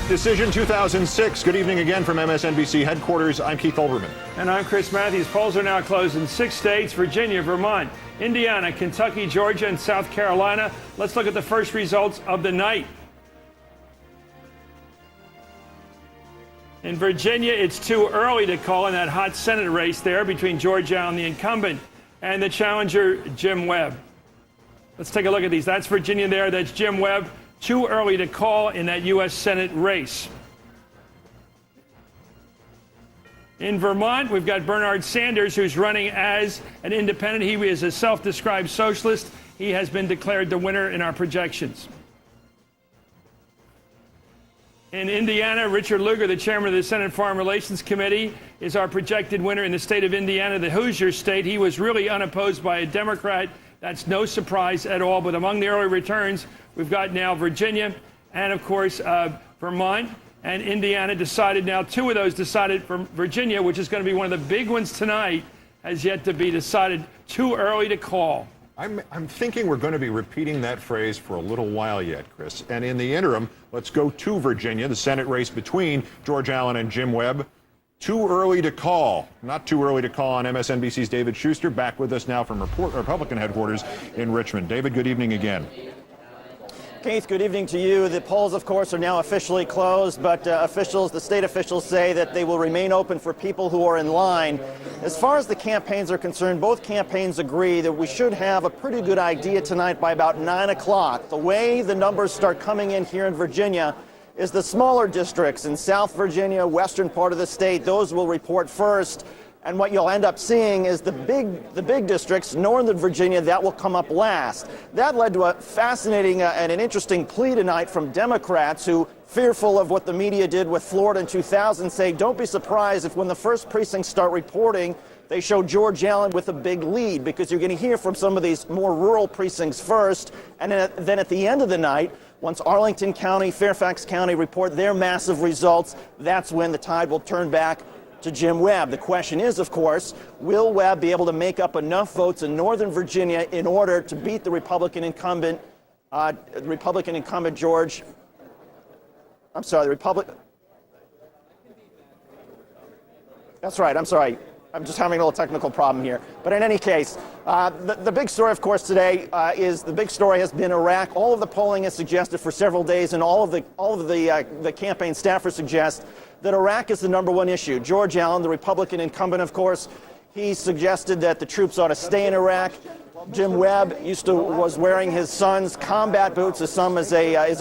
Decision 2006. Good evening again from MSNBC headquarters. I'm Keith Olbermann. And I'm Chris Matthews. Polls are now closed in 6 states: Virginia, Vermont, Indiana, Kentucky, Georgia, and South Carolina. Let's look at the first results of the night. In Virginia, it's too early to call in that hot Senate race there between George Allen, the incumbent, and the challenger, Jim Webb. Let's take a look at these. That's Virginia there. That's Jim Webb. Too early to call in that U.S. Senate race. In Vermont, we've got Bernard Sanders, who's running as an independent. He is a self-described socialist. He has been declared the winner in our projections. In Indiana, Richard Lugar, the chairman of the Senate Foreign Relations Committee, is our projected winner in the state of Indiana, the Hoosier state. He was really unopposed by a Democrat. That's no surprise at all. But among the early returns, we've got now Virginia and, of course, Vermont and Indiana decided now. Two of those decided for Virginia, which is going to be one of the big ones tonight, has yet to be decided. Too early to call. I'm thinking we're going to be repeating that phrase for a little while yet, Chris. And in the interim, let's go to Virginia, the Senate race between George Allen and Jim Webb. Too early to call. Not too early to call on MSNBC's David Schuster, back with us now from Republican headquarters in Richmond. David, good evening again. Keith, good evening to you. The polls, of course, are now officially closed, but the state officials say that they will remain open for people who are in line. As far as the campaigns are concerned, both campaigns agree that we should have a pretty good idea tonight by about 9 o'clock. The way the numbers start coming in here in Virginia is the smaller districts in South Virginia, western part of the state. Those will report first. And what you'll end up seeing is the big districts, Northern Virginia, that will come up last. That led to a fascinating and an interesting plea tonight from Democrats who, fearful of what the media did with Florida in 2000, say don't be surprised if when the first precincts start reporting, they show George Allen with a big lead, because you're going to hear from some of these more rural precincts first, and then at the end of the night, once Arlington County, Fairfax County report their massive results, that's when the tide will turn back to Jim Webb. The question is, of course, will Webb be able to make up enough votes in Northern Virginia in order to beat the Republican incumbent George? I'm sorry, the Republican. That's right. I'm sorry. I'm just having a little technical problem here. But in any case, the big story, of course, today is the big story has been Iraq. All of the polling has suggested for several days, and all of the campaign staffers suggest that Iraq is the #1 issue. George Allen, the Republican incumbent, of course, he suggested that the troops ought to stay in Iraq. Jim Webb was wearing his son's combat boots. His son is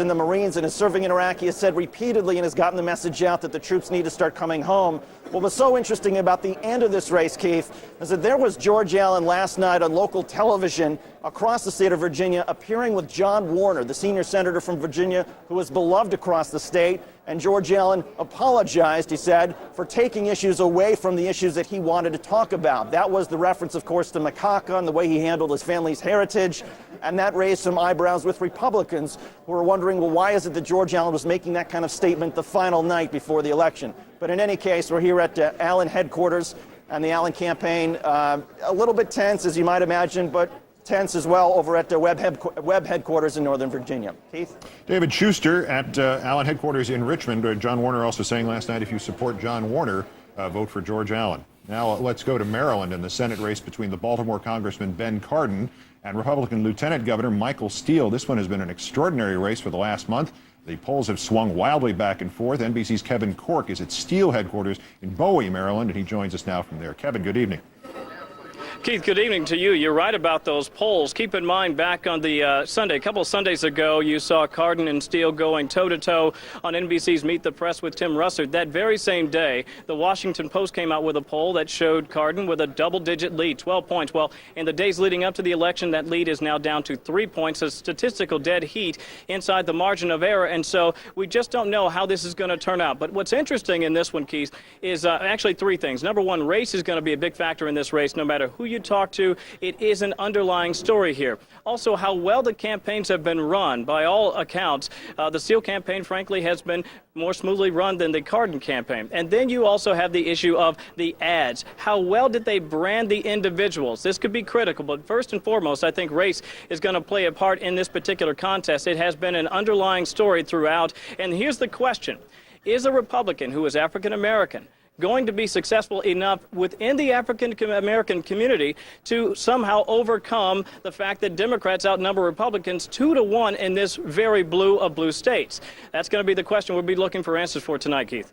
in the Marines and is serving in Iraq. He has said repeatedly and has gotten the message out that the troops need to start coming home. What was so interesting about the end of this race, Keith, is that there was George Allen last night on local television across the state of Virginia appearing with John Warner, the senior senator from Virginia, who is beloved across the state. And George Allen apologized, he said, for taking issues away from the issues that he wanted to talk about. That was the reference, of course, to Macaca and the way he handled his family's heritage. And that raised some eyebrows with Republicans who were wondering, well, why is it that George Allen was making that kind of statement the final night before the election? But in any case, we're here at Allen headquarters and the Allen campaign. A little bit tense, as you might imagine, but tense as well over at the Webb headquarters in Northern Virginia. Keith? David Schuster at Allen headquarters in Richmond. John Warner also saying last night, if you support John Warner, vote for George Allen. Now let's go to Maryland in the Senate race between the Baltimore Congressman Ben Cardin and Republican Lieutenant Governor Michael Steele. This one has been an extraordinary race for the last month. The polls have swung wildly back and forth. NBC's Kevin Corke is at Steele headquarters in Bowie, Maryland, and he joins us now from there. Kevin, good evening. Keith, good evening to you. You're right about those polls. Keep in mind, back on the Sunday, a couple of Sundays ago, you saw Cardin and Steele going toe-to-toe on NBC's Meet the Press with Tim Russert. That very same day, the Washington Post came out with a poll that showed Cardin with a double-digit lead, 12 points. Well, in the days leading up to the election, that lead is now down to 3 points, a statistical dead heat inside the margin of error. And so we just don't know how this is going to turn out. But what's interesting in this one, Keith, is actually three things. Number one, race is going to be a big factor in this race, no matter who you you talk to, it is an underlying story here. Also, how well the campaigns have been run. By all accounts, the Steele campaign, frankly, has been more smoothly run than the Cardin campaign. And then you also have the issue of the ads. How well did they brand the individuals? This could be critical, but first and foremost, I think race is going to play a part in this particular contest. It has been an underlying story throughout. And here's the question. Is a Republican who is African American going to be successful enough within the African American community to somehow overcome the fact that Democrats outnumber Republicans 2-1 in this very blue of blue states? That's going to be the question we'll be looking for answers for tonight, Keith.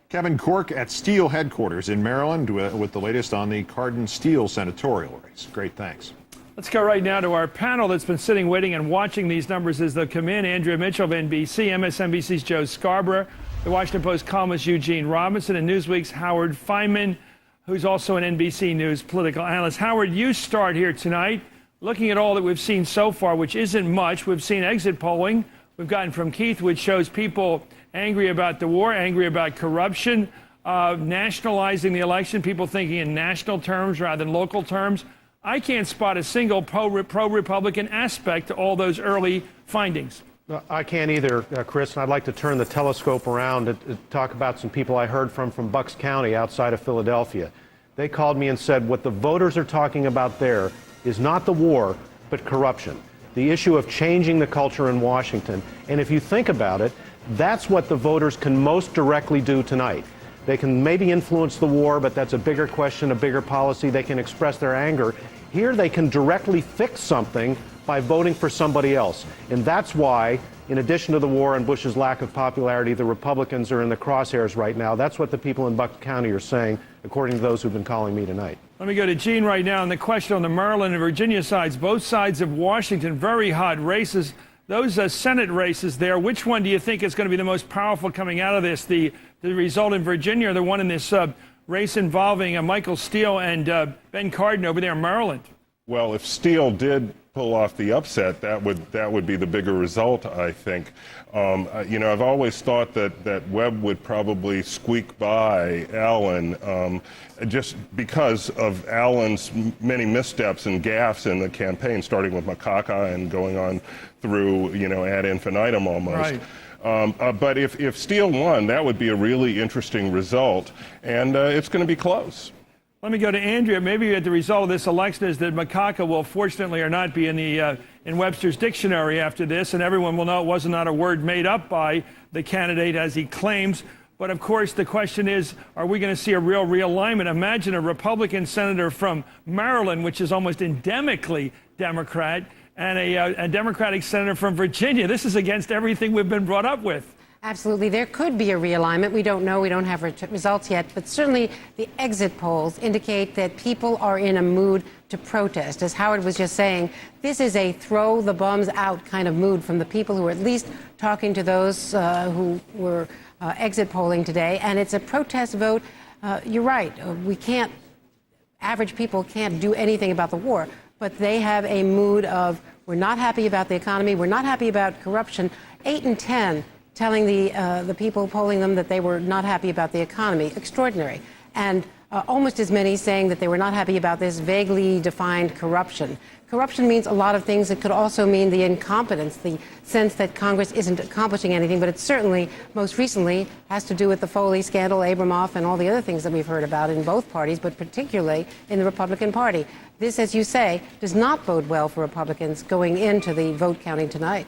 Kevin Corke at Steele headquarters in Maryland with the latest on the Cardin-Steele senatorial race. Great, thanks. Let's go right now to our panel that's been sitting, waiting, and watching these numbers as they come in. Andrea Mitchell of NBC, MSNBC's Joe Scarborough, the Washington Post columnist Eugene Robinson, and Newsweek's Howard Feynman, who's also an NBC News political analyst. Howard, you start here tonight. Looking at all that we've seen so far, which isn't much, we've seen exit polling we've gotten from Keith, which shows people angry about the war, angry about corruption, nationalizing the election, people thinking in national terms rather than local terms. I can't spot a single pro-Republican aspect to all those early findings. I can't either, Chris, and I'd like to turn the telescope around to talk about some people I heard from Bucks County outside of Philadelphia. They called me and said what the voters are talking about there is not the war, but corruption. The issue of changing the culture in Washington. And if you think about it, that's what the voters can most directly do tonight. They can maybe influence the war, but that's a bigger question, a bigger policy. They can express their anger. Here they can directly fix something by voting for somebody else. And that's why, in addition to the war and Bush's lack of popularity, the Republicans are in the crosshairs right now. That's what the people in Bucks County are saying, according to those who've been calling me tonight. Let me go to Gene right now. And the question on the Maryland and Virginia sides, both sides of Washington, very hot races. Those Senate races there, which one do you think is going to be the most powerful coming out of this? The result in Virginia or the one in this race involving Michael Steele and Ben Cardin over there in Maryland? Well, if Steele did pull off the upset, that would be the bigger result, I think. You know, I've always thought that Webb would probably squeak by Allen just because of Allen's many missteps and gaffes in the campaign, starting with Macaca and going on through, you know, ad infinitum almost. Right. But if Steele won, that would be a really interesting result, and it's going to be close. Let me go to Andrea. Maybe the result of this election is that macaca will fortunately or not be in Webster's dictionary after this, and everyone will know it was not a word made up by the candidate as he claims. But of course, the question is, are we going to see a real realignment? Imagine a Republican senator from Maryland, which is almost endemically Democrat, and a Democratic senator from Virginia. This is against everything we've been brought up with. Absolutely. There could be a realignment. We don't know. We don't have results yet. But certainly the exit polls indicate that people are in a mood to protest. As Howard was just saying, this is a throw the bums out kind of mood from the people who are at least talking to those who were exit polling today. And it's a protest vote. You're right. Average people can't do anything about the war. But they have a mood of, we're not happy about the economy. We're not happy about corruption. 8 in 10 telling the people polling them that they were not happy about the economy. Extraordinary. And almost as many saying that they were not happy about this vaguely defined corruption. Corruption means a lot of things. It could also mean the incompetence, the sense that Congress isn't accomplishing anything, but it certainly, most recently, has to do with the Foley scandal, Abramoff, and all the other things that we've heard about in both parties, but particularly in the Republican Party. This, as you say, does not bode well for Republicans going into the vote counting tonight.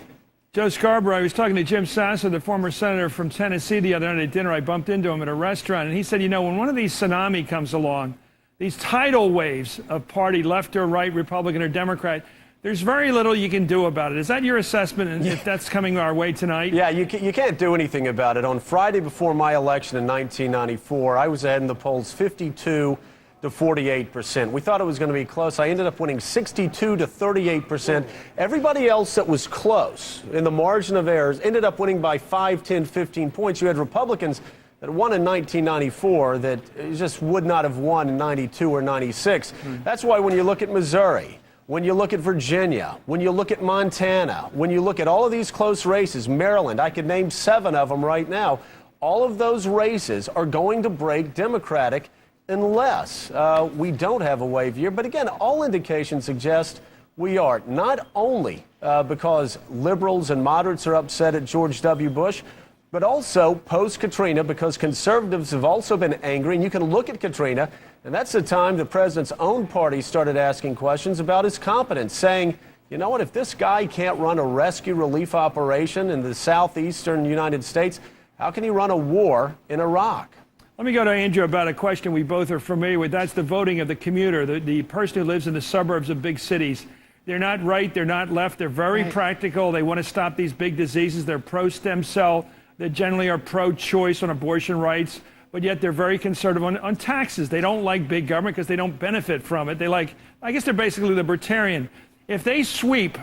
Joe Scarborough, I was talking to Jim Sasser, the former senator from Tennessee, the other night at dinner. I bumped into him at a restaurant, and he said, you know, when one of these tsunami comes along, these tidal waves of party, left or right, Republican or Democrat, there's very little you can do about it. Is that your assessment, and if that's coming our way tonight? Yeah, you can't do anything about it. On Friday before my election in 1994, I was ahead in the polls 52 to 48%. We thought it was going to be close. I ended up winning 62 to 38%. Everybody else that was close in the margin of errors ended up winning by 5, 10, 15 points. You had Republicans that won in 1994 that just would not have won in 92 or 96. That's why when you look at Missouri, when you look at Virginia, when you look at Montana, when you look at all of these close races, Maryland, I could name 7 of them right now, all of those races are going to break Democratic unless we don't have a wave year. But again, all indications suggest we are, not only because liberals and moderates are upset at George W. Bush, but also post-Katrina because conservatives have also been angry. And you can look at Katrina, and that's the time the president's own party started asking questions about his competence, saying, you know what, if this guy can't run a rescue relief operation in the southeastern United States, how can he run a war in Iraq? Let me go to Andrew about a question we both are familiar with. That's the voting of the commuter, the person who lives in the suburbs of big cities. They're not right, they're not left, they're very practical. They want to stop these big diseases. They're pro-stem cell. They generally are pro-choice on abortion rights, but yet they're very conservative on taxes. They don't like big government because they don't benefit from it. I guess they're basically libertarian. If they sweep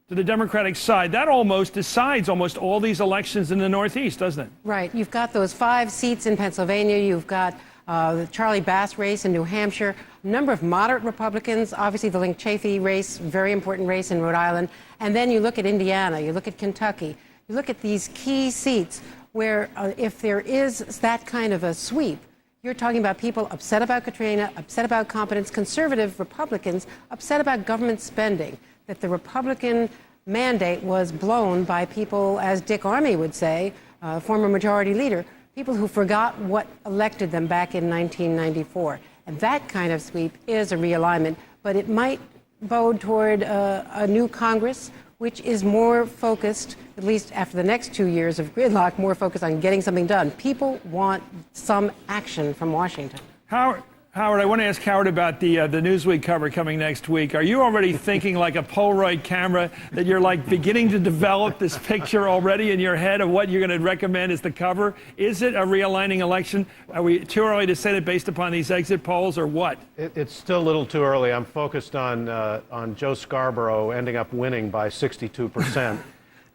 to the Democratic side, that almost decides almost all these elections in the Northeast, doesn't it? Right. You've got those 5 seats in Pennsylvania. You've got the Charlie Bass race in New Hampshire. A number of moderate Republicans. Obviously, the Link Chafee race, very important race in Rhode Island. And then you look at Indiana. You look at Kentucky. You look at these key seats where if there is that kind of a sweep, you're talking about people upset about Katrina, upset about competence, conservative Republicans upset about government spending, that the Republican mandate was blown by people, as Dick Armey would say, former majority leader, people who forgot what elected them back in 1994. And that kind of sweep is a realignment, but it might bode toward a new Congress, which is more focused, at least after the next 2 years of gridlock, more focused on getting something done. People want some action from Washington. Howard, I want to ask Howard about the Newsweek cover coming next week. Are you already thinking like a Polaroid camera that you're like beginning to develop this picture already in your head of what you're going to recommend as the cover? Is it a realigning election? Are we too early to say it based upon these exit polls or what? It's still a little too early. I'm focused on Joe Scarborough ending up winning by 62%.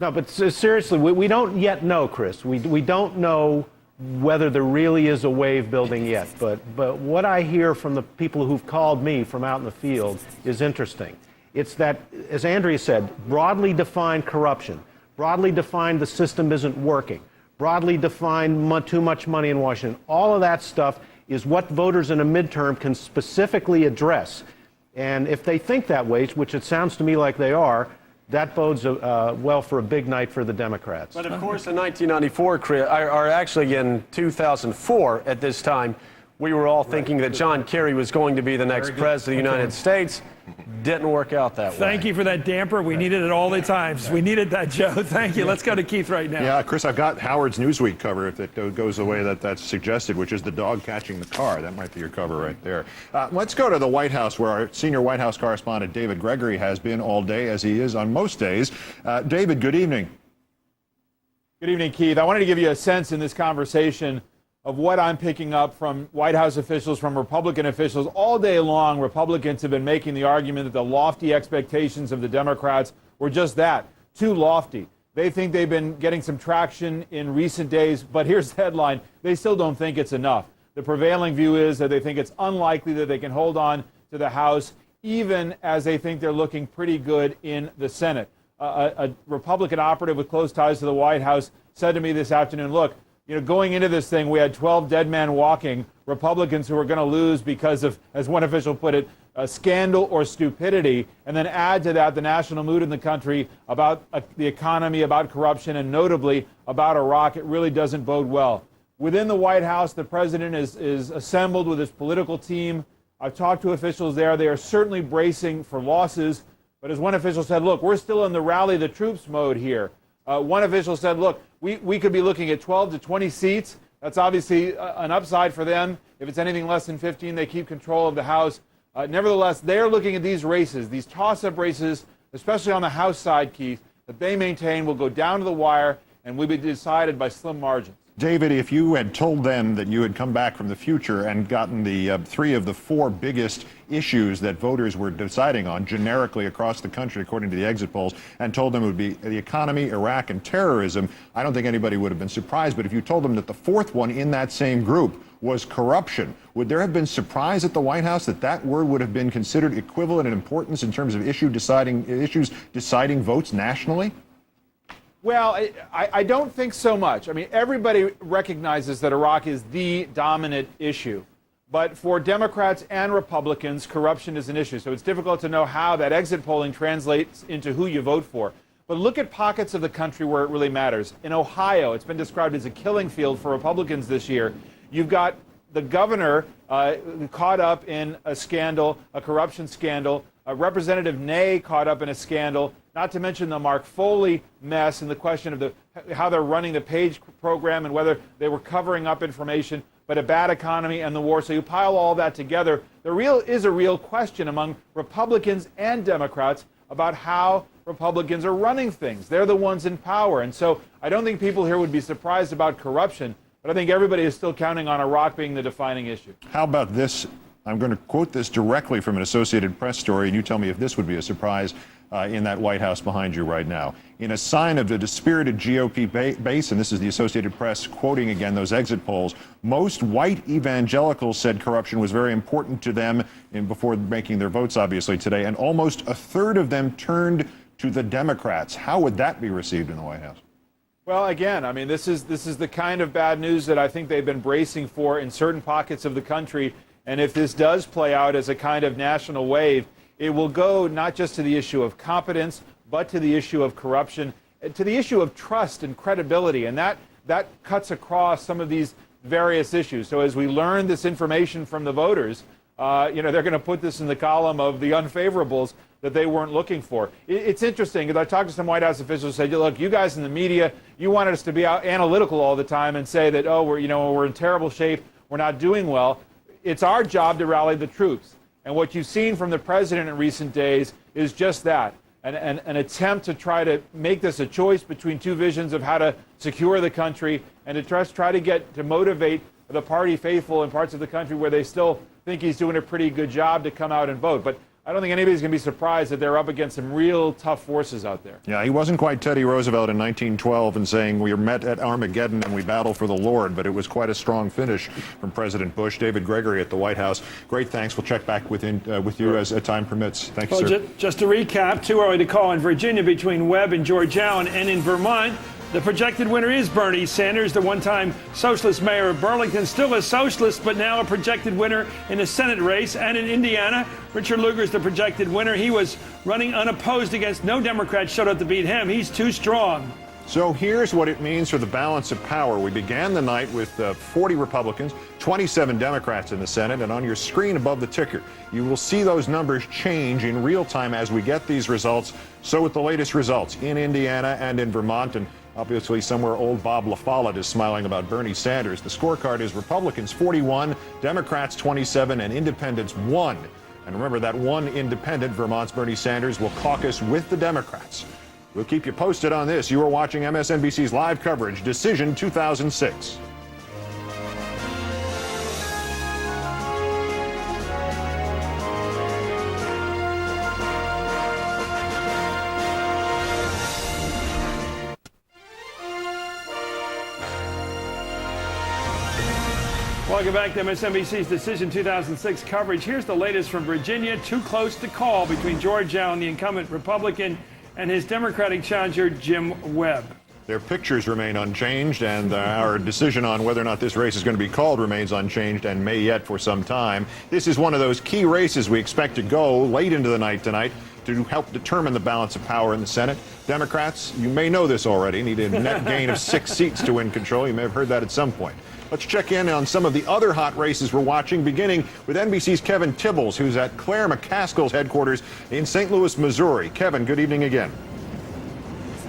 No, but seriously, we don't yet know, Chris. We don't know whether there really is a wave building yet. But what I hear from the people who've called me from out in the field is interesting. It's that, as Andrea said, broadly defined corruption, broadly defined the system isn't working, broadly defined too much money in Washington. All of that stuff is what voters in a midterm can specifically address. And if they think that way, which it sounds to me like they are, that bodes well for a big night for the Democrats. But of course, in 1994, or actually in 2004, at this time, we were all thinking that John Kerry was going to be the next president of the United States. Didn't work out that way. Thank you for that damper. We needed it all the times. We needed that, Joe. Thank you. Let's go to Keith right now. Yeah, Chris, I've got Howard's Newsweek cover, if it goes the way that's suggested, which is the dog catching the car. That might be your cover right there. Let's go to the White House, where our senior White House correspondent David Gregory has been all day, as he is on most days. David, good evening. Good evening, Keith. I wanted to give you a sense in this conversation of what I'm picking up from White House officials, from Republican officials. All day long, Republicans have been making the argument that the lofty expectations of the Democrats were just that, too lofty. They think they've been getting some traction in recent days, but here's the headline: they still don't think it's enough. The prevailing view is that they think it's unlikely that they can hold on to the House, even as they think they're looking pretty good in the Senate. A Republican operative with close ties to the White House said to me this afternoon, look, going into this thing, we had 12 dead men walking, Republicans who were going to lose because of, as one official put it, scandal or stupidity, and then add to that the national mood in the country about the economy, about corruption, and notably about Iraq. It really doesn't bode well. Within the White House, the president is assembled with his political team. I've talked to officials there. They are certainly bracing for losses. But as one official said, look, we're still in the rally the troops mode here. One official said, look, we could be looking at 12 to 20 seats. That's obviously an upside for them. If it's anything less than 15, they keep control of the House. Nevertheless, they're looking at these races, these toss-up races, especially on the House side, Keith, that they maintain will go down to the wire and will be decided by slim margins. David, if you had told them that you had come back from the future and gotten the 3 of the 4 biggest issues that voters were deciding on generically across the country, according to the exit polls, and told them it would be the economy, Iraq, and terrorism, I don't think anybody would have been surprised. But if you told them that the 4th one in that same group was corruption, would there have been surprise at the White House that that word would have been considered equivalent in importance in terms of issues deciding votes nationally? Well, I don't think so much. I mean, everybody recognizes that Iraq is the dominant issue. But for Democrats and Republicans, corruption is an issue. So it's difficult to know how that exit polling translates into who you vote for. But look at pockets of the country where it really matters. In Ohio, it's been described as a killing field for Republicans this year. You've got the governor caught up in a scandal, a corruption scandal. Representative Ney caught up in a scandal, not to mention the Mark Foley mess and the question of how they're running the Page program and whether they were covering up information, but a bad economy and the war. So you pile all that together, there is a real question among Republicans and Democrats about how Republicans are running things. They're the ones in power. And so I don't think people here would be surprised about corruption, but I think everybody is still counting on Iraq being the defining issue. How about this? I'm going to quote this directly from an Associated Press story, and you tell me if this would be a surprise in that White House behind you right now. In a sign of the dispirited GOP base, and this is the Associated Press quoting again those exit polls, most white evangelicals said corruption was very important to them before making their votes, obviously, today, and almost a third of them turned to the Democrats. How would that be received in the White House? Well, again, I mean, this is the kind of bad news that I think they've been bracing for in certain pockets of the country. And if this does play out as a kind of national wave, it will go not just to the issue of competence, but to the issue of corruption, to the issue of trust and credibility. And that cuts across some of these various issues. So as we learn this information from the voters, they're going to put this in the column of the unfavorables that they weren't looking for. It's interesting, because I talked to some White House officials who said, look, you guys in the media, you wanted us to be analytical all the time and say that, oh, we're in terrible shape, we're not doing well. It's our job to rally the troops. And what you've seen from the president in recent days is just that, an attempt to try to make this a choice between two visions of how to secure the country and to try to motivate the party faithful in parts of the country where they still think he's doing a pretty good job to come out and vote. But I don't think anybody's going to be surprised that they're up against some real tough forces out there. Yeah, he wasn't quite Teddy Roosevelt in 1912 and saying we are met at Armageddon and we battle for the Lord, but it was quite a strong finish from President Bush. David Gregory at the White House. Great, thanks. We'll check back with you as time permits. Thank you, sir. Just to recap, too early to call in Virginia between Webb and George Allen, and in Vermont, the projected winner is Bernie Sanders, the one-time socialist mayor of Burlington, still a socialist, but now a projected winner in the Senate race. And in Indiana, Richard Lugar is the projected winner. He was running unopposed against no Democrat showed up to beat him. He's too strong. So here's what it means for the balance of power. We began the night with 40 Republicans, 27 Democrats in the Senate, and on your screen above the ticker, you will see those numbers change in real time as we get these results. So with the latest results in Indiana and in Vermont, and obviously somewhere old Bob LaFollette is smiling about Bernie Sanders, the scorecard is Republicans 41, Democrats 27, and Independents 1. And remember, that one independent, Vermont's Bernie Sanders, will caucus with the Democrats. We'll keep you posted on this. You are watching MSNBC's live coverage, Decision 2006. Welcome back to MSNBC's Decision 2006 coverage. Here's the latest from Virginia. Too close to call between George Allen, the incumbent Republican, and his Democratic challenger, Jim Webb. Their pictures remain unchanged, and our decision on whether or not this race is going to be called remains unchanged and may yet for some time. This is one of those key races we expect to go late into the night tonight to help determine the balance of power in the Senate. Democrats, you may know this already, need a net gain of 6 seats to win control. You may have heard that at some point. Let's check in on some of the other hot races we're watching, beginning with NBC's Kevin Tibbles, who's at Claire McCaskill's headquarters in St. Louis, Missouri. Kevin, good evening again.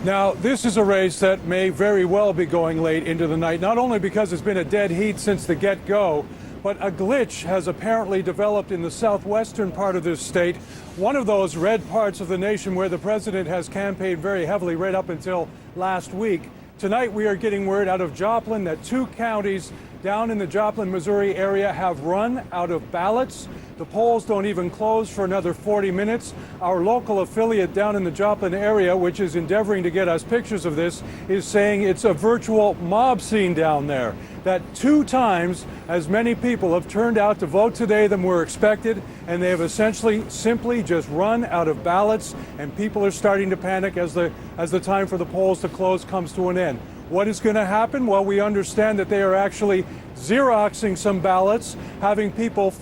Now, this is a race that may very well be going late into the night, not only because it's been a dead heat since the get-go, but a glitch has apparently developed in the southwestern part of this state, one of those red parts of the nation where the president has campaigned very heavily right up until last week. Tonight, we are getting word out of Joplin that 2 counties down in the Joplin, Missouri area have run out of ballots. The polls don't even close for another 40 minutes. Our local affiliate down in the Joplin area, which is endeavoring to get us pictures of this, is saying it's a virtual mob scene down there. That 2 times as many people have turned out to vote today than were expected, and they have essentially simply just run out of ballots, and people are starting to panic as the time for the polls to close comes to an end. What is going to happen? Well, we understand that they are actually Xeroxing some ballots, having people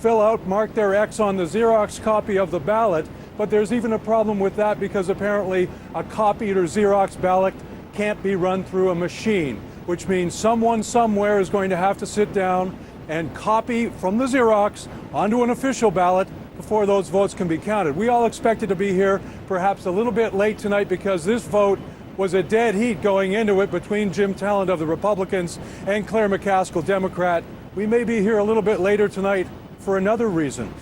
mark their X on the Xerox copy of the ballot. But there's even a problem with that because apparently a copied or Xerox ballot can't be run through a machine, which means someone somewhere is going to have to sit down and copy from the Xerox onto an official ballot before those votes can be counted. We all expected to be here perhaps a little bit late tonight because this vote was a dead heat going into it between Jim Talent of the Republicans and Claire McCaskill, Democrat. We may be here a little bit later tonight for another reason.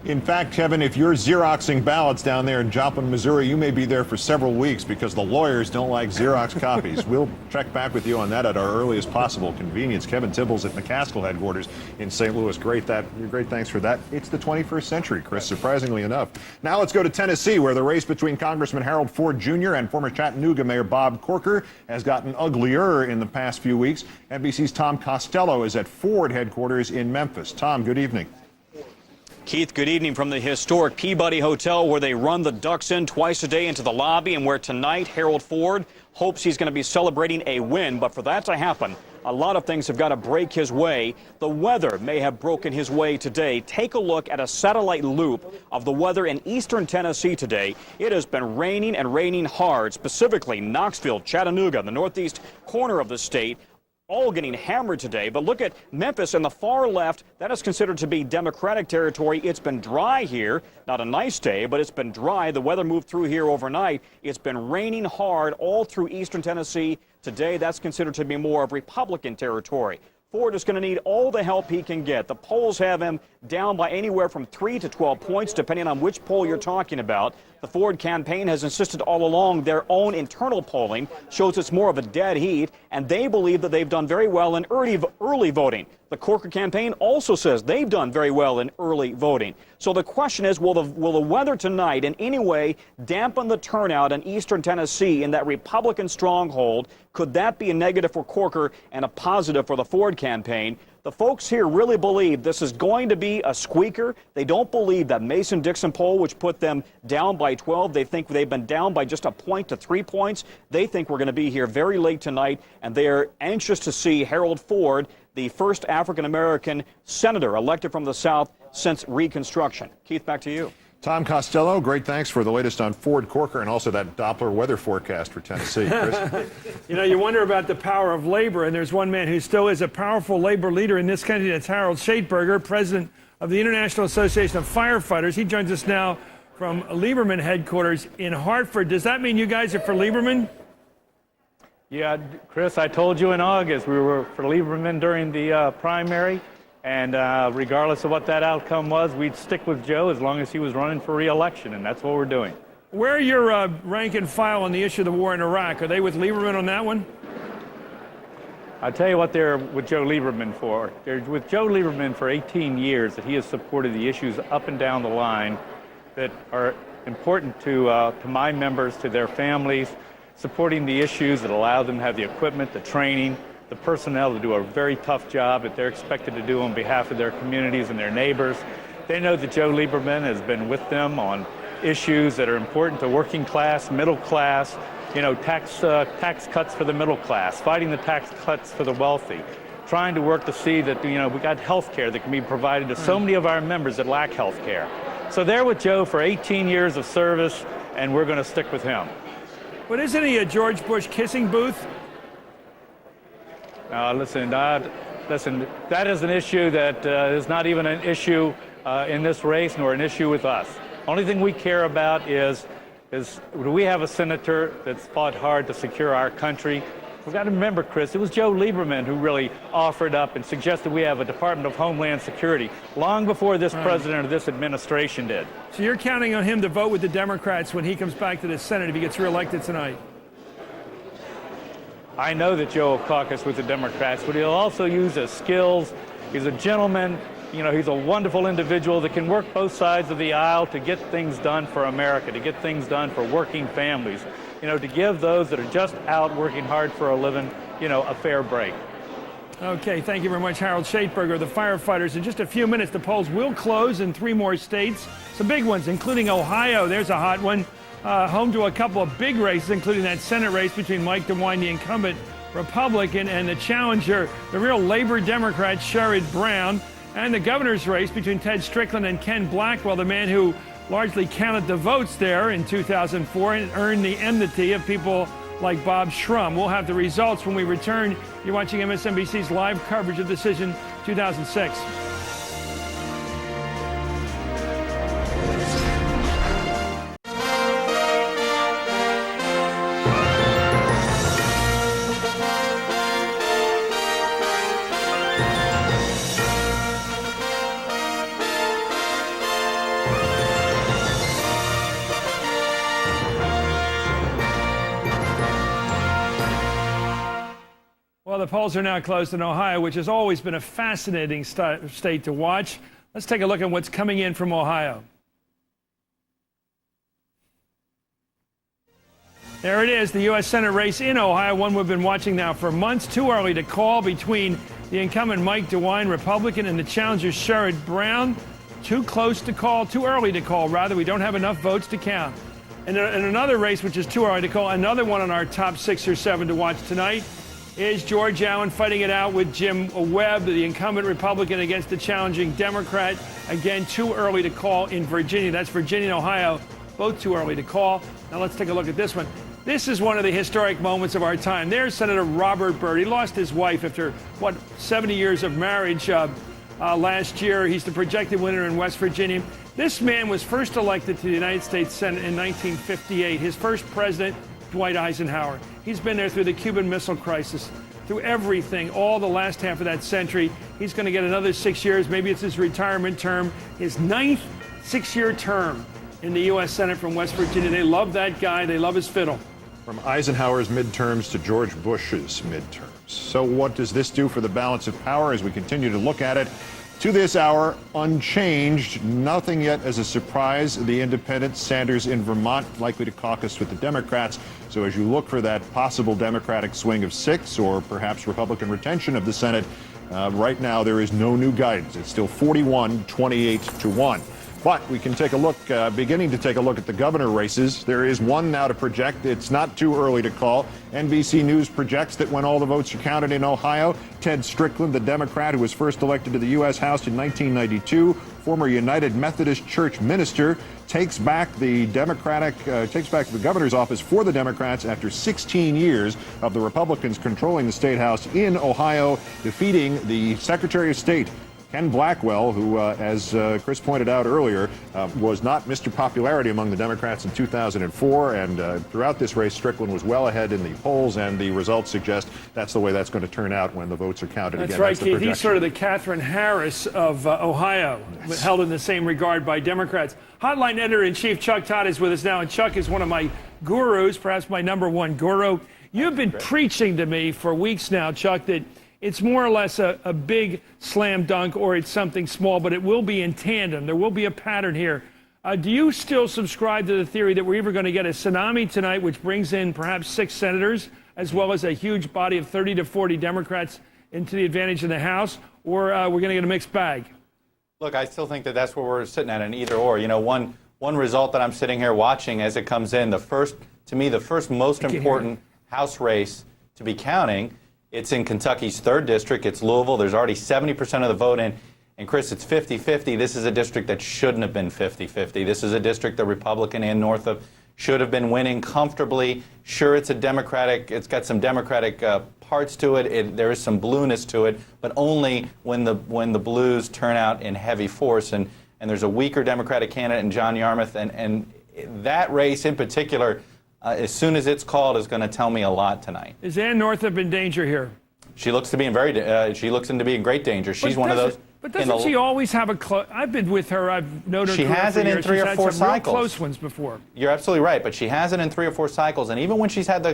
In fact, Kevin, if you're Xeroxing ballots down there in Joplin, Missouri, you may be there for several weeks because the lawyers don't like Xerox copies. We'll check back with you on that at our earliest possible convenience. Kevin Tibbles at McCaskill headquarters in St. Louis. Great thanks for that. It's the 21st century, Chris, surprisingly enough. Now let's go to Tennessee, where the race between Congressman Harold Ford Jr. and former Chattanooga Mayor Bob Corker has gotten uglier in the past few weeks. NBC's Tom Costello is at Ford headquarters in Memphis. Tom, good evening. Keith, good evening from the historic Peabody Hotel, where they run the ducks in twice a day into the lobby, and where tonight Harold Ford hopes he's going to be celebrating a win. But for that to happen, a lot of things have got to break his way. The weather may have broken his way today. Take a look at a satellite loop of the weather in eastern Tennessee today. It has been raining and raining hard, specifically Knoxville, Chattanooga, the northeast corner of the state, all getting hammered today. But look at Memphis in the far left. That is considered to be Democratic territory. It's been dry here. Not a nice day, but it's been dry. The weather moved through here overnight. It's been raining hard all through eastern Tennessee. Today, that's considered to be more of Republican territory. Ford is going to need all the help he can get. The polls have him down by anywhere from 3 to 12 points, depending on which poll you're talking about. The Ford campaign has insisted all along their own internal polling shows it's more of a dead heat, and they believe that they've done very well in early voting. The Corker campaign also says they've done very well in early voting. So the question is, will the weather tonight in any way dampen the turnout in eastern Tennessee in that Republican stronghold? Could that be a negative for Corker and a positive for the Ford campaign? The folks here really believe this is going to be a squeaker. They don't believe that Mason-Dixon poll, which put them down by 12, they think they've been down by just a point to 3 points. They think we're going to be here very late tonight, and they're anxious to see Harold Ford, the first African-American senator elected from the South since Reconstruction. Keith, back to you. Tom Costello, great thanks for the latest on Ford Corker and also that Doppler weather forecast for Tennessee. Chris? You know, you wonder about the power of labor, and there's one man who still is a powerful labor leader in this country. That's Harold Schaitberger, president of the International Association of Firefighters. He joins us now from Lieberman headquarters in Hartford. Does that mean you guys are for Lieberman? Yeah, Chris, I told you in August we were for Lieberman during the primary. And regardless of what that outcome was, we'd stick with Joe as long as he was running for re-election, and that's what we're doing. Where are your rank and file on the issue of the war in Iraq? Are they with Lieberman on that one? I'll tell you what they're with Joe Lieberman for. They're with Joe Lieberman for 18 years that he has supported the issues up and down the line that are important to my members, to their families, supporting the issues that allow them to have the equipment, the training, the personnel to do a very tough job that they're expected to do on behalf of their communities and their neighbors. They know that Joe Lieberman has been with them on issues that are important to working class, middle class, you know, tax cuts for the middle class, fighting the tax cuts for the wealthy, trying to work to see that, you know, we got health care that can be provided to so many of our members that lack health care. So they're with Joe for 18 years of service, and we're going to stick with him. But isn't he a George Bush kissing booth? Listen, that is an issue that is not even an issue in this race, nor an issue with us. Only thing we care about is do we have a senator that's fought hard to secure our country? We've got to remember, Chris, it was Joe Lieberman who really offered up and suggested we have a Department of Homeland Security long before this president or this administration did. So you're counting on him to vote with the Democrats when he comes back to the Senate if he gets reelected tonight? I know that Joe will caucus with the Democrats, but he'll also use his skills. He's a gentleman. You know, he's a wonderful individual that can work both sides of the aisle to get things done for America, to get things done for working families, you know, to give those that are just out working hard for a living, you know, a fair break. Okay, thank you very much, Harold Schaitberger, the firefighters. In just a few minutes, the polls will close in 3 more states, some big ones, including Ohio. There's a hot one. home to a couple of big races, including that Senate race between Mike DeWine, the incumbent Republican, and the challenger, the real labor Democrat, Sherrod Brown, and the governor's race between Ted Strickland and Ken Blackwell, the man who largely counted the votes there in 2004 and earned the enmity of people like Bob Shrum. We'll have the results when we return. You're watching MSNBC's live coverage of Decision 2006. Well, the polls are now closed in Ohio, which has always been a fascinating state to watch. Let's take a look at what's coming in from Ohio. There it is, the U.S. Senate race in Ohio, one we've been watching now for months. Too early to call between the incumbent Mike DeWine, Republican, and the challenger Sherrod Brown. Too close to call, too early to call, rather. We don't have enough votes to count. And another race, which is too early to call, another one on our top 6 or 7 to watch tonight, is George Allen fighting it out with Jim Webb, the incumbent Republican against the challenging Democrat. Again, too early to call in Virginia. That's Virginia and Ohio, both too early to call. Now let's take a look at this one. This is one of the historic moments of our time. There's Senator Robert Byrd. He lost his wife after, 70 years of marriage last year. He's the projected winner in West Virginia. This man was first elected to the United States Senate in 1958. His first president, Dwight Eisenhower. He's been there through the Cuban Missile Crisis, through everything, all the last half of that century. He's going to get another 6 years. Maybe it's his retirement term, his 9th 6-year term in the U.S. Senate from West Virginia. They love that guy. They love his fiddle. From Eisenhower's midterms to George Bush's midterms. So what does this do for the balance of power as we continue to look at it? To this hour, unchanged, nothing yet as a surprise. The independent Sanders in Vermont likely to caucus with the Democrats. So as you look for that possible Democratic swing of 6 or perhaps Republican retention of the Senate, right now there is no new guidance. It's still 41-28-1. But we can take a look, beginning to take a look at the governor races. There is one now to project. It's not too early to call. NBC News projects that when all the votes are counted in Ohio, Ted Strickland, the Democrat who was first elected to the U.S. House in 1992, former United Methodist Church minister, takes back the governor's office for the Democrats after 16 years of the Republicans controlling the state house in Ohio, defeating the Secretary of State, Ken Blackwell, who, as Chris pointed out earlier, was not Mr. Popularity among the Democrats in 2004. And throughout this race, Strickland was well ahead in the polls, and the results suggest that's the way that's going to turn out when the votes are counted again. That's right, Keith. He's sort of the Catherine Harris of Ohio, yes, held in the same regard by Democrats. Hotline editor-in-chief Chuck Todd is with us now, and Chuck is one of my gurus, perhaps my #1 guru. You've been preaching to me for weeks now, Chuck, that it's more or less a big slam dunk or it's something small, but it will be in tandem. There will be a pattern here. Do you still subscribe to the theory that we're either going to get a tsunami tonight, which brings in perhaps 6 senators, as well as a huge body of 30 to 40 Democrats into the advantage of the House, or we're going to get a mixed bag? Look, I still think that that's where we're sitting at, an either or. You know, one result that I'm sitting here watching as it comes in, the first most important House race to be counting, it's in Kentucky's 3rd district. It's Louisville. There's already 70% of the vote in. And, Chris, it's 50-50. This is a district that shouldn't have been 50-50. This is a district the Republican and Northup should have been winning comfortably. Sure, it's got some Democratic parts to it. There is some blueness to it, but only when the blues turn out in heavy force. And there's a weaker Democratic candidate in John Yarmouth. And that race in particular, as soon as it's called, is going to tell me a lot tonight. Is Ann Northup in danger here? She looks to be she looks into being in great danger. She's one of those. But doesn't she always have a close? I've been with her. I've known her. She has it in 3 or 4 cycles. She's had some real close ones before. You're absolutely right, but she has it in 3 or 4 cycles. And even when she's had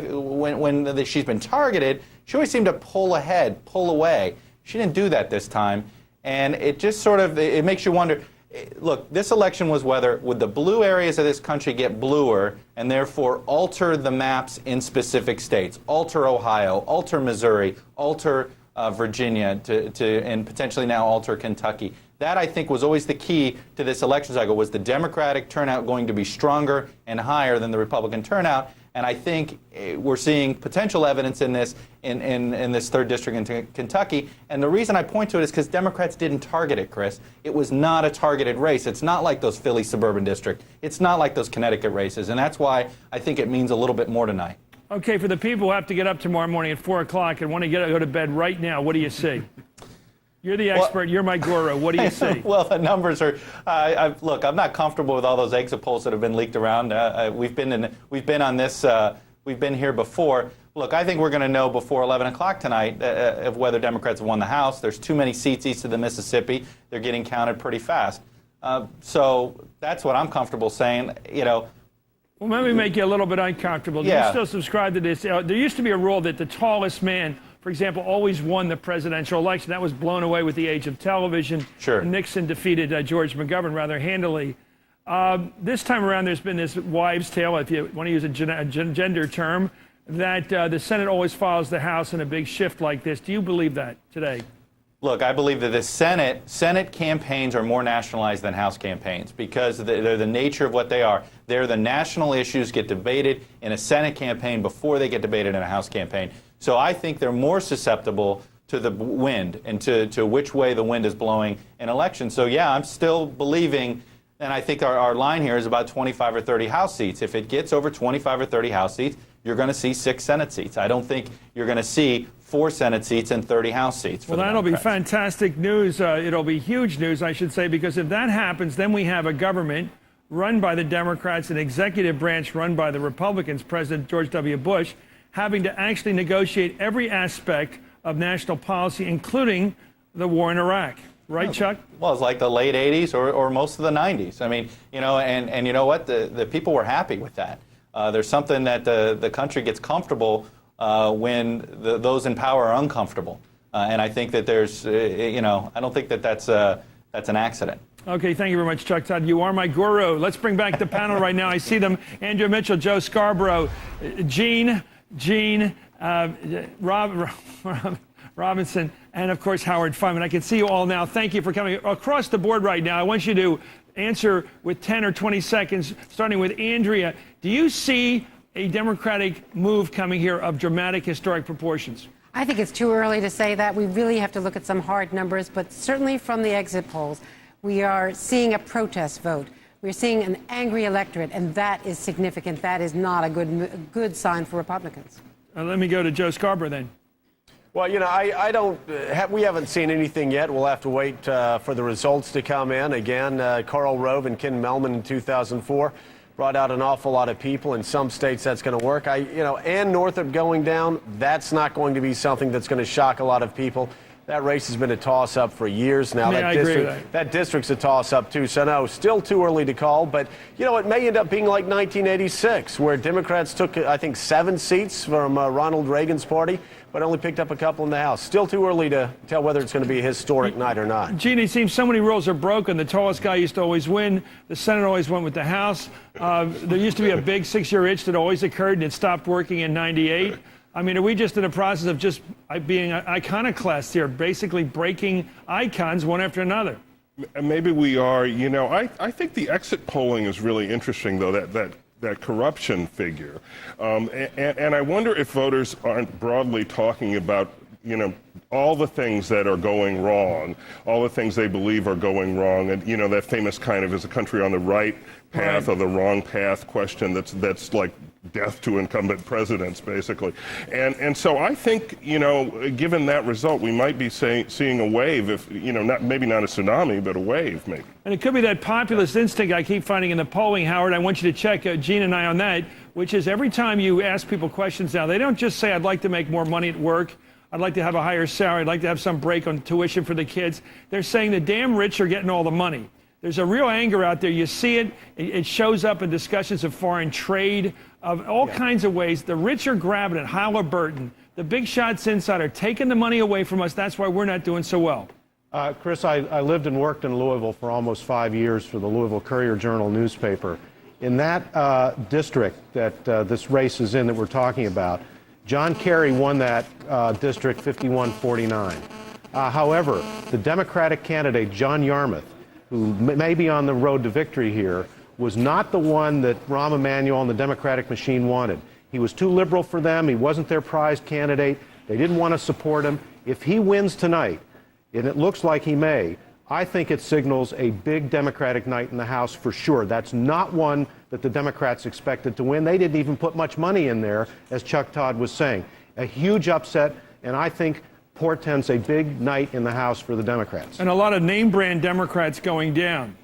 she's been targeted, she always seemed to pull ahead, pull away. She didn't do that this time, and it just sort of it makes you wonder. Look, this election was whether would the blue areas of this country get bluer and therefore alter the maps in specific states, alter Ohio, alter Missouri, alter Virginia, and potentially now alter Kentucky. That, I think, was always the key to this election cycle. Was the Democratic turnout going to be stronger and higher than the Republican turnout? And I think we're seeing potential evidence in this in this 3rd district in Kentucky. And the reason I point to it is because Democrats didn't target it, Chris. It was not a targeted race. It's not like those Philly suburban district. It's not like those Connecticut races. And that's why I think it means a little bit more tonight. Okay, for the people who have to get up tomorrow morning at 4 o'clock and want to go to bed right now, what do you see? You're the expert. You're my guru. What do you see? Well, the numbers are. Look, I'm not comfortable with all those exit polls that have been leaked around. We've been on this. We've been here before. Look, I think we're going to know before 11 o'clock tonight of whether Democrats have won the House. There's too many seats east of the Mississippi. They're getting counted pretty fast. So that's what I'm comfortable saying. Well, let me make you a little bit uncomfortable. Do you still subscribe to this? There used to be a rule that the tallest man, for example, always won the presidential election. That was blown away with the age of television. Sure. Nixon defeated George McGovern rather handily. This time around, there's been this wives' tale, if you want to use a gender term, that the Senate always follows the House in a big shift like this. Do you believe that today? Look, I believe that the Senate campaigns are more nationalized than House campaigns because they're the nature of what they are. They're the national issues get debated in a Senate campaign before they get debated in a House campaign. So I think they're more susceptible to the wind and to which way the wind is blowing in elections. So, yeah, I'm still believing, and I think our line here is about 25 or 30 House seats. If it gets over 25 or 30 House seats, you're going to see 6 Senate seats. I don't think you're going to see 4 Senate seats and 30 House seats. Well, that'll be fantastic news. It'll be huge news, I should say, because if that happens, then we have a government run by the Democrats, an executive branch run by the Republicans, President George W. Bush, having to actually negotiate every aspect of national policy, including the war in Iraq. Right, Chuck? Well, it's like the late 80s or most of the 90s. I mean, and you know what? The people were happy with that. There's something that the country gets comfortable when those in power are uncomfortable. And I think that there's, I don't think that that's an accident. Okay, thank you very much, Chuck Todd. You are my guru. Let's bring back the panel right now. I see them. Andrew Mitchell, Joe Scarborough, Gene, Robinson, and of course Howard Fineman. I can see you all now. Thank you for coming across the board right now. I want you to answer with 10 or 20 seconds, starting with Andrea. Do you see a Democratic move coming here of dramatic, historic proportions? I think it's too early to say that. We really have to look at some hard numbers, but certainly from the exit polls, we are seeing a protest vote. We're seeing an angry electorate, and that is significant. That is not a good sign for Republicans. Let me go to Joe Scarborough then. Well, I don't. We haven't seen anything yet. We'll have to wait for the results to come in. Again, Karl Rove and Ken Mehlman in 2004 brought out an awful lot of people. In some states, that's going to work. Ann Northup going down, that's not going to be something that's going to shock a lot of people. That race has been a toss-up for years now. I agree with that district's a toss-up, too. So, no, still too early to call. But, it may end up being like 1986, where Democrats took, I think, 7 seats from Ronald Reagan's party, but only picked up a couple in the House. Still too early to tell whether it's going to be a historic night or not. Gene, it seems so many rules are broken. The tallest guy used to always win. The Senate always went with the House. There used to be a big 6-year itch that always occurred, and it stopped working in '98. I mean, are we just in a process of just being iconoclasts here, basically breaking icons one after another? Maybe we are. I think the exit polling is really interesting, though, that corruption figure. And I wonder if voters aren't broadly talking about, all the things that are going wrong, all the things they believe are going wrong. And, that famous kind of is a country on the right path or the wrong path question that's like death to incumbent presidents, basically. And so I think, given that result, we might be seeing a wave, if, maybe not a tsunami, but a wave, maybe. And it could be that populist instinct I keep finding in the polling, Howard. I want you to check Gene and I on that, which is every time you ask people questions now, they don't just say, I'd like to make more money at work. I'd like to have a higher salary. I'd like to have some break on tuition for the kids. They're saying the damn rich are getting all the money. There's a real anger out there. You see it. It shows up in discussions of foreign trade, of all kinds of ways. The rich are grabbing it. Halliburton, the big shots inside are taking the money away from us. That's why we're not doing so well. Chris, I lived and worked in Louisville for almost 5 years for the Louisville Courier-Journal newspaper. In that district that this race is in that we're talking about, John Kerry won that district 51-49. However, the Democratic candidate, John Yarmouth, who may be on the road to victory here, was not the one that Rahm Emanuel and the Democratic machine wanted. He was too liberal for them. He wasn't their prized candidate. They didn't want to support him. If he wins tonight, and it looks like he may, I think it signals a big Democratic night in the House for sure. That's not one that the Democrats expected to win. They didn't even put much money in there, as Chuck Todd was saying. A huge upset, and I think portends a big night in the House for the Democrats. And a lot of name-brand Democrats going down.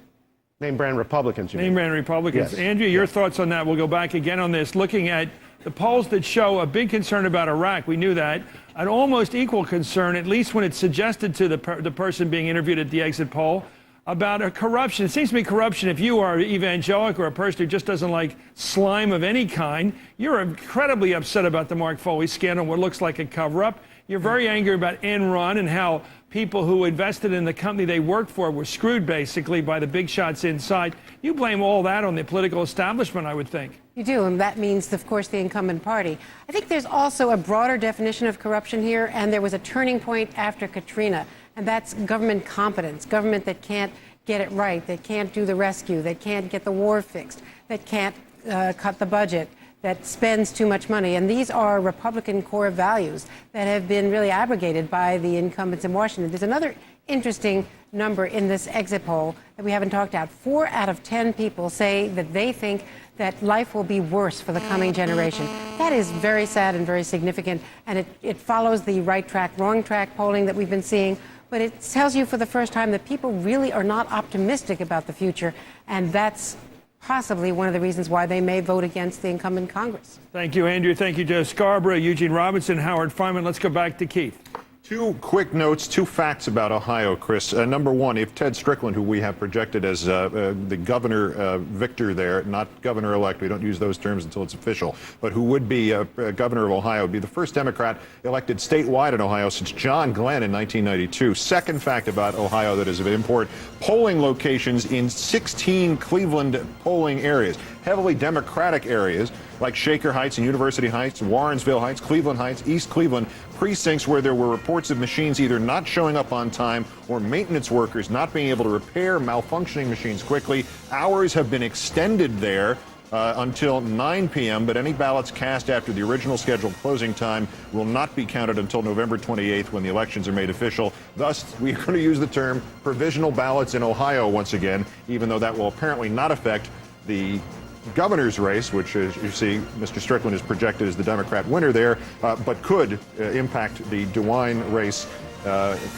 Name-brand Republicans, you mean? Name-brand Republicans. Yes. Andrea, your thoughts on that? We'll go back again on this. Looking at the polls that show a big concern about Iraq, we knew that. An almost equal concern, at least when it's suggested to the person being interviewed at the exit poll, about a corruption. It seems to me corruption, if you are evangelic or a person who just doesn't like slime of any kind, you're incredibly upset about the Mark Foley scandal, what looks like a cover-up. You're very angry about Enron and how people who invested in the company they worked for were screwed, basically, by the big shots inside. You blame all that on the political establishment, I would think. You do, and that means, of course, the incumbent party. I think there's also a broader definition of corruption here, and there was a turning point after Katrina, and that's government competence, government that can't get it right, that can't do the rescue, that can't get the war fixed, that can't cut the budget, that spends too much money. And these are Republican core values that have been really abrogated by the incumbents in Washington. There's another interesting number in this exit poll that we haven't talked about. 4 out of 10 people say that they think that life will be worse for the coming generation. That is very sad and very significant, and it follows the right track, wrong track polling that we've been seeing. But it tells you for the first time that people really are not optimistic about the future, and that's possibly one of the reasons why they may vote against the incumbent Congress. Thank you, Andrew. Thank you, Joe Scarborough, Eugene Robinson, Howard Fineman. Let's go back to Keith. 2 quick notes, 2 facts about Ohio, Chris. Number one, if Ted Strickland, who we have projected as the governor victor there, not governor-elect, we don't use those terms until it's official, but who would be governor of Ohio, would be the first Democrat elected statewide in Ohio since John Glenn in 1992. Second fact about Ohio that is of import, polling locations in 16 Cleveland polling areas, heavily Democratic areas like Shaker Heights and University Heights, Warrensville Heights, Cleveland Heights, East Cleveland, precincts where there were reports of machines either not showing up on time or maintenance workers not being able to repair malfunctioning machines quickly. Hours have been extended there until 9 p.m., but any ballots cast after the original scheduled closing time will not be counted until November 28th when the elections are made official. Thus, we're going to use the term provisional ballots in Ohio once again, even though that will apparently not affect the governor's race, which, as you see, Mr. Strickland is projected as the Democrat winner there, but could impact the DeWine race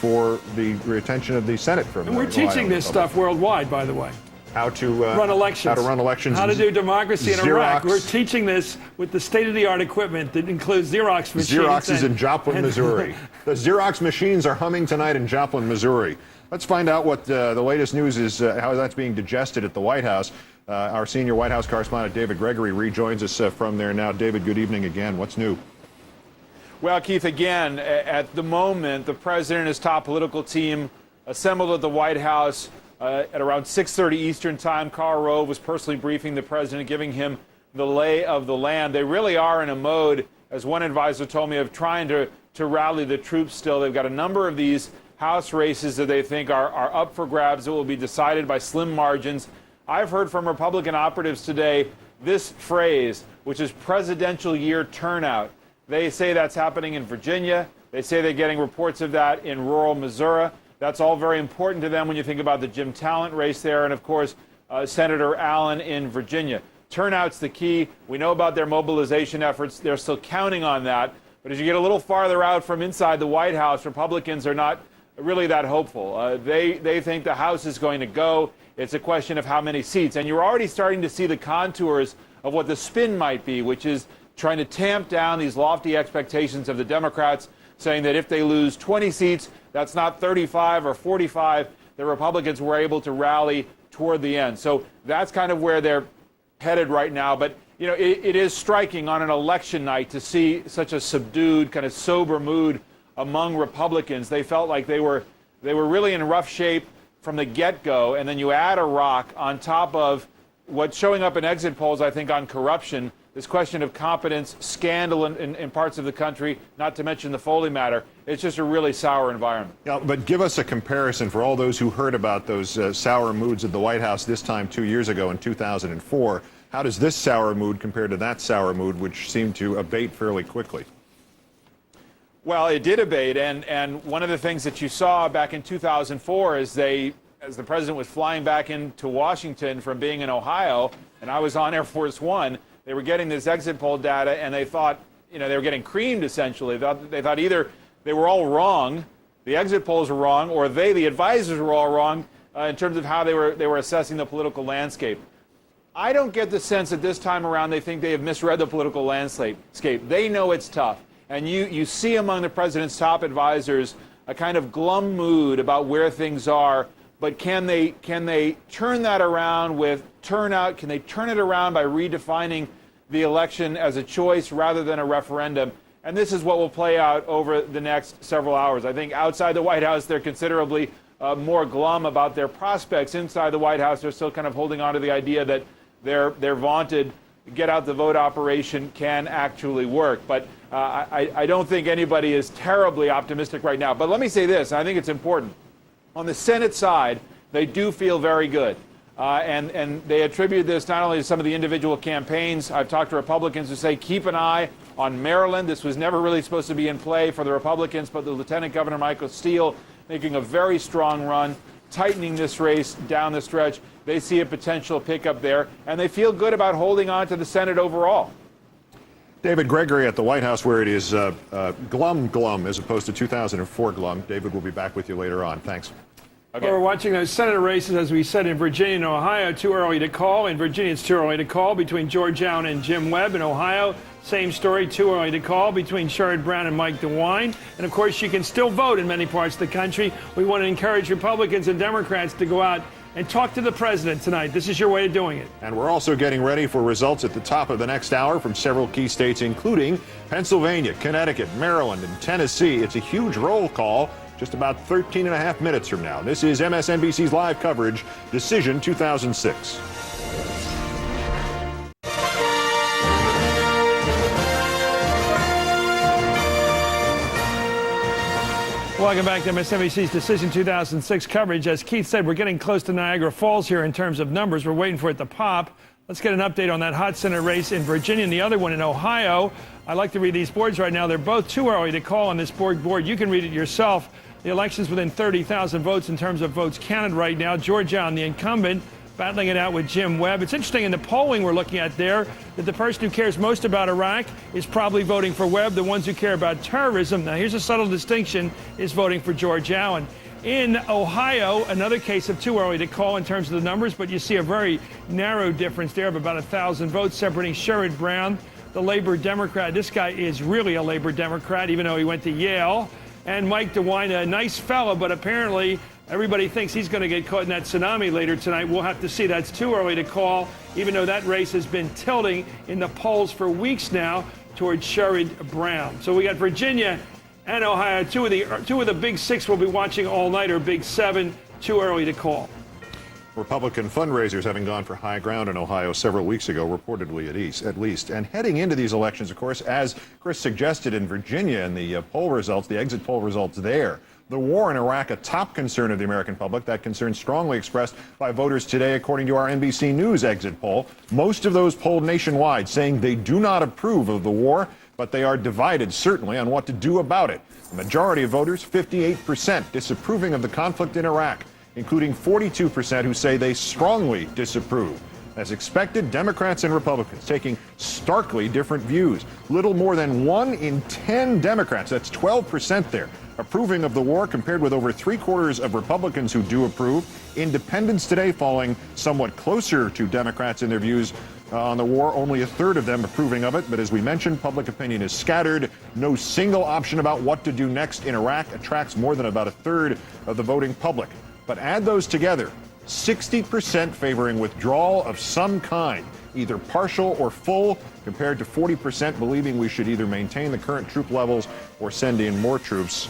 for the retention of the Senate from And we're teaching this stuff worldwide, by the way. How to run elections. How to run elections. How to do democracy in Xerox. Iraq. We're teaching this with the state-of-the-art equipment that includes Xerox machines. Xerox is in Joplin, Missouri. The Xerox machines are humming tonight in Joplin, Missouri. Let's find out what the latest news is, how that's being digested at the White House. Our senior White House correspondent, David Gregory, rejoins us from there now. David, good evening again. What's new? Well, Keith, again, at the moment, the president and his top political team assembled at the White House at around 6:30 Eastern time. Karl Rove was personally briefing the president, giving him the lay of the land. They really are in a mode, as one advisor told me, of trying to rally the troops still. They've got a number of these House races that they think are up for grabs that will be decided by slim margins. I've heard from Republican operatives today this phrase, which is presidential year turnout. They say that's happening in Virginia. They say they're getting reports of that in rural Missouri. That's all very important to them when you think about the Jim Talent race there and, of course, Senator Allen in Virginia. Turnout's the key. We know about their mobilization efforts. They're still counting on that. But as you get a little farther out from inside the White House, Republicans are not really that hopeful. They think the House is going to go. It's a question of how many seats. And you're already starting to see the contours of what the spin might be, which is trying to tamp down these lofty expectations of the Democrats, saying that if they lose 20 seats, that's not 35 or 45. The Republicans were able to rally toward the end. So that's kind of where they're headed right now. But, you know, it is striking on an election night to see such a subdued, kind of sober mood among Republicans. They felt like they were really in rough shape from the get-go, and then you add Iraq on top of what's showing up in exit polls, I think, on corruption. this question of competence, scandal in parts of the country, not to mention the Foley matter. It's just a really sour environment. Yeah, but give us a comparison for all those who heard about those sour moods at the White House this time 2 years ago in 2004. How does this sour mood compare to that sour mood, which seemed to abate fairly quickly? Well, it did abate, and one of the things that you saw back in 2004 is as the president was flying back into Washington from being in Ohio, and I was on Air Force One, they were getting this exit poll data, and they thought, they were getting creamed, essentially. They thought either they were all wrong, the exit polls were wrong, or the advisors, were all wrong in terms of how they were assessing the political landscape. I don't get the sense that this time around they think they have misread the political landscape. They know it's tough. And you see among the president's top advisors a kind of glum mood about where things are. But can they turn that around with turnout? Can they turn it around by redefining the election as a choice rather than a referendum? And this is what will play out over the next several hours. I think outside the White House, they're considerably more glum about their prospects. Inside the White House, they're still kind of holding on to the idea that their vaunted get out the vote operation can actually work. But I don't think anybody is terribly optimistic right now. But let me say this, and I think it's important. On the Senate side, they do feel very good. And they attribute this not only to some of the individual campaigns. I've talked to Republicans who say, keep an eye on Maryland. This was never really supposed to be in play for the Republicans, but the Lieutenant Governor Michael Steele making a very strong run, tightening this race down the stretch. They see a potential pickup there, and they feel good about holding on to the Senate overall. David Gregory at the White House, where it is glum as opposed to 2004 glum. David, we'll be back with you later on. Thanks. Okay. Well, we're watching those Senate races, as we said, in Virginia and Ohio. Too early to call. In Virginia, it's too early to call between George Allen and Jim Webb. In Ohio, same story, too early to call between Sherrod Brown and Mike DeWine. And, of course, you can still vote in many parts of the country. We want to encourage Republicans and Democrats to go out and talk to the president tonight. This is your way of doing it. And we're also getting ready for results at the top of the next hour from several key states, including Pennsylvania, Connecticut, Maryland, and Tennessee. It's a huge roll call just about 13 and a half minutes from now. This is MSNBC's live coverage, Decision 2006. Welcome back to MSNBC's Decision 2006 coverage. As Keith said, we're getting close to Niagara Falls here in terms of numbers. We're waiting for it to pop. Let's get an update on that hot Senate race in Virginia and the other one in Ohio. I like to read these boards right now. They're both too early to call on this board. You can read it yourself. The election's within 30,000 votes in terms of votes counted right now. George Allen, the incumbent, battling it out with Jim Webb. It's interesting in the polling we're looking at there that the person who cares most about Iraq is probably voting for Webb. The ones who care about terrorism, now here's a subtle distinction, is voting for George Allen. In Ohio, another case of too early to call in terms of the numbers, but you see a very narrow difference there of about 1,000 votes separating Sherrod Brown, the Labor Democrat. This guy is really a Labor Democrat, even though he went to Yale. And Mike DeWine, a nice fellow, but apparently everybody thinks he's going to get caught in that tsunami later tonight. We'll have to see. That's too early to call, even though that race has been tilting in the polls for weeks now towards Sherrod Brown. So we got Virginia and Ohio, two of the big six we'll be watching all night, or big seven, too early to call. Republican fundraisers having gone for high ground in Ohio several weeks ago, reportedly at least. And heading into these elections, of course, as Chris suggested in Virginia and the poll results, the exit poll results there, the war in Iraq, a top concern of the American public. That concern strongly expressed by voters today, according to our NBC News exit poll. Most of those polled nationwide saying they do not approve of the war, but they are divided, certainly, on what to do about it. The majority of voters, 58%, disapproving of the conflict in Iraq, including 42% who say they strongly disapprove. As expected, Democrats and Republicans taking starkly different views. Little more than 1 in 10 Democrats, that's 12% there, approving of the war, compared with over 3/4 of Republicans who do approve. Independents today falling somewhat closer to Democrats in their views on the war, only 1/3 of them approving of it. But as we mentioned, public opinion is scattered. No single option about what to do next in Iraq attracts more than about 1/3 of the voting public. But add those together, 60% favoring withdrawal of some kind, either partial or full, compared to 40% believing we should either maintain the current troop levels or send in more troops.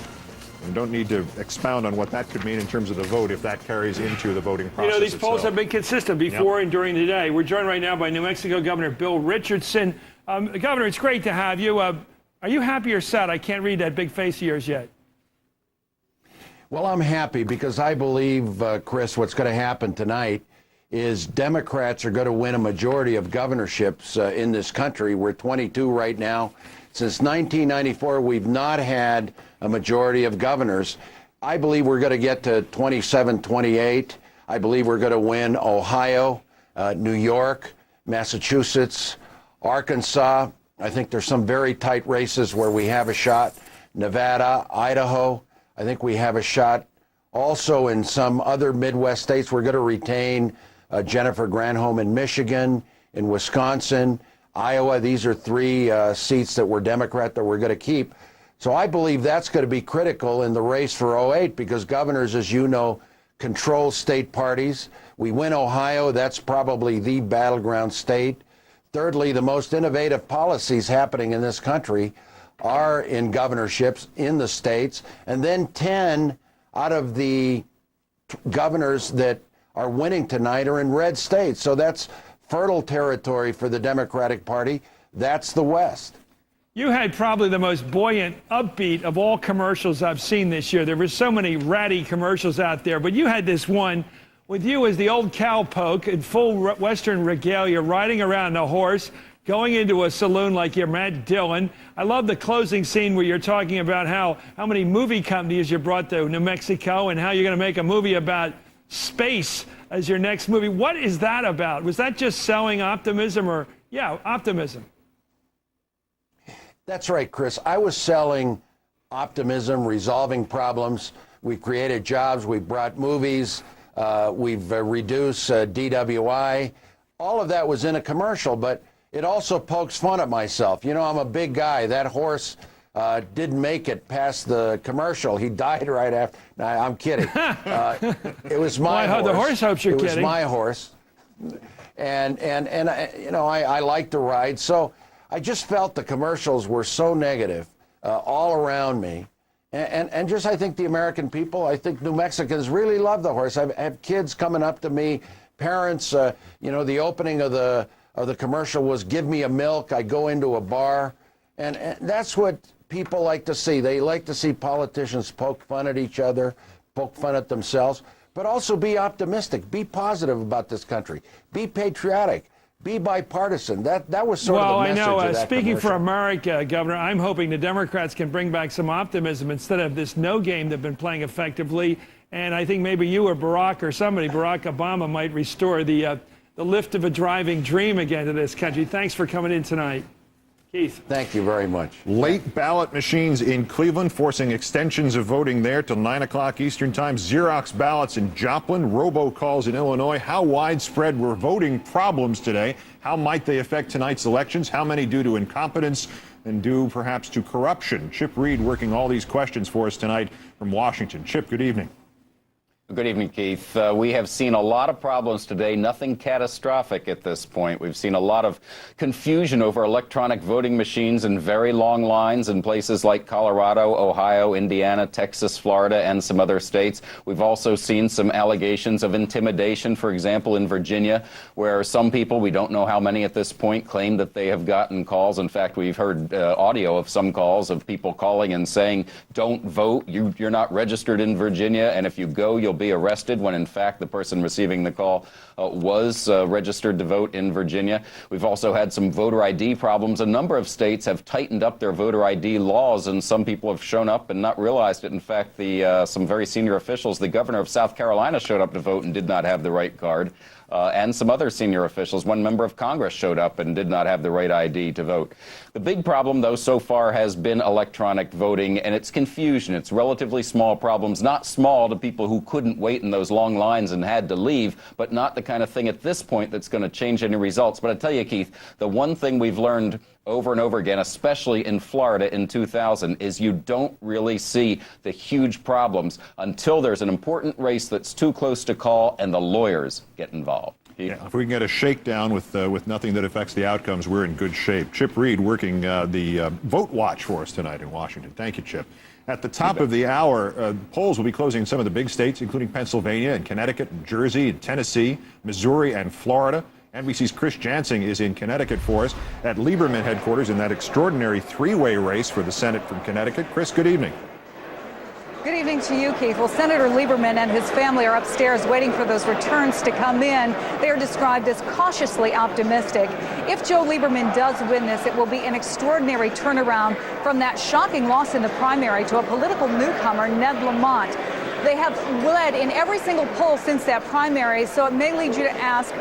We don't need to expound on what that could mean in terms of the vote if that carries into the voting process. These polls have been consistent before and during the day. We're joined right now by New Mexico Governor Bill Richardson. Governor, it's great to have you. Are you happy or sad? I can't read that big face of yours yet. Well, I'm happy because I believe, Chris, what's going to happen tonight is Democrats are going to win a majority of governorships in this country. We're 22 right now. Since 1994, we've not had a majority of governors. I believe we're going to get to 27, 28. I believe we're going to win Ohio, New York, Massachusetts, Arkansas. I think there's some very tight races where we have a shot. Nevada, Idaho, I think we have a shot. Also in some other Midwest states, we're going to retain Jennifer Granholm in Michigan, in Wisconsin, Iowa. These are three seats that were Democrat that we're going to keep. So I believe that's going to be critical in the race for 08 because governors, as you know, control state parties. We win Ohio, that's probably the battleground state. Thirdly, the most innovative policies happening in this country are in governorships in the states. And then 10 out of the governors that are winning tonight are in red states. So that's fertile territory for the Democratic Party. That's the West. You had probably the most buoyant, upbeat of all commercials I've seen this year. There were so many ratty commercials out there, but you had this one with you as the old cowpoke in full Western regalia, riding around a horse, going into a saloon like you're Matt Dillon. I love the closing scene where you're talking about how many movie companies you brought to New Mexico and how you're going to make a movie about space as your next movie. What is that about? Was that just selling optimism or, yeah, optimism? That's right, Chris. I was selling optimism, resolving problems. We created jobs. We brought movies. We've reduced DWI. All of that was in a commercial, but it also pokes fun at myself. You know, I'm a big guy. That horse didn't make it past the commercial. He died right after. No, I'm kidding. It was my horse. The horse hopes you're kidding. It was my horse. And you know, I like to ride. So I just felt the commercials were so negative all around me. And just, I think the American people, I think New Mexicans really love the horse. I have kids coming up to me, parents, you know, the opening of the commercial was give me a milk. I go into a bar. And that's what people like to see. They like to see politicians poke fun at each other, poke fun at themselves, but also be optimistic, be positive about this country, be patriotic. Be bipartisan. That was sort of the message Well, I know. of that Speaking commercial. for America, Governor, I'm hoping the Democrats can bring back some optimism instead of this no game they've been playing effectively. And I think maybe you or Barack or somebody, Barack Obama, might restore the lift of a driving dream again to this country. Thanks for coming in tonight. Keith. Thank you very much. Late ballot machines in Cleveland forcing extensions of voting there till 9 o'clock Eastern Time. Xerox ballots in Joplin. Robocalls in Illinois. How widespread were voting problems today? How might they affect tonight's elections? How many due to incompetence and due perhaps to corruption? Chip Reed working all these questions for us tonight from Washington. Chip, good evening. Good evening, Keith. We have seen a lot of problems today, nothing catastrophic at this point. We've seen a lot of confusion over electronic voting machines and very long lines in places like Colorado, Ohio, Indiana, Texas, Florida, and some other states. We've also seen some allegations of intimidation, for example, in Virginia, where some people, we don't know how many at this point, claim that they have gotten calls. In fact, we've heard audio of some calls of people calling and saying, don't vote, you're not registered in Virginia, and if you go, you'll be arrested, when in fact the person receiving the call was registered to vote in Virginia. We've also had some voter ID problems. A number of states have tightened up their voter ID laws, and some people have shown up and not realized it. In fact, some very senior officials, the governor of South Carolina showed up to vote and did not have the right card. And some other senior officials. One member of Congress showed up and did not have the right ID to vote. The big problem, though, so far has been electronic voting, and it's confusion. It's relatively small problems, not small to people who couldn't wait in those long lines and had to leave, but not the kind of thing at this point that's going to change any results. But I tell you, Keith, the one thing we've learned over and over again, especially in Florida in 2000, is you don't really see the huge problems until there's an important race that's too close to call and the lawyers get involved. Yeah, if we can get a shakedown with nothing that affects the outcomes, we're in good shape. Chip Reed working the Vote Watch for us tonight in Washington. Thank you, Chip. At the top of the hour, polls will be closing in some of the big states, including Pennsylvania and Connecticut and Jersey and Tennessee, Missouri and Florida. NBC's Chris Jansing is in Connecticut for us at Lieberman headquarters in that extraordinary three-way race for the Senate from Connecticut. Chris, good evening. Good evening to you, Keith. Well, Senator Lieberman and his family are upstairs waiting for those returns to come in. They are described as cautiously optimistic. If Joe Lieberman does win this, it will be an extraordinary turnaround from that shocking loss in the primary to a political newcomer, Ned Lamont. They have led in every single poll since that primary, so it may lead you to ask,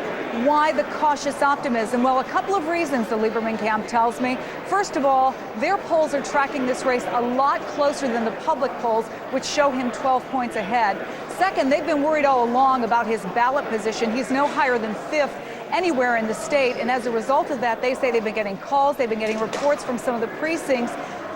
why the cautious optimism? Well, a couple of reasons, the Lieberman camp tells me. First of all, their polls are tracking this race a lot closer than the public polls, which show him 12 points ahead. Second, they've been worried all along about his ballot position. He's no higher than 5th anywhere in the state, and as a result of that, they say they've been getting calls, they've been getting reports from some of the precincts,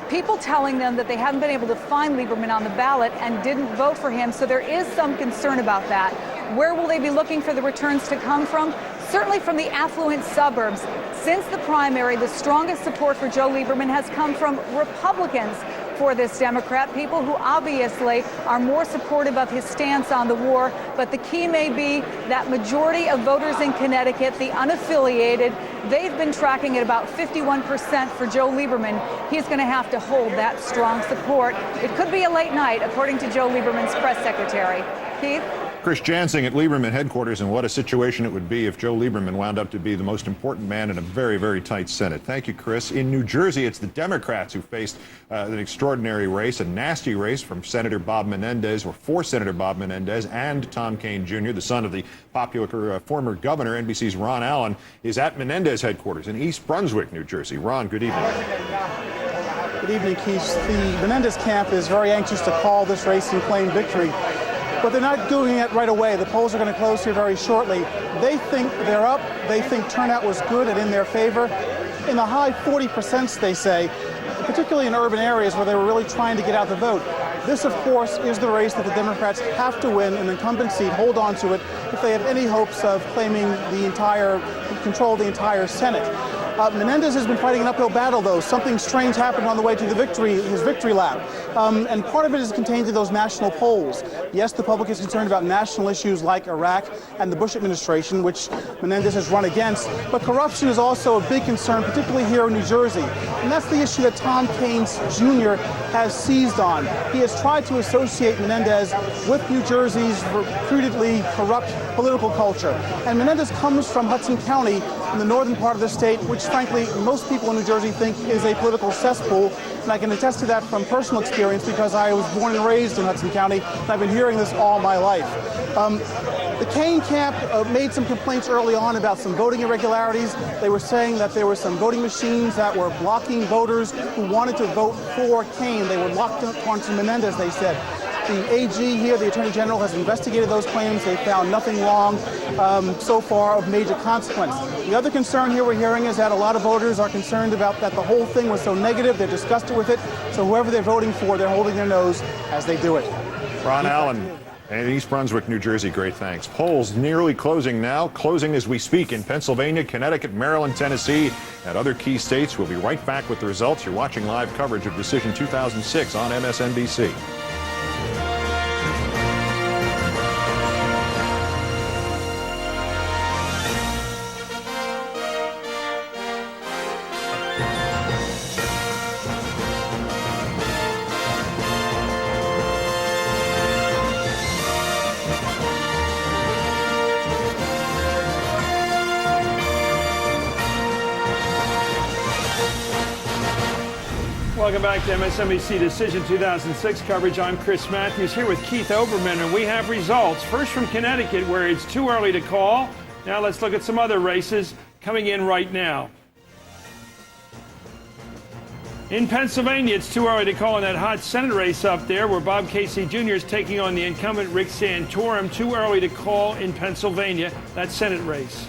people telling them that they haven't been able to find Lieberman on the ballot and didn't vote for him, so there is some concern about that. Where will they be looking for the returns to come from? Certainly from the affluent suburbs. Since the primary, the strongest support for Joe Lieberman has come from Republicans for this Democrat, people who obviously are more supportive of his stance on the war. But the key may be that majority of voters in Connecticut, the unaffiliated, they've been tracking at about 51% for Joe Lieberman. He's going to have to hold that strong support. It could be a late night, according to Joe Lieberman's press secretary. Keith? Chris Jansing at Lieberman headquarters, and what a situation it would be if Joe Lieberman wound up to be the most important man in a very, very tight Senate. Thank you, Chris. In New Jersey, it's the Democrats who faced an extraordinary race, a nasty race from Senator Bob Menendez, or for Senator Bob Menendez, and Tom Kean Jr., the son of the popular former governor. NBC's Ron Allen is at Menendez headquarters in East Brunswick, New Jersey. Ron, good evening. Good evening, Keith. The Menendez camp is very anxious to call this race and claim victory. But they're not doing it right away. The polls are going to close here very shortly. They think they're up. They think turnout was good and in their favor. In the high 40%, they say, particularly in urban areas where they were really trying to get out the vote. This, of course, is the race that the Democrats have to win an incumbent seat, hold on to it, if they have any hopes of claiming control of the entire Senate. Menendez has been fighting an uphill battle, though. Something strange happened on the way to his victory lap. And part of it is contained to those national polls. Yes, the public is concerned about national issues like Iraq and the Bush administration, which Menendez has run against. But corruption is also a big concern, particularly here in New Jersey. And that's the issue that Tom Kean Jr. has seized on. He has tried to associate Menendez with New Jersey's reputedly corrupt political culture. And Menendez comes from Hudson County in the northern part of the state, which frankly most people in New Jersey think is a political cesspool. And I can attest to that from personal experience because I was born and raised in Hudson County, and I've been hearing this all my life. The Kean camp made some complaints early on about some voting irregularities. They were saying that there were some voting machines that were blocking voters who wanted to vote for Kean. They were locked onto Menendez, they said. The AG here, the Attorney General, has investigated those claims. They found nothing wrong so far of major consequence. The other concern here we're hearing is that a lot of voters are concerned about that the whole thing was so negative, they're disgusted with it, so whoever they're voting for, they're holding their nose as they do it. Ron Allen in East Brunswick, New Jersey, great thanks. Polls nearly closing now, closing as we speak in Pennsylvania, Connecticut, Maryland, Tennessee, and other key states. We'll be right back with the results. You're watching live coverage of Decision 2006 on MSNBC. Welcome back to MSNBC Decision 2006 coverage. I'm Chris Matthews here with Keith Olbermann, and we have results. First from Connecticut, where it's too early to call. Now let's look at some other races coming in right now. In Pennsylvania, it's too early to call in that hot Senate race up there, where Bob Casey Jr. is taking on the incumbent Rick Santorum. Too early to call in Pennsylvania, that Senate race.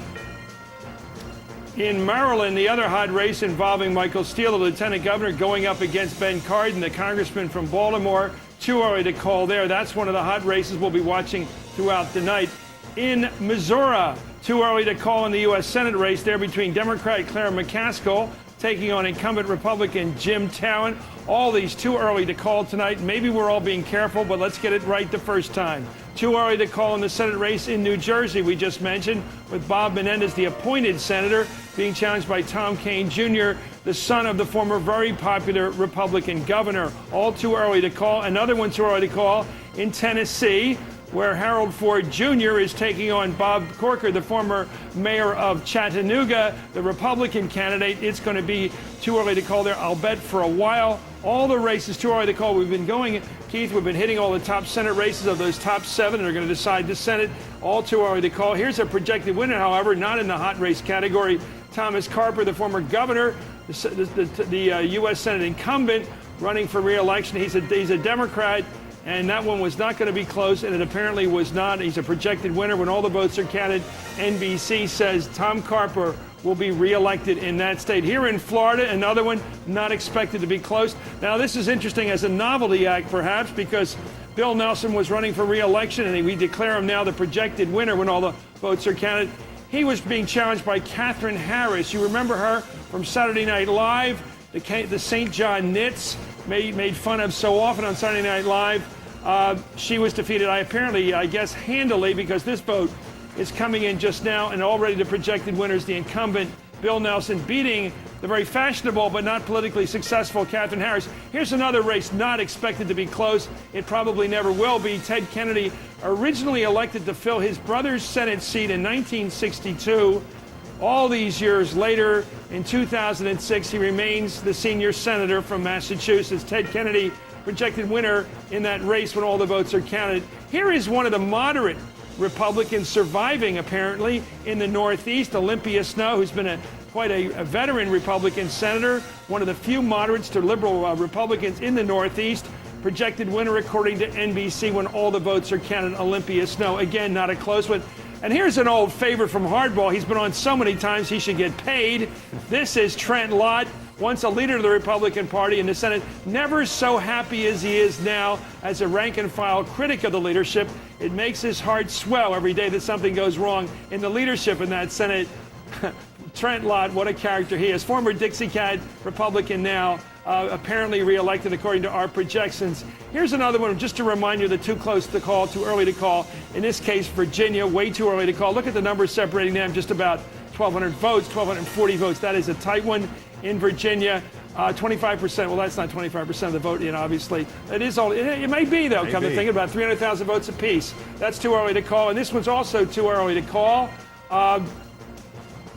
In Maryland, the other hot race involving Michael Steele, the lieutenant governor, going up against Ben Cardin, the congressman from Baltimore. Too early to call there. That's one of the hot races we'll be watching throughout the night. In Missouri, too early to call in the U.S. Senate race there between Democrat Claire McCaskill taking on incumbent Republican Jim Talent. All these too early to call tonight. Maybe we're all being careful, but let's get it right the first time. Too early to call in the Senate race in New Jersey, we just mentioned, with Bob Menendez, the appointed senator, being challenged by Tom Kean Jr., the son of the former very popular Republican governor. All too early to call. Another one too early to call in Tennessee, where Harold Ford Jr. is taking on Bob Corker, the former mayor of Chattanooga, the Republican candidate. It's going to be too early to call there, I'll bet, for a while. All the races too early to call. We've been going, Keith, we've been hitting all the top Senate races of those top 7 that are going to decide the Senate. All too early to call. Here's a projected winner, however, not in the hot race category. Thomas Carper, the former governor, the U.S. Senate incumbent, running for re-election. He's a Democrat, and that one was not going to be close, and it apparently was not. He's a projected winner when all the votes are counted. NBC says Tom Carper will be re-elected in that state. Here in Florida, another one not expected to be close. Now, this is interesting as a novelty act, perhaps, because Bill Nelson was running for re-election, and we declare him now the projected winner when all the votes are counted. He was being challenged by Katherine Harris. You remember her from Saturday Night Live, the St. John Knits, made fun of so often on Saturday Night Live. She was defeated, I guess, handily, because this vote is coming in just now, and already the projected winner is the incumbent, Bill Nelson, beating the very fashionable but not politically successful Katherine Harris. Here's another race not expected to be close. It probably never will be. Ted Kennedy, originally elected to fill his brother's Senate seat in 1962. All these years later, in 2006, he remains the senior senator from Massachusetts. Ted Kennedy, projected winner in that race when all the votes are counted. Here is one of the moderate Republicans surviving, apparently, in the Northeast, Olympia Snowe, who's been quite a veteran Republican senator, one of the few moderates to liberal Republicans in the Northeast. Projected winner, according to NBC, when all the votes are counted, Olympia Snowe. Again, not a close one. And here's an old favorite from Hardball. He's been on so many times he should get paid. This is Trent Lott, once a leader of the Republican Party in the Senate, never so happy as he is now as a rank-and-file critic of the leadership. It makes his heart swell every day that something goes wrong in the leadership in that Senate. Trent Lott, what a character he is. Former Dixie Cat Republican now, apparently reelected according to our projections. Here's another one, just to remind you, the too close to call, too early to call. In this case, Virginia, way too early to call. Look at the numbers separating them, just about 1,200 votes, 1,240 votes. That is a tight one in Virginia. 25%. Well, that's not 25% of the vote, obviously. It is all. It may be, though, come to think about 300,000 votes apiece. That's too early to call. And this one's also too early to call.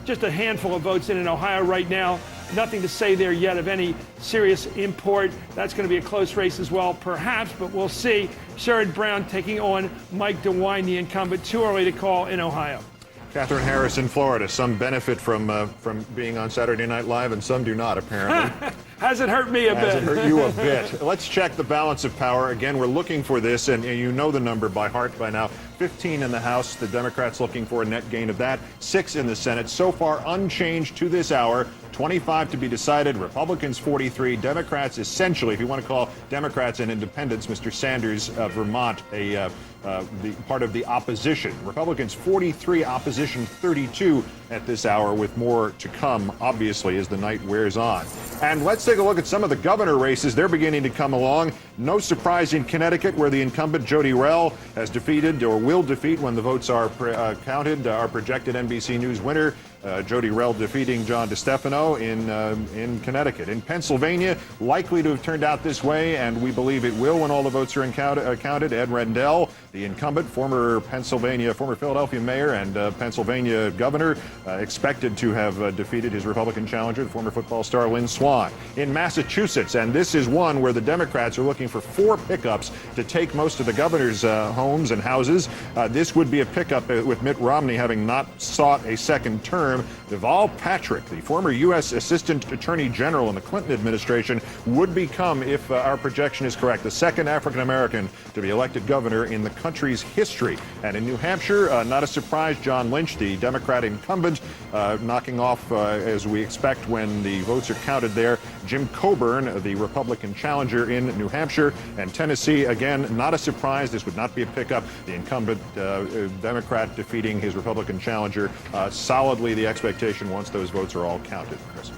Just a handful of votes in Ohio right now. Nothing to say there yet of any serious import. That's going to be a close race as well, perhaps, but we'll see. Sherrod Brown taking on Mike DeWine, the incumbent. Too early to call in Ohio. Katherine Harris in Florida. Some benefit from being on Saturday Night Live, and some do not, apparently. Hasn't hurt me a bit. Hasn't hurt you a bit. Let's check the balance of power. Again, we're looking for this, and you know the number by heart by now. 15 in the House. The Democrats looking for a net gain of that. 6 in the Senate. So far, unchanged to this hour. 25 to be decided. Republicans 43. Democrats, essentially, if you want to call Democrats and independents, Mr. Sanders of Vermont, the part of the opposition. Republicans 43, opposition 32 at this hour, with more to come, obviously, as the night wears on. And let's take a look at some of the governor races. They're beginning to come along. No surprise in Connecticut, where the incumbent Jody Rell has defeated, or will defeat when the votes are counted, our projected NBC News winner, Jody Rell, defeating John DeStefano in Connecticut. In Pennsylvania, likely to have turned out this way, and we believe it will when all the votes are counted. Ed Rendell, the incumbent, former Philadelphia mayor and Pennsylvania governor, expected to have defeated his Republican challenger, the former football star Lynn Swann. In Massachusetts, and this is one where the Democrats are looking for 4 pickups to take most of the governor's homes and houses. This would be a pickup with Mitt Romney having not sought a second term. Deval Patrick, the former U.S. Assistant Attorney General in the Clinton administration, would become, if our projection is correct, the second African-American to be elected governor in the country's history. And in New Hampshire, not a surprise, John Lynch, the Democrat incumbent, knocking off, as we expect when the votes are counted there, Jim Coburn, the Republican challenger in New Hampshire. And Tennessee, again, not a surprise. This would not be a pickup. The incumbent Democrat defeating his Republican challenger. Solidly the expectation once those votes are all counted. Chris.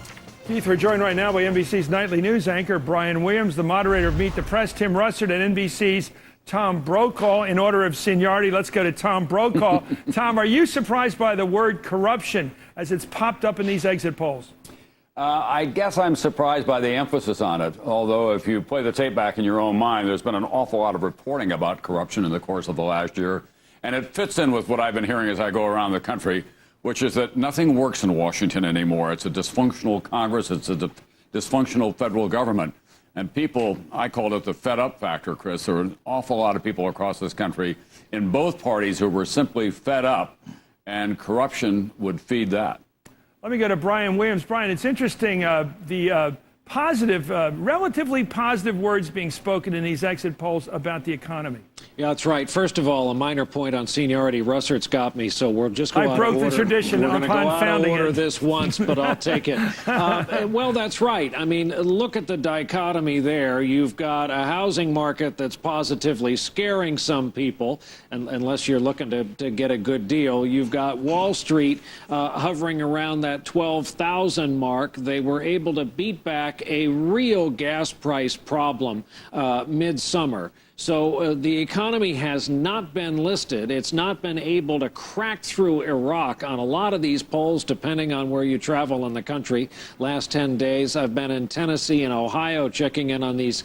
Keith, we're joined right now by NBC's nightly news anchor, Brian Williams, the moderator of Meet the Press, Tim Russert, and NBC's Tom Brokaw in order of seniority. Let's go to Tom Brokaw. Tom, are you surprised by the word corruption as it's popped up in these exit polls? I guess I'm surprised by the emphasis on it, although if you play the tape back in your own mind, there's been an awful lot of reporting about corruption in the course of the last year. And it fits in with what I've been hearing as I go around the country, which is that nothing works in Washington anymore. It's a dysfunctional Congress. It's a dysfunctional federal government. And people, I called it the fed up factor, Chris. There are an awful lot of people across this country in both parties who were simply fed up, and corruption would feed that. Let me go to Brian Williams. Brian, it's interesting, the positive, relatively positive words being spoken in these exit polls about the economy. Yeah, that's right. First of all, a minor point on seniority. Russert's got me, so we'll just go out of order. I broke the tradition upon founding it. This once, but I'll take it. Well, that's right. I mean, look at the dichotomy there. You've got a housing market that's positively scaring some people, unless you're looking to get a good deal. You've got Wall Street hovering around that 12,000 mark. They were able to beat back a real gas price problem midsummer. So the economy has not been listed. It's not been able to crack through Iraq on a lot of these polls, depending on where you travel in the country. Last 10 days, I've been in Tennessee and Ohio checking in on these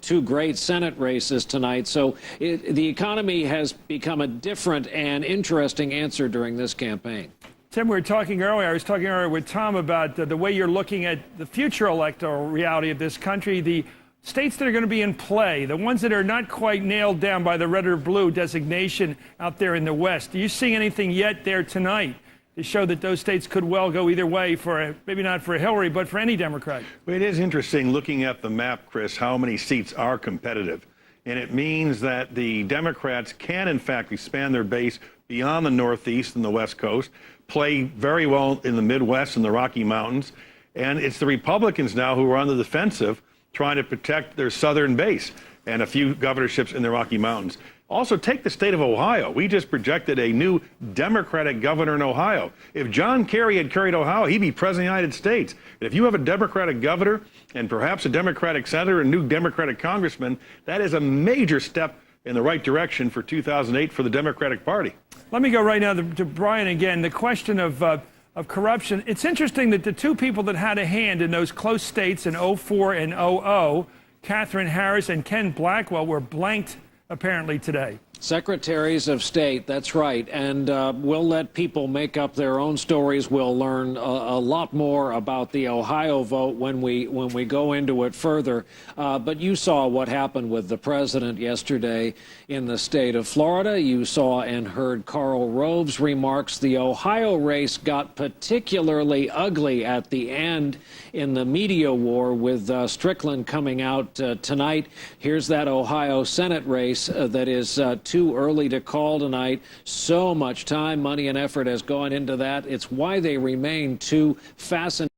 two great Senate races tonight. So the economy has become a different and interesting answer during this campaign. Tim, we were talking earlier, I was talking earlier with Tom about the way you're looking at the future electoral reality of this country, the states that are going to be in play, the ones that are not quite nailed down by the red or blue designation out there in the West. Do you see anything yet there tonight to show that those states could well go either way for, maybe not for Hillary, but for any Democrat? Well, it is interesting looking at the map, Chris, how many seats are competitive. And it means that the Democrats can, in fact, expand their base beyond the Northeast and the West Coast, play very well in the Midwest and the Rocky Mountains. And it's the Republicans now who are on the defensive, trying to protect their southern base and a few governorships in the Rocky Mountains. Also, take the state of Ohio. We just projected a new Democratic governor in Ohio. If John Kerry had carried Ohio, he'd be president of the United States. And if you have a Democratic governor and perhaps a Democratic senator and new Democratic congressman, that is a major step in the right direction for 2008 for the Democratic Party. Let me go right now to Brian again. The question of corruption. It's interesting that the two people that had a hand in those close states in 04 and 00, Katherine Harris and Ken Blackwell, were blanked apparently today. Secretaries of State, that's right. And we'll let people make up their own stories. We'll learn a lot more about the Ohio vote when we go into it further. But you saw what happened with the president yesterday in the state of Florida. You saw and heard Karl Rove's remarks. The Ohio race got particularly ugly at the end in the media war with Strickland coming out tonight. Here's that Ohio Senate race that is too early to call tonight. So much time, money, and effort has gone into that. It's why they remain too fascinating.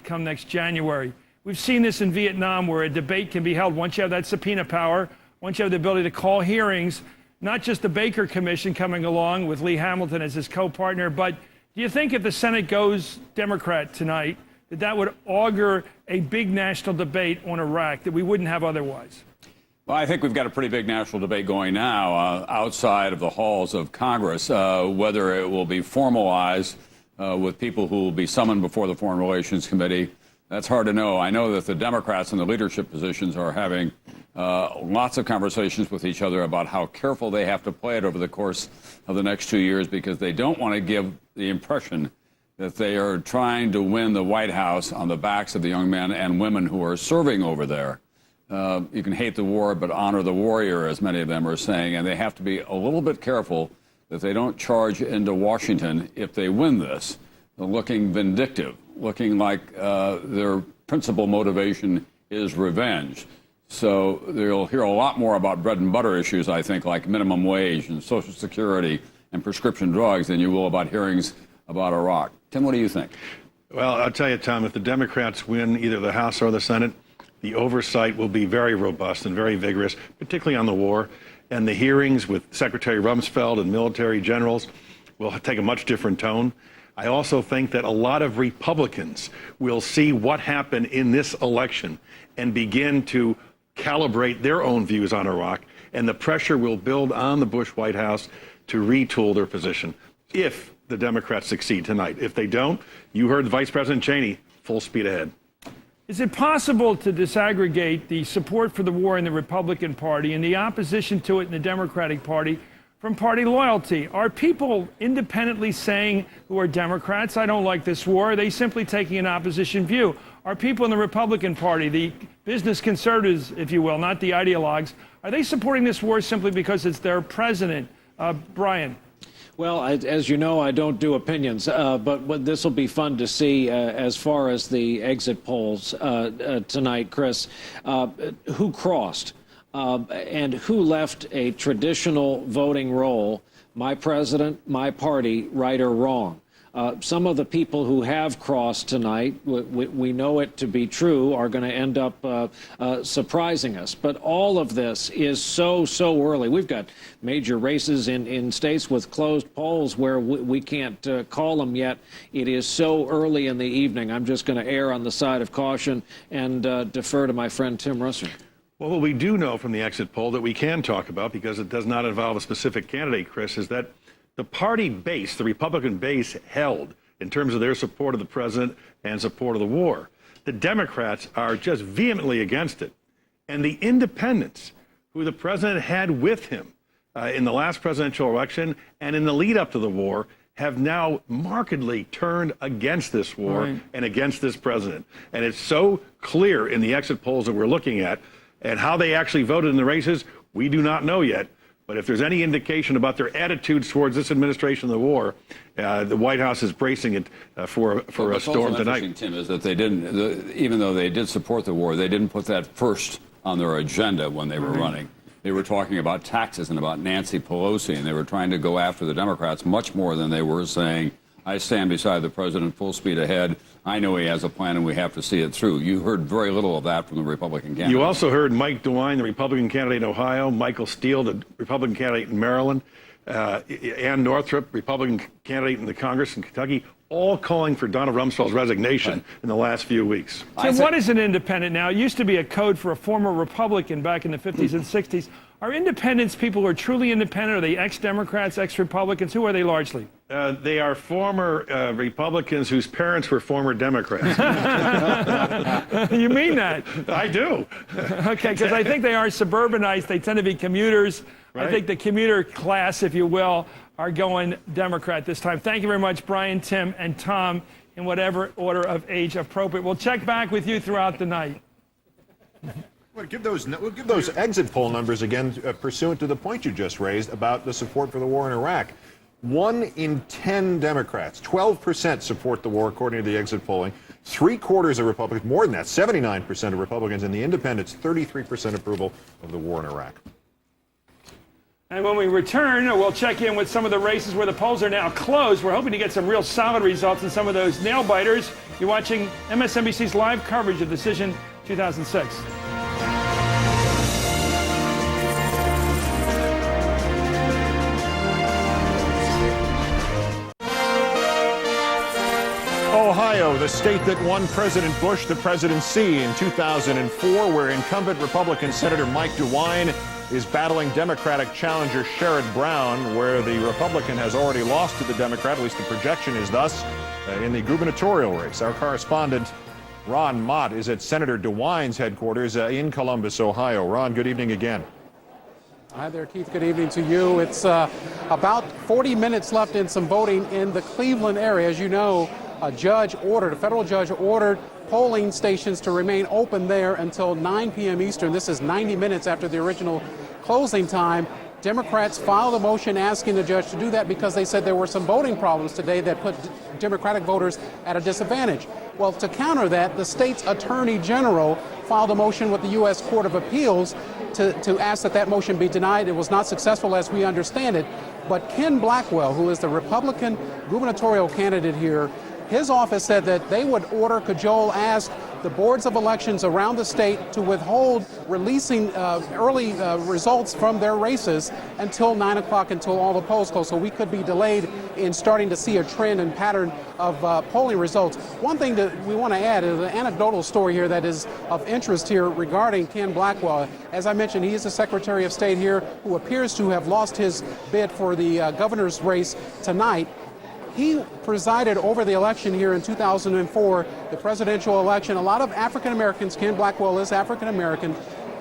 Come next January. We've seen this in Vietnam where a debate can be held once you have that subpoena power, once you have the ability to call hearings, not just the Baker Commission coming along with Lee Hamilton as his co-partner, but do you think if the Senate goes Democrat tonight, that would augur a big national debate on Iraq that we wouldn't have otherwise? Well, I think we've got a pretty big national debate going now outside of the halls of Congress, whether it will be formalized with people who will be summoned before the Foreign Relations Committee. That's hard to know. I know that the Democrats in the leadership positions are having lots of conversations with each other about how careful they have to play it over the course of the next 2 years because they don't want to give the impression that they are trying to win the White House on the backs of the young men and women who are serving over there. You can hate the war, but honor the warrior, as many of them are saying, and they have to be a little bit careful that they don't charge into Washington if they win this, looking vindictive, looking like their principal motivation is revenge. So you'll hear a lot more about bread and butter issues, I think, like minimum wage and Social Security and prescription drugs than you will about hearings about Iraq. Tim, what do you think? Well, I'll tell you, Tom, if the Democrats win either the House or the Senate, the oversight will be very robust and very vigorous, particularly on the war. And the hearings with Secretary Rumsfeld and military generals will take a much different tone. I also think that a lot of Republicans will see what happened in this election and begin to calibrate their own views on Iraq and the pressure will build on the Bush White House to retool their position if the Democrats succeed tonight. If they don't, you heard Vice President Cheney, full speed ahead. Is it possible to disaggregate the support for the war in the Republican Party and the opposition to it in the Democratic Party from party loyalty? Are people independently saying, who are Democrats, I don't like this war? Are they simply taking an opposition view? Are people in the Republican Party, the business conservatives, if you will, not the ideologues, are they supporting this war simply because it's their president? Brian. Well, as you know, I don't do opinions, but this will be fun to see as far as the exit polls tonight, Chris. Who crossed and who left a traditional voting role, my president, my party, right or wrong? Some of the people who have crossed tonight, we know it to be true, are going to end up surprising us. But all of this is so early. We've got major races in states with closed polls where we can't call them yet. It is so early in the evening. I'm just going to err on the side of caution and defer to my friend Tim Russer. Well, what we do know from the exit poll that we can talk about, because it does not involve a specific candidate, Chris, is that the party base, the Republican base, held in terms of their support of the president and support of the war. The Democrats are just vehemently against it. And the independents, who the president had with him in the last presidential election and in the lead up to the war, have now markedly turned against this war and against this president. And it's so clear in the exit polls that we're looking at, and how they actually voted in the races, we do not know yet. But if there's any indication about their attitudes towards this administration of the war, the White House is bracing it for a storm tonight. Tim, is that they didn't, even though they did support the war, they didn't put that first on their agenda when they were running. They were talking about taxes and about Nancy Pelosi, and they were trying to go after the Democrats much more than they were saying, I stand beside the president full speed ahead. I know he has a plan and we have to see it through. You heard very little of that from the Republican candidate. You also heard Mike DeWine, the Republican candidate in Ohio, Michael Steele, the Republican candidate in Maryland, Ann Northrup, Republican candidate in the Congress in Kentucky, all calling for Donald Rumsfeld's resignation in the last few weeks. Tim, what is an independent now? It used to be a code for a former Republican back in the 50s and 60s. Are independents people who are truly independent? Are they ex-Democrats, ex-Republicans? Who are they largely? They are former Republicans whose parents were former Democrats. You mean that? I do. Okay, because I think they are suburbanites. They tend to be commuters. Right. I think the commuter class, if you will, are going Democrat this time. Thank you very much, Brian, Tim, and Tom, in whatever order of age appropriate. We'll check back with you throughout the night. We'll give those exit poll numbers again, pursuant to the point you just raised about the support for the war in Iraq. 1 in 10 Democrats, 12% support the war, according to the exit polling. 3/4 of Republicans, more than that, 79% of Republicans, and the independents, 33% approval of the war in Iraq. And when we return, we'll check in with some of the races where the polls are now closed. We're hoping to get some real solid results in some of those nail biters. You're watching MSNBC's live coverage of Decision 2006. Ohio, the state that won President Bush the presidency in 2004, where incumbent Republican Senator Mike DeWine is battling Democratic challenger Sherrod Brown, where the Republican has already lost to the Democrat, at least the projection is thus, in the gubernatorial race. Our correspondent, Ron Mott, is at Senator DeWine's headquarters in Columbus, Ohio. Ron, good evening again. Hi there, Keith. Good evening to you. It's about 40 minutes left in some voting in the Cleveland area. As you know, a federal judge ordered polling stations to remain open there until 9 p.m. Eastern. This is 90 minutes after the original closing time. Democrats filed a motion asking the judge to do that because they said there were some voting problems today that put Democratic voters at a disadvantage. Well, to counter that, the state's attorney general filed a motion with the U.S. Court of Appeals to ask that motion be denied. It was not successful as we understand it. But Ken Blackwell, who is the Republican gubernatorial candidate here, His office said that they would ask the boards of elections around the state to withhold releasing early results from their races until 9 o'clock, until all the polls close. So we could be delayed in starting to see a trend and pattern of polling results. One thing that we want to add is an anecdotal story here that is of interest here regarding Ken Blackwell. As I mentioned, he is the Secretary of State here who appears to have lost his bid for the governor's race tonight. He presided over the election here in 2004, the presidential election. A lot of African Americans, Ken Blackwell is African American,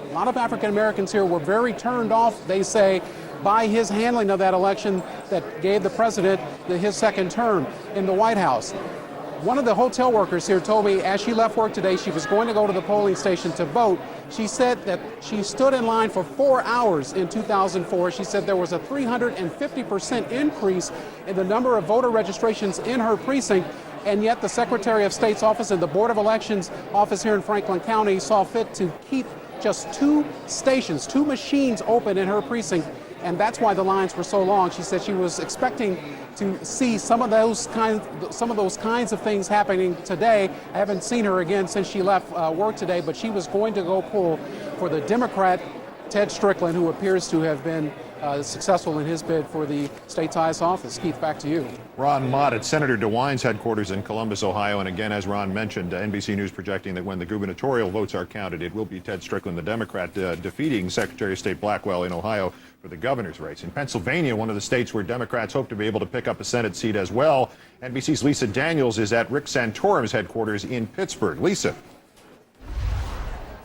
a lot of African Americans here were very turned off, they say, by his handling of that election that gave the president his second term in the White House. One of the hotel workers here told me as she left work today, she was going to go to the polling station to vote. She said that she stood in line for 4 hours in 2004. She said there was a 350% increase in the number of voter registrations in her precinct, and yet the Secretary of State's office and the Board of Elections office here in Franklin County saw fit to keep just 2 stations, 2 machines open in her precinct, and that's why the lines were so long. She said she was expecting to see some of those kinds of things happening today. I haven't seen her again since she left work today, but she was going to go pull for the Democrat Ted Strickland, who appears to have been successful in his bid for the state's highest office. Keith, back to you. Ron Mott at Senator DeWine's headquarters in Columbus, Ohio. And again, as Ron mentioned, NBC News projecting that when the gubernatorial votes are counted, it will be Ted Strickland, the Democrat, defeating Secretary of State Blackwell in Ohio for the governor's race. In Pennsylvania, one of the states where Democrats hope to be able to pick up a Senate seat as well, NBC's Lisa Daniels is at Rick Santorum's headquarters in Pittsburgh. Lisa.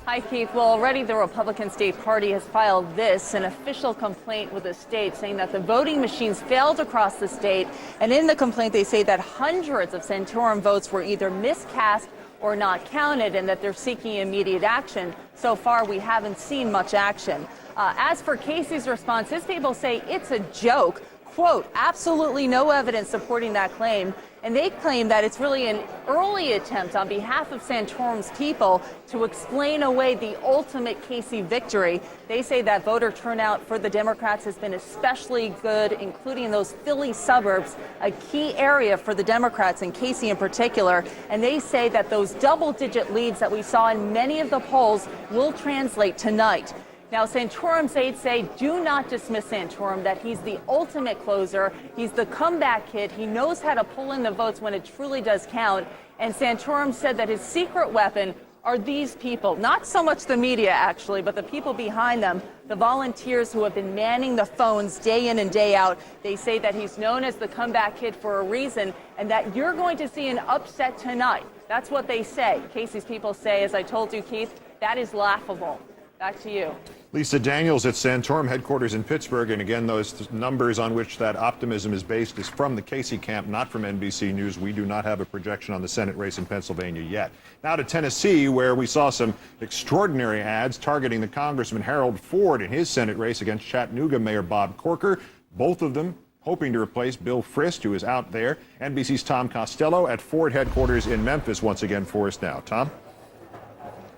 Hi, Keith. Well, already the Republican State Party has filed an official complaint with the state saying that the voting machines failed across the state. And in the complaint, they say that hundreds of Santorum votes were either miscast or not counted, and that they're seeking immediate action. So far, we haven't seen much action. As for Casey's response, his people say it's a joke. Quote, absolutely no evidence supporting that claim. And they claim that it's really an early attempt on behalf of Santorum's people to explain away the ultimate Casey victory. They say that voter turnout for the Democrats has been especially good, including those Philly suburbs, a key area for the Democrats, and Casey in particular. And they say that those double-digit leads that we saw in many of the polls will translate tonight. Now, Santorum's aides say do not dismiss Santorum, that he's the ultimate closer. He's the comeback kid. He knows how to pull in the votes when it truly does count. And Santorum said that his secret weapon are these people, not so much the media, actually, but the people behind them, the volunteers who have been manning the phones day in and day out. They say that he's known as the comeback kid for a reason, and that you're going to see an upset tonight. That's what they say. Casey's people say, as I told you, Keith, that is laughable. Back to you. Lisa Daniels at Santorum headquarters in Pittsburgh. And again, those numbers on which that optimism is based is from the Casey camp, not from NBC News. We do not have a projection on the Senate race in Pennsylvania yet. Now to Tennessee, where we saw some extraordinary ads targeting the Congressman Harold Ford in his Senate race against Chattanooga Mayor Bob Corker. Both of them hoping to replace Bill Frist, who is out there. NBC's Tom Costello at Ford headquarters in Memphis once again for us now. Tom?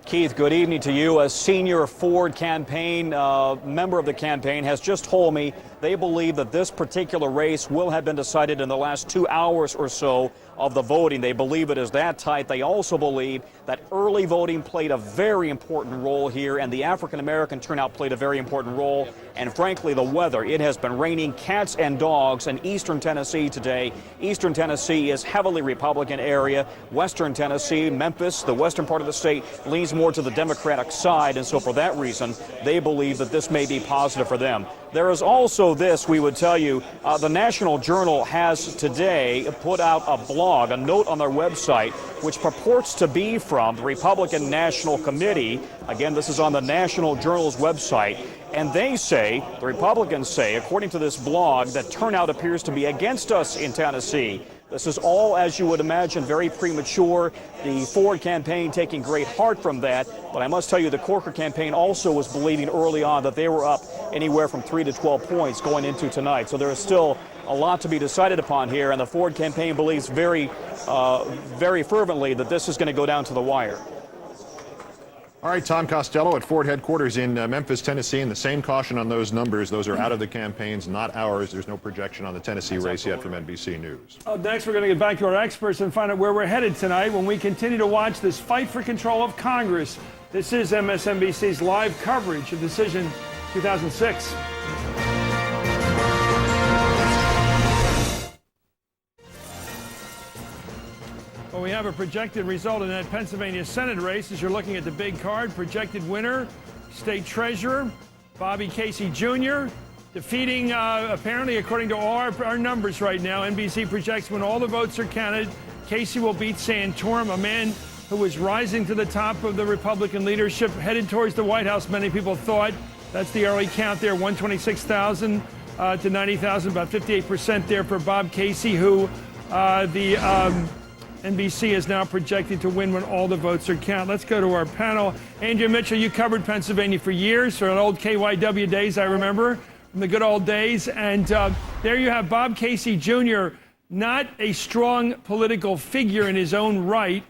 Keith, good evening to you. A senior Ford campaign member of the campaign has just told me they believe that this particular race will have been decided in the last 2 hours or so of the voting. They believe it is that tight. They also believe that early voting played a very important role here, and the African-American turnout played a very important role. And frankly, the weather. It has been raining cats and dogs in eastern Tennessee today. Eastern Tennessee is heavily Republican area. Western Tennessee, Memphis, the western part of the state, leans more to the Democratic side. And so for that reason, they believe that this may be positive for them. There is also this, we would tell you, the National Journal has today put out a blog, a note on their website, which purports to be from the Republican National Committee. Again, this is on the National Journal's website. And they say, the Republicans say, according to this blog, that turnout appears to be against us in Tennessee. This is all, as you would imagine, very premature. The Ford campaign taking great heart from that. But I must tell you, the Corker campaign also was believing early on that they were up anywhere from 3 to 12 points going into tonight. So there is still a lot to be decided upon here. And the Ford campaign believes very fervently that this is going to go down to the wire. All right, Tom Costello at Ford headquarters in Memphis, Tennessee, and the same caution on those numbers. Those are out of the campaigns, not ours. There's no projection on the Tennessee race yet from NBC News. Next, we're going to get back to our experts and find out where we're headed tonight when we continue to watch this fight for control of Congress. This is MSNBC's live coverage of Decision 2006. Well, we have a projected result in that Pennsylvania Senate race. As you're looking at the big card, projected winner, State Treasurer Bobby Casey Jr., defeating, apparently, according to all our numbers right now, NBC projects when all the votes are counted, Casey will beat Santorum, a man who was rising to the top of the Republican leadership, headed towards the White House, many people thought. That's the early count there, 126,000 to 90,000, about 58% there for Bob Casey, who NBC is now projected to win when all the votes are counted. Let's go to our panel. Andrea Mitchell, you covered Pennsylvania for years, for old KYW days, I remember, from the good old days. And there you have Bob Casey Jr., not a strong political figure in his own right,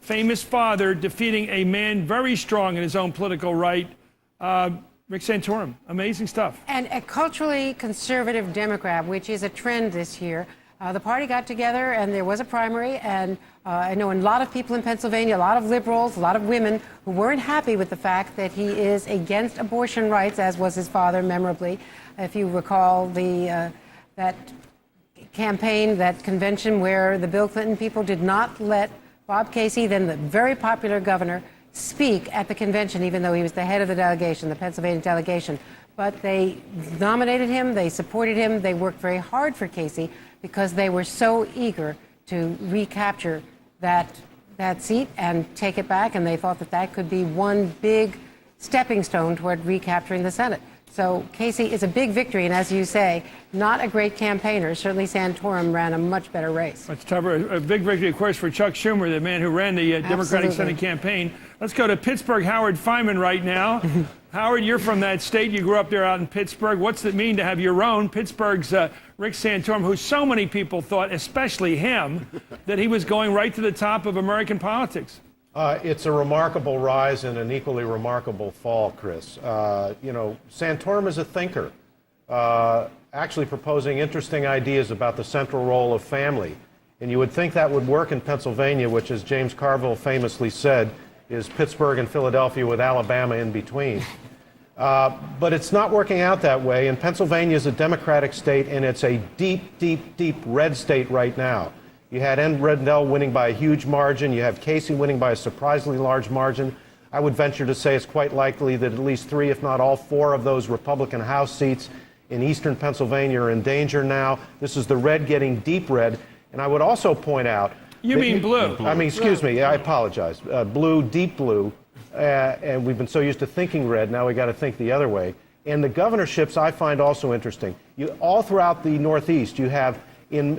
famous father, defeating a man very strong in his own political right, Rick Santorum. Amazing stuff. And a culturally conservative Democrat, which is a trend this year. The party got together and there was a primary, and I know a lot of people in Pennsylvania, a lot of liberals, a lot of women who weren't happy with the fact that he is against abortion rights, as was his father, memorably. If you recall that campaign, that convention where the Bill Clinton people did not let Bob Casey, then the very popular governor, speak at the convention, even though he was the head of the delegation, the Pennsylvania delegation. But they nominated him, they supported him, they worked very hard for Casey, because they were so eager to recapture that seat and take it back, and they thought that that could be one big stepping stone toward recapturing the Senate. So Casey is a big victory, and as you say, not a great campaigner. Certainly Santorum ran a much better race. Much tougher. A big victory, of course, for Chuck Schumer, the man who ran the Democratic Senate campaign. Let's go to Pittsburgh, Howard Fineman right now. Howard, you're from that state. You grew up there out in Pittsburgh. What's it mean to have your own? Pittsburgh's Rick Santorum, who so many people thought, especially him, that he was going right to the top of American politics. It's a remarkable rise and an equally remarkable fall, Chris. You know, Santorum is a thinker, actually proposing interesting ideas about the central role of family. And you would think that would work in Pennsylvania, which, as James Carville famously said, is Pittsburgh and Philadelphia with Alabama in between. But it's not working out that way. And Pennsylvania is a Democratic state, and it's a deep, deep, deep red state right now. You had Ed Rendell winning by a huge margin. You have Casey winning by a surprisingly large margin. I would venture to say it's quite likely that at least 3, if not all 4 of those Republican House seats in eastern Pennsylvania are in danger now. This is the red getting deep red. And I would also point out... You mean blue. I mean, excuse me, I apologize. Blue, deep blue. And we've been so used to thinking red, now we got to think the other way. And the governorships I find also interesting. All throughout the Northeast, you have in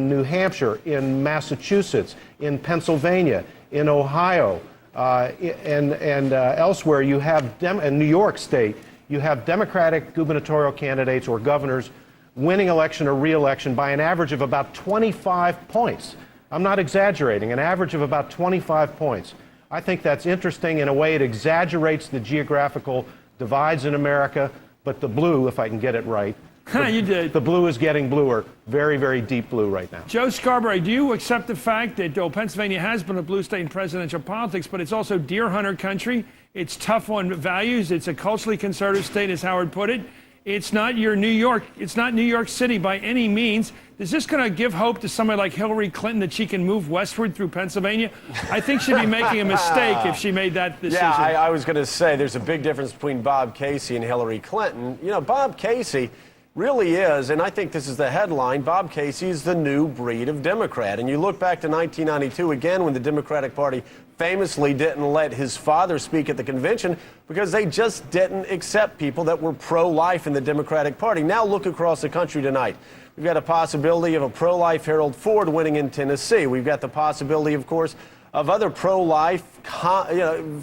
New Hampshire, in Massachusetts, in Pennsylvania, in Ohio, and elsewhere, you have, in New York State, you have Democratic gubernatorial candidates or governors winning election or re-election by an average of about 25 points. I'm not exaggerating, an average of about 25 points. I think that's interesting. In a way, it exaggerates the geographical divides in America, but the blue, if I can get it right, you did. The blue is getting bluer, very, very deep blue right now. Joe Scarborough, do you accept the fact that Pennsylvania has been a blue state in presidential politics, but it's also deer hunter country? It's tough on values. It's a culturally conservative state, as Howard put it. It's not your New York. It's not New York City by any means. Is this going to give hope to somebody like Hillary Clinton that she can move westward through Pennsylvania? I think she'd be making a mistake if she made that decision. Yeah, I was going to say there's a big difference between Bob Casey and Hillary Clinton. You know, Bob Casey really is, and I think this is the headline, Bob Casey is the new breed of Democrat. And you look back to 1992, again, when the Democratic Party famously didn't let his father speak at the convention because they just didn't accept people that were pro-life in the Democratic Party. Now look across the country tonight. We've got a possibility of a pro-life Harold Ford winning in Tennessee. We've got the possibility, of course, of other pro-life,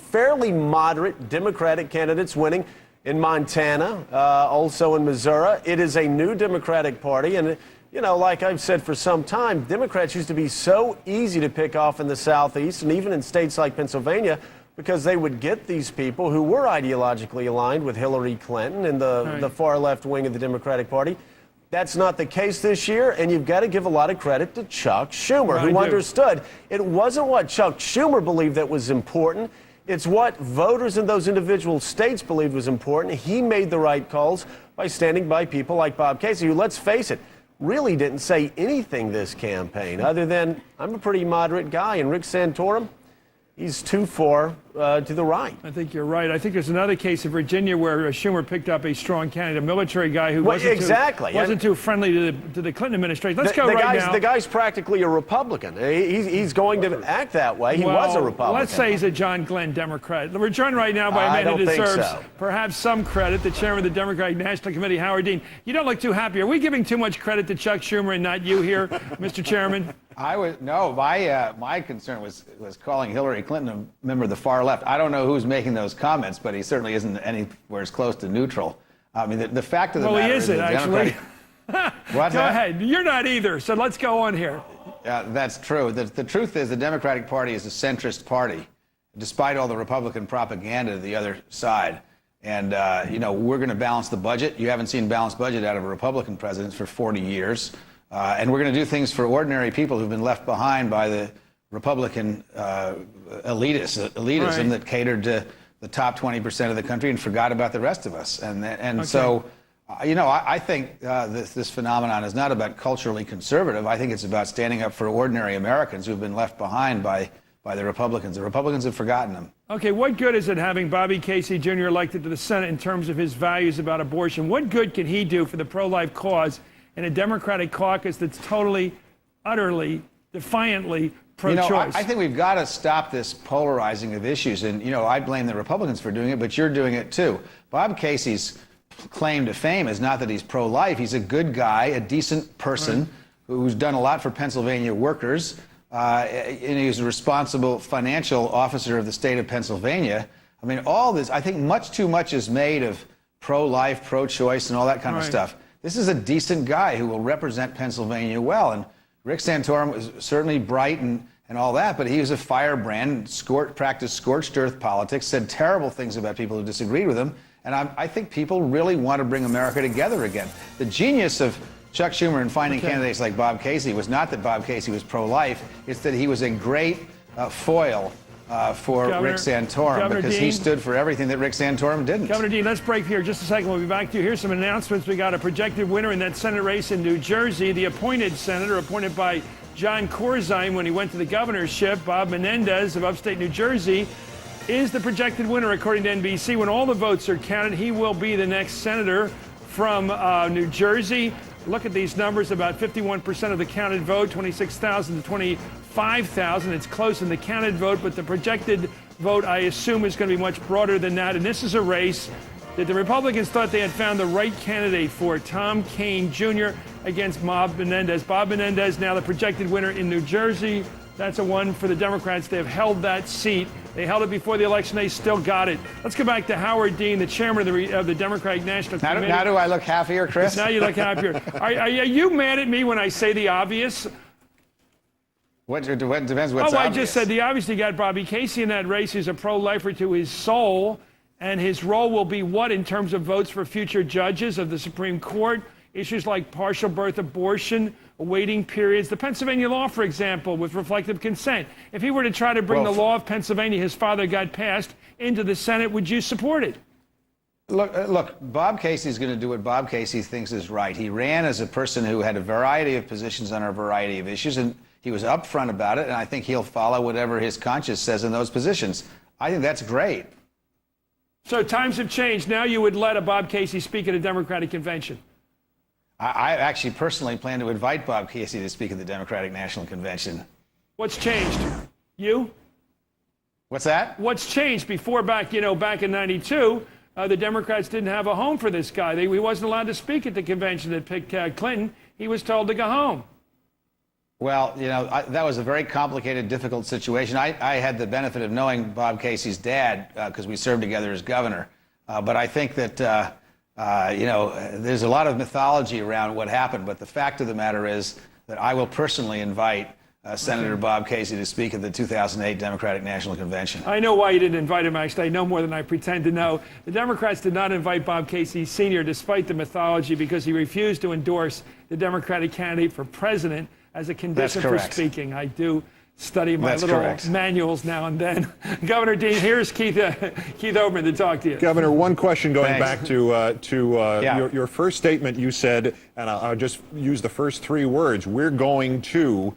fairly moderate Democratic candidates winning in Montana, also in Missouri. It is a new Democratic Party, and you know, like I've said for some time, Democrats used to be so easy to pick off in the Southeast and even in states like Pennsylvania. because they would get these people who were ideologically aligned with Hillary Clinton and the far left wing of the Democratic Party. That's not the case this year, and you've got to give a lot of credit to Chuck Schumer, who understood it wasn't what Chuck Schumer believed that was important. It's what voters in those individual states believed was important. He made the right calls by standing by people like Bob Casey, who, let's face it, really didn't say anything this campaign other than, I'm a pretty moderate guy, and Rick Santorum, he's too far to the right. I think you're right. I think there's another case of Virginia where Schumer picked up a strong candidate, a military guy who wasn't too friendly to the Clinton administration. Let's go right now. The guy's practically a Republican. He's going to act that way. He was a Republican. Let's say he's a John Glenn Democrat. We're joined right now by a man who deserves perhaps some credit, the chairman of the Democratic National Committee, Howard Dean. You don't look too happy. Are we giving too much credit to Chuck Schumer and not you here, Mr. Chairman? My concern was calling Hillary Clinton a member of the far left. I don't know who's making those comments, but he certainly isn't anywhere as close to neutral. I mean, the fact of the matter is, he isn't actually. Go ahead. You're not either. So let's go on here. That's true. The truth is, the Democratic Party is a centrist party, despite all the Republican propaganda to the other side. And we're going to balance the budget. You haven't seen balanced budget out of a Republican president for 40 years. And we're going to do things for ordinary people who've been left behind by the Republican elitism that catered to the top 20% of the country and forgot about the rest of us. So, I think this phenomenon is not about culturally conservative. I think it's about standing up for ordinary Americans who've been left behind by the Republicans. The Republicans have forgotten them. Okay, what good is it having Bobby Casey Jr. elected to the Senate in terms of his values about abortion? What good can he do for the pro-life cause in a Democratic caucus that's totally, utterly, defiantly pro-choice? I think we've got to stop this polarizing of issues. And, I blame the Republicans for doing it, but you're doing it too. Bob Casey's claim to fame is not that he's pro-life. He's a good guy, a decent person who's done a lot for Pennsylvania workers. And he's a responsible financial officer of the state of Pennsylvania. I mean, all this, I think much too much is made of pro-life, pro-choice, and all that kind of stuff. This is a decent guy who will represent Pennsylvania well. And Rick Santorum was certainly bright and all that, but he was a firebrand, practiced scorched earth politics, said terrible things about people who disagreed with him. And I think people really want to bring America together again. The genius of Chuck Schumer in finding candidates like Bob Casey was not that Bob Casey was pro-life, it's that he was a great foil for Rick Santorum, because he stood for everything that Rick Santorum didn't. Governor Dean, let's break here just a second. We'll be back to you. Here's some announcements. We got a projected winner in that Senate race in New Jersey. The appointed senator, appointed by John Corzine when he went to the governorship, Bob Menendez of upstate New Jersey, is the projected winner according to NBC. When all the votes are counted, he will be the next senator from New Jersey. Look at these numbers, about 51% of the counted vote, 26,000 to 25,000. It's close in the counted vote, but the projected vote, I assume, is going to be much broader than that. And this is a race that the Republicans thought they had found the right candidate for, Tom Kean Jr. against Bob Menendez. Bob Menendez now the projected winner in New Jersey. That's a one for the Democrats. They have held that seat. They held it before the election. They still got it. Let's go back to Howard Dean, the chairman of the Democratic National Committee. Now do I look happier, Chris? Now you look happier. Are you mad at me when I say the obvious? What depends what's obvious. I just said the obvious. You got Bobby Casey in that race. He's a pro-lifer to his soul. And his role will be what in terms of votes for future judges of the Supreme Court? Issues like partial birth abortion, waiting periods, the Pennsylvania law, for example, with reflective consent. If he were to try to bring the law of Pennsylvania his father got passed into the Senate, would you support it? Look, Bob Casey's going to do what Bob Casey thinks is right. He ran as a person who had a variety of positions on a variety of issues, and he was upfront about it, and I think he'll follow whatever his conscience says in those positions. I think that's great. So times have changed. Now you would let a Bob Casey speak at a Democratic convention. I actually personally plan to invite Bob Casey to speak at the Democratic National Convention. What's changed? You? What's that? What's changed? Back in '92, the Democrats didn't have a home for this guy. He wasn't allowed to speak at the convention that picked Clinton. He was told to go home. Well, that was a very complicated, difficult situation. I had the benefit of knowing Bob Casey's dad because we served together as governor. But I think that, there's a lot of mythology around what happened. But the fact of the matter is that I will personally invite Senator Bob Casey to speak at the 2008 Democratic National Convention. I know why you didn't invite him, actually. I know more than I pretend to know. The Democrats did not invite Bob Casey Sr., despite the mythology, because he refused to endorse the Democratic candidate for president as a condition for speaking. I do study my manuals now and then. Governor Dean, here's Keith Olbermann to talk to you. Governor, one question going back to your first statement. You said, and I'll just use the first three words, we're going to.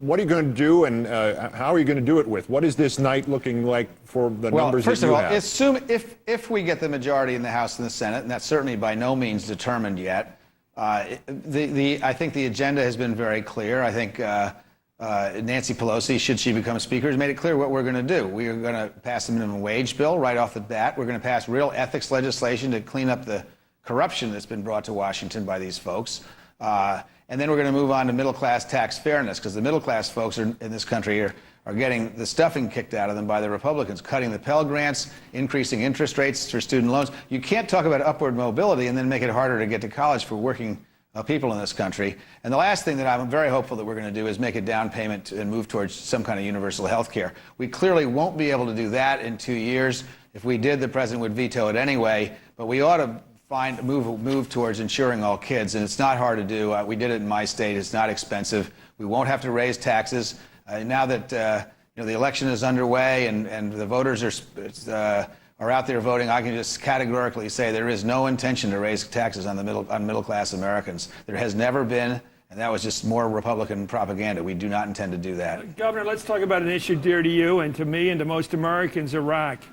What are you going to do, and how are you going to do it with? What is this night looking like for the numbers that you have? Well, first of all, if we get the majority in the House and the Senate, and that's certainly by no means determined yet, I think the agenda has been very clear. I think Nancy Pelosi, should she become Speaker, has made it clear what we're going to do. We are going to pass the minimum wage bill right off the bat. We're going to pass real ethics legislation to clean up the corruption that's been brought to Washington by these folks. And then we're going to move on to middle-class tax fairness, because the middle-class folks in this country are getting the stuffing kicked out of them by the Republicans, cutting the Pell Grants, increasing interest rates for student loans. You can't talk about upward mobility and then make it harder to get to college for working people in this country. And the last thing that I'm very hopeful that we're going to do is make a down payment and move towards some kind of universal health care. We clearly won't be able to do that in 2 years. If we did, the president would veto it anyway. But we ought to move towards insuring all kids, and it's not hard to do. We did it in my state. It's not expensive. We won't have to raise taxes. Now that the election is underway and the voters are out there voting, I can just categorically say there is no intention to raise taxes on middle-class Americans. There has never been, and that was just more Republican propaganda. We do not intend to do that. Governor, let's talk about an issue dear to you and to me and to most Americans, Iraq.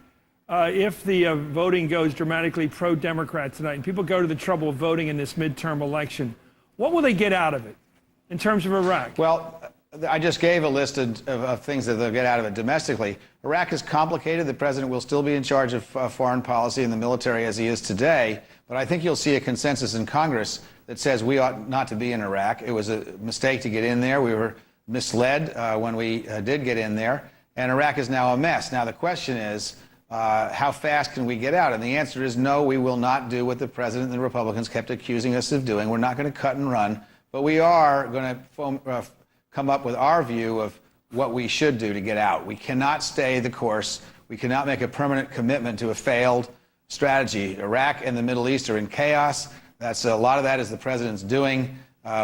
If the voting goes dramatically pro-Democrat tonight and people go to the trouble of voting in this midterm election, what will they get out of it in terms of Iraq? Well, I just gave a list of things that they'll get out of it domestically. Iraq is complicated. The president will still be in charge of foreign policy and the military as he is today. But I think you'll see a consensus in Congress that says we ought not to be in Iraq. It was a mistake to get in there. We were misled when we did get in there. And Iraq is now a mess. Now, the question is, how fast can we get out? And the answer is no, we will not do what the president and the Republicans kept accusing us of doing. We're not going to cut and run, but we are going to come up with our view of what we should do to get out. We cannot stay the course. We cannot make a permanent commitment to a failed strategy. Iraq and the Middle East are in chaos. A lot of that is the president's doing.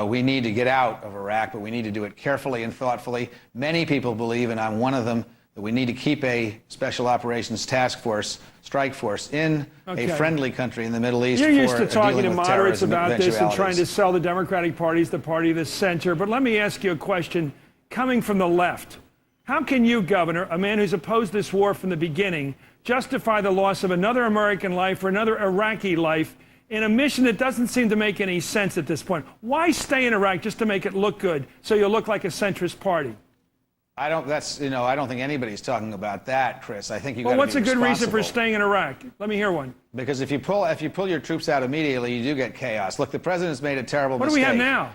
We need to get out of Iraq, but we need to do it carefully and thoughtfully. Many people believe, and I'm one of them, that we need to keep a special operations task force, strike force, in a friendly country in the Middle East. You're used to talking to moderates about this and trying to sell the Democratic Party as the party of the center. But let me ask you a question coming from the left. How can you, Governor, a man who's opposed this war from the beginning, justify the loss of another American life or another Iraqi life in a mission that doesn't seem to make any sense at this point? Why stay in Iraq just to make it look good so you'll look like a centrist party? I don't think anybody's talking about that, Chris. I think you got to be what's a good reason for staying in Iraq? Let me hear one. Because if you pull your troops out immediately, you do get chaos. Look, the president's made a terrible mistake. What do we have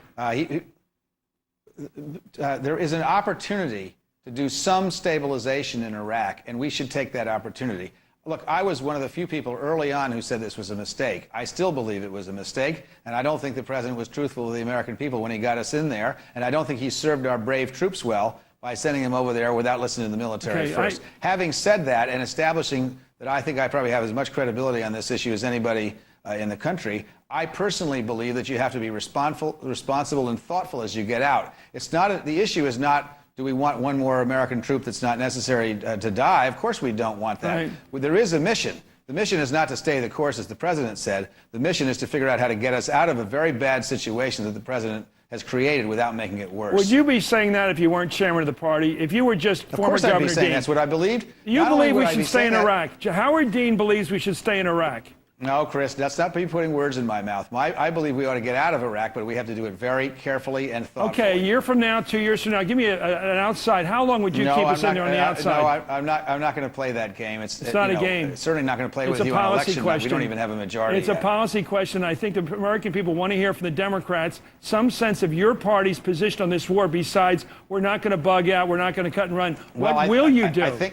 now? There is an opportunity to do some stabilization in Iraq, and we should take that opportunity. Look, I was one of the few people early on who said this was a mistake. I still believe it was a mistake, and I don't think the president was truthful with the American people when he got us in there, and I don't think he served our brave troops well by sending them over there without listening to the military first. Having said that, and establishing that I think I probably have as much credibility on this issue as anybody in the country, I personally believe that you have to be responsible and thoughtful as you get out. The issue is not, do we want one more American troop that's not necessary to die? Of course we don't want that. Right. There is a mission. The mission is not to stay the course, as the president said. The mission is to figure out how to get us out of a very bad situation that the president has created without making it worse. Would you be saying that if you weren't chairman of the party? If you were just former Governor Dean? Of course I'd be saying that's what I believed. You believe we should stay in Iraq. Howard Dean believes we should stay in Iraq. No, Chris, that's not me putting words in my mouth. I believe we ought to get out of Iraq, but we have to do it very carefully and thoughtfully. Okay, a year from now, 2 years from now, give me an outside. How long would you keep us in there on the outside? No, I'm not going to play that game. It's not a game. It's certainly not going to play with you on election night. We don't even have a majority. It's a policy question. I think the American people want to hear from the Democrats some sense of your party's position on this war besides we're not going to bug out, we're not going to cut and run. What will you do?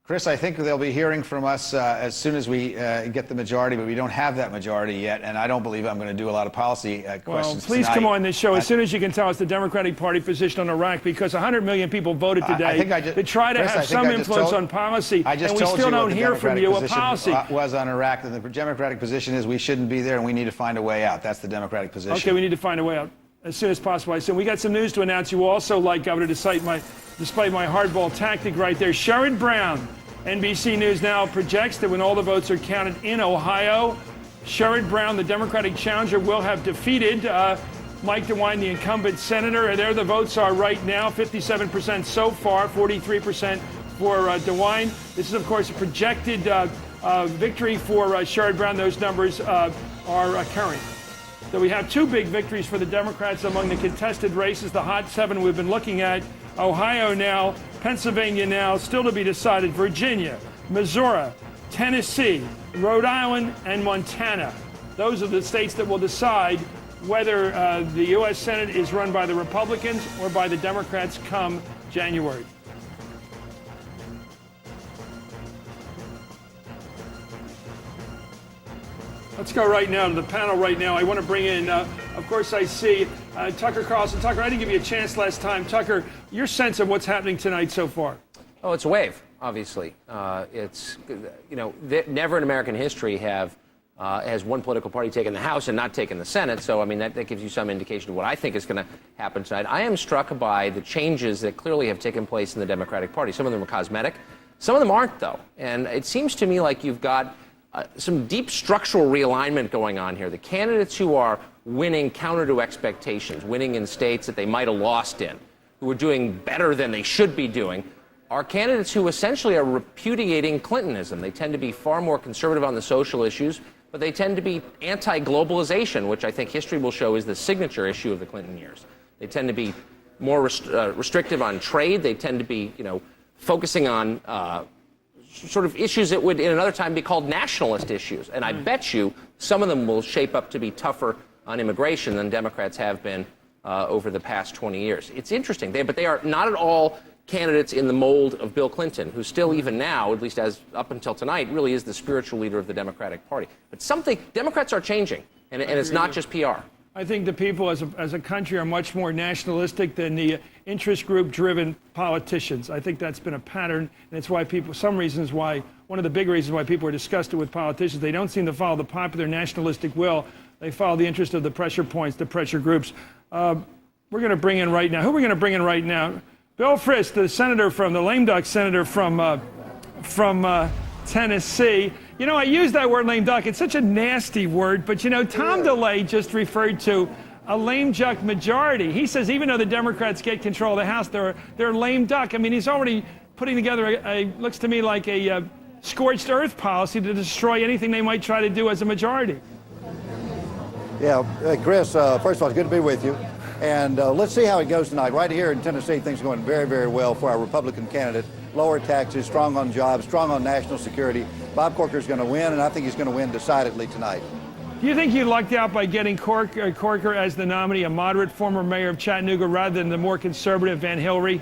Chris, I think they'll be hearing from us as soon as we get the majority, but we don't have that majority yet, and I don't believe I'm going to do a lot of policy questions Well, please tonight. come on this show as soon as you can tell us the Democratic Party position on Iraq, because 100 million people voted today to try to have some influence on policy, and we still don't hear from you a policy. Was on Iraq, and the Democratic position is we shouldn't be there, and we need to find a way out. That's the Democratic position. Okay, we need to find a way out as soon as possible. I said we got some news to announce. You also, like Governor, despite my hardball tactic right there, Sherrod Brown. NBC News Now projects that when all the votes are counted in Ohio, Sherrod Brown, the Democratic challenger, will have defeated Mike DeWine, the incumbent senator. There the votes are right now, 57% so far, 43% for DeWine. This is, of course, a projected victory for Sherrod Brown. Those numbers are current. So we have two big victories for the Democrats among the contested races, the hot seven we've been looking at. Ohio now, Pennsylvania now, still to be decided, Virginia, Missouri, Tennessee, Rhode Island, and Montana. Those are the states that will decide whether the U.S. Senate is run by the Republicans or by the Democrats come January. Let's go right now to the panel right now. I want to bring in, of course, I see Tucker Carlson. Tucker, I didn't give you a chance last time. Tucker, your sense of what's happening tonight so far? Oh, it's a wave, obviously. It's, you know, never in American history has one political party taken the House and not taken the Senate. So, I mean, that gives you some indication of what I think is going to happen tonight. I am struck by the changes that clearly have taken place in the Democratic Party. Some of them are cosmetic. Some of them aren't, though. And it seems to me like you've got some deep structural realignment going on here. The candidates who are winning counter to expectations, winning in states that they might have lost in, who are doing better than they should be doing, are candidates who essentially are repudiating Clintonism. They tend to be far more conservative on the social issues, but they tend to be anti-globalization, which I think history will show is the signature issue of the Clinton years. They tend to be more restrictive on trade. They tend to be, you know, focusing on sort of issues that would in another time be called nationalist issues. And I bet you some of them will shape up to be tougher on immigration than Democrats have been over the past 20 years. It's interesting, but they are not at all candidates in the mold of Bill Clinton, who still even now, at least as up until tonight, really is the spiritual leader of the Democratic Party. But Democrats are changing, and it's not just PR. I think the people as a country are much more nationalistic than the interest group driven politicians. I think that's been a pattern, and it's why one of the big reasons why people are disgusted with politicians. They don't seem to follow the popular nationalistic will. They follow the interest of the pressure points, the pressure groups. We're going to bring in right now. Who are we going to bring in right now? Bill Frist, the lame duck senator from Tennessee. You know, I use that word lame duck. It's such a nasty word, but you know, Tom DeLay just referred to a lame duck majority. He says even though the Democrats get control of the House, they're lame duck. I mean, he's already putting together looks to me like a scorched earth policy to destroy anything they might try to do as a majority. Yeah, Chris, first of all, it's good to be with you. And let's see how it goes tonight. Right here in Tennessee, things are going very, very well for our Republican candidate. Lower taxes, strong on jobs, strong on national security. Bob Corker is going to win, and I think he's going to win decidedly tonight. Do you think you lucked out by getting Corker as the nominee, a moderate former mayor of Chattanooga, rather than the more conservative Van Hillary?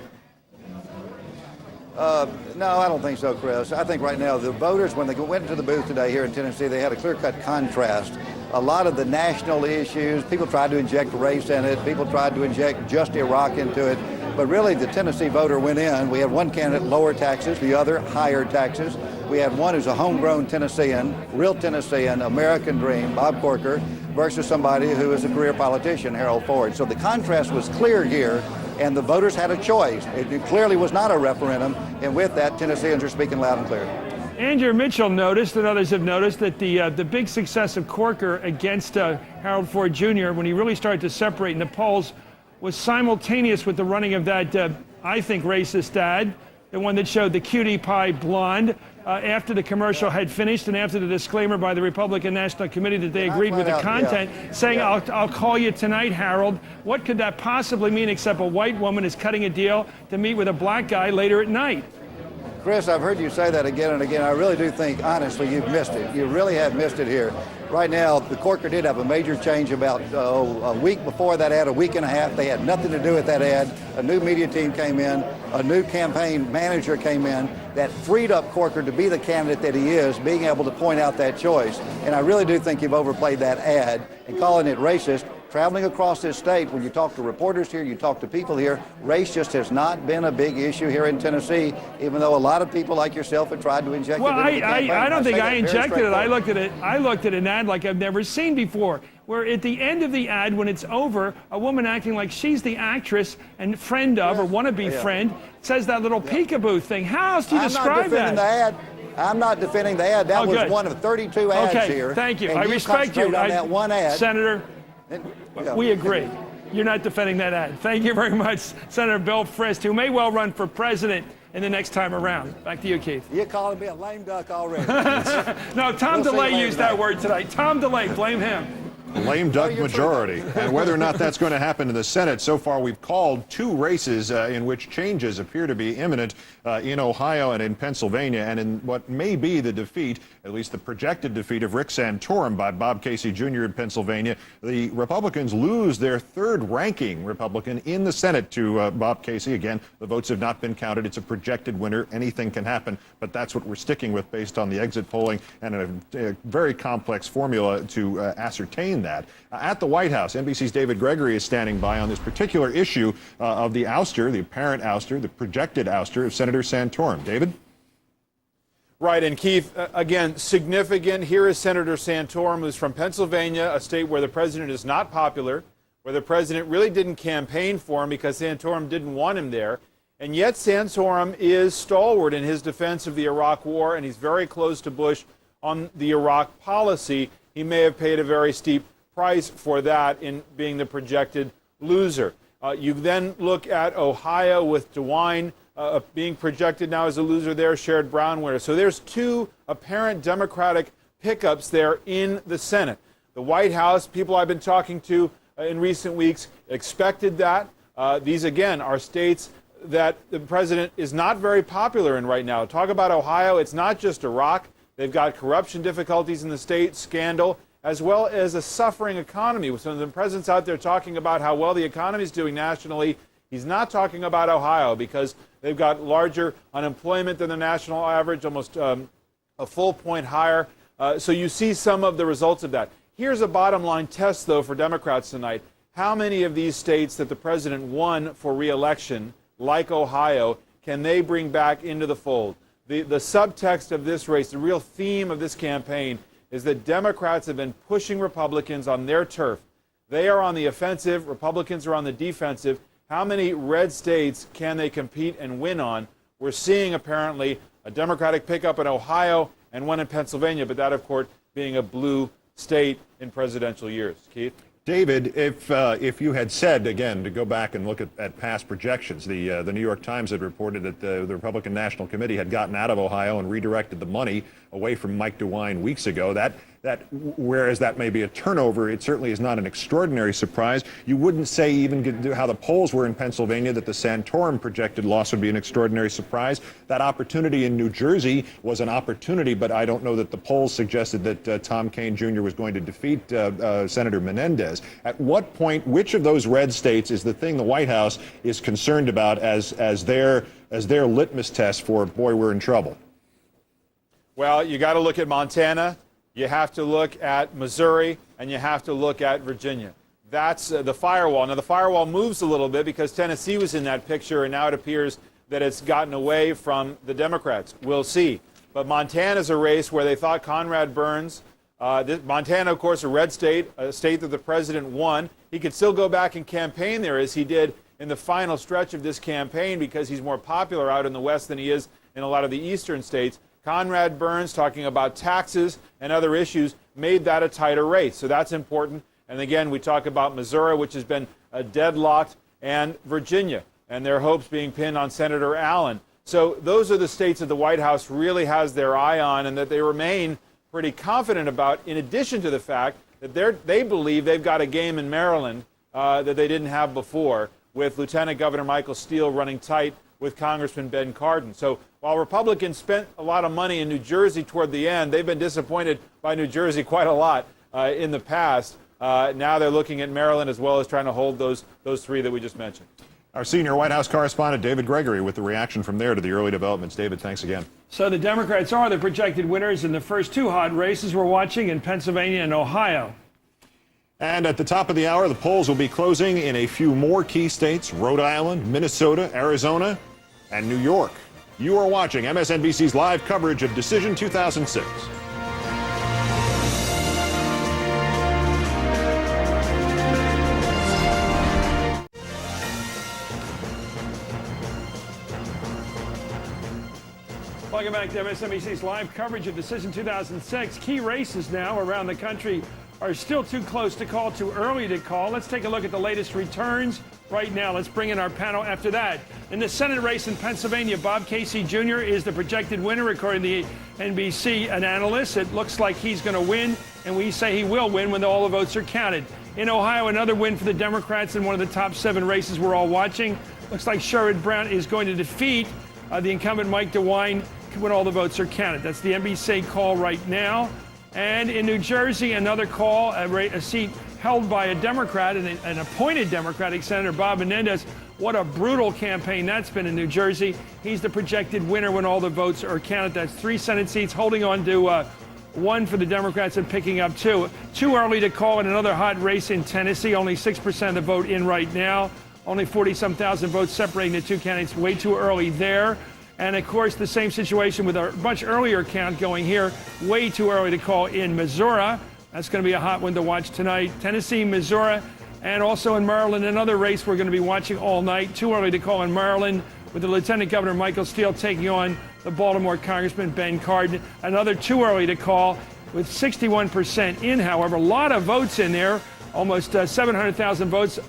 No, I don't think so, Chris. I think right now the voters, when they went into the booth today here in Tennessee, they had a clear-cut contrast. A lot of the national issues, people tried to inject race in it, people tried to inject just Iraq into it, but really the Tennessee voter went in. We had one candidate, lower taxes, the other, higher taxes. We had one who's a homegrown Tennessean, real Tennessean, American dream, Bob Corker, versus somebody who is a career politician, Harold Ford. So the contrast was clear here, and the voters had a choice. It clearly was not a referendum, and with that, Tennesseans are speaking loud and clear. Andrew Mitchell noticed, and others have noticed, that the big success of Corker against Harold Ford Jr., when he really started to separate in the polls, was simultaneous with the running of that, I think, racist ad, the one that showed the cutie pie blonde, after the commercial had finished and after the disclaimer by the Republican National Committee that they agreed with the content, saying, I'll call you tonight, Harold. What could that possibly mean except a white woman is cutting a deal to meet with a black guy later at night? Chris, I've heard you say that again and again. I really do think, honestly, you've missed it. You really have missed it here. Right now, the Corker did have a major change about a week before that ad, a week and a half. They had nothing to do with that ad. A new media team came in, a new campaign manager came in that freed up Corker to be the candidate that he is, being able to point out that choice. And I really do think you've overplayed that ad and calling it racist. Traveling across this state, when you talk to reporters here, you talk to people here, race just has not been a big issue here in Tennessee, even though a lot of people like yourself have tried to inject it into the campaign. I don't think I injected it. I straightforward. looked at an ad like I've never seen before, where at the end of the ad, when it's over, a woman acting like she's the actress and friend of, or wannabe friend, says that little peekaboo thing. How else do you describe that? I'm not defending the ad. That was one of 32 ads here. Thank you. And I respect you. On that one ad. Senator, we agree. You're not defending that ad. Thank you very much, Senator Bill Frist, who may well run for president in the next time around. Back to you, Keith. You're calling me a lame duck already. No, Tom DeLay used that word tonight. Tom DeLay, blame him. Lame duck majority. And whether or not that's going to happen in the Senate, so far we've called two races in which changes appear to be imminent in Ohio and in Pennsylvania, and in what may be the defeat, at least the projected defeat, of Rick Santorum by Bob Casey Jr. in Pennsylvania. The Republicans lose their third-ranking Republican in the Senate to Bob Casey. Again, the votes have not been counted. It's a projected winner. Anything can happen, but that's what we're sticking with based on the exit polling and a very complex formula to ascertain that. At the White House, NBC's David Gregory is standing by on this particular issue of the ouster, the apparent ouster, the projected ouster of Senator Santorum. David? Right, and Keith, again, significant. Here is Senator Santorum, who's from Pennsylvania, a state where the president is not popular, where the president really didn't campaign for him because Santorum didn't want him there. And yet Santorum is stalwart in his defense of the Iraq War, and he's very close to Bush on the Iraq policy. He may have paid a very steep price for that in being the projected loser. You then look at Ohio with DeWine being projected now as a loser there, Sherrod Brown winner. So there's two apparent Democratic pickups there in the Senate. The White House, people I've been talking to in recent weeks expected that. These, again, are states that the president is not very popular in right now. Talk about Ohio, it's not just Iraq. They've got corruption difficulties in the state, scandal, as well as a suffering economy. With some of the presidents out there talking about how well the economy is doing nationally, he's not talking about Ohio because they've got larger unemployment than the national average, almost a full point higher. So you see some of the results of that. Here's a bottom line test, though, for Democrats tonight. How many of these states that the president won for re-election, like Ohio, can they bring back into the fold? The subtext of this race, the real theme of this campaign, is that Democrats have been pushing Republicans on their turf. They are on the offensive. Republicans are on the defensive. How many red states can they compete and win on? We're seeing, apparently, a Democratic pickup in Ohio and one in Pennsylvania, but that, of course, being a blue state in presidential years. Keith? David, if you had said, again, to go back and look at past projections, the New York Times had reported that the Republican National Committee had gotten out of Ohio and redirected the money away from Mike DeWine weeks ago. Whereas that may be a turnover, it certainly is not an extraordinary surprise. You wouldn't say, even how the polls were in Pennsylvania, that the Santorum projected loss would be an extraordinary surprise. That opportunity in New Jersey was an opportunity, but I don't know that the polls suggested that Tom Kean Jr. was going to defeat Senator Menendez. At what point, which of those red states is the thing the White House is concerned about as their litmus test for, boy, we're in trouble? Well, you got to look at Montana. You have to look at Missouri, and you have to look at Virginia. That's the firewall. Now, the firewall moves a little bit because Tennessee was in that picture, and now it appears that it's gotten away from the Democrats. We'll see. But Montana's a race where they thought Conrad Burns, Montana, of course, a red state, a state that the president won. He could still go back and campaign there as he did in the final stretch of this campaign because he's more popular out in the West than he is in a lot of the eastern states. Conrad Burns, talking about taxes and other issues, made that a tighter race. So that's important. And again, we talk about Missouri, which has been deadlocked, and Virginia, and their hopes being pinned on Senator Allen. So those are the states that the White House really has their eye on and that they remain pretty confident about, in addition to the fact that they believe they've got a game in Maryland that they didn't have before, with Lieutenant Governor Michael Steele running tight with Congressman Ben Cardin. So while Republicans spent a lot of money in New Jersey toward the end, they've been disappointed by New Jersey quite a lot. in the past. Now they're looking at Maryland as well as trying to hold those three that we just mentioned. Our senior White House correspondent, David Gregory, with the reaction from there to the early developments. David, thanks again. So the Democrats are the projected winners in the first two hot races we're watching in Pennsylvania and Ohio. And at the top of the hour, the polls will be closing in a few more key states: Rhode Island, Minnesota, Arizona, and New York. You are watching MSNBC's live coverage of Decision 2006. Welcome back to MSNBC's live coverage of Decision 2006. Key races now around the country are still too close to call, too early to call. Let's take a look at the latest returns right now. Let's bring in our panel after that. In the Senate race in Pennsylvania, Bob Casey Jr. is the projected winner, according to the NBC analysts. It looks like he's going to win, and we say he will win when all the votes are counted. In Ohio, another win for the Democrats in one of the top 7 races we're all watching. Looks like Sherrod Brown is going to defeat the incumbent Mike DeWine when all the votes are counted. That's the NBC call right now. And in New Jersey, another call, a seat held by a Democrat, an appointed Democratic Senator, Bob Menendez. What a brutal campaign that's been in New Jersey. He's the projected winner when all the votes are counted. That's 3 Senate seats, holding on to 1 for the Democrats and picking up 2. Too early to call in another hot race in Tennessee. Only 6% of the vote in right now. Only 40-some thousand votes separating the two candidates. Way too early there. And, of course, the same situation with a much earlier count going here. Way too early to call in Missouri. That's going to be a hot one to watch tonight. Tennessee, Missouri, and also in Maryland, another race we're going to be watching all night. Too early to call in Maryland, with the Lieutenant Governor Michael Steele taking on the Baltimore Congressman Ben Cardin. Another too early to call, with 61% in, however. A lot of votes in there, almost 700,000 votes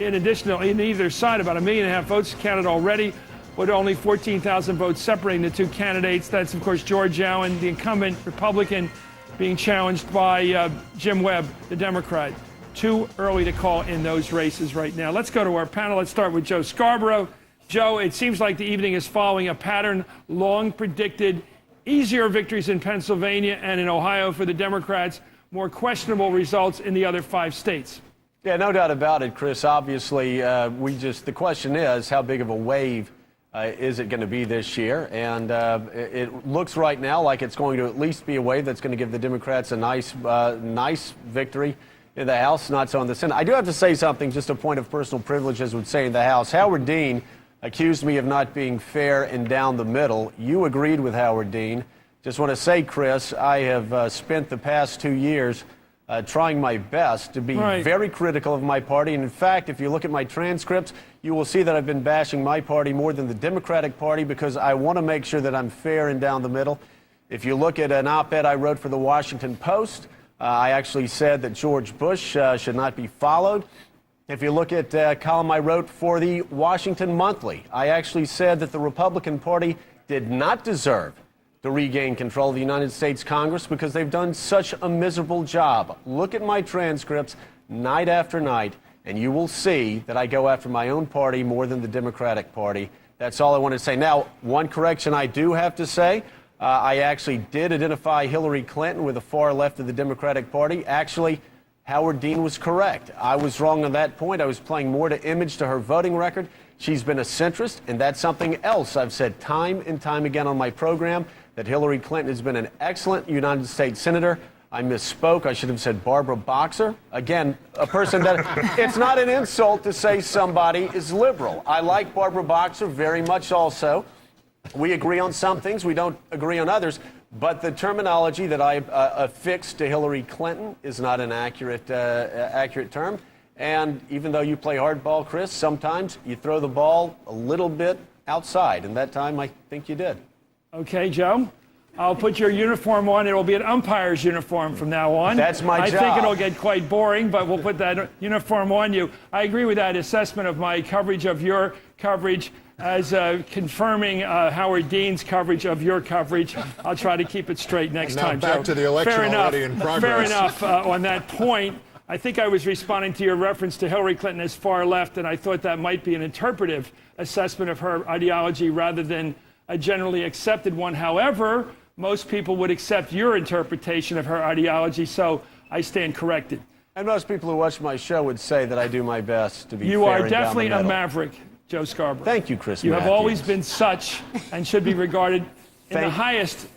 in addition in either side, about 1.5 million votes counted already, with only 14,000 votes separating the two candidates. That's, of course, George Allen, the incumbent Republican, being challenged by Jim Webb, the Democrat. Too early to call in those races right now. Let's go to our panel. Let's start with Joe Scarborough. Joe, it seems like the evening is following a pattern long predicted. Easier victories in Pennsylvania and in Ohio for the Democrats. More questionable results in the other 5 states. Yeah, no doubt about it, Chris. Obviously, the question is, how big of a wave is it going to be this year? And it looks right now like it's going to at least be a wave that's going to give the Democrats a nice victory in the House, not so in the Senate. I do have to say something, just a point of personal privilege, as would say in the House. Howard Dean accused me of not being fair and down the middle. You agreed with Howard Dean. Just want to say, Chris, I have spent the past 2 years trying my best to be very critical of my party. And in fact, if you look at my transcripts, you will see that I've been bashing my party more than the Democratic Party, because I want to make sure that I'm fair and down the middle. If you look at an op-ed I wrote for the Washington Post, I actually said that George Bush should not be followed. If you look at a column I wrote for the Washington Monthly, I actually said that the Republican Party did not deserve to regain control of the United States Congress because they've done such a miserable job. Look at my transcripts night after night, and you will see that I go after my own party more than the Democratic Party. That's all I want to say. Now, one correction I do have to say, I actually did identify Hillary Clinton with the far left of the Democratic Party. Actually, Howard Dean was correct. I was wrong on that point. I was playing more to image to her voting record. She's been a centrist, and that's something else I've said time and time again on my program, that Hillary Clinton has been an excellent United States Senator. I misspoke. I should have said Barbara Boxer. Again, a person that it's not an insult to say somebody is liberal. I like Barbara Boxer very much also. We agree on some things. We don't agree on others. But the terminology that I affixed to Hillary Clinton is not an accurate term. And even though you play hardball, Chris, sometimes you throw the ball a little bit outside. And that time, I think you did. Okay, Joe. I'll put your uniform on. It will be an umpire's uniform from now on. That's my job. I think it'll get quite boring, but we'll put that uniform on you. I agree with that assessment of my coverage of your coverage as confirming Howard Dean's coverage of your coverage. I'll try to keep it straight next time, Joe. Now back to the election already in progress. Fair enough on that point. I think I was responding to your reference to Hillary Clinton as far left, and I thought that might be an interpretive assessment of her ideology rather than a generally accepted one. However, most people would accept your interpretation of her ideology, so I stand corrected. And most people who watch my show would say that I do my best to be You fair are and down the definitely a middle. maverick, Joe Scarborough. Thank you, Chris You have Matthews. always been such and should be regarded in the highest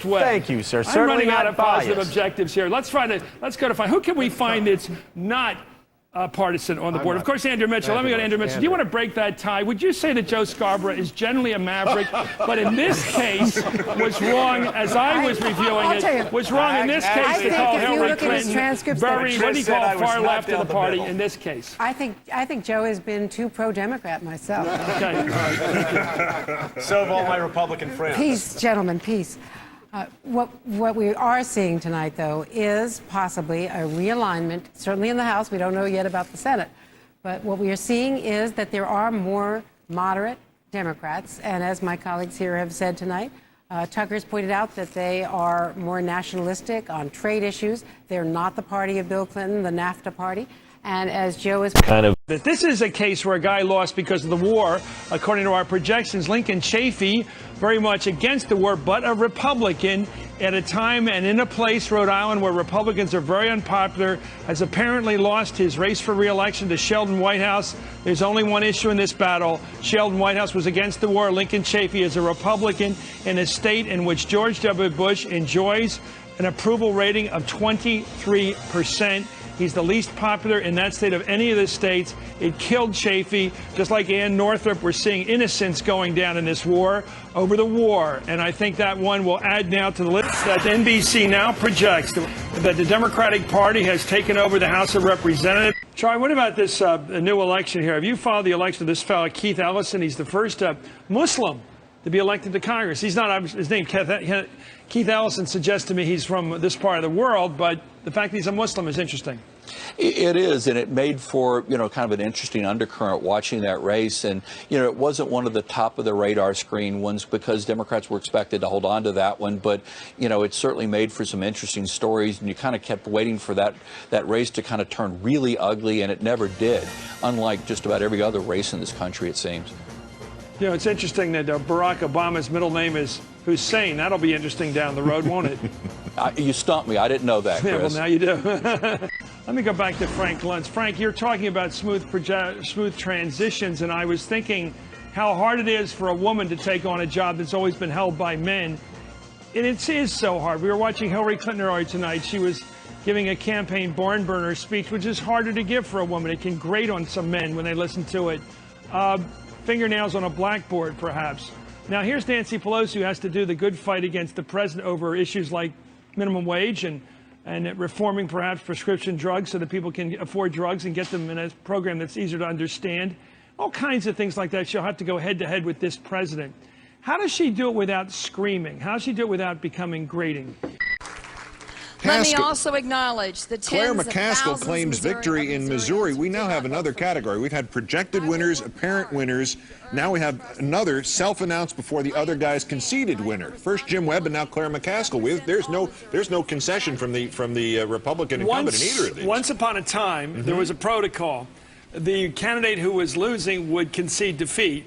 way. Thank you, sir. I'm Certainly running out not of positive biased. objectives here. Let's go to find. Who can we find that's not partisan on the board? Of course, Andrew Mitchell. Let me go to Andrew Mitchell. Do you want to break that tie? Would you say that Joe Scarborough is generally a maverick, but in this case was wrong, as I was reviewing it, was wrong in this case to call Hillary Clinton very, what do you call, far left of the party in this case? I think Joe has been too pro-Democrat myself. Okay. All right. So have all my Republican friends. Peace, gentlemen, peace. What we are seeing tonight, though, is possibly a realignment, certainly in the House. We don't know yet about the Senate. But what we are seeing is that there are more moderate Democrats. And as my colleagues here have said tonight, Tucker's pointed out that they are more nationalistic on trade issues. They're not the party of Bill Clinton, the NAFTA party. And as Joe is That this is a case where a guy lost because of the war. According to our projections, Lincoln Chafee, very much against the war, but a Republican at a time and in a place, Rhode Island, where Republicans are very unpopular, has apparently lost his race for re-election to Sheldon Whitehouse. There's only one issue in this battle. Sheldon Whitehouse was against the war. Lincoln Chafee is a Republican in a state in which George W. Bush enjoys an approval rating of 23%. He's the least popular in that state of any of the states. It killed Chafee. Just like Ann Northrop, we're seeing innocents going down in this war over the war. And I think that one will add now to the list that NBC now projects that the Democratic Party has taken over the House of Representatives. Charlie, what about this new election here? Have you followed the election of this fellow, Keith Ellison? He's the first Muslim to be elected to Congress. He's not, his name, Keith Ellison, suggests to me he's from this part of the world, but the fact that he's a Muslim is interesting. It is, and it made for, kind of an interesting undercurrent watching that race. And, it wasn't one of the top of the radar screen ones because Democrats were expected to hold on to that one. But, it certainly made for some interesting stories, and you kind of kept waiting for that race to kind of turn really ugly, and it never did, unlike just about every other race in this country, it seems. It's interesting that Barack Obama's middle name is Hussein. That'll be interesting down the road, won't it? You stumped me. I didn't know that, Chris. Yeah, well, now you do. Let me go back to Frank Luntz. Frank, you're talking about smooth transitions, and I was thinking how hard it is for a woman to take on a job that's always been held by men. And it is so hard. We were watching Hillary Clinton earlier tonight. She was giving a campaign barn burner speech, which is harder to give for a woman. It can grate on some men when they listen to it. Fingernails on a blackboard, perhaps. Now, here's Nancy Pelosi, who has to do the good fight against the president over issues like minimum wage and reforming, perhaps, prescription drugs so that people can afford drugs and get them in a program that's easier to understand. All kinds of things like that. She'll have to go head-to-head with this president. How does she do it without screaming? How does she do it without becoming grating? Let me also acknowledge the Claire tens of McCaskill thousands claims victory in Missouri. We now have another category. We've had projected winners, apparent winners. Now we have another self-announced before the other guys conceded winner. First Jim Webb and now Claire McCaskill. There's no concession from the Republican incumbent in either of these. Once upon a time, there was a protocol. The candidate who was losing would concede defeat,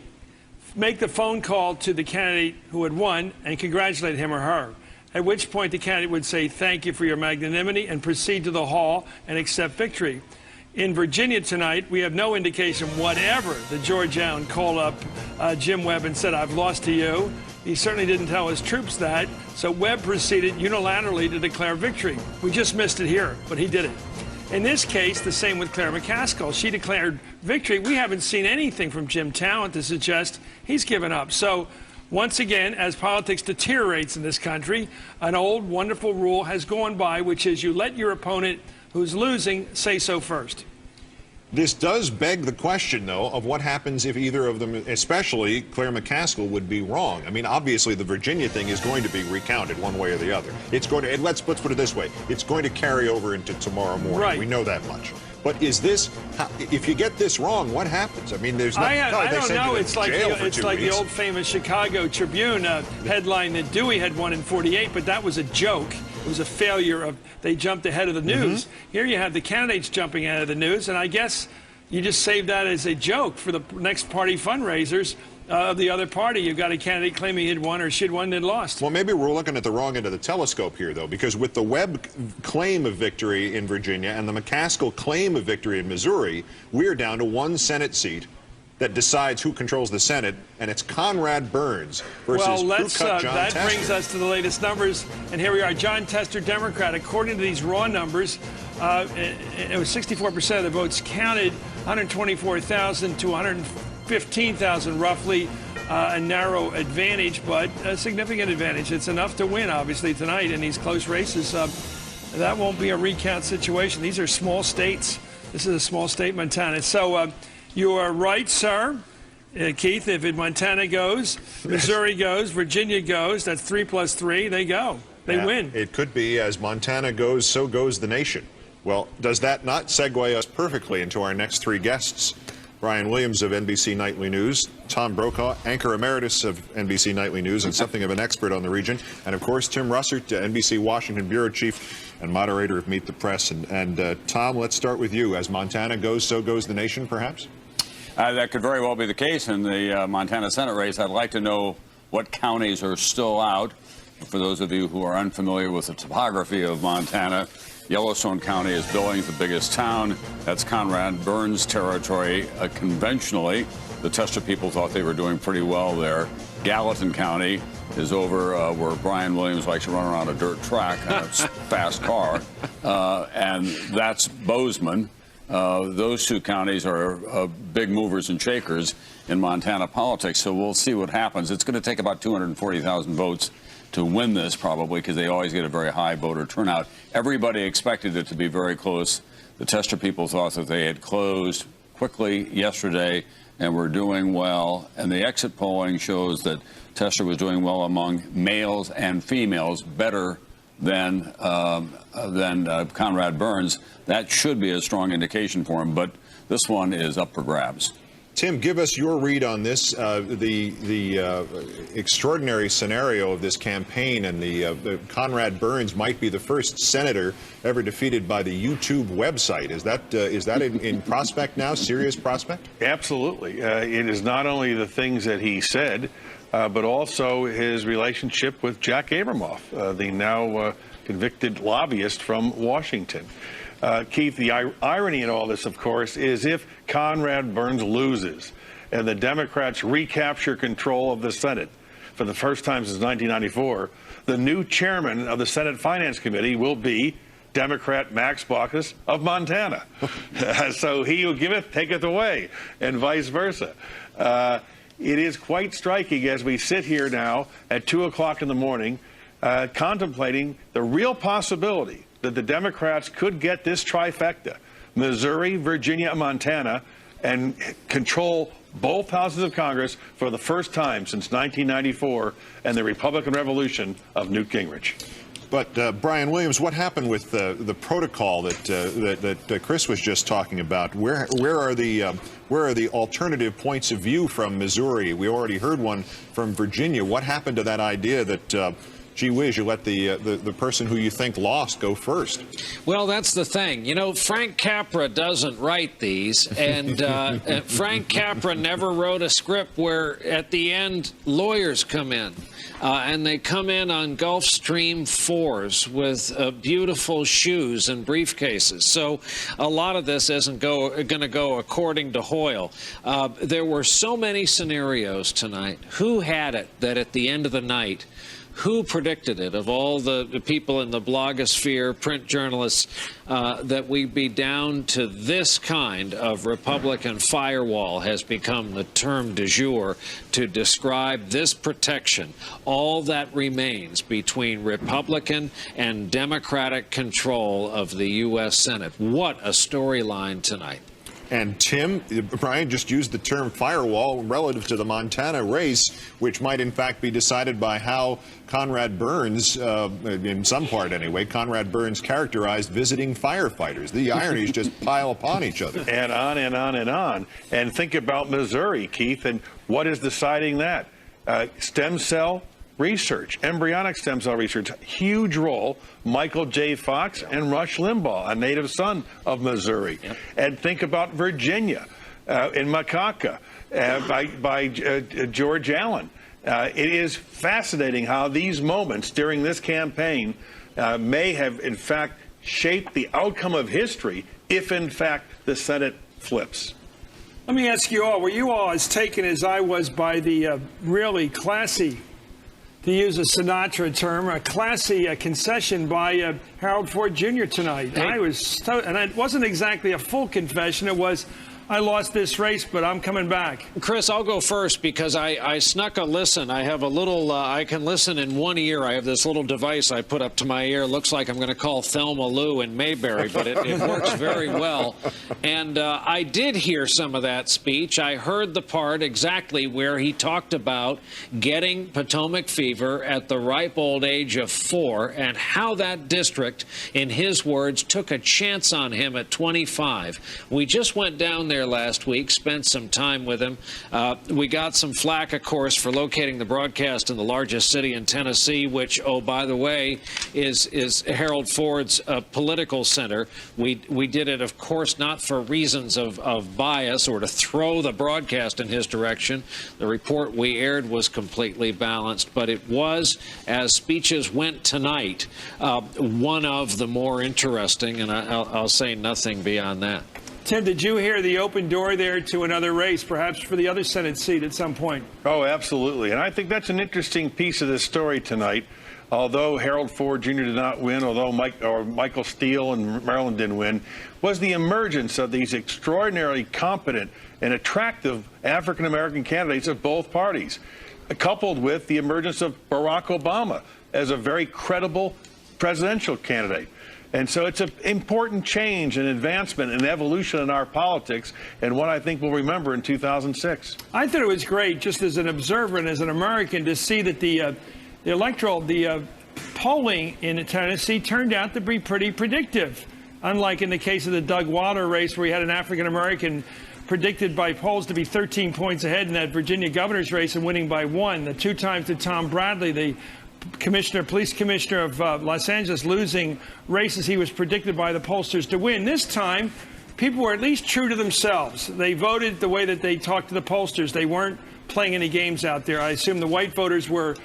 make the phone call to the candidate who had won, and congratulate him or her. At which point the candidate would say, "Thank you for your magnanimity," and proceed to the hall and accept victory. In Virginia tonight, we have no indication whatever that George Allen called up Jim Webb and said, "I've lost to you." He certainly didn't tell his troops that. So Webb proceeded unilaterally to declare victory. We just missed it here, but he did it. In this case, the same with Claire McCaskill. She declared victory. We haven't seen anything from Jim Talent to suggest he's given up. So once again, as politics deteriorates in this country, an old, wonderful rule has gone by, which is you let your opponent who's losing say so first. This does beg the question, though, of what happens if either of them, especially Claire McCaskill, would be wrong. I mean, obviously, the Virginia thing is going to be recounted one way or the other. It's going to, let's put it this way, it's going to carry over into tomorrow morning. Right. We know that much. But is this, if you get this wrong, what happens? I mean, there's not, I don't know. It's like the weeks. old famous Chicago Tribune headline that Dewey had won in '48, but that was a joke. It was a failure they jumped ahead of the news. Here you have the candidates jumping ahead of the news, and I guess you just save that as a joke for the next party fundraisers. of the other party. You've got a candidate claiming he'd won or she'd won, then lost. Well, maybe we're looking at the wrong end of the telescope here, though, because with the Webb claim of victory in Virginia and the McCaskill claim of victory in Missouri, we're down to one Senate seat that decides who controls the Senate, and it's Conrad Burns versus crew-cut John that Tester. brings us to the latest numbers, and here we are. John Tester, Democrat. According to these raw numbers, it was 64% of the votes counted, 124,000 to 115,000 roughly, a narrow advantage, but a significant advantage. It's enough to win, obviously, tonight in these close races. That won't be a recount situation. These are small states. This is a small state, Montana. So you are right, sir. Keith, if Montana goes, Missouri goes, Virginia goes, that's 3 plus 3, they go. They win. It could be as Montana goes, so goes the nation. Well, does that not segue us perfectly into our next three guests? Brian Williams of NBC Nightly News, Tom Brokaw, anchor emeritus of NBC Nightly News and something of an expert on the region, and of course Tim Russert, NBC Washington bureau chief and moderator of Meet the Press. And Tom, let's start with you. As Montana goes, so goes the nation, perhaps? That could very well be the case in the Montana Senate race. I'd like to know what counties are still out. For those of you who are unfamiliar with the topography of Montana, Yellowstone County is Billings, the biggest town. That's Conrad Burns' territory. Conventionally, the Tester people thought they were doing pretty well there. Gallatin County is over where Brian Williams likes to run around a dirt track in a fast car, and that's Bozeman. Those two counties are big movers and shakers in Montana politics, so we'll see what happens. It's going to take about 240,000 votes to win this, probably, because they always get a very high voter turnout. Everybody expected it to be very close. The Tester people thought that they had closed quickly yesterday and were doing well, and the exit polling shows that Tester was doing well among males and females, better than Conrad Burns. That should be a strong indication for him, but this one is up for grabs. Tim, give us your read on this, the extraordinary scenario of this campaign, and the Conrad Burns might be the first senator ever defeated by the YouTube website. Is that in prospect now, serious prospect? Absolutely. It is not only the things that he said, but also his relationship with Jack Abramoff, the now convicted lobbyist from Washington. Keith, the irony in all this, of course, is if Conrad Burns loses and the Democrats recapture control of the Senate for the first time since 1994, the new chairman of the Senate Finance Committee will be Democrat Max Baucus of Montana. So he who giveth taketh away, and vice versa. It is quite striking as we sit here now at 2 o'clock in the morning, contemplating the real possibility that the Democrats could get this trifecta, Missouri, Virginia, and Montana, and control both houses of Congress for the first time since 1994 and the Republican Revolution of Newt Gingrich. But Brian Williams, what happened with the protocol that Chris was just talking about? Where are the alternative points of view from Missouri? We already heard one from Virginia. What happened to that idea that gee whiz, you let the person who you think lost go first? Well, that's the thing. You know, Frank Capra doesn't write these, and Frank Capra never wrote a script where at the end lawyers come in. And they come in on Gulfstream 4s with beautiful shoes and briefcases. So a lot of this isn't going to go according to Hoyle. There were so many scenarios tonight. Who had it that at the end of the night, who predicted it, of all the people in the blogosphere, print journalists, that we'd be down to this kind of Republican firewall has become the term du jour to describe this protection, all that remains between Republican and Democratic control of the U.S. Senate. What a storyline tonight. And Tim, Brian just used the term firewall relative to the Montana race, which might in fact be decided by how Conrad Burns, in some part anyway, Conrad Burns characterized visiting firefighters. The ironies just pile upon each other. And on and on and on. And think about Missouri, Keith, and what is deciding that? Stem cell research, embryonic stem cell research, huge role. Michael J. Fox and Rush Limbaugh, a native son of Missouri. Yep. And think about Virginia in Macaca. by George Allen. It is fascinating how these moments during this campaign may have, in fact, shaped the outcome of history if, in fact, the Senate flips. Let me ask you all, were you all as taken as I was by the really classy, to use a Sinatra term, a classy concession by Harold Ford Jr. tonight? I was, and it wasn't exactly a full confession. It was, I lost this race, but I'm coming back. Chris, I'll go first because I snuck a listen. I have a little, I can listen in one ear. I have this little device I put up to my ear. Looks like I'm going to call Thelma Lou in Mayberry, but it works very well. And I did hear some of that speech. I heard the part exactly where he talked about getting Potomac fever at the ripe old age of 4 and how that district, in his words, took a chance on him at 25. We just went down there last week, spent some time with him. We got some flack, of course, for locating the broadcast in the largest city in Tennessee, which, oh, by the way, is Harold Ford's political center. We did it, of course, not for reasons of bias or to throw the broadcast in his direction. The report we aired was completely balanced, but it was, as speeches went tonight, one of the more interesting, and I'll say nothing beyond that. Tim, did you hear the open door there to another race, perhaps for the other Senate seat at some point? Oh, absolutely. And I think that's an interesting piece of this story tonight. Although Harold Ford Jr. did not win, although Michael Steele and Maryland didn't win, was the emergence of these extraordinarily competent and attractive African-American candidates of both parties, coupled with the emergence of Barack Obama as a very credible presidential candidate. And so it's an important change and advancement and evolution in our politics, and one I think we'll remember in 2006. I thought it was great, just as an observer and as an American, to see that the polling in Tennessee turned out to be pretty predictive. Unlike in the case of the Doug Wilder race, where he had an African-American predicted by polls to be 13 points ahead in that Virginia governor's race and winning by 1. The 2 times to Tom Bradley, the police commissioner of Los Angeles, losing races he was predicted by the pollsters to win. This time, people were at least true to themselves. They voted the way that they talked to the pollsters. They weren't playing any games out there. I assume the white voters were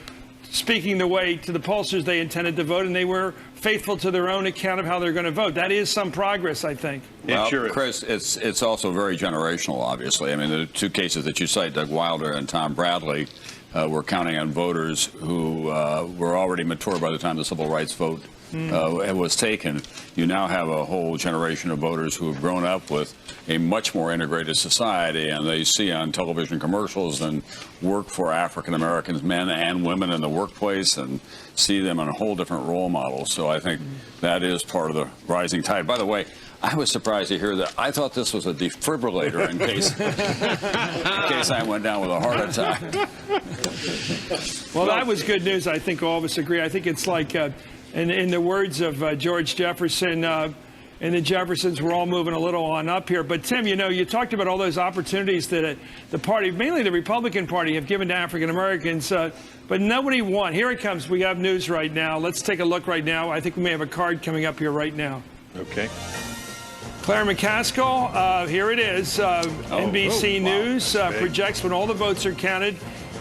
speaking the way to the pollsters they intended to vote, and they were faithful to their own account of how they're going to vote. That is some progress, I think. Well, sure is. Chris, it's also very generational, obviously. I mean, the 2 cases that you cite, Doug Wilder and Tom Bradley, we're counting on voters who were already mature by the time the civil rights vote was taken. You now have a whole generation of voters who have grown up with a much more integrated society, and they see on television commercials and work for African Americans, men and women in the workplace, and see them in a whole different role model. So I think that is part of the rising tide. By the way, I was surprised to hear that. I thought this was a defibrillator in case I went down with a heart attack. Well, that was good news. I think all of us agree. I think it's like, in the words of George Jefferson, and the Jeffersons were all moving a little on up here. But, Tim, you talked about all those opportunities that the party, mainly the Republican Party, have given to African Americans, but nobody won. Here it comes. We have news right now. Let's take a look right now. I think we may have a card coming up here right now. Okay. Claire McCaskill, here it is. NBC News projects when all the votes are counted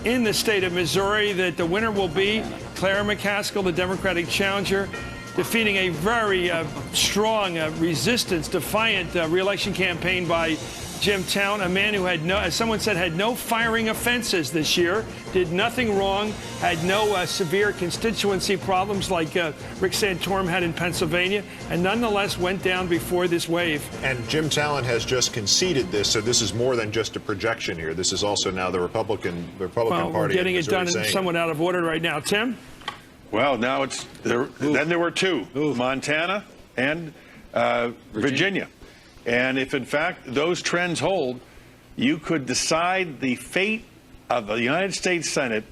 in the state of Missouri that the winner will be Claire McCaskill, the Democratic challenger, defeating a very strong, resistance, defiant re-election campaign by Jim Town, a man who had as someone said, had no firing offenses this year, did nothing wrong, had no severe constituency problems like Rick Santorum had in Pennsylvania, and nonetheless went down before this wave. And Jim Talent has just conceded this, so this is more than just a projection here. This is also now the Republican Party. We're getting it done somewhat out of order right now. Tim? Well, now it's then there were 2, Montana and Virginia. And if, in fact, those trends hold, you could decide the fate of the United States Senate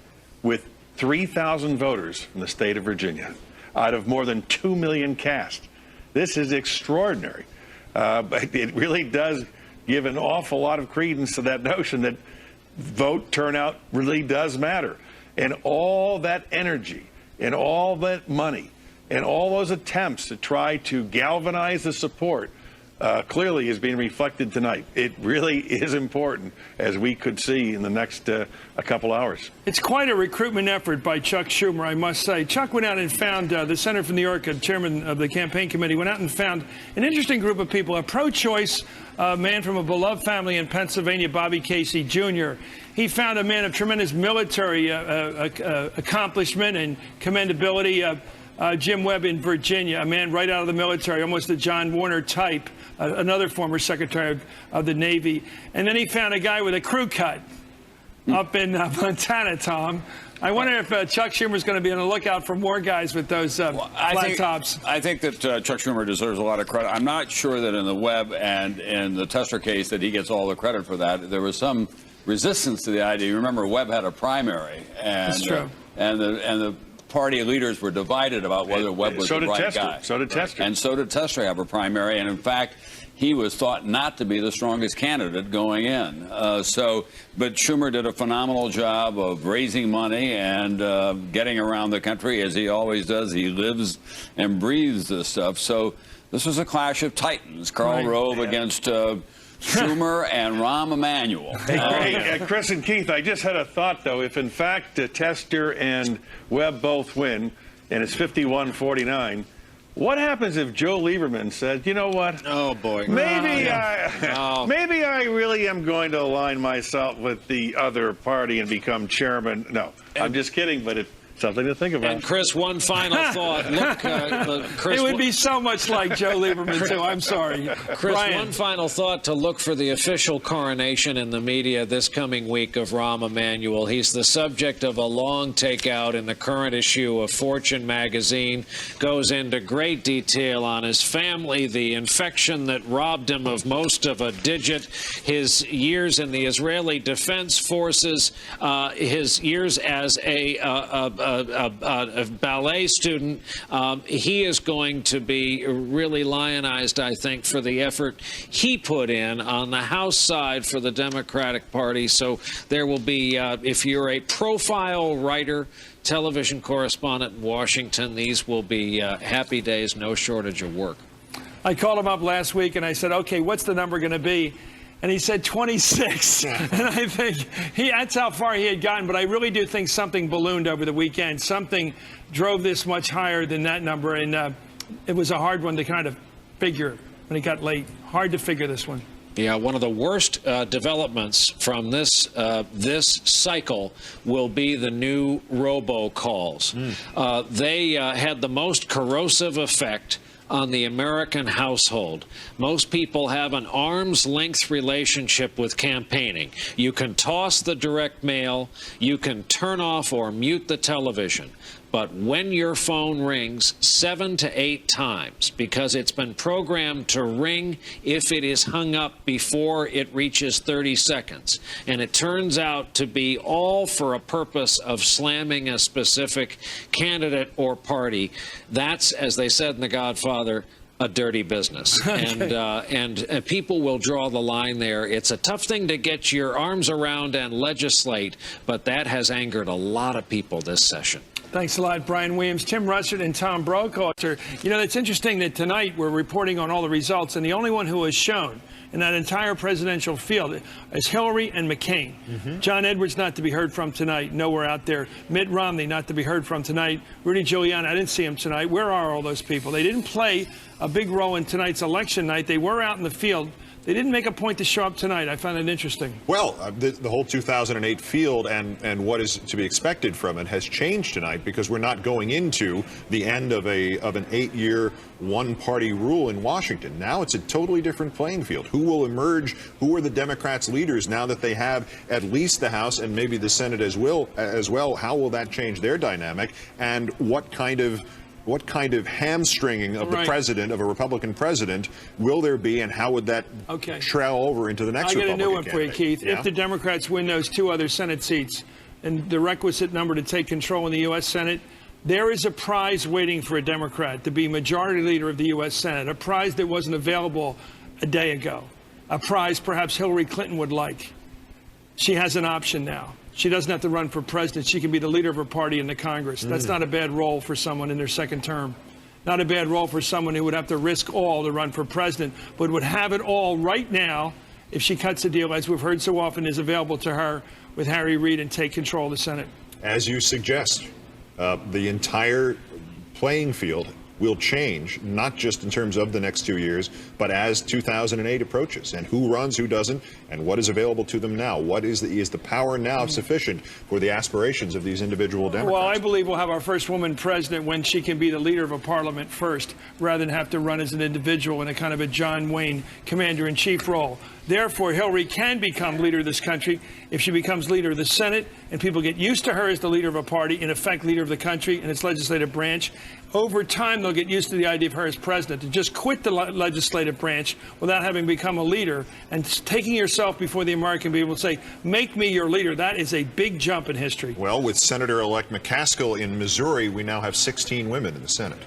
with 3,000 voters from the state of Virginia out of more than 2 million cast. This is extraordinary. But it really does give an awful lot of credence to that notion that vote turnout really does matter. And all that energy and all that money and all those attempts to try to galvanize the support clearly is being reflected tonight. It really is important, as we could see in the next a couple hours. It's quite a recruitment effort by Chuck Schumer, I must say. Chuck went out and found, the senator from New York, chairman of the campaign committee, went out and found an interesting group of people, a pro-choice man from a beloved family in Pennsylvania, Bobby Casey Jr. He found a man of tremendous military accomplishment and commendability, Jim Webb in Virginia, a man right out of the military, almost a John Warner type, another former Secretary of the Navy. And then he found a guy with a crew cut up in Montana, Tom. I wonder if Chuck Schumer's going to be on the lookout for more guys with those flat tops. I think that Chuck Schumer deserves a lot of credit. I'm not sure that in the Webb and in the Tester case that he gets all the credit for that. There was some resistance to the idea. You remember Webb had a primary, and That's true. And the party leaders were divided about whether Webb was the right guy. So did Tester. And so did Tester have a primary. And in fact, he was thought not to be the strongest candidate going in. But Schumer did a phenomenal job of raising money and getting around the country, as he always does. He lives and breathes this stuff. So this was a clash of titans. Karl Rove against Schumer and Rahm Emanuel. Hey, Chris and Keith, I just had a thought, though. If, in fact, Tester and Webb both win, and it's 51-49, what happens if Joe Lieberman said, you know what? Oh, boy. Maybe I really am going to align myself with the other party and become chairman. No, I'm just kidding, but it's something to think about. And Chris, one final thought. Look, Chris, it would be so much like Joe Lieberman, too. I'm sorry. Chris, Brian. one final thought to look for the official coronation in the media this coming week of Rahm Emanuel. He's the subject of a long takeout in the current issue of Fortune magazine. Goes into great detail on his family, the infection that robbed him of most of a digit, his years in the Israeli Defense Forces, his years as a ballet student. He is going to be really lionized, I think, for the effort he put in on the House side for the Democratic Party. So there will be, if you're a profile writer, television correspondent in Washington, these will be happy days, no shortage of work. I called him up last week and I said, okay, what's the number going to be? And he said 26. And I think that's how far he had gotten. But I really do think something ballooned over the weekend. Something drove this much higher than that number. And it was a hard one to kind of figure when it got late. Hard to figure this one. Yeah, one of the worst developments from this cycle will be the new robocalls. They had the most corrosive effect on the American household. Most people have an arm's length relationship with campaigning. You can toss the direct mail, you can turn off or mute the television. But when your phone rings 7 to 8 times, because it's been programmed to ring if it is hung up before it reaches 30 seconds, and it turns out to be all for a purpose of slamming a specific candidate or party, that's, as they said in The Godfather, a dirty business. And people will draw the line there. It's a tough thing to get your arms around and legislate, but that has angered a lot of people this session. Thanks a lot, Brian Williams, Tim Russert, and Tom Brokaw. You know, it's interesting that tonight we're reporting on all the results, and the only one who has shown in that entire presidential field is Hillary and McCain. John Edwards not to be heard from tonight, nowhere out there. Mitt Romney not to be heard from tonight. Rudy Giuliani, I didn't see him tonight. Where are all those people? They didn't play a big role in tonight's election night. They were out in the field. They didn't make a point to show up tonight. I found it interesting. Well, the whole 2008 field and what is to be expected from it has changed tonight because we're not going into the end of an 8-year one-party rule in Washington. Now it's a totally different playing field. Who will emerge? Who are the Democrats' leaders now that they have at least the House and maybe the Senate as well? How will that change their dynamic? And what kind of hamstringing of the president, of a Republican president, will there be, and how would that trail over into the next Republican I got a new one candidate? for you, Keith. Yeah? If the Democrats win those 2 other Senate seats and the requisite number to take control in the U.S. Senate, there is a prize waiting for a Democrat to be majority leader of the U.S. Senate, a prize that wasn't available a day ago, a prize perhaps Hillary Clinton would like. She has an option now. She doesn't have to run for president. She can be the leader of her party in the Congress. That's not a bad role for someone in their second term. not a bad role for someone who would have to risk all to run for president, but would have it all right now if she cuts a deal, as we've heard so often is available to her with Harry Reid, and take control of the Senate. As you suggest, the entire playing field will change, not just in terms of the next 2 years, but as 2008 approaches, and who runs, who doesn't, and what is available to them now. What is the power now sufficient for the aspirations of these individual Democrats? Well, I believe we'll have our first woman president when she can be the leader of a parliament first, rather than have to run as an individual in a kind of a John Wayne commander-in-chief role. Therefore, Hillary can become leader of this country if she becomes leader of the Senate, and people get used to her as the leader of a party, in effect leader of the country and its legislative branch. Over time, they'll get used to the idea of her as president. To just quit the legislative branch without having become a leader and taking yourself before the American people, say, make me your leader, that is a big jump in history. Well, with Senator-elect McCaskill in Missouri, we now have 16 women in the Senate.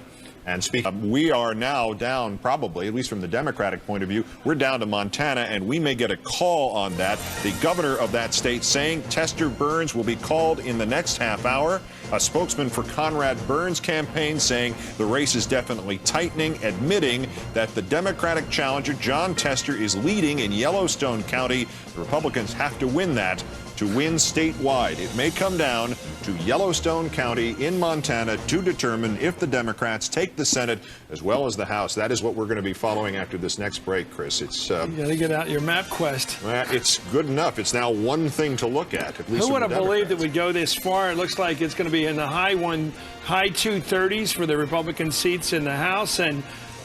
And speaking, we are now down, probably, at least from the Democratic point of view, we're down to Montana, and we may get a call on that. The governor of that state saying Tester Burns will be called in the next half hour. A spokesman for Conrad Burns' campaign saying the race is definitely tightening, admitting that the Democratic challenger, John Tester, is leading in Yellowstone County. The Republicans have to win that to win statewide. It may come down to Yellowstone County in Montana to determine if the Democrats take the Senate as well as the House. That is what we're going to be following after this next break, Chris. It's you got to get out your map quest. It's good enough. It's now one thing to look at least. Who would have believed it would go this far? It looks like it's going to be in the high 230s for the Republican seats in the House, and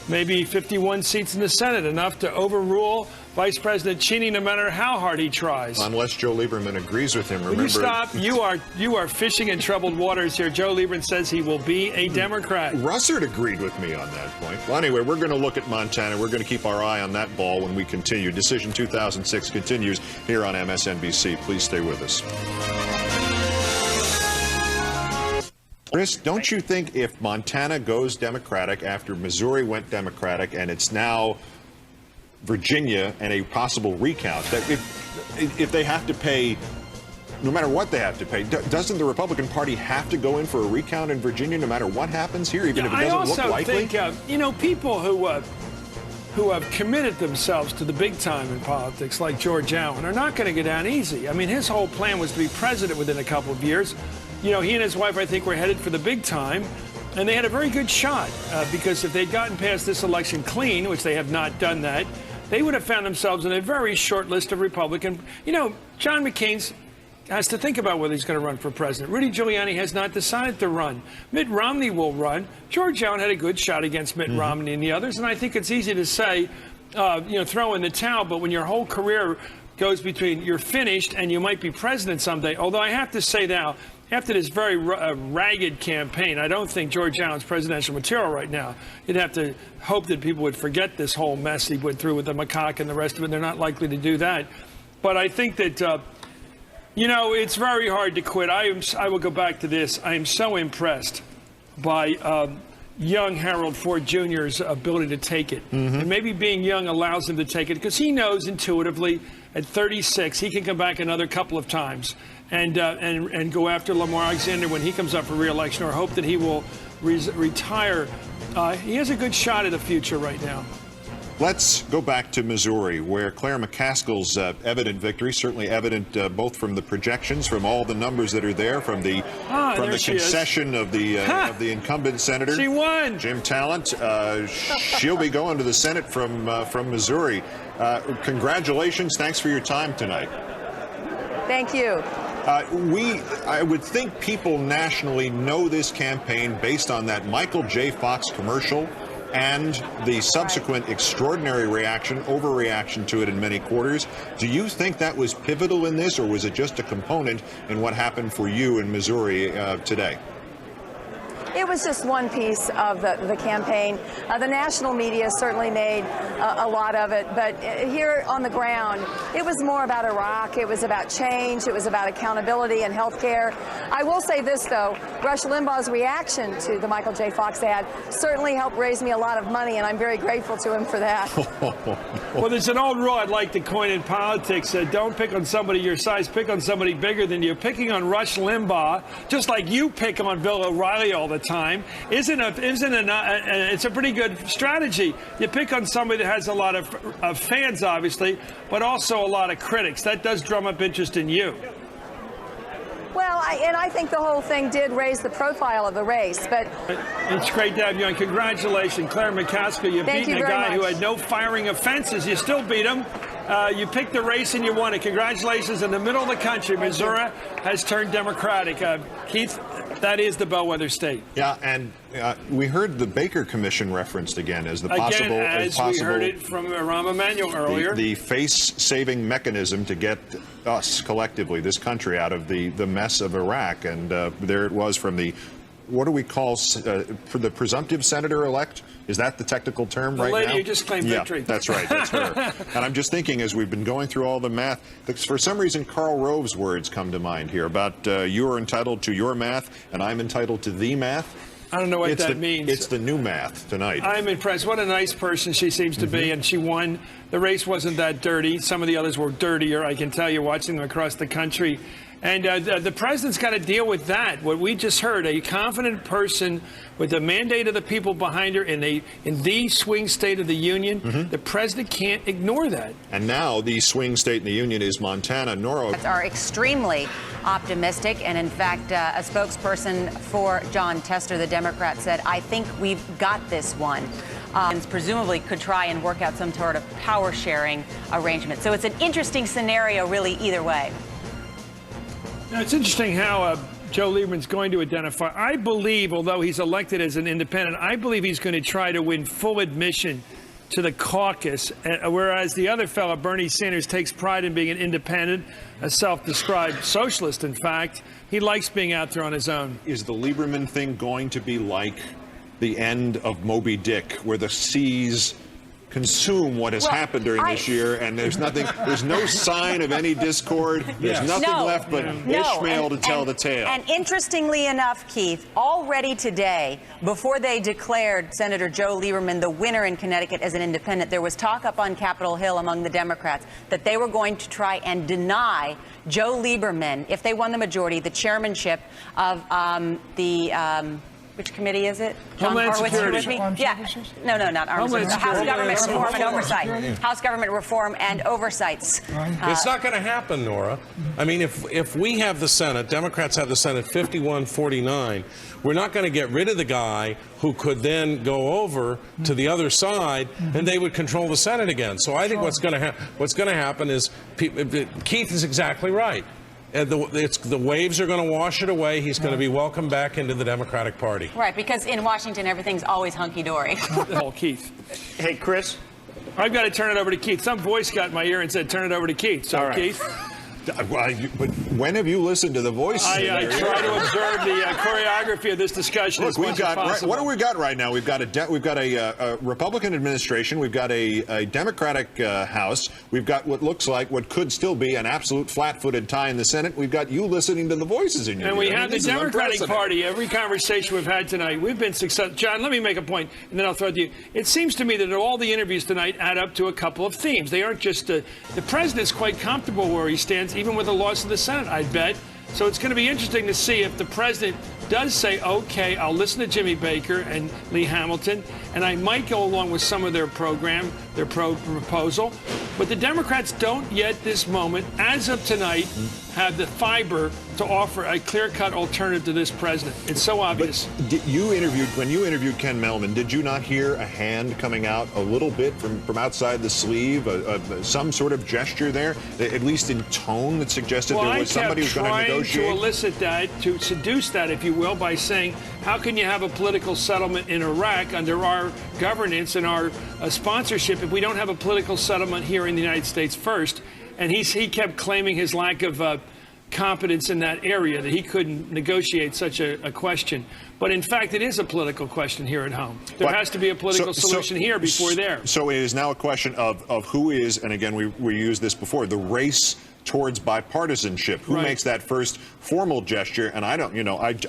maybe 51 seats in the Senate, enough to overrule Vice President Cheney no matter how hard he tries. Unless Joe Lieberman agrees with him. Remember, you stop. You are fishing in troubled waters here. Joe Lieberman says he will be a Democrat. Russert agreed with me on that point. Well, anyway, we're going to look at Montana. We're going to keep our eye on that ball when we continue. Decision 2006 continues here on MSNBC. Please stay with us. Chris, don't you think if Montana goes Democratic after Missouri went Democratic, and it's now Virginia and a possible recount, that if they have to pay, no matter what they have to pay, doesn't the Republican Party have to go in for a recount in Virginia no matter what happens here, even if it doesn't look likely? I also think, people who have committed themselves to the big time in politics, like George Allen, are not going to get down easy. I mean, his whole plan was to be president within a couple of years. He and his wife, I think, were headed for the big time, and they had a very good shot because if they'd gotten past this election clean, which they have not done that, they would have found themselves in a very short list of Republican. John McCain has to think about whether he's going to run for president. Rudy Giuliani has not decided to run. Mitt Romney will run. George Allen had a good shot against Mitt Romney and the others, and I think it's easy to say, throw in the towel, but when your whole career goes between you're finished and you might be president someday, although I have to say now, after this very ragged campaign, I don't think George Allen's presidential material right now. You'd have to hope that people would forget this whole mess he went through with the macaque and the rest of it. They're not likely to do that. But I think that, it's very hard to quit. I will go back to this. I am so impressed by young Harold Ford Jr.'s ability to take it. And maybe being young allows him to take it because he knows intuitively at 36 he can come back another couple of times and go after Lamar Alexander when he comes up for re-election, or hope that he will retire. He has a good shot at the future right now. Let's go back to Missouri, where Claire McCaskill's evident victory, certainly evident both from the projections, from all the numbers that are there, from the concession of the incumbent senator. She won. Jim Talent. She'll be going to the Senate from Missouri. Congratulations. Thanks for your time tonight. Thank you. I would think people nationally know this campaign based on that Michael J. Fox commercial and the subsequent extraordinary overreaction to it in many quarters. Do you think that was pivotal in this, or was it just a component in what happened for you in Missouri today? It was just one piece of the campaign. The national media certainly made a lot of it, but here on the ground, it was more about Iraq. It was about change. It was about accountability and health care. I will say this, though. Rush Limbaugh's reaction to the Michael J. Fox ad certainly helped raise me a lot of money, and I'm very grateful to him for that. Well, there's an old rule I'd like to coin in politics. Don't pick on somebody your size, pick on somebody bigger than you. Picking on Rush Limbaugh, just like you pick on Bill O'Reilly all the time, it's a pretty good strategy. You pick on somebody that has a lot of fans, obviously, but also a lot of critics. That does drum up interest in you. Well, I think the whole thing did raise the profile of the race, but it's great to have you on. Congratulations, Claire McCaskill. You've beaten a guy who had no firing offenses. You still beat him. You picked the race and you won it. Congratulations. In the middle of the country, Missouri has turned Democratic. Keith, that is the bellwether state. Yeah, and we heard the Baker Commission referenced again as the possible. As we heard it from Rahm Emanuel earlier. The face-saving mechanism to get us collectively, this country, out of the mess of Iraq. And there it was from the, what do we call, for the presumptive senator-elect? Is that the technical term right now? The lady who just claimed victory. Yeah, that's right. That's her. And I'm just thinking, as we've been going through all the math, for some reason, Karl Rove's words come to mind here about you are entitled to your math, and I'm entitled to the math. I don't know what that means. It's the new math tonight. I'm impressed. What a nice person she seems to be, and she won. The race wasn't that dirty. Some of the others were dirtier, I can tell you, watching them across the country. And the president's got to deal with that. What we just heard, a confident person with the mandate of the people behind her in the swing state of the union, the president can't ignore that. And now the swing state in the union is Montana. Nora are extremely optimistic, and in fact, a spokesperson for John Tester, the Democrat, said, "I think we've got this one." Presumably could try and work out some sort of power sharing arrangement. So it's an interesting scenario, really, either way. Now, it's interesting how Joe Lieberman's going to identify. I believe, although he's elected as an independent, I believe he's going to try to win full admission to the caucus, whereas the other fellow, Bernie Sanders, takes pride in being an independent, a self-described socialist, in fact. He likes being out there on his own. Is the Lieberman thing going to be like the end of Moby Dick, where the seas consume what has happened during this year, and there's no sign of any discord. There's nothing left but Ishmael to tell the tale. And interestingly enough, Keith, already today, before they declared Senator Joe Lieberman the winner in Connecticut as an independent, there was talk up on Capitol Hill among the Democrats that they were going to try and deny Joe Lieberman, if they won the majority, the chairmanship of which committee is it? Homeland Security. With me? Yeah. No, not Arms. House Government Reform and Oversight. House Government Reform and Oversights. It's not going to happen, Nora. I mean, if we have the Senate, Democrats have the Senate 51-49, we're not going to get rid of the guy who could then go over to the other side, and they would control the Senate again. So I think what's going to happen is Keith is exactly right. The waves are going to wash it away. He's going to be welcomed back into the Democratic Party. Right, because in Washington, everything's always hunky-dory. Oh, Keith. Hey, Chris. I've got to turn it over to Keith. Some voice got in my ear and said, turn it over to Keith. So, Keith. But when have you listened to the voice? I try to observe the choreography of this discussion. Look, what do we got right now? We've got a Republican administration. We've got a Democratic House. We've got what looks like what could still be an absolute flat-footed tie in the Senate. We've got you listening to the voices in your ear. And we have the Democratic Party. Every conversation we've had tonight, we've been successful. John, let me make a point, and then I'll throw it to you. It seems to me that all the interviews tonight add up to a couple of themes. They aren't just the president's quite comfortable where he stands, even with the loss of the Senate, I bet. So it's going to be interesting to see if the president does say, okay, I'll listen to Jimmy Baker and Lee Hamilton, and I might go along with some of their program, their proposal. But the Democrats don't yet this moment, as of tonight, have the fiber to offer a clear-cut alternative to this president. It's so obvious. But when you interviewed Ken Mehlman, did you not hear a hand coming out a little bit from outside the sleeve, some sort of gesture there, at least in tone that suggested there was somebody who's going to negotiate? To elicit that, to seduce that, if you will, by saying, how can you have a political settlement in Iraq under our governance and our sponsorship if we don't have a political settlement here in the United States first? And he kept claiming his lack of competence in that area, that he couldn't negotiate such a question. But in fact, it is a political question here at home. There has to be a political solution here before there. So it is now a question of who is, and again, we used this before, the race towards bipartisanship. Who makes that first formal gesture? And I don't,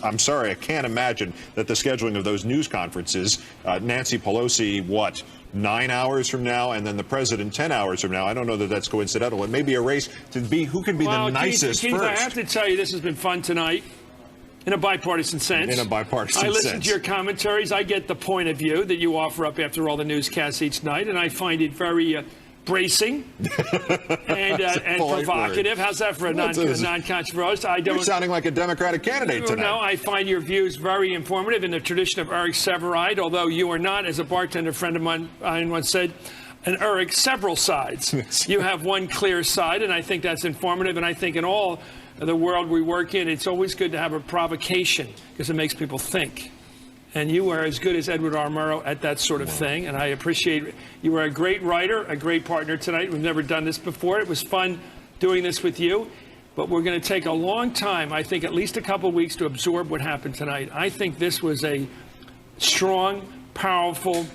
I'm sorry, I can't imagine that the scheduling of those news conferences, Nancy Pelosi, 9 hours from now, and then the president 10 hours from now. I don't know that that's coincidental. It may be a race to be who can be the nicest Keith, first. I have to tell you, this has been fun tonight. In a bipartisan sense. In a bipartisan sense. I listen to your commentaries. I get the point of view that you offer up after all the newscasts each night, and I find it very bracing and provocative. How's that for a non-controversial? You're sounding like a Democratic candidate tonight. No, I find your views very informative in the tradition of Eric Severide, although you are not, as a bartender friend of mine once said, an Eric several sides. You have one clear side, and I think that's informative, and I think in all the world we work in, it's always good to have a provocation because it makes people think. And you are as good as Edward R. Murrow at that sort of thing, and I appreciate it. You are a great writer, a great partner tonight. We've never done this before. It was fun doing this with you, but we're going to take a long time, I think at least a couple of weeks, to absorb what happened tonight. I think this was a strong, powerful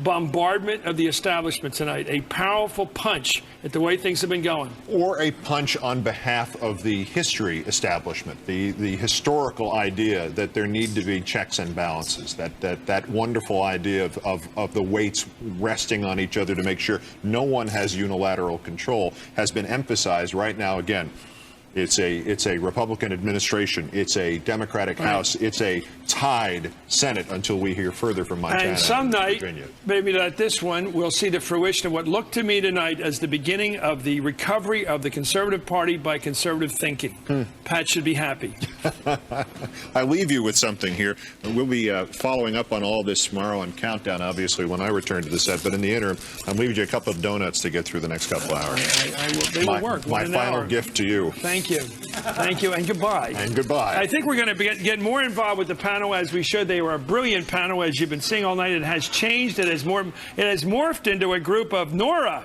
bombardment of the establishment tonight, a powerful punch at the way things have been going. Or a punch on behalf of the history establishment, the historical idea that there need to be checks and balances, that wonderful idea of the weights resting on each other to make sure no one has unilateral control has been emphasized right now again. It's a Republican administration. It's a Democratic House. It's a tied Senate until we hear further from Montana and some night, Virginia. maybe not this one, we'll see the fruition of what looked to me tonight as the beginning of the recovery of the Conservative Party by conservative thinking. Pat should be happy. I leave you with something here. We'll be following up on all this tomorrow on Countdown, obviously, when I return to the set. But in the interim, I'm leaving you a couple of donuts to get through the next couple hours. They will work. My final gift to you. Thank you. Thank you, and goodbye. And goodbye. I think we're going to get more involved with the panel as we should. They were a brilliant panel, as you've been seeing all night. It has changed. It has morphed into a group of Nora,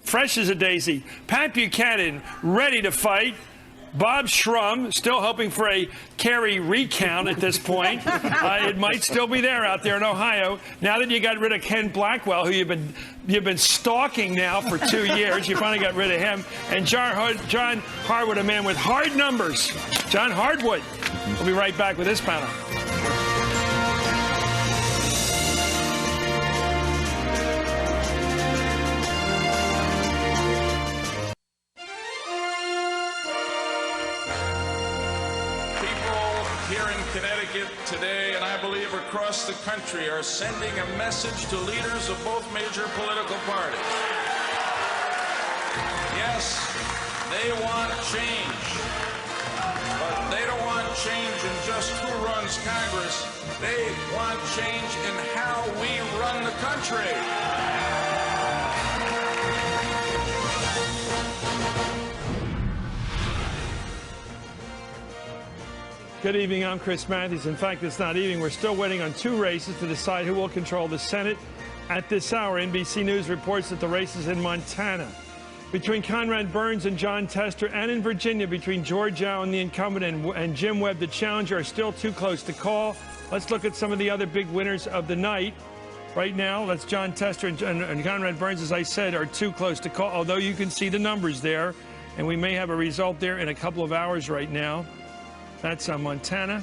fresh as a daisy, Pat Buchanan, ready to fight, Bob Shrum, still hoping for a Kerry recount at this point. It might still be there out there in Ohio. Now that you got rid of Ken Blackwell, who you've been stalking now for 2 years, you finally got rid of him. And John Hardwood, a man with hard numbers. John Hardwood. We'll be right back with this panel. Today, and I believe across the country, are sending a message to leaders of both major political parties. Yes, they want change, but they don't want change in just who runs Congress. They want change in how we run the country. Good evening, I'm Chris Matthews. In fact, it's not evening. We're still waiting on 2 races to decide who will control the Senate. At this hour, NBC News reports that the races in Montana between Conrad Burns and John Tester, and in Virginia between George Allen, the incumbent, and Jim Webb, the challenger, are still too close to call. Let's look at some of the other big winners of the night. Right now, that's John Tester and Conrad Burns, as I said, are too close to call, although you can see the numbers there, and we may have a result there in a couple of hours right now. That's Montana.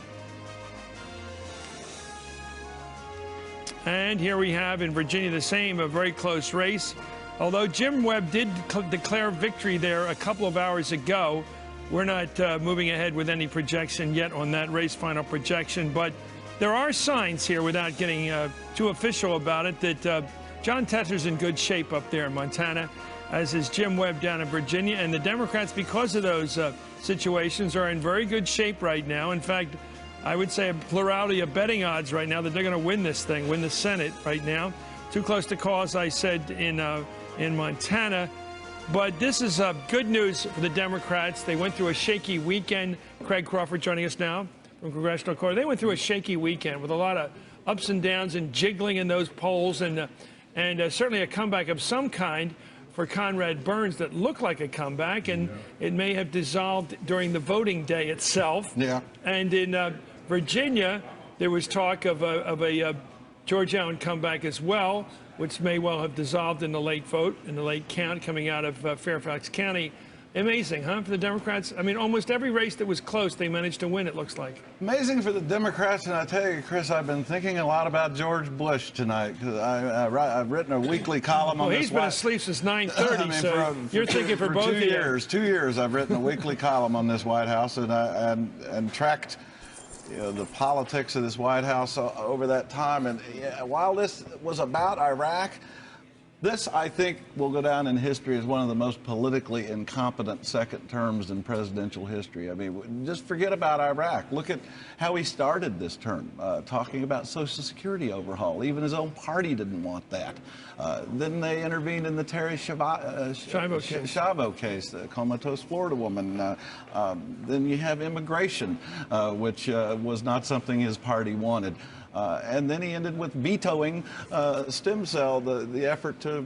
And here we have in Virginia the same, a very close race. Although Jim Webb did declare victory there a couple of hours ago, we're not moving ahead with any projection yet on that race, final projection. But there are signs here, without getting too official about it, that John Tester's in good shape up there in Montana, as is Jim Webb down in Virginia. And the Democrats, because of those situations, are in very good shape right now. In fact, I would say a plurality of betting odds right now that they're going to win this thing, win the Senate right now. Too close to call, as I said, in Montana. But this is good news for the Democrats. They went through a shaky weekend. Craig Crawford joining us now from Congressional Court. They went through a shaky weekend with a lot of ups and downs and jiggling in those polls, and certainly a comeback of some kind for Conrad Burns that looked like a comeback, and it may have dissolved during the voting day itself. Yeah. And in Virginia, there was talk of a George Allen comeback as well, which may well have dissolved in the late vote, in the late count coming out of Fairfax County. Amazing, huh, for the Democrats? I mean, almost every race that was close, they managed to win, it looks like. Amazing for the Democrats, and I tell you, Chris, I've been thinking a lot about George Bush tonight, because I've written a weekly column on this. Well, he's been asleep since 9:30, so you're thinking for both of you. 2 years, I've written a weekly column on this White House, and tracked the politics of this White House over that time. And while this was about Iraq, this, I think, will go down in history as one of the most politically incompetent second terms in presidential history. I mean, just forget about Iraq. Look at how he started this term, talking about Social Security overhaul. Even his own party didn't want that. Then they intervened in the Terry Schiavo case, the comatose Florida woman. Then you have immigration, which was not something his party wanted. And then he ended with vetoing stem cell, the effort to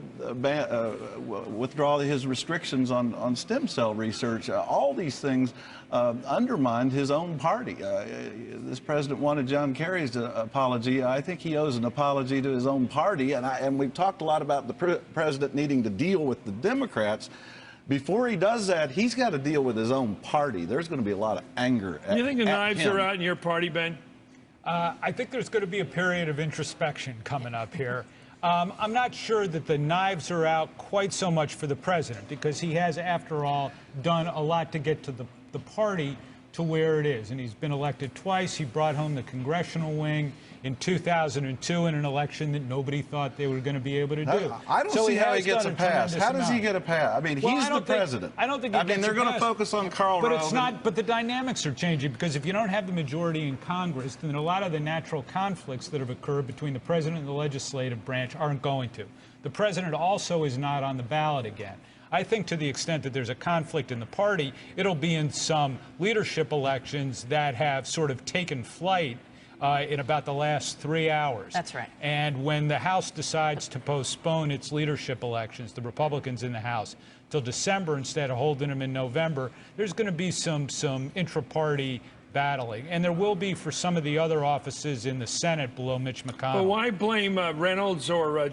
withdraw his restrictions on stem cell research. All these things undermined his own party. This president wanted John Kerry's apology. I think he owes an apology to his own party. And we've talked a lot about the president needing to deal with the Democrats. Before he does that, he's got to deal with his own party. There's going to be a lot of anger at him. You think the knives are out in your party, Ben? I think there's going to be a period of introspection coming up here. I'm not sure that the knives are out quite so much for the president, because he has, after all, done a lot to get to the party to where it is. And he's been elected twice. He brought home the congressional wing in 2002 in an election that nobody thought they were going to be able to do. I don't see how he gets a pass. How does he get a pass? I mean, he's the president. I don't think I mean, they're going to focus on Karl Rove. But it's not. But the dynamics are changing, because if you don't have the majority in Congress, then a lot of the natural conflicts that have occurred between the president and the legislative branch aren't going to. The president also is not on the ballot again. I think to the extent that there's a conflict in the party, it'll be in some leadership elections that have sort of taken flight in about the last 3 hours. That's right. And when the House decides to postpone its leadership elections, the Republicans in the House, till December instead of holding them in November, there's going to be some intra-party battling. And there will be for some of the other offices in the Senate below Mitch McConnell. But why blame Reynolds or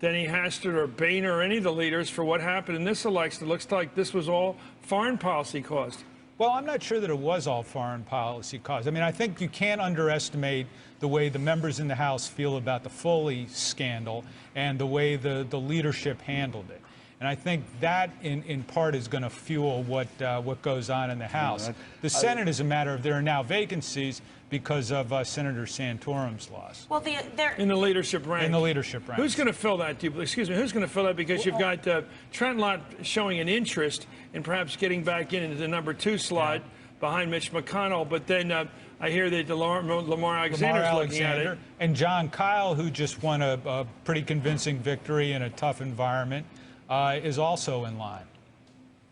Denny Hastert or Boehner or any of the leaders for what happened in this election? It looks like this was all foreign policy caused. Well, I'm not sure that it was all foreign policy caused. I mean, I think you can't underestimate the way the members in the House feel about the Foley scandal and the way the leadership handled it. And I think that, in part, is going to fuel what goes on in the House. The Senate is a matter of there are now vacancies because of Senator Santorum's loss. Well, in the leadership rank. In the leadership rank. Who's going to fill that? Excuse me. Who's going to fill that? Because you've got Trent Lott showing an interest in perhaps getting back into the number 2 slot behind Mitch McConnell. But then I hear that Lamar Alexander's looking at it. And John Kyle, who just won a pretty convincing victory in a tough environment, is also in line.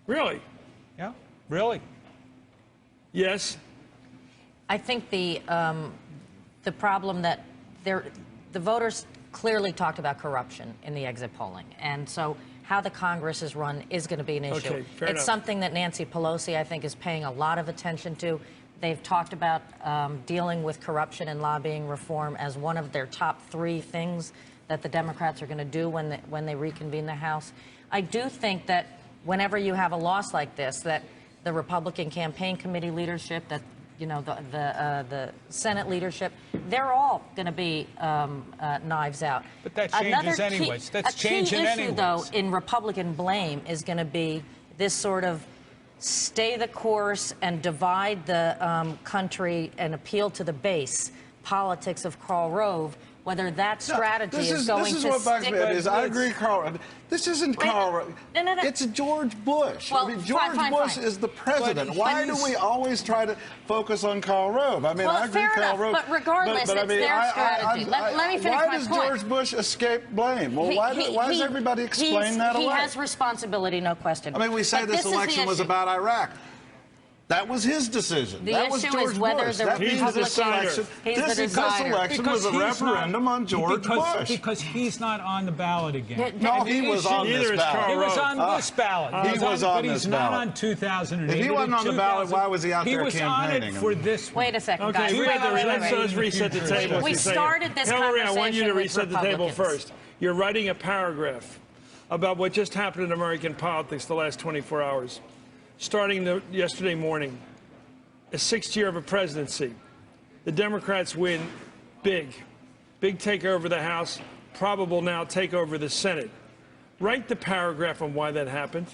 Really? Yeah, really. Yes. I think the problem that the voters clearly talked about corruption in the exit polling, and so how the Congress is run is going to be an issue. Okay, fair enough. Something that Nancy Pelosi, I think, is paying a lot of attention to. They've talked about dealing with corruption and lobbying reform as one of their top 3 things that the Democrats are going to do when they reconvene the House. I do think that whenever you have a loss like this, that the Republican campaign committee leadership, that the Senate leadership, they're all going to be knives out. But that changes anyways. That's changing anyways. A key issue, though, in Republican blame is going to be this sort of stay the course and divide the country and appeal to the base politics of Karl Rove. Whether that strategy is going to stick. This is what bugs me. I agree, Karl. This isn't Karl Rove. No. It's George Bush. Well, I mean, George Bush is the president. Why do we always try to focus on Karl Rove? I mean, I agree, Karl Rove. But regardless, it's their strategy. Let me finish my point. Why does George Bush escape blame? Well, why does everybody explain that away? He has responsibility, no question. I mean, we say this election was about Iraq. That was his decision. That was George Bush. That means this election was a referendum on George Bush. Because he's not on the ballot again. No, he was on this ballot. He was on this ballot. He was on but this he's ballot. Not on 2008. If he wasn't on the ballot, why was he out there campaigning? He was on it for this. Wait a second, guys. Okay, let's reset the table. We started this conversation. Hillary, I want you to with reset the table Republicans. first. You're writing a paragraph about what just happened in American politics the last 24 hours. Starting yesterday morning, a 6th year of a presidency. The Democrats win big. Big takeover of the House, probable now takeover of the Senate. Write the paragraph on why that happened.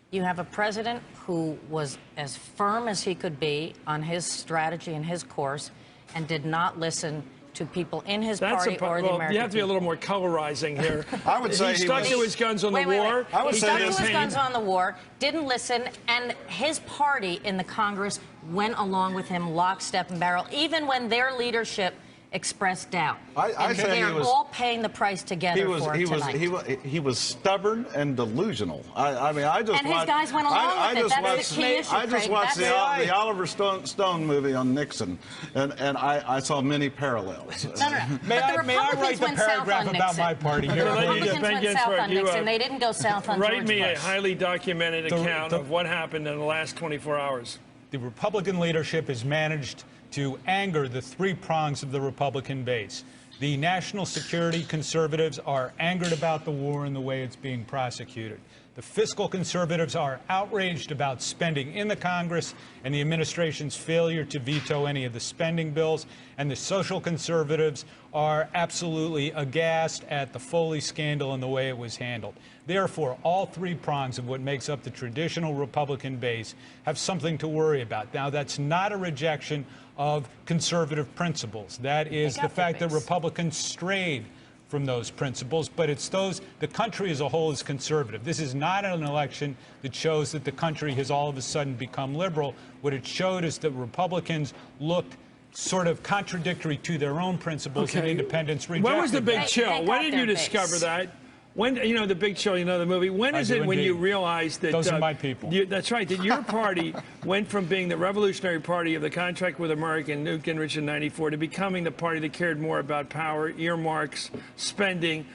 You have a president who was as firm as he could be on his strategy and his course and did not listen to people in his party or the American you have to be a people. little more colorizing here. I would say he stuck to his guns on the war. Wait. I would He say stuck to this- his guns on the war, didn't listen, and his party in the Congress went along with him lockstep and barrel, even when their leadership expressed doubt. I And say they're he was- all paying the price together for it tonight. He was stubborn and delusional. I mean, I just And his watched, guys went along I with it. just That's watched, the key issue, I just Craig. watched That's the Oliver Stone movie on Nixon, and I saw many parallels. No. May But I the write Republicans the went south paragraph on about Nixon. my party here? The Ladies Republicans and went gentlemen, south on you, Nixon. They didn't go south on Write George me a Bush. highly documented account of what happened in the last 24 hours. The Republican leadership has managed to anger the three prongs of the Republican base. The national security conservatives are angered about the war and the way it's being prosecuted. The fiscal conservatives are outraged about spending in the Congress and the administration's failure to veto any of the spending bills. And the social conservatives are absolutely aghast at the Foley scandal and the way it was handled. Therefore, all three prongs of what makes up the traditional Republican base have something to worry about. Now, that's not a rejection of conservative principles. That is the fact that Republicans strayed from those principles, but it's the country as a whole is conservative. This is not an election that shows that the country has all of a sudden become liberal. What it showed is that Republicans looked sort of contradictory to their own principles and independents rejected. When was the big They chill? When got did their you base. discover that? When, the big chill, the movie. When is it when you realized that... Those are my people. That's right, that your party went from being the revolutionary party of the contract with America and Newt Gingrich in '94 to becoming the party that cared more about power, earmarks, spending,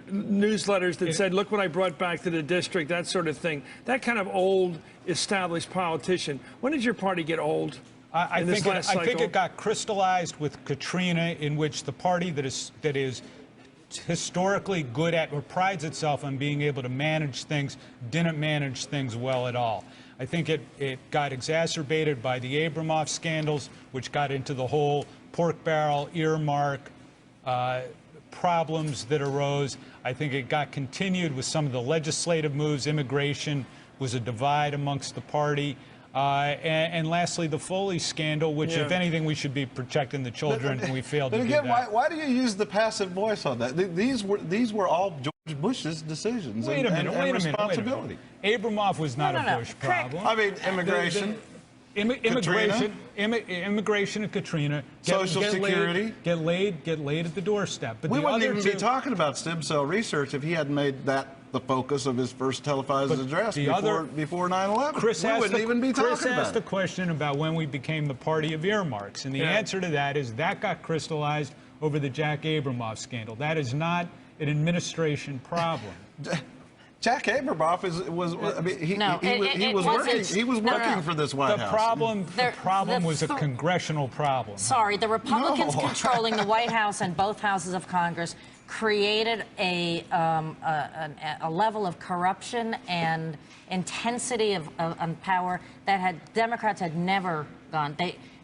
newsletters that said, look what I brought back to the district, that sort of thing. That kind of old, established politician. When did your party get old? I think it got crystallized with Katrina, in which the party that is historically good at or prides itself on being able to manage things didn't manage things well at all. I think it got exacerbated by the Abramoff scandals, which got into the whole pork barrel earmark problems that arose. I think it got continued with some of the legislative moves. Immigration was a divide amongst the party. And lastly, the Foley scandal, which, if anything, we should be protecting the children, and we failed to do that. But again, why do you use the passive voice on that? These were all George Bush's decisions and responsibility. Abramoff was not a Bush problem. I mean, immigration. Immigration and Katrina. Social Security. Get laid at the doorstep. But We the wouldn't other even be two- talking about stem cell research if he hadn't made that the focus of his first televised address before 9/11. Chris we asked wouldn't even be talking Chris about asked it. a question about when we became the party of earmarks, and the answer to that is that got crystallized over the Jack Abramoff scandal. That is not an administration problem. Jack Abramoff he was working for this White House. The problem was a congressional problem. Sorry, the Republicans controlling the White House and both houses of Congress created a level of corruption and intensity of power that Democrats had never gone.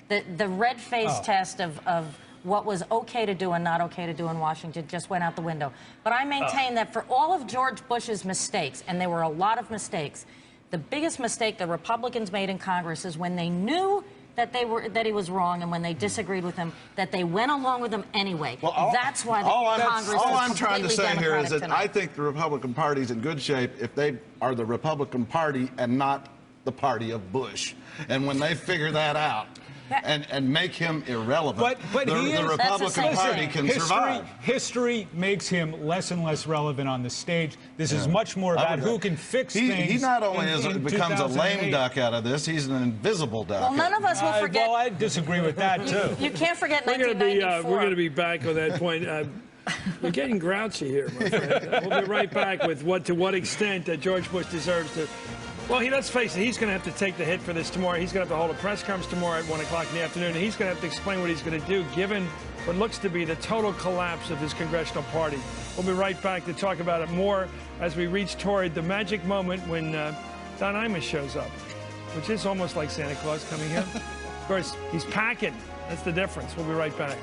The red-face test of what was okay to do and not okay to do in Washington just went out the window. But I maintain that for all of George Bush's mistakes, and there were a lot of mistakes, the biggest mistake the Republicans made in Congress is when they knew that he was wrong, and when they disagreed with him, that they went along with him anyway. That's why Congress all is I'm trying to say here is that tonight. I think the Republican Party's in good shape if they are the Republican Party and not the party of Bush. And when they figure that out and make him irrelevant, But the Republican Party can survive. History makes him less and less relevant on the stage. This is much more about who can fix things. He not only becomes a 2008. lame duck out of this, he's an invisible duck. Well, none of us will forget. Well, I disagree with that, too. You can't forget We're going 1994. we're going to be back on that point. You're getting grouchy here, my friend. We'll be right back with to what extent that George Bush deserves to Well, let's face it, he's going to have to take the hit for this tomorrow. He's going to have to hold a press conference tomorrow at 1 o'clock in the afternoon, and he's going to have to explain what he's going to do, given what looks to be the total collapse of his congressional party. We'll be right back to talk about it more as we reach toward the magic moment when Don Imus shows up, which is almost like Santa Claus coming here. Of course, he's packing. That's the difference. We'll be right back.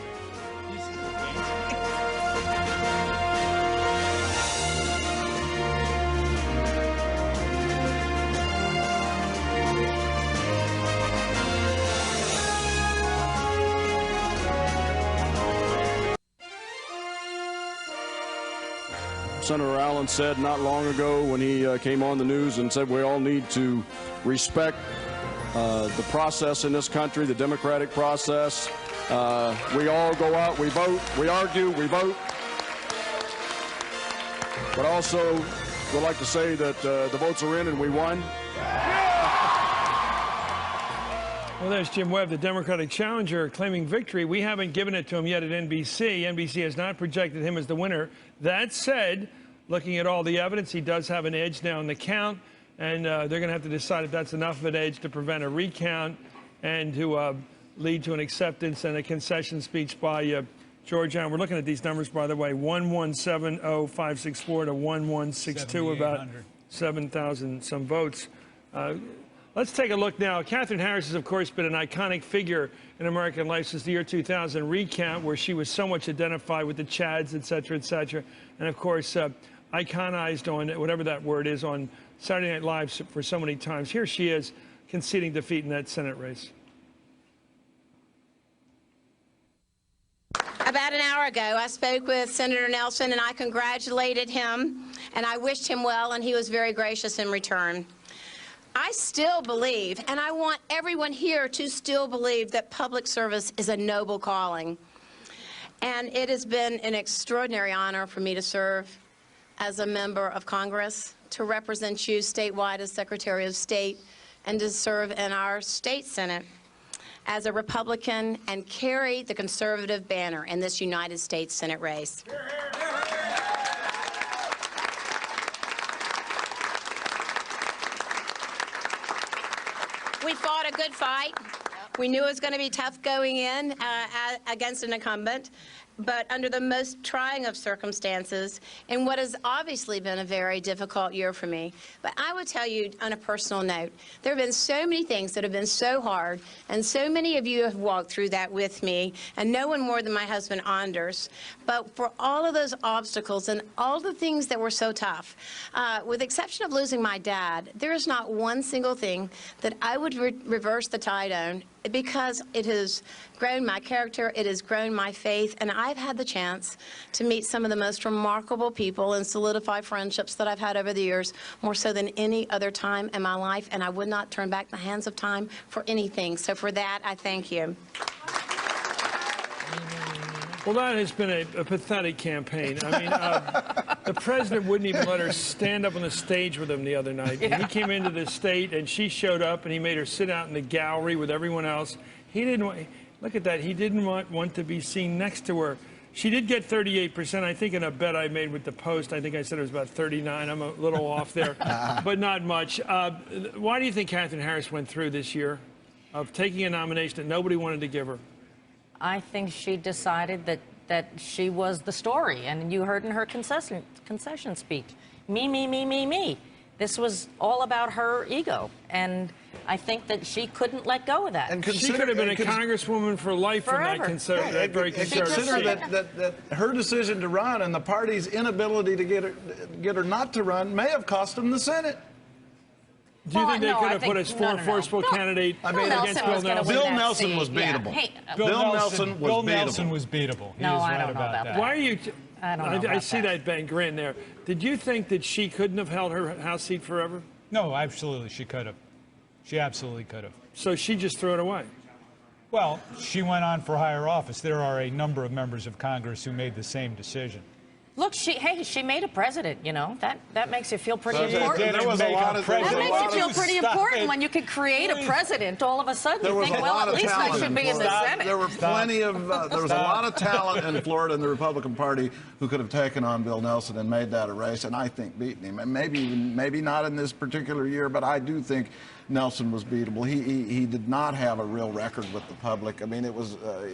Senator Allen said not long ago when he came on the news and said we all need to respect the process in this country, the democratic process. We all go out, we vote, we argue, we vote. But also would like to say that the votes are in and we won. Well, there's Jim Webb, the Democratic challenger, claiming victory. We haven't given it to him yet at NBC. NBC has not projected him as the winner. That said, looking at all the evidence, he does have an edge now in the count, and they're going to have to decide if that's enough of an edge to prevent a recount and to lead to an acceptance and a concession speech by George Allen. We're looking at these numbers, by the way, 1170564 to 1162, about 7,000 some votes. Let's take a look now. Katherine Harris has, of course, been an iconic figure in American life since the year 2000 recount, where she was so much identified with the Chads, et cetera, and, of course, iconized on whatever that word is on Saturday Night Live for so many times. Here she is conceding defeat in that Senate race. About an hour ago, I spoke with Senator Nelson, and I congratulated him, and I wished him well, and he was very gracious in return. I still believe, and I want everyone here to still believe, that public service is a noble calling. And it has been an extraordinary honor for me to serve as a member of Congress, to represent you statewide as Secretary of State, and to serve in our state Senate as a Republican and carry the conservative banner in this United States Senate race. We fought a good fight. We knew it was going to be tough going in against an incumbent, but under the most trying of circumstances, in what has obviously been a very difficult year for me. But I would tell you on a personal note, there have been so many things that have been so hard, and so many of you have walked through that with me, and no one more than my husband, Anders. But for all of those obstacles and all the things that were so tough, with the exception of losing my dad, there is not one single thing that I would reverse the tide on, because it has grown my character, it has grown my faith, and I've had the chance to meet some of the most remarkable people and solidify friendships that I've had over the years, more so than any other time in my life, and I would not turn back the hands of time for anything. So for that, I thank you. Well, that has been a pathetic campaign. I mean, the president wouldn't even let her stand up on the stage with him the other night. Yeah. He came into the state, and she showed up, and he made her sit out in the gallery with everyone else. He didn't want, look at that, he didn't want to be seen next to her. She did get 38%. I think in a bet I made with the Post, I think I said it was about 39. I'm a little off there, but not much. Why do you think Katherine Harris went through this year of taking a nomination that nobody wanted to give her? I think she decided that she was the story, and you heard in her concession speech, me, me, me, me, me. This was all about her ego, and I think that she couldn't let go of that. And she could have been a congresswoman for life from that very conservative. Consider that her decision to run and the party's inability to get her not to run may have cost them the Senate. Do you think they could have put a forceful candidate against Bill Nelson? Bill Nelson was beatable. Yeah. Hey, Bill Nelson was beatable. He no, is I right don't know about that. Why are you? I don't know. I see that Ben grin there. Did you think that she couldn't have held her House seat forever? No, absolutely, she could have. She absolutely could have. So she just threw it away? Well, she went on for higher office. There are a number of members of Congress who made the same decision. Look, she made a president, you know. That makes you feel pretty important. There was a lot of That makes you feel pretty important when you can create a president. All of a sudden, you think, well, at least I should be in the Senate. There were plenty of, there was a lot of talent in Florida in the Republican Party who could have taken on Bill Nelson and made that a race, and I think beaten him. And maybe not in this particular year, but I do think Nelson was beatable. He did not have a real record with the public. I mean,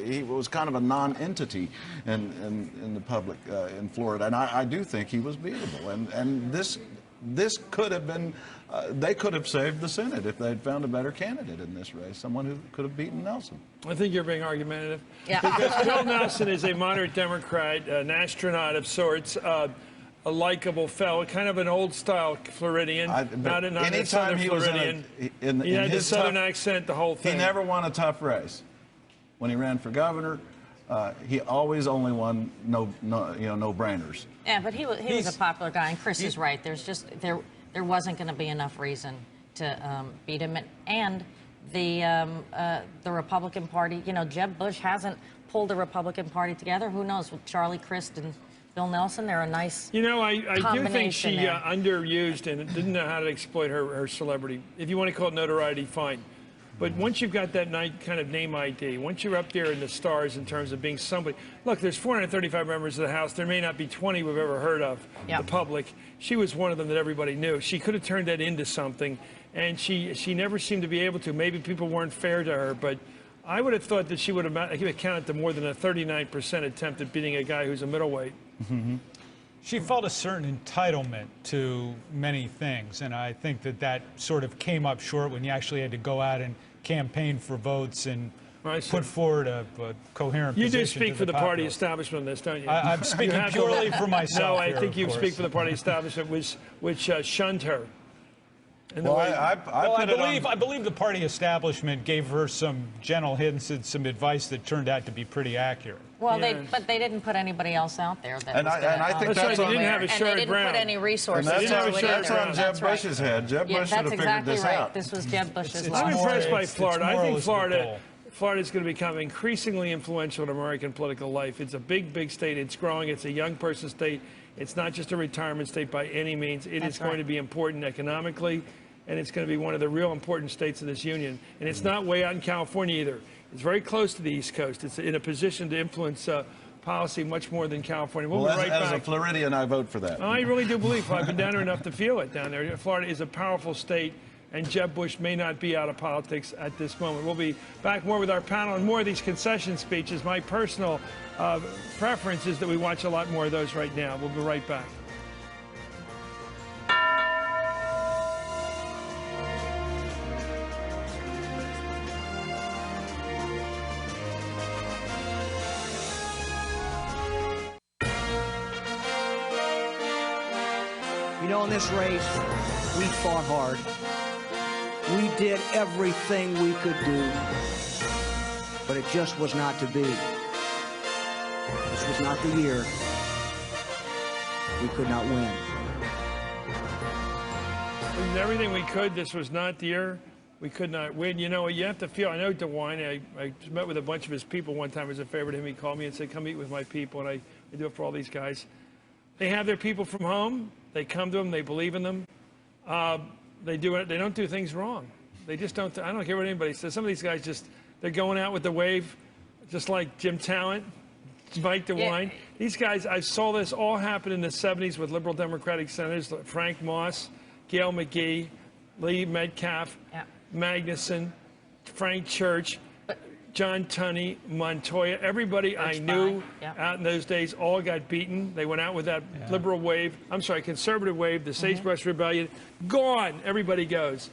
he was kind of a non-entity in the public in Florida, and I do think he was beatable. And this could have been, they could have saved the Senate if they'd found a better candidate in this race, someone who could have beaten Nelson. I think you're being argumentative. Yeah. Because Bill Nelson is a moderate Democrat, an astronaut of sorts. A likable fellow, kind of an old-style Floridian, not a Southern Floridian. He had the Southern accent, the whole thing. He never won a tough race. When he ran for governor, he always only won no-brainers. Yeah, but he was a popular guy, and Chris is right. There wasn't going to be enough reason to beat him, and the Republican Party. You know, Jeb Bush hasn't pulled the Republican Party together. Who knows with Charlie Crist and Bill Nelson? They're a nice I do think she there. underused and didn't know how to exploit her celebrity. If you want to call it notoriety, fine. But once you've got that kind of name ID, once you're up there in the stars in terms of being somebody, look, there's 435 members of the House. There may not be 20 we've ever heard of, the public. She was one of them that everybody knew. She could have turned that into something, and she never seemed to be able to. Maybe people weren't fair to her, but I would have thought that she would have accounted to more than a 39% attempt at beating a guy who's a middleweight. Mm-hmm. She felt a certain entitlement to many things, and I think that sort of came up short when you actually had to go out and campaign for votes and put forward a coherent position. You do speak for the party establishment on this, don't you? I'm speaking purely for myself. No, I think you speak for the party establishment, which shunned her. Well, I believe the party establishment gave her some gentle hints and some advice that turned out to be pretty accurate. Well, but they didn't put anybody else out there. And I think that's on they didn't have a and they didn't put any resources. And that's on Jeb Bush's head. Jeb Bush should have figured this out. This was Jeb Bush's. I'm impressed by Florida. I think Florida is going to become increasingly influential in American political life. It's a big, big state. It's growing. It's a young person state. It's not just a retirement state by any means. It is going to be important economically, and it's going to be one of the real important states of this union. And it's not way out in California either. It's very close to the East Coast. It's in a position to influence policy much more than California. We'll be right back. As a Floridian, I vote for that. I really do believe. I've been down there enough to feel it down there. Florida is a powerful state, and Jeb Bush may not be out of politics at this moment. We'll be back more with our panel and more of these concession speeches. My personal preference is that we watch a lot more of those right now. We'll be right back. You know, in this race, we fought hard. We did everything we could do, but it just was not to be. This was not the year. We could not win. We did everything we could. This was not the year. We could not win. You know, you have to feel, I know DeWine, I met with a bunch of his people one time as a favor to him. He called me and said, come meet with my people, and I do it for all these guys. They have their people from home. They come to them. They believe in them. They do it. They don't do things wrong. They just don't. I don't care what anybody says. Some of these guys they're going out with the wave, just like Jim Talent, Mike DeWine. Yeah. These guys, I saw this all happen in the 70s with liberal Democratic senators, Frank Moss, Gail McGee, Lee Metcalf, Magnuson, Frank Church, John Tunney, Montoya, everybody I knew out in those days all got beaten. They went out with that liberal wave, conservative wave, the Sagebrush Rebellion, gone. Everybody goes.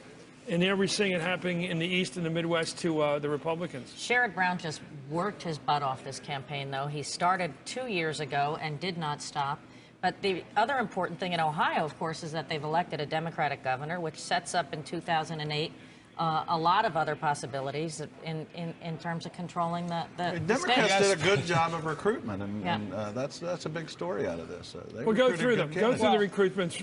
And now we're seeing it happening in the East and the Midwest to the Republicans. Sherrod Brown just worked his butt off this campaign, though. He started 2 years ago and did not stop. But the other important thing in Ohio, of course, is that they've elected a Democratic governor, which sets up in 2008 a lot of other possibilities in terms of controlling the Democrats state. did a good job of recruitment, and, Yeah. that's a big story out of this. Well, go through them. Go through the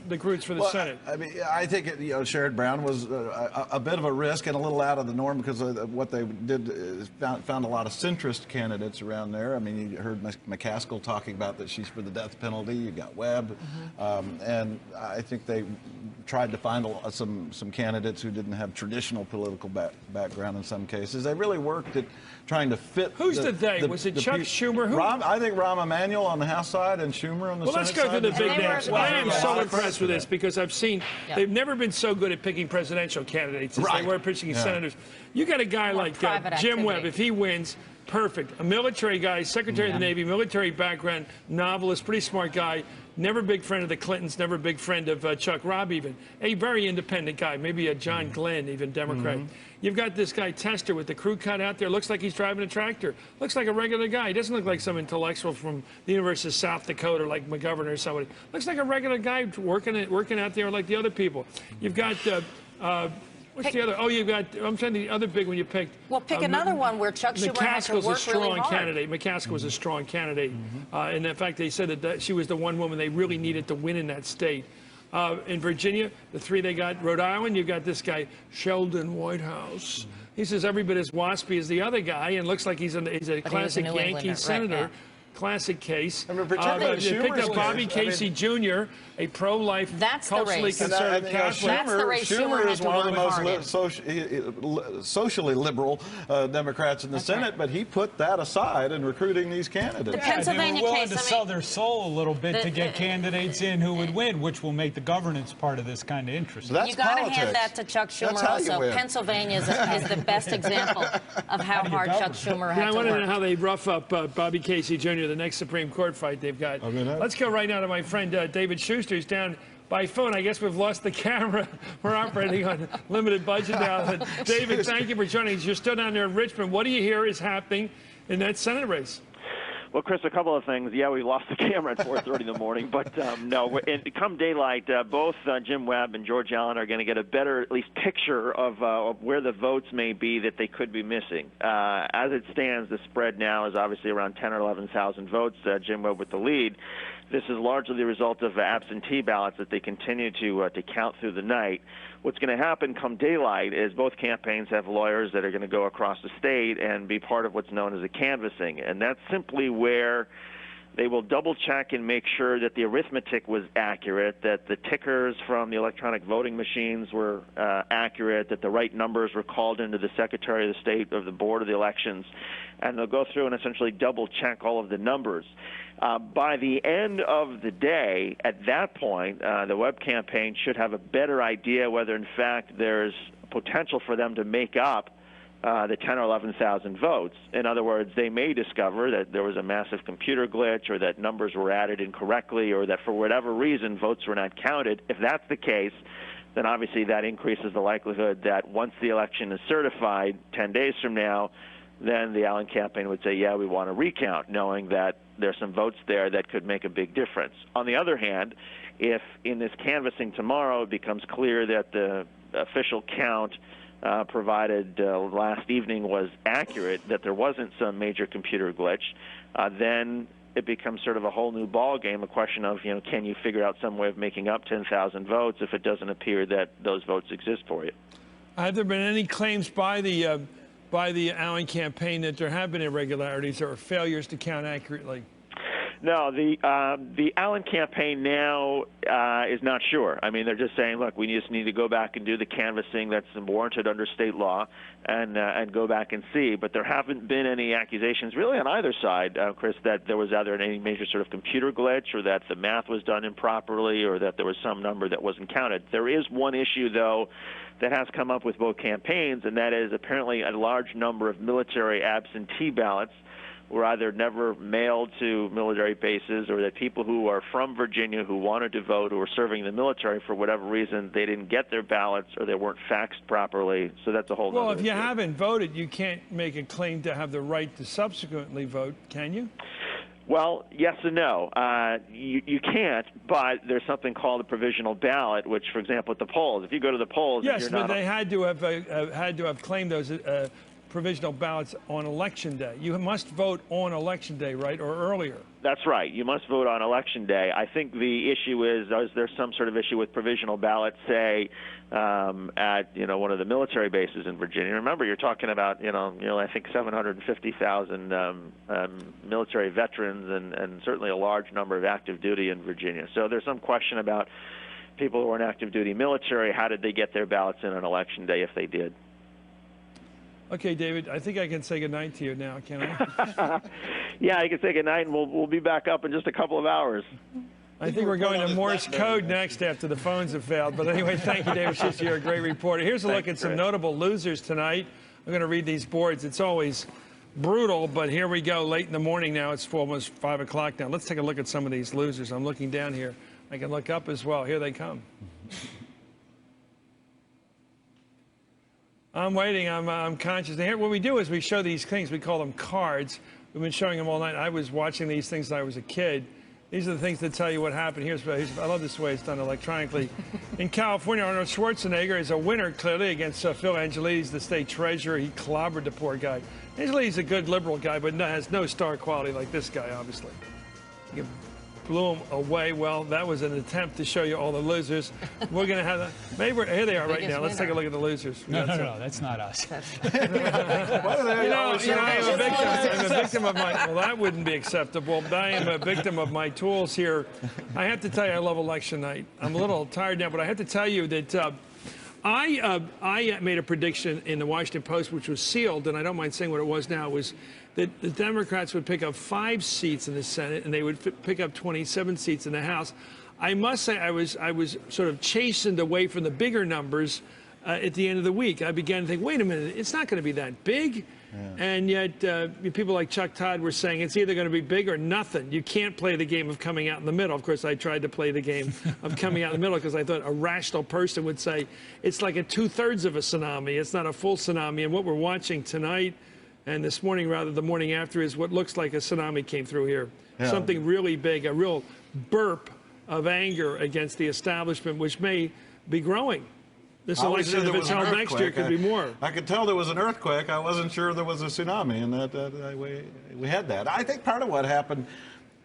recruits for the Senate. I mean, I think Sherrod Brown was a bit of a risk and a little out of the norm because of what they did is found a lot of centrist candidates around there. I mean, you heard McCaskill talking about that she's for the death penalty. You got Webb, and I think they tried to find some candidates who didn't have traditional political background in some cases. They really worked at trying to fit. Who's the they? Was it Chuck Schumer? I think Rahm Emanuel on the House side and Schumer on the Senate side. Well, let's go through the big names. I am so impressed with this because I've seen they've never been so good at picking presidential candidates as they were picking senators. You got a guy like Jim Webb. If he wins, perfect. A military guy, Secretary of the Navy, military background, novelist, pretty smart guy. Never a big friend of the Clintons, never a big friend of Chuck Robb even. A very independent guy, maybe a John Glenn, even Democrat. You've got this guy Tester with the crew cut out there. Looks like he's driving a tractor. Looks like a regular guy. He doesn't look like some intellectual from the University of South Dakota like McGovern or somebody. Looks like a regular guy working out there like the other people. You've got... what's the other? Oh, you've got. I'm trying to the other big one you picked. Well, pick another one where Chuck Schumer had to work really hard. Candidate. McCaskill was a strong candidate, and in fact, they said that she was the one woman they really needed to win in that state. In Virginia, the three they got. Rhode Island, you've got this guy Sheldon Whitehouse. He says every bit as waspy as the other guy, and looks like he's a classic Yankee senator. Right, classic case. I mean, They picked up Bobby Casey Jr., a pro-life, culturally conservative Catholic. That's the race Schumer had is to one of the work hard most socially liberal Democrats in the Senate, but he put that aside in recruiting these candidates. The Pennsylvania they were willing case, to sell their soul a little bit to get candidates in who would win, which will make the governance part of this kind of interesting. That's you got to politics. hand that to Chuck Schumer That's how you also. win. Pennsylvania is the best example of how hard Chuck Schumer had I to want to work. know how they rough up Bobby Casey Jr., the next Supreme Court fight they've got. Let's go right now to my friend David Schuster, who's down by phone. I guess we've lost the camera. We're operating on limited budget now. David, thank you for joining us. You're still down there in Richmond. What do you hear is happening in that Senate race? Well, Chris, a couple of things. Yeah, we lost the camera at 4:30 in the morning, but no. Come daylight, both Jim Webb and George Allen are going to get a better, at least, picture of where the votes may be that they could be missing. As it stands, the spread now is obviously around 10 or 11,000 votes. Jim Webb with the lead. This is largely the result of absentee ballots that they continue to count through the night. What's going to happen come daylight is both campaigns have lawyers that are going to go across the state and be part of what's known as a canvassing, and that's simply where they will double-check and make sure that the arithmetic was accurate, that the tickers from the electronic voting machines were accurate, that the right numbers were called into the Secretary of the State of the Board of the Elections, and they'll go through and essentially double-check all of the numbers. By the end of the day, at that point, the Webb campaign should have a better idea whether, in fact, there's potential for them to make up the 10 or 11,000 votes. In other words, they may discover that there was a massive computer glitch or that numbers were added incorrectly or that for whatever reason votes were not counted. If that's the case, then obviously that increases the likelihood that once the election is certified 10 days from now, then the Allen campaign would say, yeah, we want to recount, knowing that there's some votes there that could make a big difference. On the other hand, if in this canvassing tomorrow it becomes clear that the official count provided last evening was accurate, that there wasn't some major computer glitch, then it becomes sort of a whole new ball game, a question of, can you figure out some way of making up 10,000 votes if it doesn't appear that those votes exist for you? Have there been any claims by the Allen campaign that there have been irregularities or failures to count accurately? No, the Allen campaign now is not sure. I mean, they're just saying, look, we just need to go back and do the canvassing that's warranted under state law and go back and see. But there haven't been any accusations really on either side, Chris, that there was either any major sort of computer glitch or that the math was done improperly or that there was some number that wasn't counted. There is one issue, though, that has come up with both campaigns, and that is apparently a large number of military absentee ballots were either never mailed to military bases or that people who are from Virginia who wanted to vote or were serving the military for whatever reason, they didn't get their ballots or they weren't faxed properly. So that's a whole Well, other if you issue. haven't voted, you can't make a claim to have the right to subsequently vote, can you? Well, yes and no. You can't, but there's something called a provisional ballot, which, for example, at the polls, if you go to the polls, Yes, you're but not they had to have claimed those provisional ballots on Election Day. You must vote on Election Day, right, or earlier. That's right. You must vote on Election Day. I think the issue is there some sort of issue with provisional ballots, say, at one of the military bases in Virginia. Remember, you're talking about I think 750,000 military veterans and certainly a large number of active duty in Virginia. So there's some question about people who are in active duty military. How did they get their ballots in on Election Day if they did? Okay, David, I think I can say goodnight to you now, can I? Yeah, you can say goodnight, and we'll be back up in just a couple of hours. I think we're going to Morse code next after the phones have failed. But anyway, thank you, David Schuster. You're a great reporter. Here's a look at some notable losers tonight. I'm going to read these boards. It's always brutal, but here we go. Late in the morning now. It's almost 5 o'clock now. Let's take a look at some of these losers. I'm looking down here. I can look up as well. Here they come. I'm waiting. I'm conscious. Here, what we do is we show these things. We call them cards. We've been showing them all night. I was watching these things when I was a kid. These are the things that tell you what happened. I love this way it's done electronically. In California, Arnold Schwarzenegger is a winner, clearly, against Phil Angelides, the state treasurer. He clobbered the poor guy. Angelides a good liberal guy, but has no star quality like this guy, obviously. He blew him away. Well, that was an attempt to show you all the losers. We're going to have that. Maybe here they are right now. Let's take a look at the losers. No, that's not us. I'm a victim of my, well, that wouldn't be acceptable. I am a victim of my tools here. I have to tell you, I love election night. I'm a little tired now, but I have to tell you that I made a prediction in the Washington Post, which was sealed, and I don't mind saying what it was now, was that the Democrats would pick up 5 seats in the Senate, and they would pick up 27 seats in the House. I must say I was sort of chastened away from the bigger numbers at the end of the week. I began to think, wait a minute, it's not going to be that big. Yeah. And yet people like Chuck Todd were saying it's either going to be big or nothing. You can't play the game of coming out in the middle. Of course, I tried to play the game of coming out in the middle because I thought a rational person would say it's like a 2/3 of a tsunami. It's not a full tsunami. And what we're watching tonight and this morning, rather the morning after, is what looks like a tsunami came through here. Yeah. Something really big, a real burp of anger against the establishment, which may be growing. This election, if it's held next year, could be more. I could tell there was an earthquake. I wasn't sure there was a tsunami, and we had that. I think part of what happened,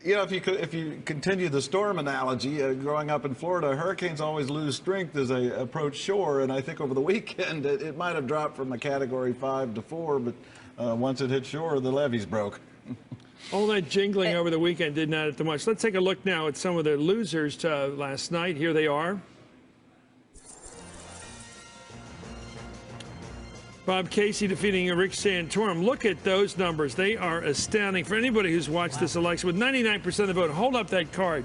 if you continue the storm analogy, growing up in Florida, hurricanes always lose strength as they approach shore, and I think over the weekend it might have dropped from a Category 5 to 4, but once it hit shore, the levees broke. All that jingling over the weekend didn't add it to much. Let's take a look now at some of the losers last night. Here they are. Bob Casey defeating Rick Santorum. Look at those numbers. They are astounding. For anybody who's watched this election, with 99% of the vote, hold up that card.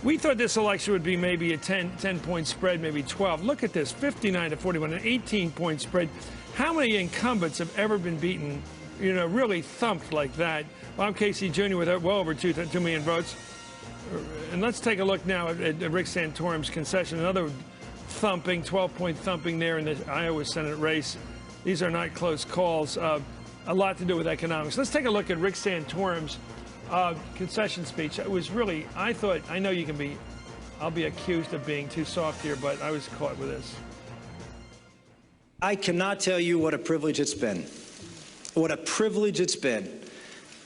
We thought this election would be maybe a 10-point spread, maybe 12. Look at this, 59 to 41, an 18-point spread. How many incumbents have ever been beaten, really thumped like that? Bob Casey Jr. with well over 2 million votes. And let's take a look now at Rick Santorum's concession. Another thumping, 12-point thumping there in the Iowa Senate race. These are not close calls. A lot to do with economics. Let's take a look at Rick Santorum's concession speech. It was really, I know you can be, I'll be accused of being too soft here, but I was caught with this. I cannot tell you what a privilege it's been. What a privilege it's been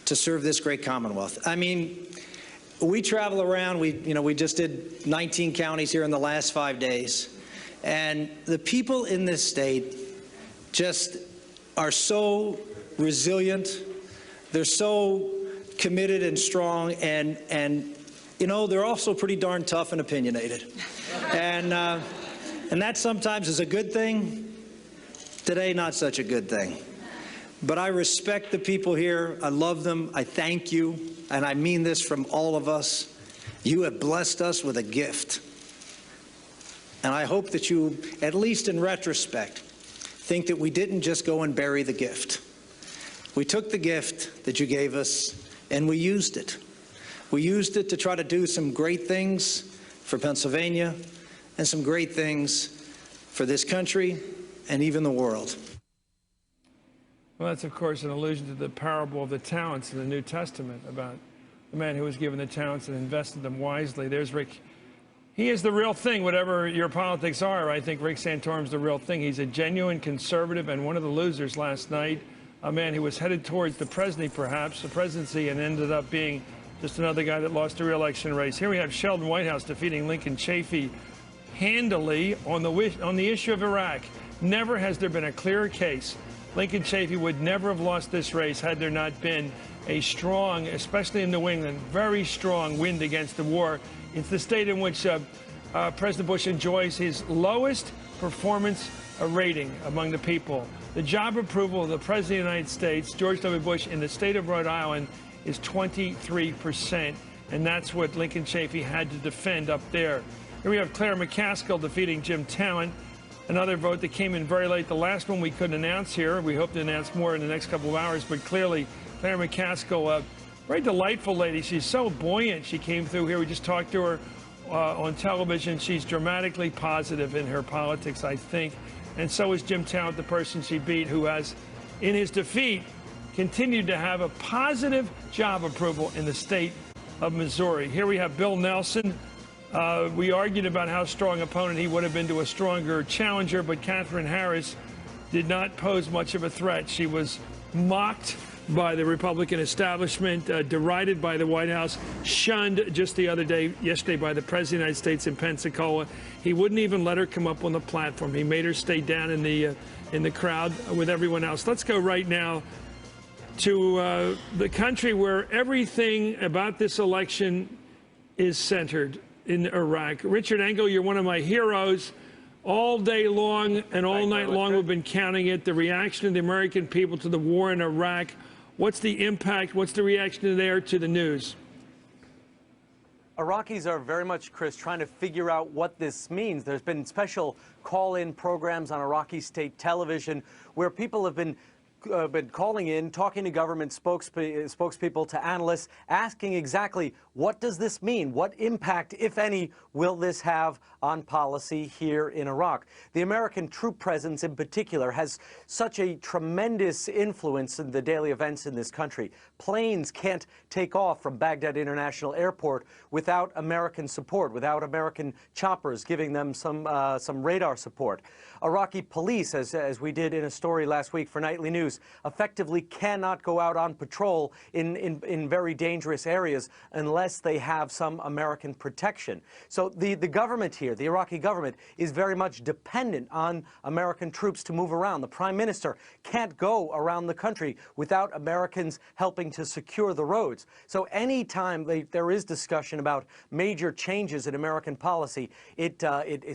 to serve this great Commonwealth. I mean, we travel around. We just did 19 counties here in the last 5 days. And the people in this state just are so resilient. They're so committed and strong, and they're also pretty darn tough and opinionated. And that sometimes is a good thing. Today, not such a good thing. But I respect the people here. I love them. I thank you. And I mean this from all of us. You have blessed us with a gift. And I hope that you, at least in retrospect, think that we didn't just go and bury the gift. We took the gift that you gave us and we used it. We used it to try to do some great things for Pennsylvania and some great things for this country and even the world. Well, that's, of course, an allusion to the parable of the talents in the New Testament about the man who was given the talents and invested them wisely. There's Rick. He is the real thing, whatever your politics are. I think Rick Santorum's the real thing. He's a genuine conservative and one of the losers last night. A man who was headed towards the presidency, and ended up being just another guy that lost a re-election race. Here we have Sheldon Whitehouse defeating Lincoln Chafee handily on the issue of Iraq. Never has there been a clearer case. Lincoln Chafee would never have lost this race had there not been a strong, especially in New England, very strong wind against the war. It's the state in which President Bush enjoys his lowest performance rating among the people. The job approval of the President of the United States, George W. Bush, in the state of Rhode Island is 23%, and that's what Lincoln Chafee had to defend up there. Here we have Claire McCaskill defeating Jim Talent, another vote that came in very late. The last one we couldn't announce here. We hope to announce more in the next couple of hours, but clearly Claire McCaskill, very delightful lady. She's so buoyant. She came through here. We just talked to her on television. She's dramatically positive in her politics, I think. And so is Jim Talent, the person she beat, who has, in his defeat, continued to have a positive job approval in the state of Missouri. Here we have Bill Nelson. We argued about how strong opponent he would have been to a stronger challenger, but Katherine Harris did not pose much of a threat. She was mocked by the Republican establishment, derided by the White House, shunned just yesterday by the President of the United States in Pensacola. He wouldn't even let her come up on the platform. He made her stay down in the crowd with everyone else. Let's go right now to the country where everything about this election is centered, in Iraq. Richard Engel, you're one of my heroes. All day long and all night long we've been counting it, the reaction of the American people to the war in Iraq. What's the impact? What's the reaction there to the news? Iraqis are very much, Chris, trying to figure out what this means. There's been special call-in programs on Iraqi state television where people have been calling in, talking to government spokespeople, to analysts, asking exactly what does this mean? What impact, if any, will this have on policy here in Iraq? The American troop presence in particular has such a tremendous influence in the daily events in this country. Planes can't take off from Baghdad International Airport without American support, without American choppers giving them some radar support. Iraqi police, as we did in a story last week for Nightly News, effectively cannot go out on patrol in very dangerous areas unless they have some American protection. So the government here, the Iraqi government, is very much dependent on American troops to move around. The Prime Minister can't go around the country without Americans helping to secure the roads. So anytime there is discussion about major changes in American policy, it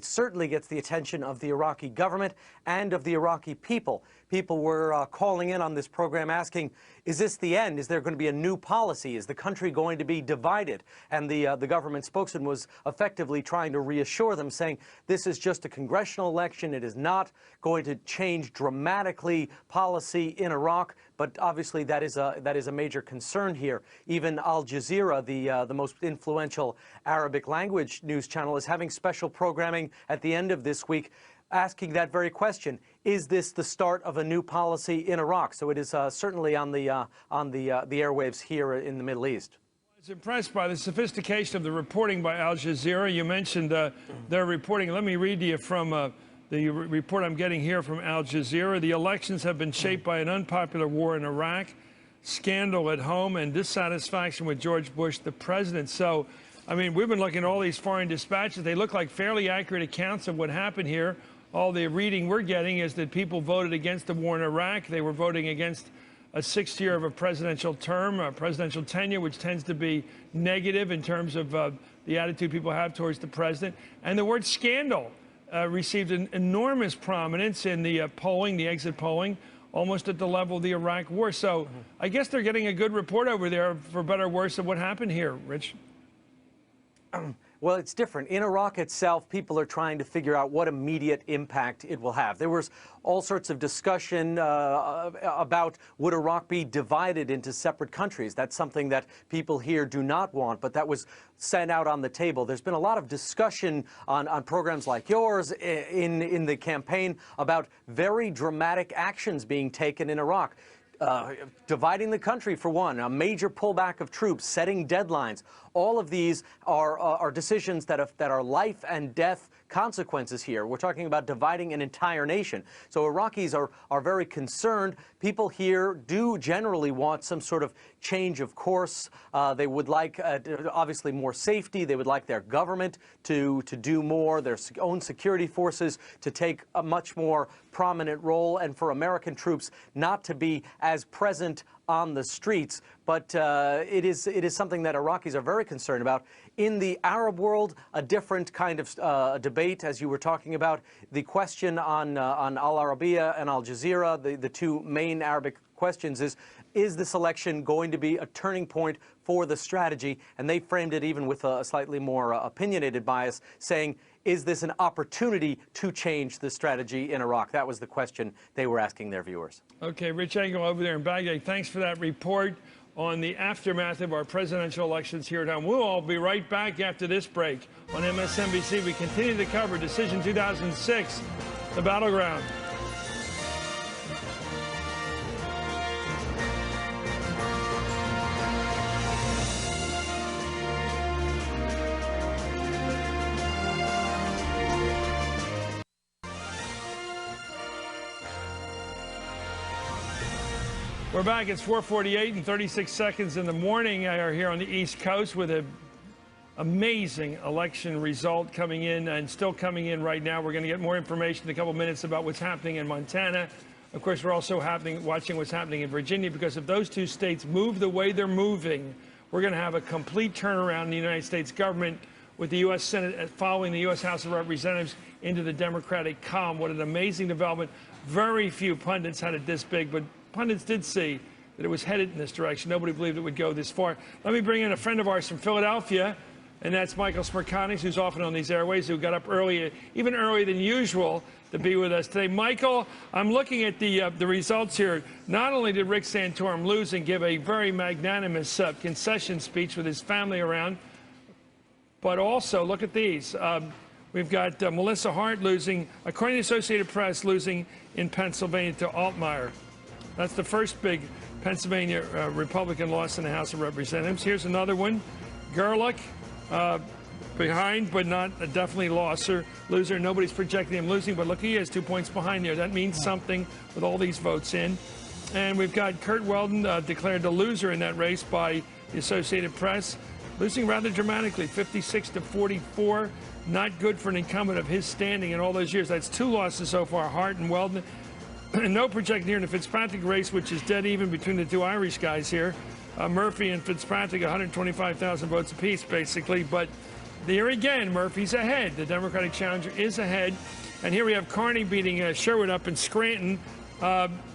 certainly gets the attention of the Iraqi government and of the Iraqi people. People were calling in on this program asking, is this the end? Is there going to be a new policy? Is the country going to be divided? And the government spokesman was effectively trying to reassure them, saying this is just a congressional election. It is not going to change dramatically policy in Iraq. But obviously that is a major concern here. Even Al Jazeera, the most influential Arabic language news channel, is having special programming at the end of this week asking that very question. Is this the start of a new policy in Iraq? So it is certainly on the airwaves here in the Middle East. I was impressed by the sophistication of the reporting by Al Jazeera. You mentioned their reporting. Let me read to you from the report I'm getting here from Al Jazeera. The elections have been shaped by an unpopular war in Iraq, scandal at home, and dissatisfaction with George Bush, the president. So, I mean, we've been looking at all these foreign dispatches. They look like fairly accurate accounts of what happened here. All the reading we're getting is that people voted against the war in Iraq. They were voting against a 6th year of a presidential term, a presidential tenure, which tends to be negative in terms of the attitude people have towards the president. And the word scandal received an enormous prominence in the polling, the exit polling, almost at the level of the Iraq war. So I guess they're getting a good report over there, for better or worse, of what happened here, Rich. Well, it's different. In Iraq itself, people are trying to figure out what immediate impact it will have. There was all sorts of discussion about would Iraq be divided into separate countries. That's something that people here do not want, but that was sent out on the table. There's been a lot of discussion on programs like yours in the campaign about very dramatic actions being taken in Iraq. dividing the country, for one, a major pullback of troops, setting deadlines. All of these are decisions that are life and death consequences here. We're talking about dividing an entire nation. So Iraqis are very concerned. People here do generally want some sort of change of course. They would like, obviously, more safety. They would like their government to do more, their own security forces to take a much more prominent role, and for American troops not to be as present on the streets. But it is something that Iraqis are very concerned about. In the Arab world, a different kind of debate, as you were talking about. The question on Al Arabiya and Al Jazeera, the two main Arabic questions, is this election going to be a turning point for the strategy? And they framed it even with a slightly more opinionated bias, saying, is this an opportunity to change the strategy in Iraq? That was the question they were asking their viewers. Okay, Rich Engel over there in Baghdad, thanks for that report on the aftermath of our presidential elections here at home. We'll all be right back after this break on MSNBC. We continue to cover Decision 2006, the battleground. We're back. It's 4:48 and 36 seconds in the morning. We are here on the East Coast with an amazing election result coming in and still coming in right now. We're going to get more information in a couple minutes about what's happening in Montana. Of course, we're also watching what's happening in Virginia, because if those two states move the way they're moving, we're going to have a complete turnaround in the United States government, with the U.S. Senate following the U.S. House of Representatives into the Democratic column. What an amazing development. Very few pundits had it this big, but pundits did see that it was headed in this direction. Nobody believed it would go this far. Let me bring in a friend of ours from Philadelphia, and that's Michael Smerconics, who's often on these airways, who got up early, even earlier than usual, to be with us today. Michael, I'm looking at the results here. Not only did Rick Santorum lose and give a very magnanimous concession speech with his family around, but also, look at these. We've got Melissa Hart losing, according to the Associated Press, losing in Pennsylvania to Altmaier. That's the first big Pennsylvania Republican loss in the House of Representatives. Here's another one. Gerlich, behind, but not definitely loser. Nobody's projecting him losing, but look, he has 2 points behind there. That means something with all these votes in. And we've got Kurt Weldon declared the loser in that race by the Associated Press, losing rather dramatically, 56-44. Not good for an incumbent of his standing in all those years. That's 2 losses so far, Hart and Weldon. No projection here in the Fitzpatrick race, which is dead even between the two Irish guys here. Murphy and Fitzpatrick, 125,000 votes apiece, basically. But there again, Murphy's ahead. The Democratic challenger is ahead. And here we have Carney beating Sherwood up in Scranton.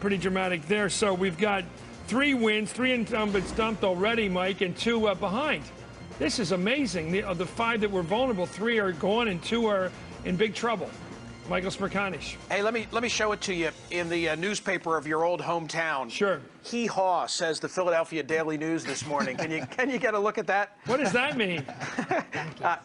Pretty dramatic there. So we've got 3 wins, 3 incumbents dumped already, Mike, and 2 behind. This is amazing. Of the 5 that were vulnerable, 3 are gone and 2 are in big trouble. Michael Smerconics. Hey, let me show it to you in the newspaper of your old hometown. Sure. Hee-haw, says the Philadelphia Daily News this morning. Can you get a look at that? What does that mean?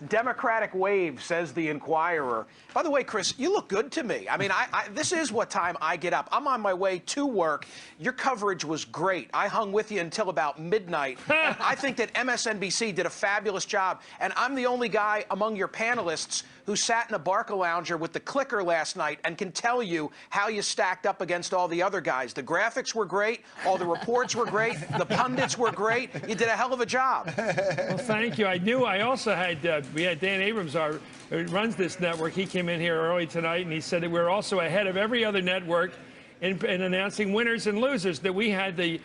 Democratic wave, says the Inquirer. By the way, Chris, you look good to me. I mean, this is what time I get up. I'm on my way to work. Your coverage was great. I hung with you until about midnight. And I think that MSNBC did a fabulous job. And I'm the only guy among your panelists who sat in a Barca lounger with the clicker last night and can tell you how you stacked up against all the other guys. The graphics were great. All the reports were great. The pundits were great. You did a hell of a job. Well, thank you. I also had, we had Dan Abrams, who runs this network. He came in here early tonight, and he said that we're also ahead of every other network in announcing winners and losers, that we had the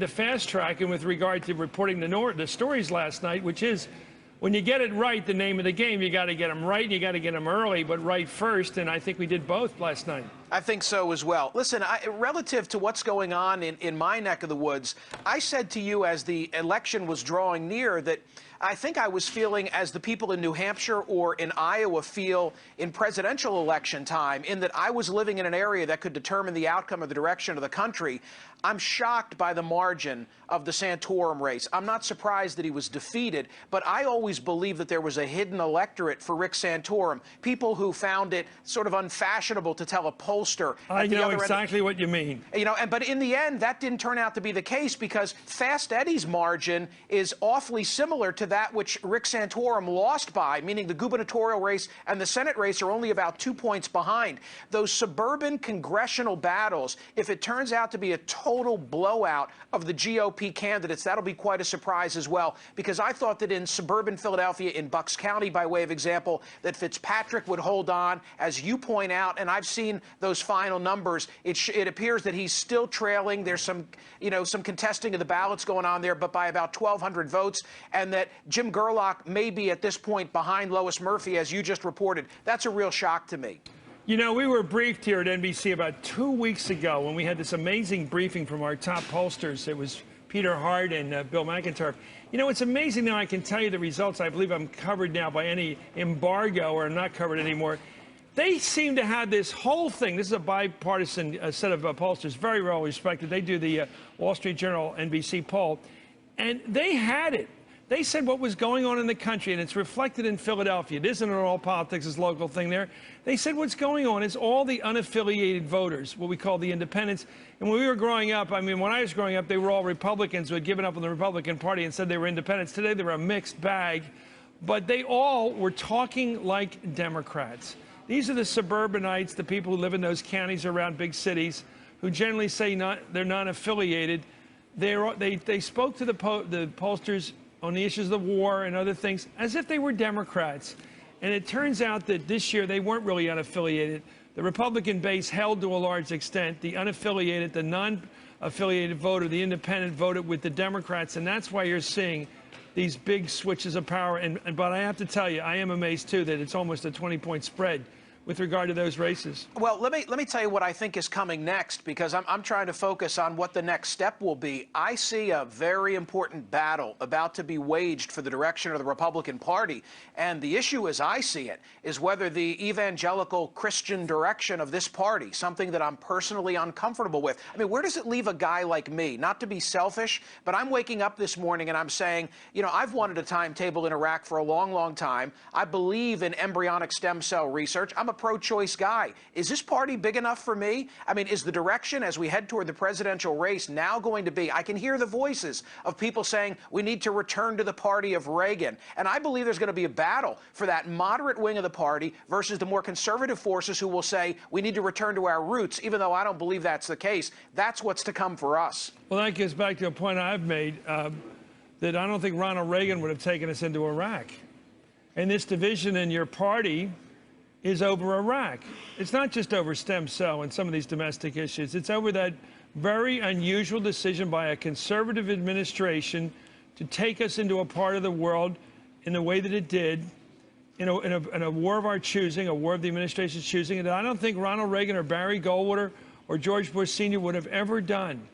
fast track, and with regard to reporting the stories last night, which is, when you get it right, the name of the game, you got to get them right, and you got to get them early, but right first, and I think we did both last night. I think so as well. Listen, relative to what's going on in my neck of the woods, I said to you as the election was drawing near that I think I was feeling as the people in New Hampshire or in Iowa feel in presidential election time, in that I was living in an area that could determine the outcome of the direction of the country. I'm shocked by the margin of the Santorum race. I'm not surprised that he was defeated, but I always believed that there was a hidden electorate for Rick Santorum, people who found it sort of unfashionable to tell a poll pollster. I at the know other exactly end. what you mean. You know, but in the end, that didn't turn out to be the case because Fast Eddie's margin is awfully similar to that which Rick Santorum lost by, meaning the gubernatorial race and the Senate race are only about 2 points behind. Those suburban congressional battles, if it turns out to be a total blowout of the GOP candidates, that'll be quite a surprise as well, because I thought that in suburban Philadelphia, in Bucks County, by way of example, that Fitzpatrick would hold on, as you point out, and I've seen those final numbers. It appears that he's still trailing. There's some contesting of the ballots going on there, but by about 1,200 votes, and that Jim Gerlach may be at this point behind Lois Murphy, as you just reported. That's a real shock to me. You know, we were briefed here at NBC about 2 weeks ago when we had this amazing briefing from our top pollsters. It was Peter Hart and Bill McIntyre. You know, it's amazing now I can tell you the results. I believe I'm covered now by any embargo, or I'm not covered anymore. They seem to have this whole thing. This is a bipartisan set of pollsters, very well respected. They do the Wall Street Journal NBC poll, and they had it. They said what was going on in the country, and it's reflected in Philadelphia. It isn't at all politics, it's a local thing there. They said what's going on is all the unaffiliated voters, what we call the independents. And when we were growing up, I mean, when I was growing up, they were all Republicans who had given up on the Republican Party and said they were independents. Today, they were a mixed bag. But they all were talking like Democrats. These are the suburbanites, the people who live in those counties around big cities, who generally say they're non-affiliated. They spoke to the pollsters on the issues of the war and other things as if they were Democrats. And it turns out that this year they weren't really unaffiliated. The Republican base held to a large extent. The unaffiliated, the non-affiliated voter, the independent voted with the Democrats, and that's why you're seeing these big switches of power. But I have to tell you, I am amazed, too, that it's almost a 20-point spread with regard to those races. Well, let me tell you what I think is coming next, because I'm trying to focus on what the next step will be. I see a very important battle about to be waged for the direction of the Republican Party, and the issue as I see it is whether the evangelical Christian direction of this party, something that I'm personally uncomfortable with. I mean, where does it leave a guy like me? Not to be selfish, but I'm waking up this morning and I'm saying, you know, I've wanted a timetable in Iraq for a long, long time. I believe in embryonic stem cell research. I'm a pro-choice guy. Is this party big enough for me? I mean, is the direction as we head toward the presidential race now going to be, I can hear the voices of people saying we need to return to the party of Reagan. And I believe there's going to be a battle for that moderate wing of the party versus the more conservative forces who will say we need to return to our roots, even though I don't believe that's the case. That's what's to come for us. Well, that gets back to a point I've made, that I don't think Ronald Reagan would have taken us into Iraq. And this division in your party is over Iraq. It's not just over stem cell and some of these domestic issues. It's over that very unusual decision by a conservative administration to take us into a part of the world in the way that it did, in a war of our choosing, a war of the administration's choosing, and I don't think Ronald Reagan or Barry Goldwater or George Bush Sr. would have ever done.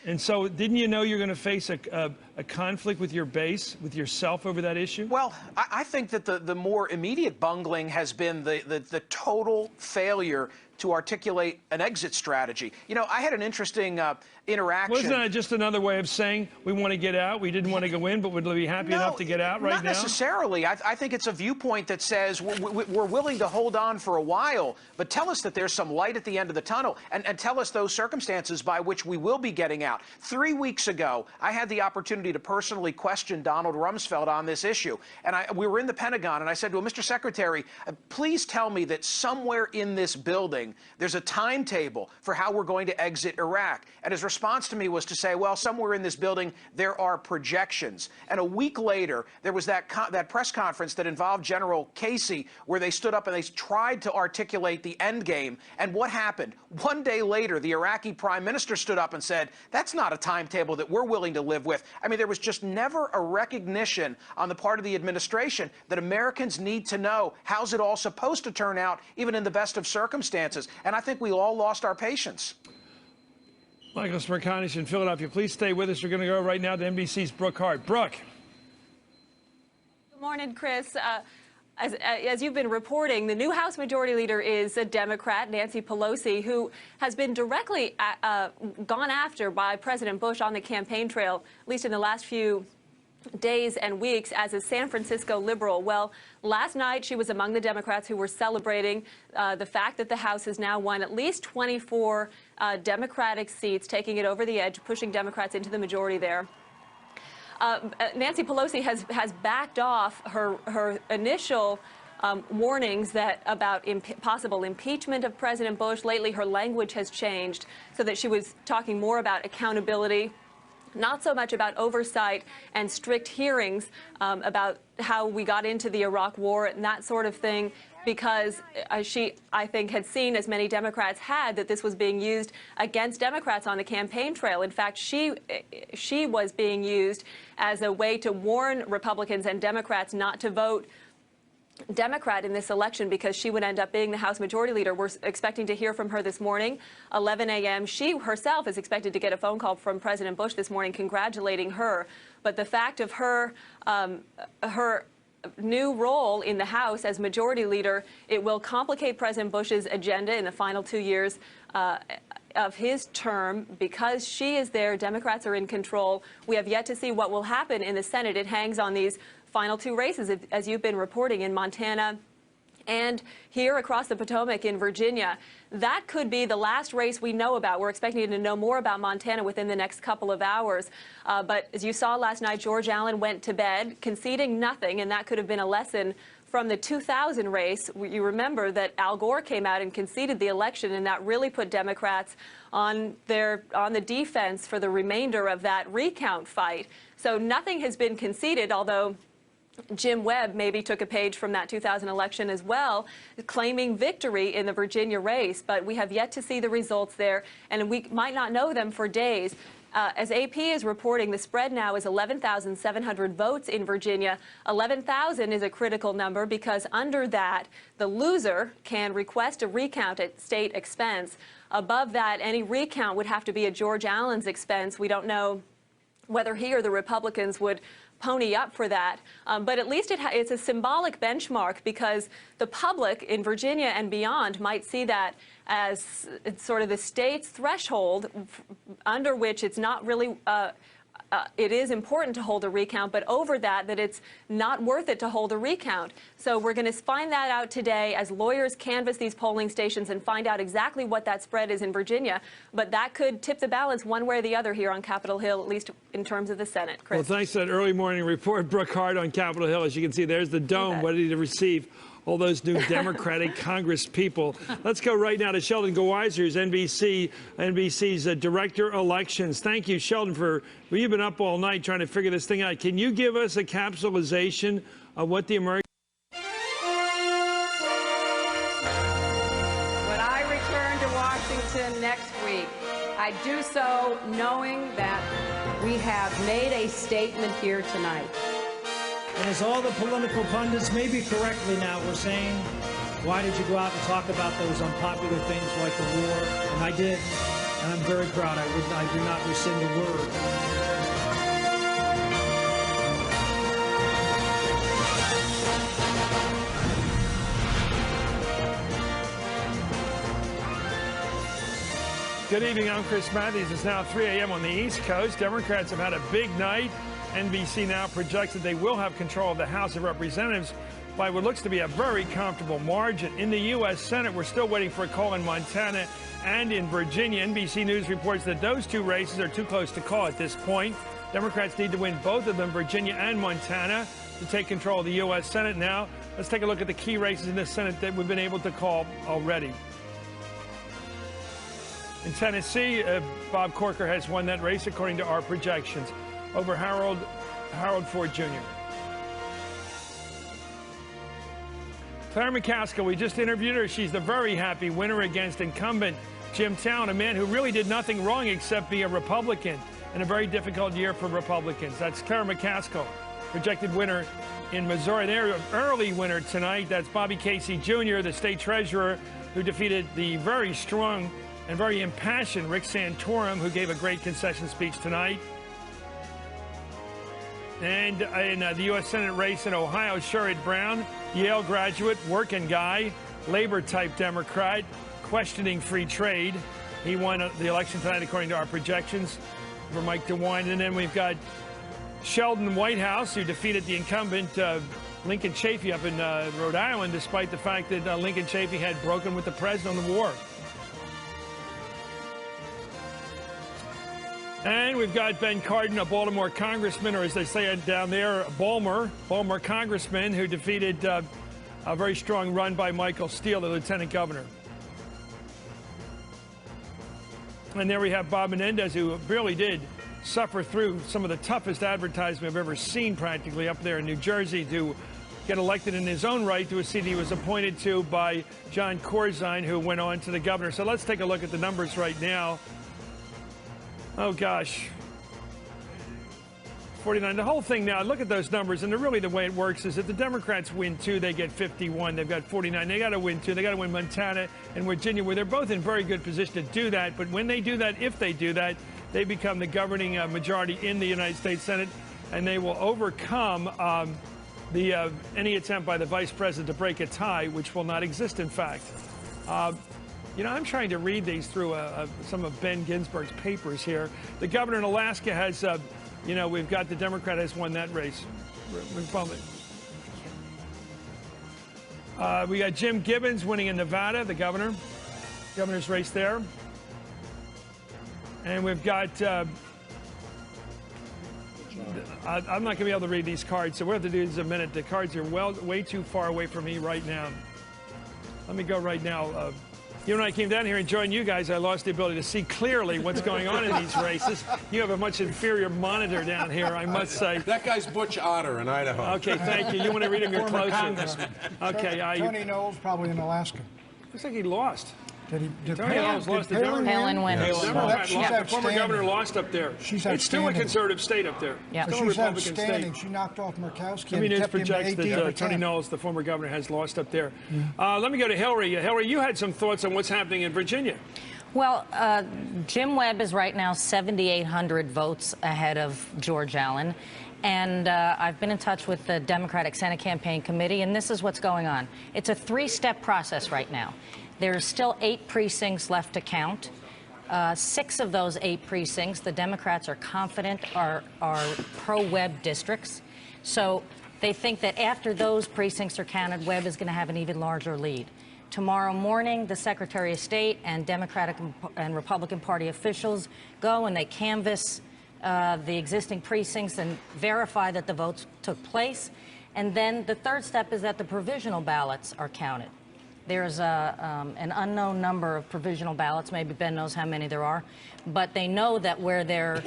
And so didn't you know you're going to face a conflict with your base, with yourself over that issue? Well, I think that the more immediate bungling has been the total failure to articulate an exit strategy. You know, I had an interesting interaction. Wasn't that just another way of saying we want to get out? We didn't want to go in, but would be happy enough to get out right now? Not necessarily. I think it's a viewpoint that says we're willing to hold on for a while, but tell us that there's some light at the end of the tunnel, and tell us those circumstances by which we will be getting out. 3 weeks ago, I had the opportunity to personally question Donald Rumsfeld on this issue, and we were in the Pentagon, and I said, well, Mr. Secretary, please tell me that somewhere in this building there's a timetable for how we're going to exit Iraq. And his response to me was to say, well, somewhere in this building there are projections. And a week later, there was that press conference that involved General Casey, where they stood up and they tried to articulate the end game. And what happened? 1 day later, the Iraqi prime minister stood up and said, that's not a timetable that we're willing to live with. I mean, there was just never a recognition on the part of the administration that Americans need to know how's it all supposed to turn out, even in the best of circumstances. And I think we all lost our patience. Michael Smerconish in Philadelphia, please stay with us. We're going to go right now to NBC's Brooke Hart. Brooke. Good morning, Chris. As you've been reporting, the new House Majority Leader is a Democrat, Nancy Pelosi, who has been directly gone after by President Bush on the campaign trail, at least in the last few days and weeks as a San Francisco liberal. Well, last night she was among the Democrats who were celebrating the fact that the House has now won at least 24 Democratic seats, taking it over the edge, pushing Democrats into the majority there. Nancy Pelosi has backed off her initial warnings about possible impeachment of President Bush. Lately, her language has changed so that she was talking more about accountability, not so much about oversight and strict hearings about how we got into the Iraq War and that sort of thing, because she, I think, had seen, as many Democrats had, that this was being used against Democrats on the campaign trail. In fact, she was being used as a way to warn Republicans and Democrats not to vote Democrat in this election because she would end up being the House Majority Leader. We're expecting to hear from her this morning, 11 a.m. She herself is expected to get a phone call from President Bush this morning congratulating her. But the fact of her new role in the House as Majority Leader, it will complicate President Bush's agenda in the final 2 years of his term. Because she is there, Democrats are in control. We have yet to see what will happen in the Senate. It hangs on these final 2 races, as you've been reporting, in Montana and here across the Potomac in Virginia. That could be the last race we know about. We're expecting to know more about Montana within the next couple of hours. But as you saw last night, George Allen went to bed conceding nothing, and that could have been a lesson from the 2000 race. You remember that Al Gore came out and conceded the election, and that really put Democrats on the defense for the remainder of that recount fight. So nothing has been conceded, although Jim Webb maybe took a page from that 2000 election as well, claiming victory in the Virginia race. But we have yet to see the results there, and we might not know them for days. As AP is reporting, the spread now is 11,700 votes in Virginia. 11,000 is a critical number because under that, the loser can request a recount at state expense. Above that, any recount would have to be at George Allen's expense. We don't know whether he or the Republicans would pony up for that. But at least it's a symbolic benchmark because the public in Virginia and beyond might see that as sort of the state's threshold under which it's not really it is important to hold a recount, but over that it's not worth it to hold a recount. So we're going to find that out today as lawyers canvass these polling stations and find out exactly what that spread is in Virginia. But that could tip the balance one way or the other here on Capitol Hill, at least in terms of the Senate. Chris. Well, thanks for that early morning report, Brooke Hart on Capitol Hill. As you can see, there's the dome ready to receive all those new Democratic Congress people. Let's go right now to Sheldon Goweiser, who's NBC's Director Elections. Thank you, Sheldon, you've been up all night trying to figure this thing out. Can you give us a capsulization of what the American... When I return to Washington next week, I do so knowing that we have made a statement here tonight. And as all the political pundits, maybe correctly now, were saying, why did you go out and talk about those unpopular things like the war? And I did, and I'm very proud. I do not rescind a word. Good evening, I'm Chris Matthews. It's now 3 a.m. on the East Coast. Democrats have had a big night. NBC now projects that they will have control of the House of Representatives by what looks to be a very comfortable margin. In the U.S. Senate, we're still waiting for a call in Montana and in Virginia. NBC News reports that those two races are too close to call at this point. Democrats need to win both of them, Virginia and Montana, to take control of the U.S. Senate. Now, let's take a look at the key races in the Senate that we've been able to call already. In Tennessee, Bob Corker has won that race according to our projections over Harold Ford Jr. Claire McCaskill, we just interviewed her. She's the very happy winner against incumbent Jim Talent, a man who really did nothing wrong except be a Republican in a very difficult year for Republicans. That's Claire McCaskill, projected winner in Missouri. Their early winner tonight, that's Bobby Casey Jr., the state treasurer, who defeated the very strong and very impassioned Rick Santorum, who gave a great concession speech tonight. And in the U.S. Senate race in Ohio, Sherrod Brown, Yale graduate, working guy, labor-type Democrat, questioning free trade. He won the election tonight according to our projections for Mike DeWine. And then we've got Sheldon Whitehouse, who defeated the incumbent Lincoln Chafee up in Rhode Island, despite the fact that Lincoln Chafee had broken with the president on the war. And we've got Ben Cardin, a Baltimore congressman, or as they say down there, Balmer congressman, who defeated a very strong run by Michael Steele, the lieutenant governor. And there we have Bob Menendez, who really did suffer through some of the toughest advertising I've ever seen practically up there in New Jersey to get elected in his own right to a seat he was appointed to by John Corzine, who went on to the governor. So let's take a look at the numbers right now. Oh, gosh. 49. The whole thing now, look at those numbers, and really the way it works is that the Democrats win 2, they get 51. They've got 49. They got to win 2. They got to win Montana and Virginia, where they're both in very good position to do that. But when they do that, if they do that, they become the governing majority in the United States Senate, and they will overcome any attempt by the vice president to break a tie, which will not exist, in fact. You know, I'm trying to read these through some of Ben Ginsburg's papers here. The governor in Alaska has, you know, we've got the Democrat has won that race. Republican. We got Jim Gibbons winning in Nevada, the governor's race there. And we've got, I'm not going to be able to read these cards, so we'll have to do this in a minute. The cards are way too far away from me right now. Let me go right now. You know, when I came down here and joined you guys, I lost the ability to see clearly what's going on in these races. You have a much inferior monitor down here, I must say. That guy's Butch Otter in Idaho. Okay, thank you. You want to read him? You're closer. Okay, Tony Knowles probably in Alaska. Looks like he lost. Did Tony Knowles lost to Palin win. The former governor lost up there. It's still a conservative state up there. Yeah. Still a She's Republican outstanding. state. She knocked off Murkowski. I mean, and it kept him projects to 18 that Tony Knowles, the former governor, has lost up there. Let me go to Hillary. Hillary, you had some thoughts on what's happening in Virginia. Well, Jim Webb is right now 7,800 votes ahead of George Allen. And I've been in touch with the Democratic Senate Campaign Committee, and this is what's going on. It's a 3-step process right now. There's still 8 precincts left to count. 6 of those 8 precincts, the Democrats are confident are pro-Webb districts. So they think that after those precincts are counted, Webb is going to have an even larger lead. Tomorrow morning, the Secretary of State and Democratic and Republican Party officials go and they canvass the existing precincts and verify that the votes took place. And then the third step is that the provisional ballots are counted. There's an unknown number of provisional ballots. Maybe Ben knows how many there are. But they know that where the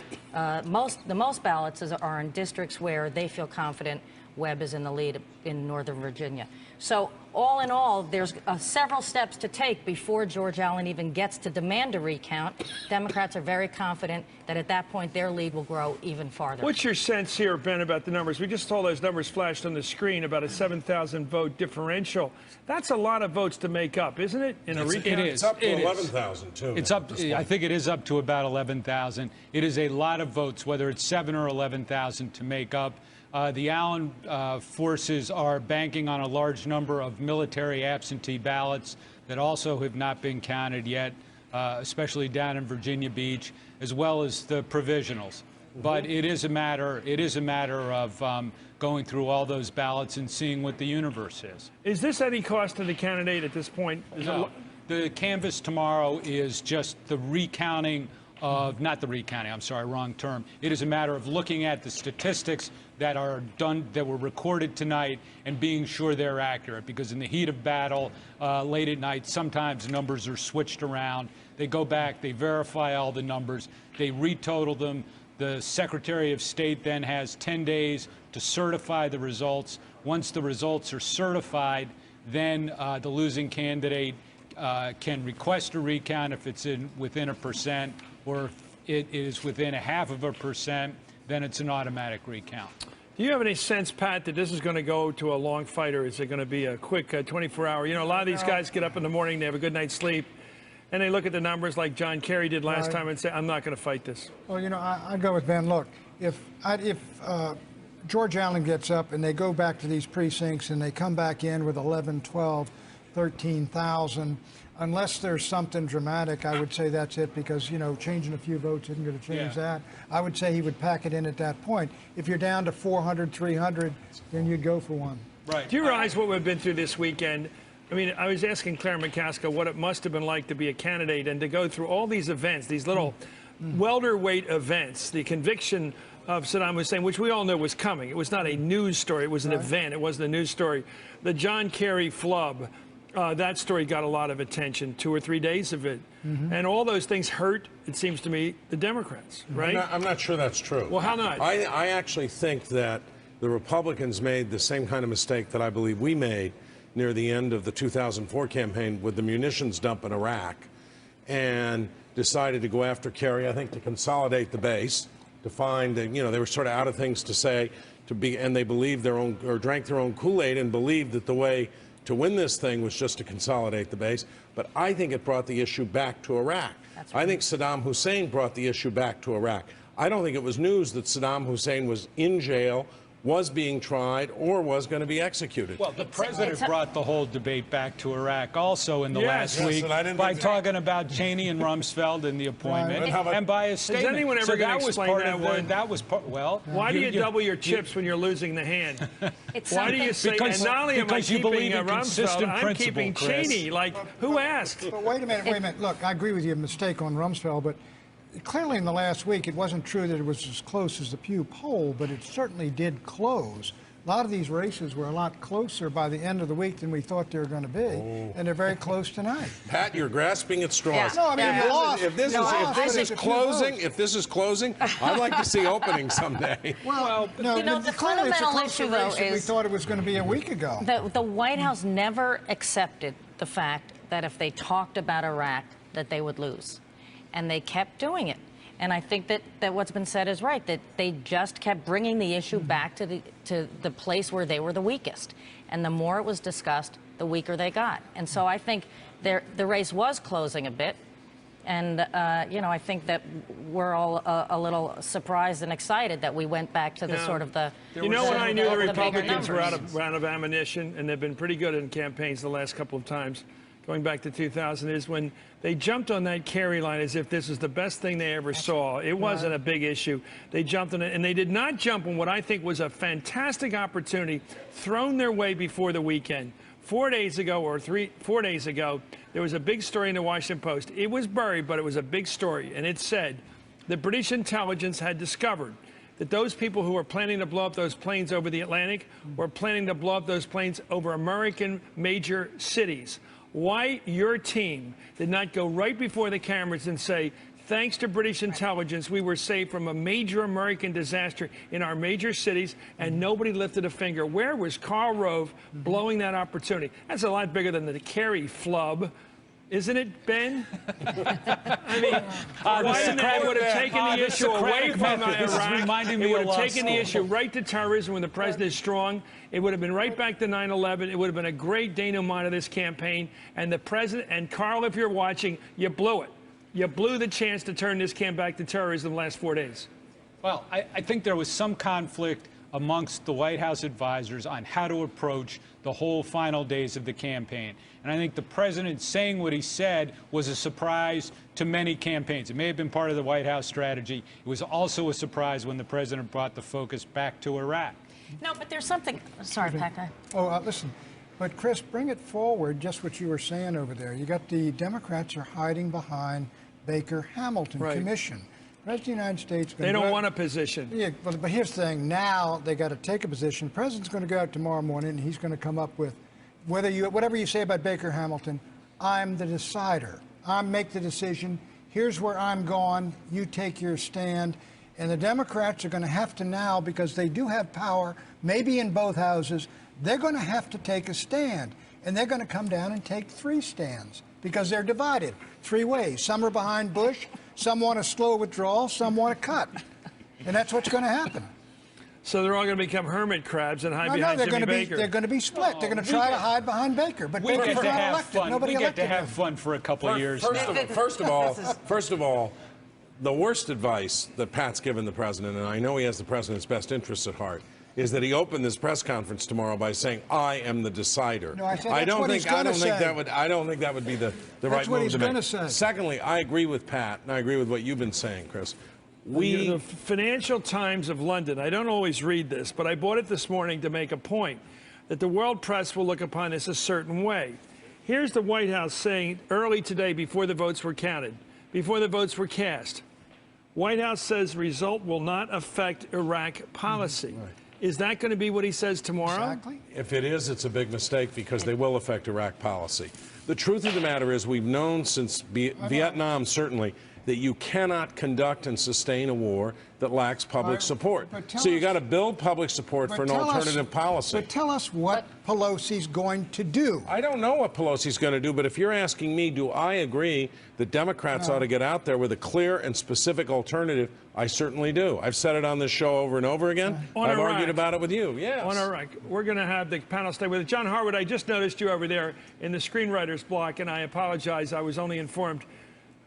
most ballots are in districts where they feel confident Webb is in the lead in Northern Virginia. So all in all, there's several steps to take before George Allen even gets to demand a recount. Democrats are very confident that at that point their lead will grow even farther. What's your sense here, Ben, about the numbers? We just saw those numbers flashed on the screen about a 7,000 vote differential. That's a lot of votes to make up, isn't it? In a recount, it is. It's up to 11,000 too. It's up. I think it is up to about 11,000. It is a lot of votes, whether it's 7 or 11,000 to make up. The Allen forces are banking on a large number of military absentee ballots that also have not been counted yet, especially down in Virginia Beach, as well as the provisionals. But it is a matter of going through all those ballots and seeing what the universe is. Is this any cost to the candidate at this point? No. The canvass tomorrow is just the recounting of, not the recounting, I'm sorry, wrong term. It is a matter of looking at the statistics that are done, that were recorded tonight, and being sure they're accurate. Because in the heat of battle, late at night, sometimes numbers are switched around. They go back, they verify all the numbers, they retotal them. The Secretary of State then has 10 days to certify the results. Once the results are certified, then the losing candidate can request a recount if it's within 1%, or if it is within 0.5%, then it's an automatic recount. Do you have any sense, Pat, that this is going to go to a long fight, or is it going to be a quick 24-hour? You know, a lot of these guys get up in the morning, they have a good night's sleep, and they look at the numbers like John Kerry did last time and say, I'm not going to fight this. Well, you know, I go with Ben. Look, if George Allen gets up and they go back to these precincts and they come back in with 11, 12, 13,000, unless there's something dramatic, I would say that's it, because, you know, changing a few votes isn't going to change that. I would say he would pack it in at that point. If you're down to 400, 300, then you'd go for one. Right. Do you realize what we've been through this weekend? I mean, I was asking Claire McCaskill what it must have been like to be a candidate and to go through all these events, these little welterweight events, the conviction of Saddam Hussein, which we all knew was coming. It was not a news story. It was an event. It wasn't a news story. The John Kerry flub, that story got a lot of attention, 2 or 3 days of it. And all those things hurt, it seems to me, the Democrats, right? I'm not sure that's true. Well, how not? I actually think that the Republicans made the same kind of mistake that I believe we made near the end of the 2004 campaign with the munitions dump in Iraq, and decided to go after Kerry, I think, to consolidate the base, to find that, you know, they were sort of out of things to say, and they believed their own, or drank their own Kool-Aid and believed that the way to win this thing was just to consolidate the base. But I think it brought the issue back to Iraq. I think Saddam Hussein brought the issue back to Iraq. I don't think it was news that Saddam Hussein was in jail, was being tried, or was going to be executed. Well, the president brought the whole debate back to Iraq also in the last week and by talking about Cheney and Rumsfeld and the appointment, and by his statement. Is anyone ever going to explain that one? That was well. Why do you double your chips when you're losing the hand? Why do you say? Because, and not only am I you keeping believe in Rumsfeld, consistent I'm keeping Chris. Cheney. Like, who asked? But wait a minute. Look, I agree with you, mistake on Rumsfeld, but clearly in the last week it wasn't true that it was as close as the Pew poll, but it certainly did close. A lot of these races were a lot closer by the end of the week than we thought they were going to be, and they're very close tonight. Pat, you're grasping at straws. No, I mean, you lost. If this is closing, I'd like to see opening someday. Well, no, you know, the clearly it's a fundamental closer issue, though, race than we is thought it was going to be a week ago. the White House never accepted the fact that if they talked about Iraq, that they would lose. And they kept doing it. And I think that what's been said is right, that they just kept bringing the issue back to the place where they were the weakest. And the more it was discussed, the weaker they got. And so I think the race was closing a bit. And, you know, I think that we're all a little surprised and excited that we went back to the sort of the... You know when I knew the Republicans were out numbers. of ammunition, and they've been pretty good in campaigns the last couple of times, going back to 2000, is when they jumped on that Kerry line as if this was the best thing they ever saw. It wasn't a big issue. They jumped on it, and they did not jump on what I think was a fantastic opportunity thrown their way before the weekend. 4 days ago, or 4 days ago, there was a big story in the Washington Post. It was buried, but it was a big story, and it said that British intelligence had discovered that those people who were planning to blow up those planes over the Atlantic were planning to blow up those planes over American major cities. Why your team did not go right before the cameras and say, thanks to British intelligence, we were saved from a major American disaster in our major cities, and nobody lifted a finger. Where was Karl Rove blowing that opportunity? That's a lot bigger than the Kerry flub. Isn't it, Ben? I mean, it would have taken the issue away from Iraq. It would have taken the issue right to terrorism when the president is strong. It would have been right back to 9/11. It would have been a great denouement of this campaign. And the president, and Carl, if you're watching, you blew it. You blew the chance to turn this camp back to terrorism the last 4 days. Well, I think there was some conflict amongst the White House advisors on how to approach the whole final days of the campaign. And I think the president saying what he said was a surprise to many campaigns. It may have been part of the White House strategy. It was also a surprise when the president brought the focus back to Iraq. No, but there's something... Sorry, Pat. Listen, but Chris, bring it forward, just what you were saying over there. You got the Democrats are hiding behind Baker Hamilton Commission. The President of the United States... They don't want a position. Yeah, but here's the thing. Now they got to take a position. The president's going to go out tomorrow morning, and he's going to come up with, whatever you say about Baker Hamilton, I'm the decider. I make the decision. Here's where I'm going. You take your stand. And the Democrats are going to have to now, because they do have power, maybe in both houses, they're going to have to take a stand. And they're going to come down and take 3 stands, because they're divided 3 ways. Some are behind Bush. Some want a slow withdrawal, some want a cut. And that's what's going to happen. So they're all going to become hermit crabs and hide behind Jimmy Baker. They're going to be split. They're going to try to hide behind Baker. But we Baker's get to not have elected. fun. Nobody we get elected to have him. fun for a couple of years. First of all, the worst advice that Pat's given the president, and I know he has the president's best interests at heart, is that he opened this press conference tomorrow by saying, "I am the decider." No, I said that's what he's gonna say. I don't think that would be the right what move he's to make. gonna say. Secondly, I agree with Pat, and I agree with what you've been saying, Chris. The Financial Times of London, I don't always read this, but I bought it this morning to make a point that the world press will look upon this a certain way. Here's the White House saying early today, before the votes were counted, before the votes were cast, White House says result will not affect Iraq policy. Right. Is that going to be what he says tomorrow? Exactly. If it is, it's a big mistake because they will affect Iraq policy. The truth of the matter is we've known since Vietnam, certainly, that you cannot conduct and sustain a war that lacks public support. So you got to build public support for an alternative policy. But tell us what Pelosi's going to do. I don't know what Pelosi's going to do, but if you're asking me, do I agree that Democrats ought to get out there with a clear and specific alternative? I certainly do. I've said it on this show over and over again. I've argued about it with you. Yes. On Iraq, we're going to have the panel stay with us. John Harwood, I just noticed you over there in the screenwriter's block, and I apologize. I was only informed.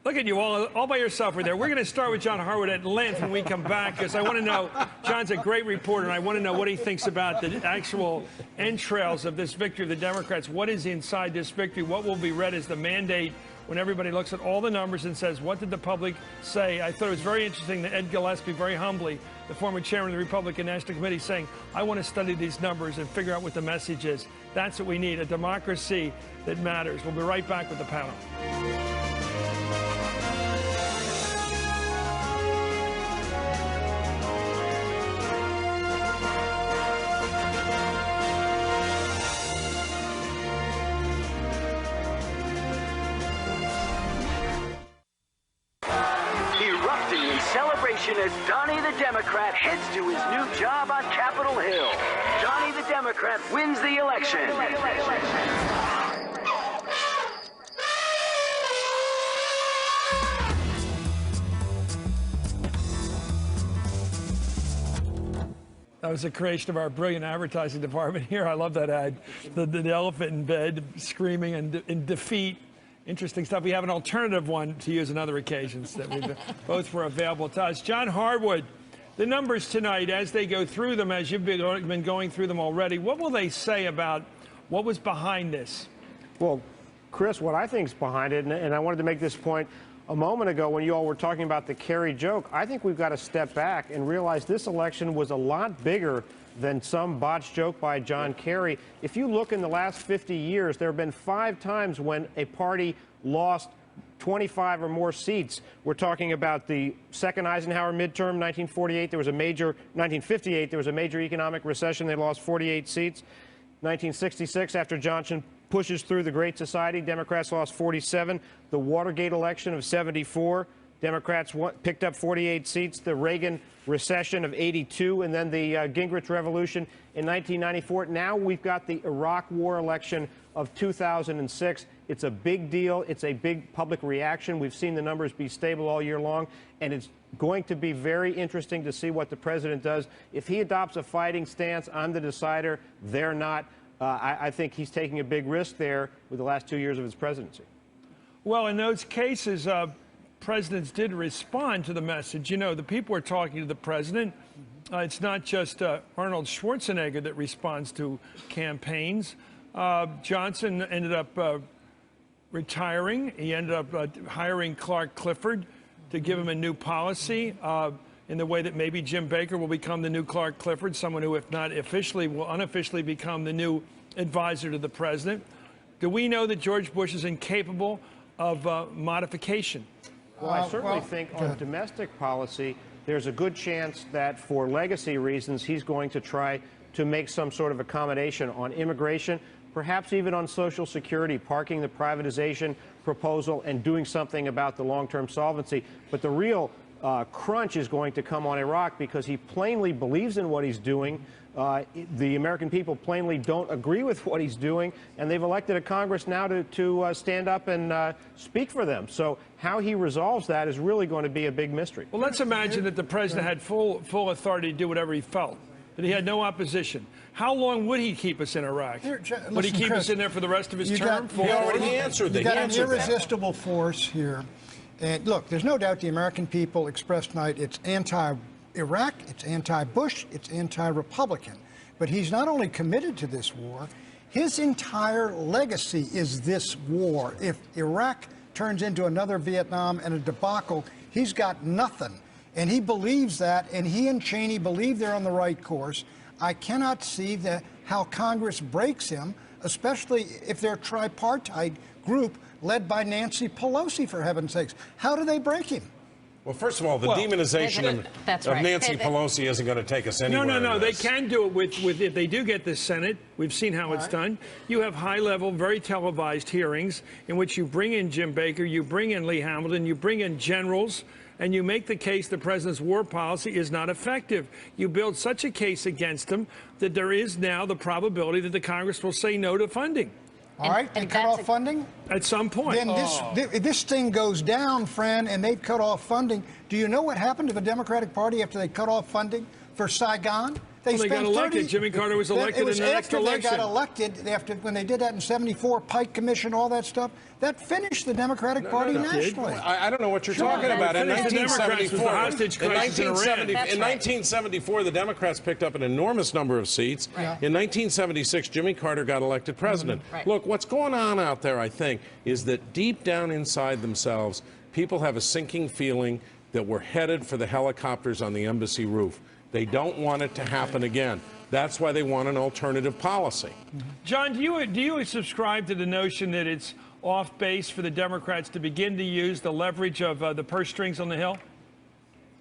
Look at you all by yourself over there. We're going to start with John Harwood at length when we come back, because I want to know, John's a great reporter, and I want to know what he thinks about the actual entrails of this victory of the Democrats. What is inside this victory? What will be read as the mandate when everybody looks at all the numbers and says, what did the public say? I thought it was very interesting that Ed Gillespie, very humbly, the former chairman of the Republican National Committee, saying, I want to study these numbers and figure out what the message is. That's what we need, a democracy that matters. We'll be right back with the panel. As Donnie the Democrat heads to his new job on Capitol Hill. Donnie the Democrat wins the election. That was a creation of our brilliant advertising department here. I love that ad. The elephant in bed screaming in defeat. Interesting stuff. We have an alternative one to use on other occasions that both were available to us. John Harwood, the numbers tonight, as they go through them, as you've been going through them already, what will they say about what was behind this? Well, Chris, what I think is behind it, and I wanted to make this point a moment ago when you all were talking about the Kerry joke, I think we've got to step back and realize this election was a lot bigger than some botched joke by John Kerry. If you look in the last 50 years, there have been 5 times when a party lost 25 or more seats. We're talking about the second Eisenhower midterm, 1948. 1958, there was a major economic recession. They lost 48 seats. 1966, after Johnson pushes through the Great Society, Democrats lost 47. The Watergate election of 74, Democrats picked up 48 seats. The Reagan recession of 82, and then the Gingrich revolution in 1994. Now we've got the Iraq war election of 2006. It's a big deal. It's a big public reaction. We've seen the numbers be stable all year long, and it's going to be very interesting to see what the president does. If he adopts a fighting stance, I'm the decider, they're not. I think he's taking a big risk there with the last 2 years of his presidency. Well, in those cases, presidents did respond to the message. You know, the people are talking to the president. It's not just Arnold Schwarzenegger that responds to campaigns. Johnson ended up retiring. He ended up hiring Clark Clifford to give him a new policy in the way that maybe Jim Baker will become the new Clark Clifford, someone who, if not officially, will unofficially become the new advisor to the president. Do we know that George Bush is incapable of modification? Well, I certainly think on domestic policy, there's a good chance that for legacy reasons, he's going to try to make some sort of accommodation on immigration, perhaps even on Social Security, parking the privatization proposal and doing something about the long-term solvency. But the real crunch is going to come on Iraq because he plainly believes in what he's doing. The American people plainly don't agree with what he's doing, and they've elected a Congress now to stand up and speak for them. So how he resolves that is really going to be a big mystery. Well, let's imagine that the president had full authority to do whatever he felt, that he had no opposition. How long would he keep us in Iraq? Would he keep us in there for the rest of his term? He already answered that. You got an irresistible force here. And look, there's no doubt the American people expressed tonight its Iraq, it's anti-Bush, it's anti-Republican. But he's not only committed to this war, his entire legacy is this war. If Iraq turns into another Vietnam and a debacle, he's got nothing. And he believes that, and he and Cheney believe they're on the right course. I cannot see how Congress breaks him, especially if they're a tripartite group led by Nancy Pelosi, for heaven's sakes. How do they break him? Well, first of all, the demonization of Nancy Pelosi isn't going to take us anywhere. No. They can do it with if they do get the Senate. We've seen how it's done. You have high-level, very televised hearings in which you bring in Jim Baker, you bring in Lee Hamilton, you bring in generals, and you make the case the president's war policy is not effective. You build such a case against him that there is now the probability that the Congress will say no to funding. All right, they cut off funding? At some point. Then this thing goes down, friend, and they've cut off funding. Do you know what happened to the Democratic Party after they cut off funding for Saigon? They got elected. Jimmy Carter was elected in the next election. They got elected, when they did that in '74, Pike Commission, all that stuff, that finished the Democratic Party nationally. I don't know what you're talking about. In 1974, the Democrats picked up an enormous number of seats. Right. In 1976, Jimmy Carter got elected president. Right. Look, what's going on out there, I think, is that deep down inside themselves, people have a sinking feeling that we're headed for the helicopters on the embassy roof. They don't want it to happen again. That's why they want an alternative policy. John, do you subscribe to the notion that it's off base for the Democrats to begin to use the leverage of the purse strings on the Hill?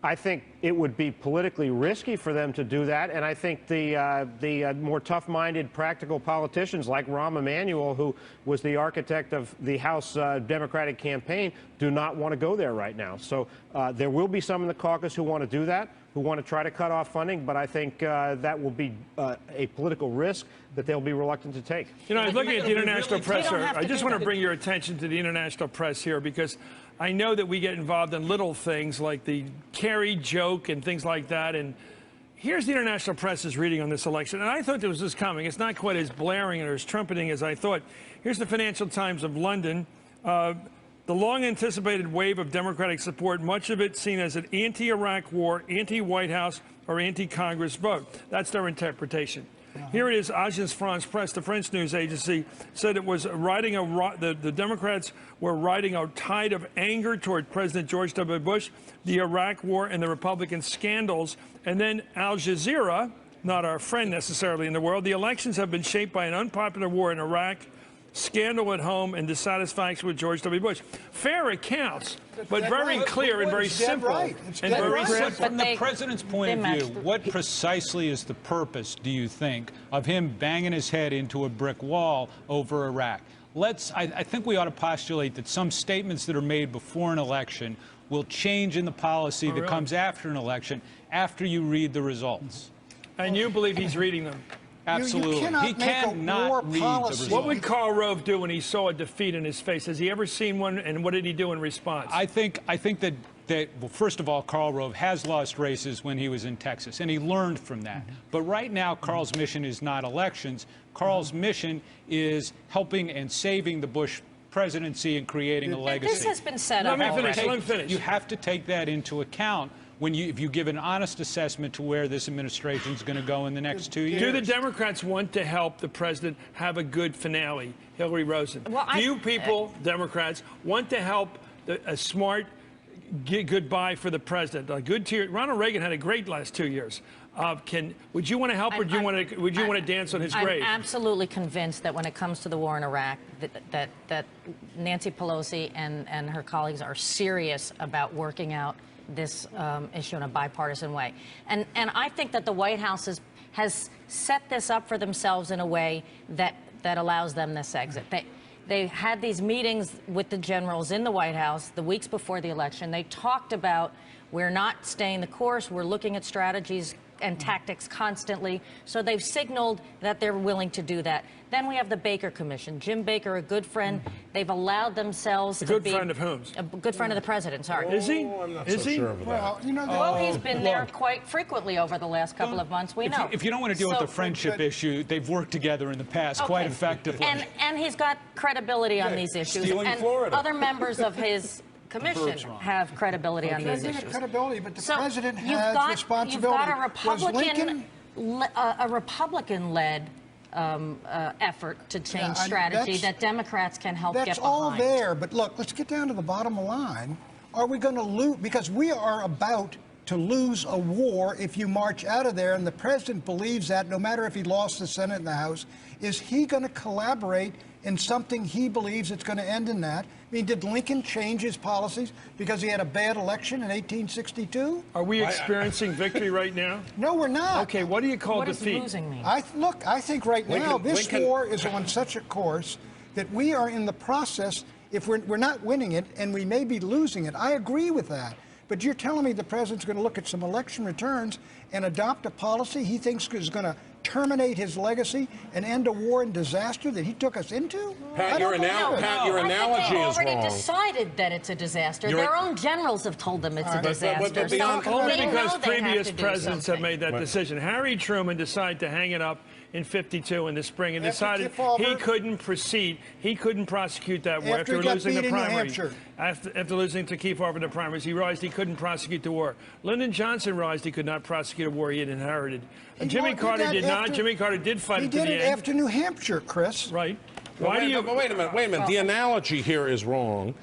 I think it would be politically risky for them to do that, and I think the more tough-minded, practical politicians like Rahm Emanuel, who was the architect of the House Democratic campaign, do not want to go there right now. So there will be some in the caucus who want to do that, who want to try to cut off funding, but I think that will be a political risk that they'll be reluctant to take. You know, I was looking at the international press. I just want to bring your attention to the international press here, because I know that we get involved in little things like the Kerry joke and things like that. And here's the international press's reading on this election. And I thought there was this coming. It's not quite as blaring or as trumpeting as I thought. Here's the Financial Times of London. The long-anticipated wave of Democratic support, much of it seen as an anti-Iraq war, anti-White House, or anti-Congress vote. That's their interpretation. Here it is, Agence France Presse, the French news agency, said it was riding the Democrats were riding a tide of anger toward President George W. Bush, the Iraq war, and the Republican scandals. And then Al Jazeera, not our friend necessarily in the world, the elections have been shaped by an unpopular war in Iraq, scandal at home, and dissatisfaction with George W. Bush. Fair accounts, but very clear and very simple. From the president's point of view, what precisely is the purpose, do you think, of him banging his head into a brick wall over Iraq? I think we ought to postulate that some statements that are made before an election will change in the policy that comes after an election, after you read the results. And you believe he's reading them? Absolutely. He cannot read the results. What would Karl Rove do when he saw a defeat in his face? Has he ever seen one, and what did he do in response? I think that well, first of all, Karl Rove has lost races when he was in Texas, and he learned from that. But right now, Karl's mission is not elections. Karl's mission is helping and saving the Bush presidency and creating a legacy. This has been set up. Let me finish. You have to take that into account if you give an honest assessment to where this administration is going to go in the next 2 years. Do the Democrats want to help the president have a good finale, Hillary Rosen? Do you people, Democrats, want to help a smart goodbye for the president? A good Ronald Reagan had a great last 2 years. Would you want to help, or would you want to dance on his grave? I'm absolutely convinced that when it comes to the war in Iraq, that Nancy Pelosi and her colleagues are serious about working out this issue in a bipartisan way. And I think that the White House has set this up for themselves in a way that allows them this exit. They had these meetings with the generals in the White House the weeks before the election. They talked about, we're not staying the course, we're looking at strategies and tactics constantly. So they've signaled that they're willing to do that. Then we have the Baker Commission. Jim Baker, a good friend. They've allowed themselves to be... A good friend of whom? A good friend of the president, sorry. Is he? I'm not so sure of that. Well, he's been there quite frequently over the last couple of months, we know. If you don't want to deal with the friendship issue, they've worked together in the past quite effectively. And he's got credibility on these issues. Stealing Florida. Other members of his commission have credibility on these President issues. Credibility, but the So president you've has got- responsibility. You've got a Republican-led effort to change strategy that Democrats can help get behind. That's all there, but look, let's get down to the bottom line. Are we going to lose? Because we are about to lose a war if you march out of there, and the president believes that no matter if he lost the Senate and the House. Is he going to collaborate in something he believes it's going to end in that? I mean, did Lincoln change his policies because he had a bad election in 1862? Are we experiencing victory right now? No, we're not. Okay, what do you call defeat? What does losing mean? I think right now this Lincoln- war is on such a course that we are in the process, if we're not winning it and we may be losing it. I agree with that. But you're telling me the president's going to look at some election returns and adopt a policy he thinks is going to terminate his legacy and end a war and disaster that he took us into? Pat, your analogy I think they've is already wrong. decided that it's a disaster. You're- Their own generals have told them it's a disaster. but beyond- Only They because know they have previous to do presidents have something. made that decision. Harry Truman decided to hang it up in 52 in the spring and After decided Kefauver? he couldn't proceed. He couldn't prosecute that war After he got losing beat the in New primary. Hampshire. After losing to Kefauver in the primaries, he realized he couldn't prosecute the war. Lyndon Johnson realized he could not prosecute a war he had inherited. Jimmy Carter did not. Jimmy Carter did fight He it to did the it end. after New Hampshire, Chris. Right. Wait a minute. The analogy here is wrong.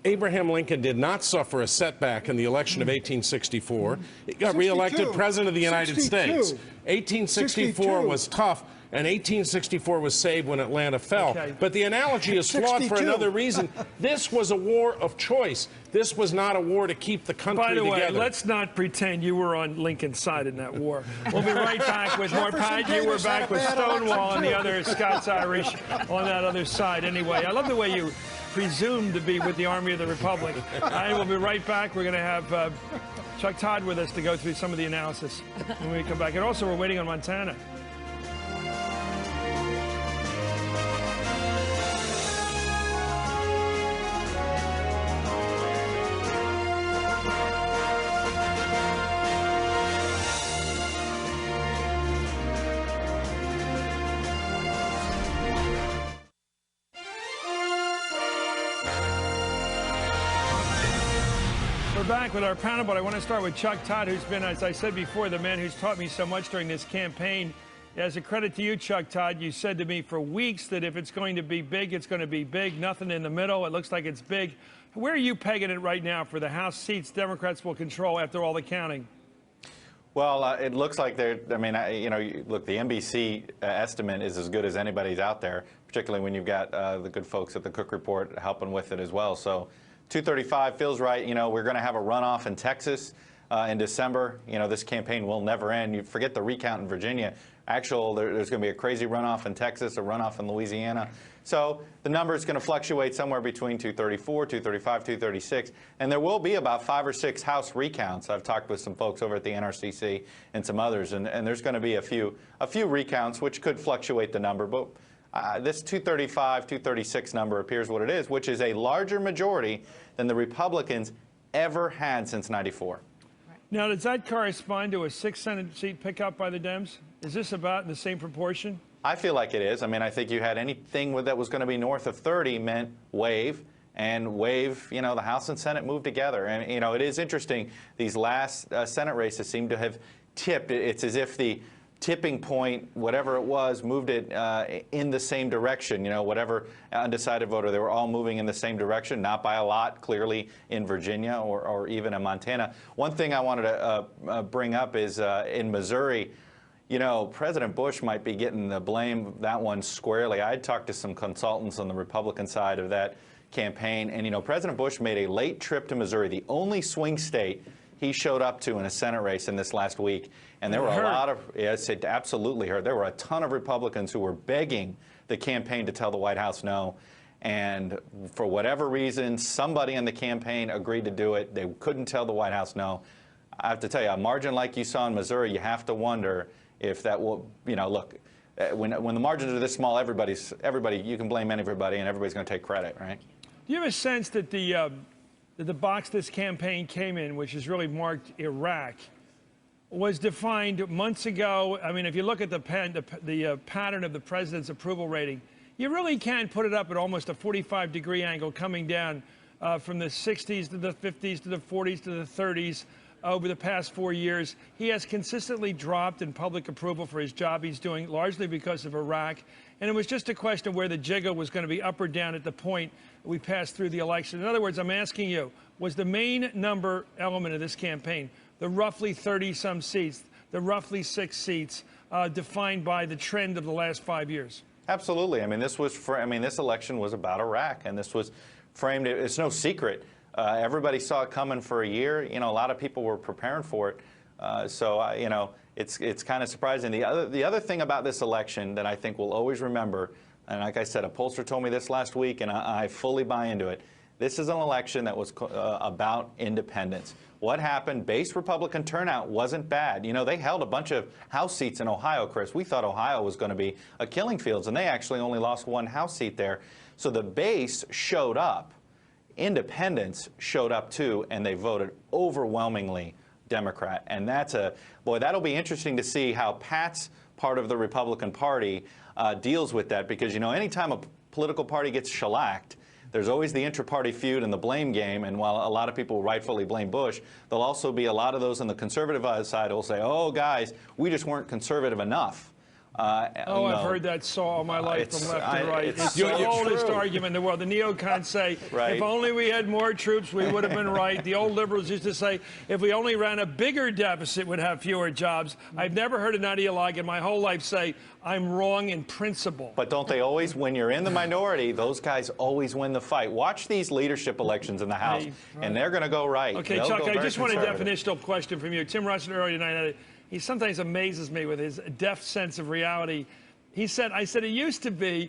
Abraham Lincoln did not suffer a setback in the election of 1864. He got reelected 62. president of the United 62. States. 1864 62. was tough, and 1864 was saved when Atlanta fell. Okay. But the analogy is flawed for 62. another reason. This was a war of choice. This was not a war to keep the country By the way, together. let's not pretend you were on Lincoln's side in that war. We'll be right back with more. Pat, you were Davis had back a with bad Stonewall and the election, other Scots-Irish on that other side. Anyway, I love the way you presume to be with the Army of the Republic. And we'll be right back. We're going to have Chuck Todd with us to go through some of the analysis when we come back. And also, we're waiting on Montana. We're back with our panel, but I want to start with Chuck Todd, who's been, as I said before, the man who's taught me so much during this campaign. As a credit to you, Chuck Todd, you said to me for weeks that if it's going to be big, it's going to be big. Nothing in the middle. It looks like it's big. Where are you pegging it right now for the House seats Democrats will control after all the counting? Well, it looks like they're, I mean, look, the NBC estimate is as good as anybody's out there, particularly when you've got the good folks at the Cook Report helping with it as well. So 235 feels right. You know, we're going to have a runoff in Texas in December. You know, this campaign will never end. You forget the recount in Virginia. There's going to be a crazy runoff in Texas, a runoff in Louisiana. So the number is going to fluctuate somewhere between 234, 235, 236. And there will be about 5 or 6 House recounts. I've talked with some folks over at the NRCC and some others, and there's going to be a few recounts, which could fluctuate the number. But this 235, 236 number appears what it is, which is a larger majority than the Republicans ever had since '94. Now, does that correspond to a 6 Senate seat pickup by the Dems? Is this about in the same proportion? I feel like it is. I mean, I think you had anything that was going to be north of 30 meant wave, and wave, you know, the House and Senate moved together. And, you know, it is interesting. These last Senate races seem to have tipped. It's as if the tipping point, whatever it was, moved it in the same direction. You know, whatever undecided voter, they were all moving in the same direction, not by a lot, clearly in Virginia or even in Montana. One thing I wanted to bring up is in Missouri, you know, President Bush might be getting the blame, that one squarely. I had talked to some consultants on the Republican side of that campaign, and, you know, President Bush made a late trip to Missouri, the only swing state he showed up to in a Senate race in this last week. And there were a lot of, yes, it absolutely hurt. There were a ton of Republicans who were begging the campaign to tell the White House no. And for whatever reason, somebody in the campaign agreed to do it. They couldn't tell the White House no. I have to tell you, a margin like you saw in Missouri, you have to wonder if that will, you know, look, when the margins are this small, everybody, you can blame everybody and everybody's going to take credit, right? Do you have a sense that the box this campaign came in, which is really marked Iraq, was defined months ago? I mean, if you look at the pattern of the president's approval rating, you really can put it up at almost a 45-degree angle coming down from the 60s to the 50s to the 40s to the 30s. Over the past 4 years, he has consistently dropped in public approval for his job he's doing, largely because of Iraq. And it was just a question of where the jigger was going to be up or down at the point we passed through the election. In other words, I'm asking you, was the main number element of this campaign, the roughly 30-some seats, the roughly 6 seats, defined by the trend of the last 5 years? Absolutely. I mean, this election was about Iraq, and this was framed. It's no secret. Everybody saw it coming for a year. You know, a lot of people were preparing for it. You know, it's kind of surprising. The other thing about this election that I think we'll always remember, and like I said, a pollster told me this last week, and I fully buy into it. This is an election that was about independence. What happened? Base Republican turnout wasn't bad. You know, they held a bunch of House seats in Ohio, Chris. We thought Ohio was going to be a killing fields, and they actually only lost 1 House seat there. So the base showed up. Independents showed up too, and they voted overwhelmingly Democrat. And that'll be interesting to see how Pat's part of the Republican Party deals with that, because, you know, anytime a political party gets shellacked, there's always the intra-party feud and the blame game. And while a lot of people rightfully blame Bush, there'll also be a lot of those on the conservative side who will say, oh, guys, we just weren't conservative enough. I've heard that saw all my life from left to right. It's the oldest argument in the world. The neocons say, if only we had more troops, we would have been right. The old liberals used to say, if we only ran a bigger deficit, we'd have fewer jobs. I've never heard an ideologue in my whole life say, I'm wrong in principle. But don't they always, when you're in the minority, those guys always win the fight. Watch these leadership elections in the House, and they're going to go right. Okay, Chuck, I just want a definitional question from you. Tim Russell earlier tonight, he sometimes amazes me with his deft sense of reality. I said it used to be,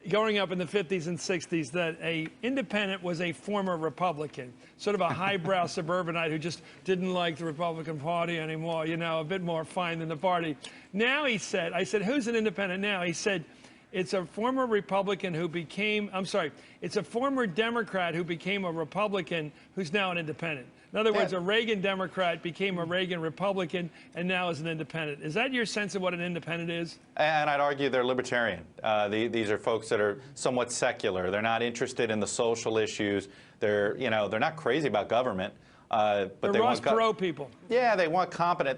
growing up in the 50s and 60s, that a independent was a former Republican, sort of a highbrow suburbanite who just didn't like the Republican Party anymore, you know, a bit more fine than the party. Now I said, who's an independent now? He said, it's a former Republican who became, it's a former Democrat who became a Republican who's now an independent. In other words, a Reagan Democrat became a Reagan Republican and now is an independent. Is that your sense of what an independent is? And I'd argue they're libertarian. These are folks that are somewhat secular. They're not interested in the social issues. They're not crazy about government. But the Ross Perot people. Yeah, they want competent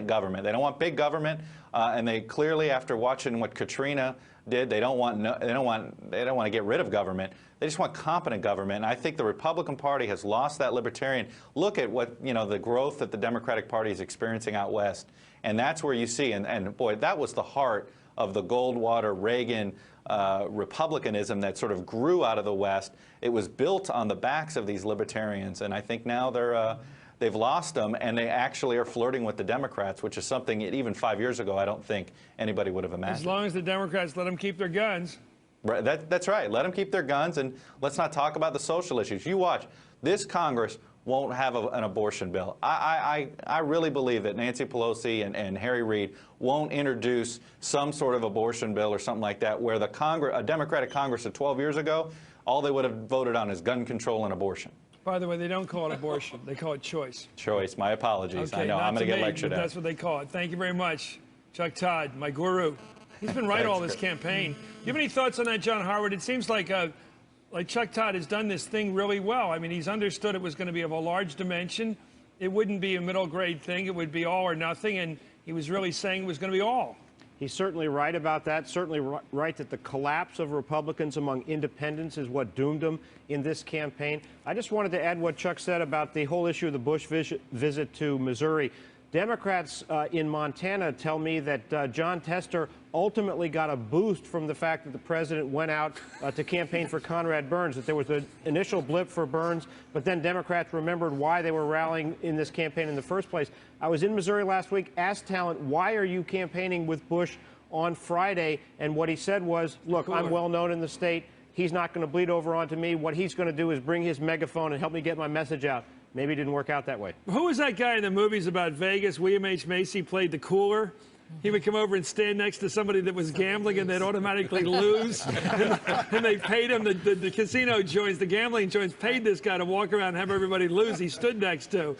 government. They don't want big government. And they clearly, after watching what Katrina did, they don't want to get rid of government. They just want competent government. And I think the Republican Party has lost that libertarian. Look at what, the growth that the Democratic Party is experiencing out west. And that's where you see, and boy, that was the heart of the Goldwater Reagan republicanism that sort of grew out of the West. It was built on the backs of these libertarians. And I think now they've lost them, and they actually are flirting with the Democrats, which is something even 5 years ago I don't think anybody would have imagined. As long as the Democrats let them keep their guns. Right, that's right. Let them keep their guns, and let's not talk about the social issues. You watch. This Congress won't have an abortion bill. I really believe that Nancy Pelosi and Harry Reid won't introduce some sort of abortion bill or something like that, where a Democratic Congress of 12 years ago, all they would have voted on is gun control and abortion. By the way, they don't call it abortion. They call it choice. Choice. My apologies. Okay, I know. I'm going to get lectured at. That's what they call it. Thank you very much, Chuck Todd, my guru. He's been right all this campaign. Do you have any thoughts on that, John Howard? It seems like Chuck Todd has done this thing really well. I mean, he's understood it was going to be of a large dimension. It wouldn't be a middle grade thing. It would be all or nothing. And he was really saying it was going to be all. He's certainly right about that. Certainly right that the collapse of Republicans among independents is what doomed him in this campaign. I just wanted to add what Chuck said about the whole issue of the Bush visit to Missouri. Democrats in Montana tell me that John Tester ultimately got a boost from the fact that the president went out to campaign for Conrad Burns, that there was an initial blip for Burns, but then Democrats remembered why they were rallying in this campaign in the first place. I was in Missouri last week, asked Talent, why are you campaigning with Bush on Friday? And what he said was, look, I'm well known in the state. He's not going to bleed over onto me. What he's going to do is bring his megaphone and help me get my message out. Maybe it didn't work out that way. Who was that guy in the movies about Vegas? William H. Macy played the cooler. He would come over and stand next to somebody that was gambling, and they'd automatically lose. And they paid him, the casino joints, the gambling joints, paid this guy to walk around and have everybody lose he stood next to.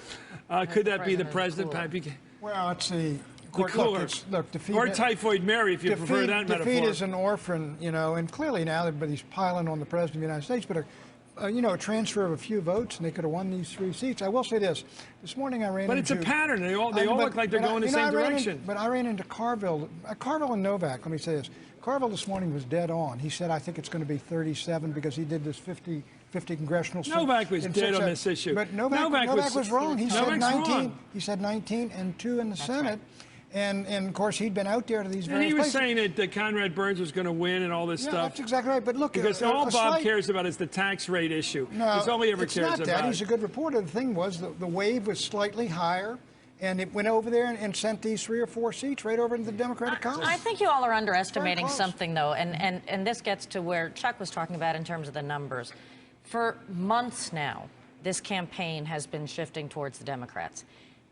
Could that be the president, Pat Buchanan? Well, let's see. The cooler. Look, defeat, or Typhoid Mary, if you prefer that metaphor. Defeat is an orphan, and clearly now everybody's piling on the president of the United States, but a transfer of a few votes, and they could have won these 3 seats. I will say this. This morning I ran But into... it's a pattern. They all look like they're going the same direction. But I ran into Carville and Novak. Let me say this. Carville this morning was dead on. He said, I think it's going to be 37 because he did this 50 congressional seats. Novak was dead on this issue. But Novak was wrong. He said 19. He said 19 and 2 in the Senate. And of course, he'd been out there to these various places. And he was saying that Conrad Burns was going to win and all this stuff. That's exactly right. But look, because all Bob cares about is the tax rate issue. No, that's all he ever cares about. It's not that. He's a good reporter. The thing was, the wave was slightly higher, and it went over there and sent these 3 or 4 seats right over into the Democratic Congress. I think you all are underestimating something, though, and this gets to where Chuck was talking about in terms of the numbers. For months now, this campaign has been shifting towards the Democrats.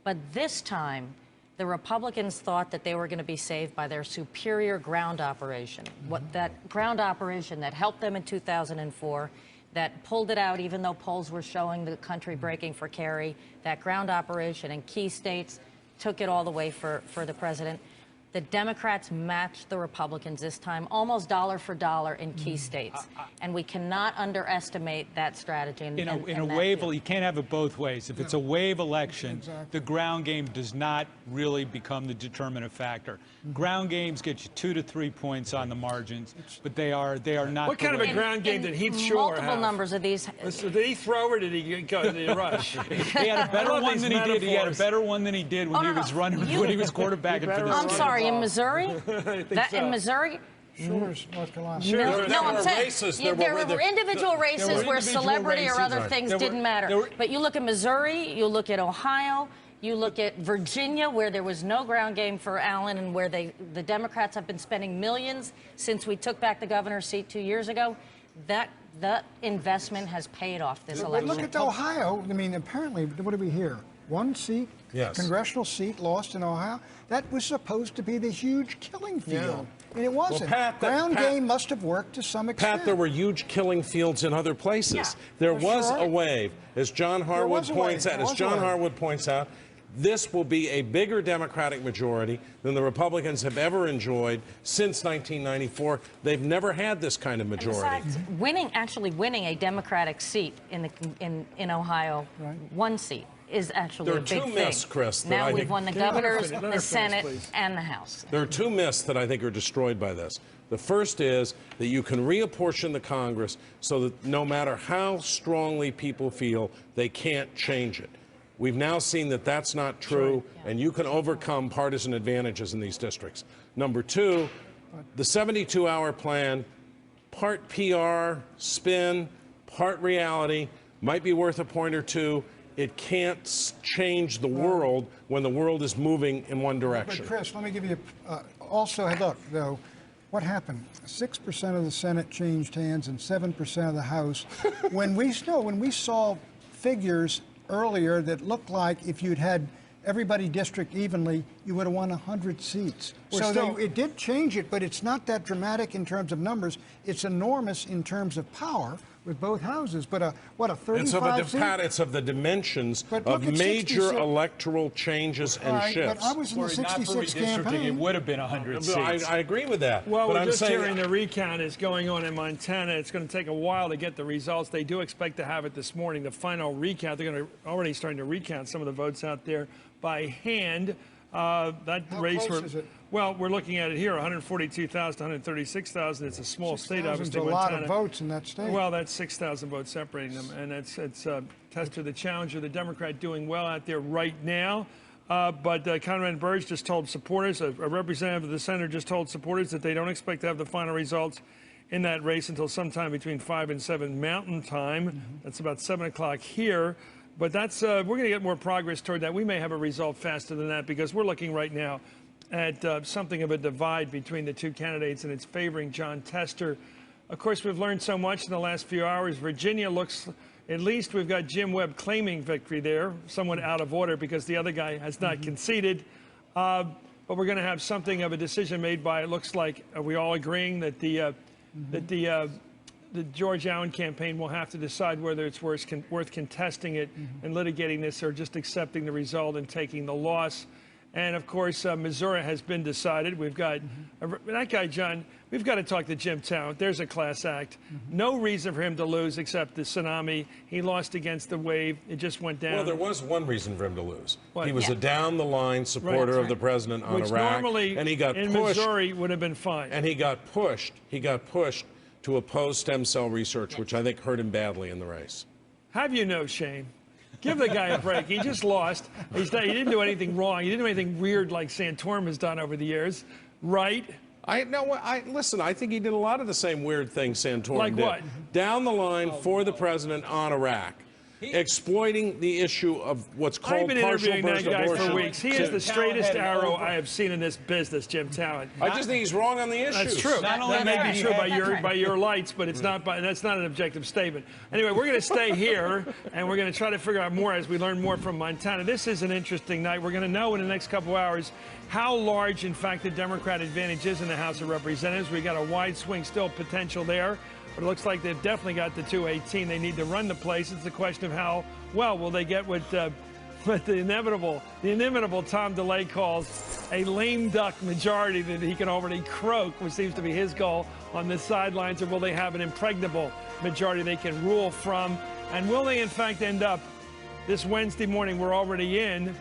But this time, the Republicans thought that they were going to be saved by their superior ground operation. That ground operation that helped them in 2004, that pulled it out even though polls were showing the country breaking for Kerry, that ground operation in key states took it all the way for the president. The Democrats matched the Republicans this time, almost dollar for dollar in key states. And we cannot underestimate that strategy. In a wave, you can't have it both ways. If it's a wave election, the ground game does not really become the determinative factor. Ground games get you 2 to 3 points on the margins, but they are not. What kind of a ground game did Heath Shuler have? Multiple numbers of these. Did he throw or did he go? Did he rush? He had a better one than he did. He had a better one than he did when he was running, when he was quarterbacking for the I'm sorry, in Missouri? In Missouri? Schuler's North Carolina. No, I'm saying there were individual races where celebrity or other things didn't matter. But you look at Missouri, you look at Ohio, you look at Virginia, where there was no ground game for Allen and where the Democrats have been spending millions since we took back the governor's seat 2 years ago. That investment has paid off this election. But look at Ohio. I mean, apparently, what do we hear? 1 seat, congressional seat lost in Ohio. That was supposed to be the huge killing field. And it wasn't. Well, Pat, ground game must have worked to some extent. Pat, there were huge killing fields in other places. Yeah. There was a wave, as John Harwood points out. This will be a bigger Democratic majority than the Republicans have ever enjoyed since 1994. They've never had this kind of majority. Actually winning a Democratic seat in Ohio, 1 seat, is actually a big thing. There are 2 myths, Chris. Now we've won the governor's, the Senate, and the House. There are 2 myths that I think are destroyed by this. The first is that you can reapportion the Congress so that no matter how strongly people feel, they can't change it. We've now seen that that's not true, and you can overcome partisan advantages in these districts. Number 2, the 72-hour plan, part PR, spin, part reality, might be worth a point or 2. It can't change the world when the world is moving in one direction. But Chris, let me give you also, look, though, what happened? 6% of the Senate changed hands and 7% of the House. when we saw figures earlier that looked like if you'd had everybody district evenly, you would have won 100 seats. It did change it, but it's not that dramatic in terms of numbers. It's enormous in terms of power with both houses. But a 35 seat? It's of the dimensions of major electoral changes and shifts. But I was in the 66 campaign. It would have been 100 seats. I agree with that. Well, but we're I'm just saying hearing the recount is going on in Montana. It's going to take a while to get the results. They do expect to have it this morning, the final recount. They're going to already starting to recount some of the votes out there by hand. How close is it? Well, we're looking at it here, 142,000 to 136,000. It's a small state, obviously. There's a lot of votes in that state. Well, that's 6,000 votes separating them, and it's Tester, the challenger, the Democrat, doing well out there right now. But Conrad Burge just told supporters, a representative of the senator just told supporters that they don't expect to have the final results in that race until sometime between 5 and 7 Mountain Time. That's about 7 o'clock here. But that's we're going to get more progress toward that. We may have a result faster than that because we're looking right now at something of a divide between the 2 candidates, and it's favoring John Tester. Of course, we've learned so much in the last few hours. Virginia looks, at least we've got Jim Webb claiming victory there, somewhat out of order because the other guy has not conceded. But we're going to have something of a decision made by, it looks like, are we all agreeing that the George Allen campaign will have to decide whether it's worth contesting it and litigating this or just accepting the result and taking the loss. And, of course, Missouri has been decided. We've got that guy, John We've got to talk to Jim Talent. There's a class act. No reason for him to lose except the tsunami. He lost against the wave. It just went down. Well, there was one reason for him to lose. What? He was a down-the-line supporter of the president on Which Iraq, normally and he got in pushed. Missouri would have been fine. And he got pushed. He got pushed to oppose stem cell research, which I think hurt him badly in the race. Have you no shame? Give the guy a break. He just lost. He didn't do anything wrong. He didn't do anything weird like Santorum has done over the years, right? Listen, I think he did a lot of the same weird things Santorum like did. What? Down the line for the president on Iraq. Exploiting the issue of what's called partial birth abortion. I've been interviewing that guy for weeks. He is the straightest arrow I have seen in this business, Jim Talent. I just think he's wrong on the issues. That's true. That may be true by your lights, but it's not. That's not an objective statement. Anyway, we're going to stay here, and we're going to try to figure out more as we learn more from Montana. This is an interesting night. We're going to know in the next couple hours how large, in fact, the Democrat advantage is in the House of Representatives. We got a wide swing still potential there. But it looks like they've definitely got the 218. They need to run the place. It's a question of how well will they get what the inimitable Tom DeLay calls a lame duck majority that he can already croak, which seems to be his goal on the sidelines, or will they have an impregnable majority they can rule from? And will they, in fact, end up this Wednesday morning we're already in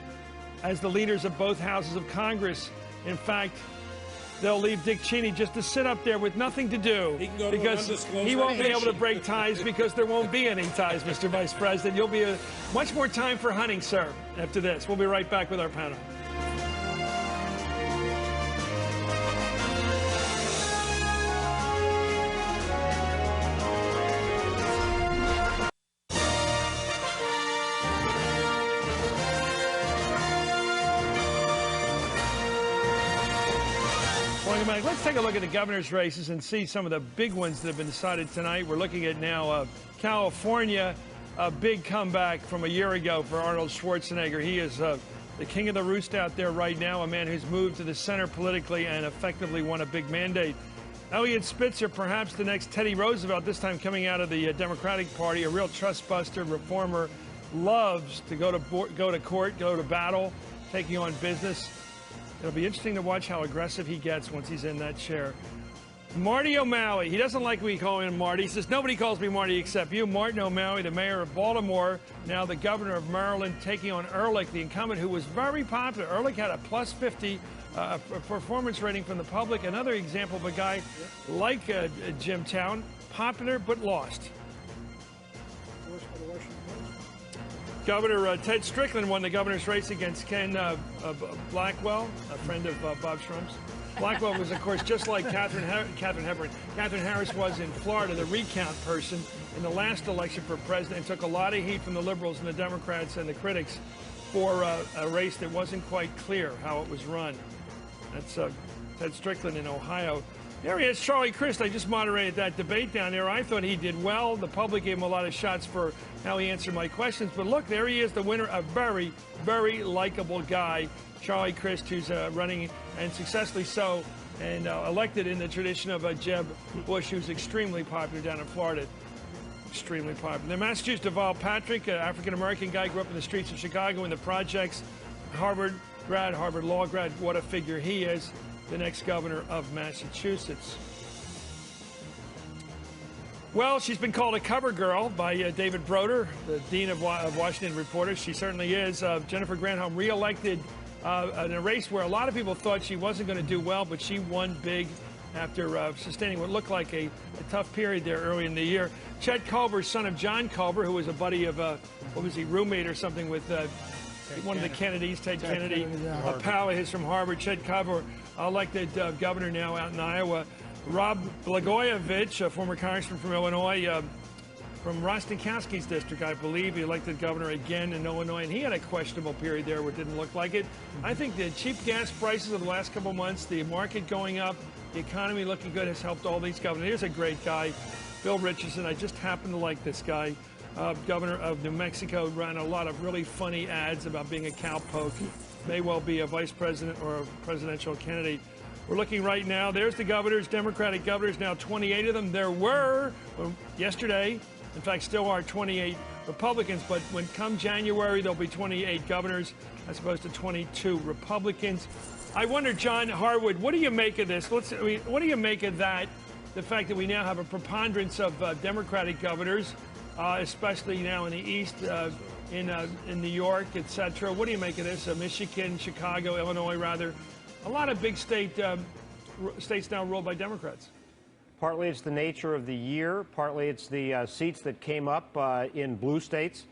as the leaders of both houses of Congress, in fact, they'll leave Dick Cheney just to sit up there with nothing to do because he won't be able to break ties because there won't be any ties, Mr. Vice President. You'll be much more time for hunting, sir, after this. We'll be right back with our panel. Let's take a look at the governor's races and see some of the big ones that have been decided tonight. We're looking at now California, a big comeback from a year ago for Arnold Schwarzenegger. He is the king of the roost out there right now, a man who's moved to the center politically and effectively won a big mandate. Elliot Spitzer, perhaps the next Teddy Roosevelt, this time coming out of the Democratic Party, a real trust buster, reformer, loves to go to court, go to battle, taking on business. It'll be interesting to watch how aggressive he gets once he's in that chair. Marty O'Malley, he doesn't like we call him Marty. He says, nobody calls me Marty except you. Martin O'Malley, the mayor of Baltimore, now the governor of Maryland, taking on Ehrlich, the incumbent who was very popular. Ehrlich had a plus 50 performance rating from the public. Another example of a guy like Jim Talent, popular but lost. Governor Ted Strickland won the governor's race against Ken Blackwell, a friend of Bob Schrump's. Blackwell was, of course, just like Catherine Harris was in Florida, the recount person in the last election for president, and took a lot of heat from the liberals and the Democrats and the critics for a race that wasn't quite clear how it was run. That's Ted Strickland in Ohio. There he is, Charlie Crist. I just moderated that debate down there. I thought he did well. The public gave him a lot of shots for how he answered my questions. But look, there he is, the winner, a very, very likable guy, Charlie Crist, who's running, and successfully so, and elected in the tradition of Jeb Bush, who's extremely popular down in Florida. Extremely popular. The Massachusetts Deval Patrick, an African-American guy, grew up in the streets of Chicago in the projects, Harvard grad, Harvard law grad. What a figure he is. The next governor of Massachusetts. Well, she's been called a cover girl by David Broder, the dean of Washington Reporters. She certainly is. Jennifer Granholm reelected in a race where a lot of people thought she wasn't going to do well, but she won big after sustaining what looked like a tough period there early in the year. Chet Culber, son of John Culber, who was a buddy of, what was he, roommate or something with one of the Kennedys, Ted Kennedy, a pal of his from Harvard. Chet Culber, elected governor now out in Iowa. Rob Blagojevich, a former congressman from Illinois, from Rostenkowski's district, I believe. He elected governor again in Illinois, and he had a questionable period there where it didn't look like it. I think the cheap gas prices of the last couple months, the market going up, the economy looking good has helped all these governors. Here's a great guy, Bill Richardson. I just happen to like this guy. Governor of New Mexico, ran a lot of really funny ads about being a cowpoke. May well be a vice president or a presidential candidate. We're looking right now. There's the governors, Democratic governors, now 28 of them. There were, yesterday, in fact, still are 28 Republicans, but when come January, there'll be 28 governors as opposed to 22 Republicans. I wonder, John Harwood, what do you make of this? What do you make of that? The fact that we now have a preponderance of Democratic governors, especially now in the East, in New York, etc. What do you make of this? Michigan, Chicago, Illinois, rather. A lot of big states now ruled by Democrats. Partly it's the nature of the year. Partly it's the seats that came up in blue states.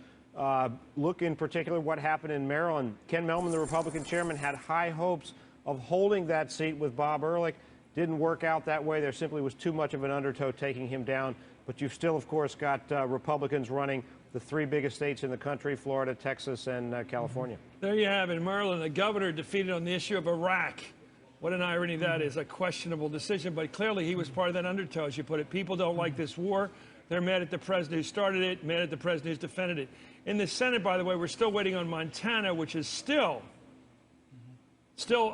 Look in particular what happened in Maryland. Ken Mehlman, the Republican chairman, had high hopes of holding that seat with Bob Ehrlich. Didn't work out that way. There simply was too much of an undertow taking him down. But you've still, of course, got Republicans running the three biggest states in the country, Florida, Texas, and California. There you have it. In Maryland, the governor defeated on the issue of Iraq. What an irony that is. A questionable decision, but clearly he was part of that undertow, as you put it. People don't like this war. They're mad at the president who started it, mad at the president who's defended it. In the Senate, by the way, we're still waiting on Montana, which is still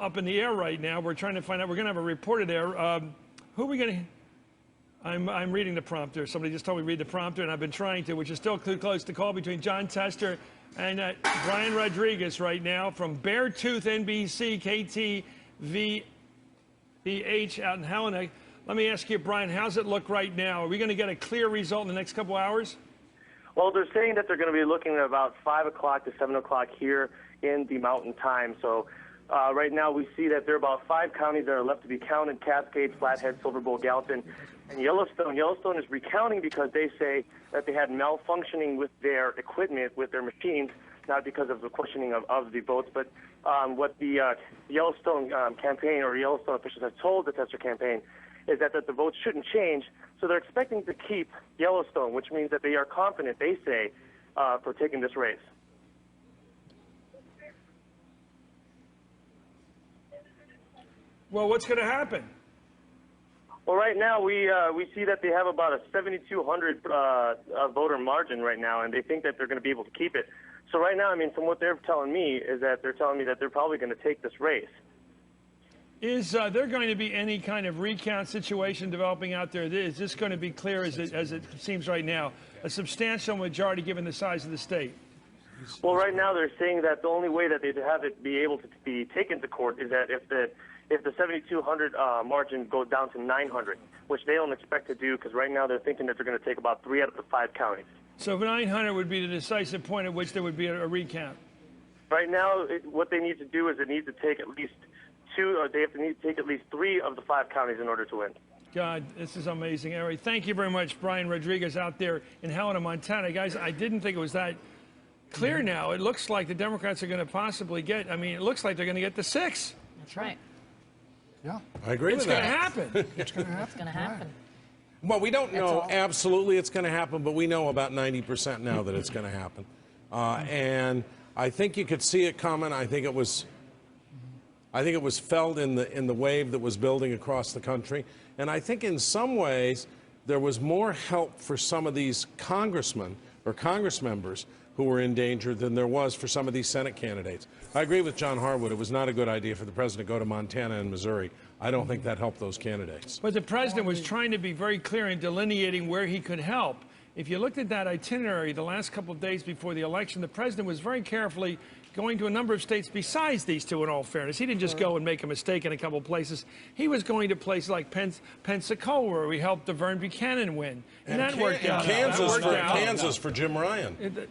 up in the air right now. We're trying to find out. We're going to have a reporter there. Who are we going to... I'm reading the prompter. Somebody just told me to read the prompter, and I've been trying to, which is still too close to call, between John Tester and Brian Rodriguez right now from Beartooth NBC KTVH out in Helena. Let me ask you, Brian, how's it look right now? Are we going to get a clear result in the next couple hours? Well, they're saying that they're going to be looking at about 5 o'clock to 7 o'clock here in the Mountain Time. So right now we see that there are about 5 counties that are left to be counted: Cascade, Flathead, Silver Bowl, Gallatin, and Yellowstone. Yellowstone is recounting because they say that they had malfunctioning with their equipment, with their machines, not because of the questioning of the votes, but what the Yellowstone campaign or Yellowstone officials have told the Tester campaign is that the votes shouldn't change. So they're expecting to keep Yellowstone, which means that they are confident, they say, for taking this race. Well, what's going to happen? Well, right now we see that they have about a 7,200 voter margin right now, and they think that they're going to be able to keep it. So right now, I mean, from what they're telling me is that they're telling me that they're probably going to take this race. Is there going to be any kind of recount situation developing out there? Is this going to be clear as it seems right now? A substantial majority given the size of the state? Well, right now they're saying that the only way that they'd have it be able to be taken to court is that if the 7,200 margin goes down to 900, which they don't expect to do, because right now they're thinking that they're going to take about 3 out of the 5 counties. So 900 would be the decisive point at which there would be a recount. Right now, what they need to do is they need to take at least 2, or they have to need to take at least 3 of the 5 counties in order to win. God, this is amazing. All right, thank you very much, Brian Rodriguez out there in Helena, Montana. Guys, I didn't think it was that clear now. It looks like the Democrats are going to possibly get, it looks like they're going to get the 6. That's right. Yeah. I agree with that. It's going to happen. It's going to happen. It's going to happen. Well, we don't know absolutely it's going to happen, but we know about 90% now that it's going to happen. And I think you could see it coming. I think it was felt in the wave that was building across the country. And I think in some ways there was more help for some of these congressmen or Congress members who were in danger than there was for some of these Senate candidates. I agree with John Harwood. It was not a good idea for the president to go to Montana and Missouri. I don't think that helped those candidates. But the president was trying to be very clear in delineating where he could help. If you looked at that itinerary the last couple of days before the election, the president was very carefully going to a number of states besides these 2, in all fairness. He didn't just go and make a mistake in a couple of places. He was going to places like Pensacola, where we helped Vern Buchanan win. And that worked out. Kansas for Jim Ryan.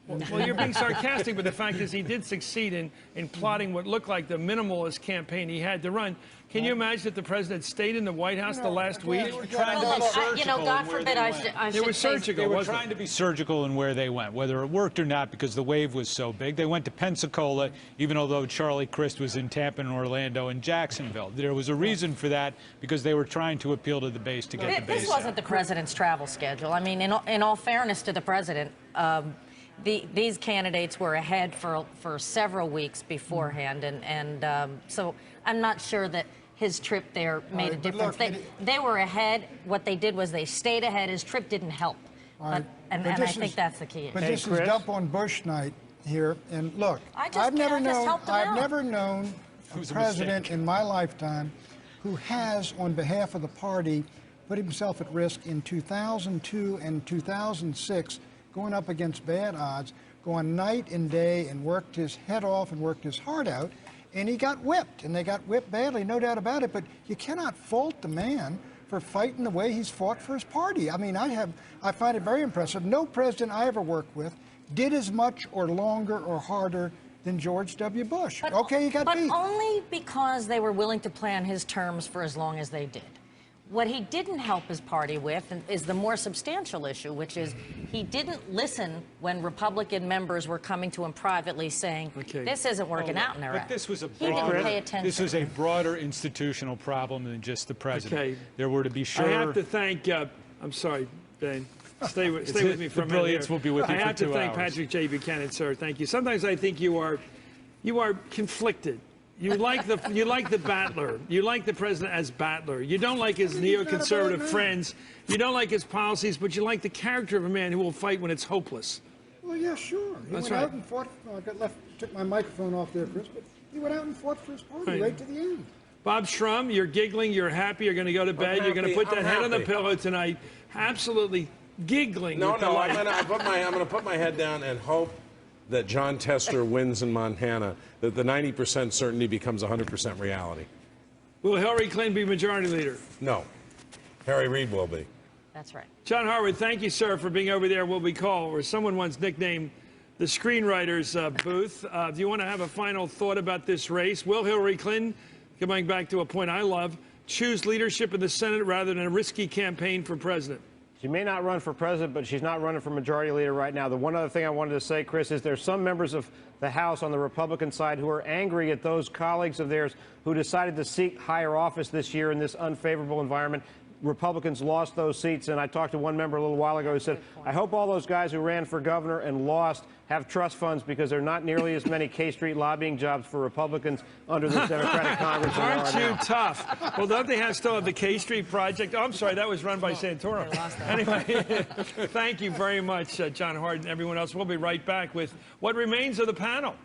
Well, you're being sarcastic, but the fact is he did succeed in plotting what looked like the minimalist campaign he had to run. Can you imagine if the president stayed in the White House the last week? They were trying to be surgical. God forbid I should They were surgical. They were trying to be surgical in where they went, whether it worked or not, because the wave was so big. They went to Pensacola, even although Charlie Crist was in Tampa and Orlando and Jacksonville. There was a reason for that, because they were trying to appeal to the base to get the base. This wasn't the president's travel schedule. I mean, in all fairness to the president, these candidates were ahead for several weeks beforehand, and so I'm not sure that his trip there made a difference. They were ahead. What they did was they stayed ahead. His trip didn't help, and I think that's the key. But this is dump on Bush night here, and look, I've never known a president in my lifetime who has, on behalf of the party, put himself at risk in 2002 and 2006. Going up against bad odds, going night and day and worked his head off and worked his heart out, and he got whipped, and they got whipped badly, no doubt about it. But you cannot fault the man for fighting the way he's fought for his party. I mean, I find it very impressive. No president I ever worked with did as much or longer or harder than George W. Bush. Okay, he got beat. But only because they were willing to plan his terms for as long as they did. What he didn't help his party with is the more substantial issue, which is he didn't listen when Republican members were coming to him privately saying, this isn't working out in Iraq. But this was a He didn't pay attention. This was a broader institutional problem than just the president. Okay. There were to be sure. I have to thank, I'm sorry, Ben. Stay with me for a minute. The brilliance will be with you I for have to 2 thank hours. Patrick J. Buchanan, sir. Thank you. Sometimes I think you are conflicted. You like the battler. You like the president as battler. You don't like his neoconservative friends. You don't like his policies, but you like the character of a man who will fight when it's hopeless. Well, yeah, sure. He That's went right. out and fought. I took my microphone off there, Chris, but he went out and fought for his party right to the end. Bob Shrum, you're giggling. You're happy. You're going to go to bed. You're going to put that head on the happy. pillow tonight. Absolutely giggling. No, with no, delight. I'm going to put my head down and hope that John Tester wins in Montana, that the 90% certainty becomes 100% reality. Will Hillary Clinton be majority leader? No. Harry Reid will be. That's right. John Harwood, thank you, sir, for being over there. What we call, or someone once nicknamed, the screenwriter's booth. Do you want to have a final thought about this race? Will Hillary Clinton, coming back to a point I love, choose leadership in the Senate rather than a risky campaign for president? She may not run for president, but she's not running for majority leader right now. The one other thing I wanted to say, Chris, is there's some members of the House on the Republican side who are angry at those colleagues of theirs who decided to seek higher office this year in this unfavorable environment. Republicans lost those seats, and I talked to one member a little while ago who said, I hope all those guys who ran for governor and lost have trust funds because there are not nearly as many K Street lobbying jobs for Republicans under this Democratic Congress. Aren't you tough? Well, don't they still have the K Street Project? Oh, I'm sorry, that was run by Santoro. Anyway, thank you very much, John Hart and everyone else. We'll be right back with what remains of the panel.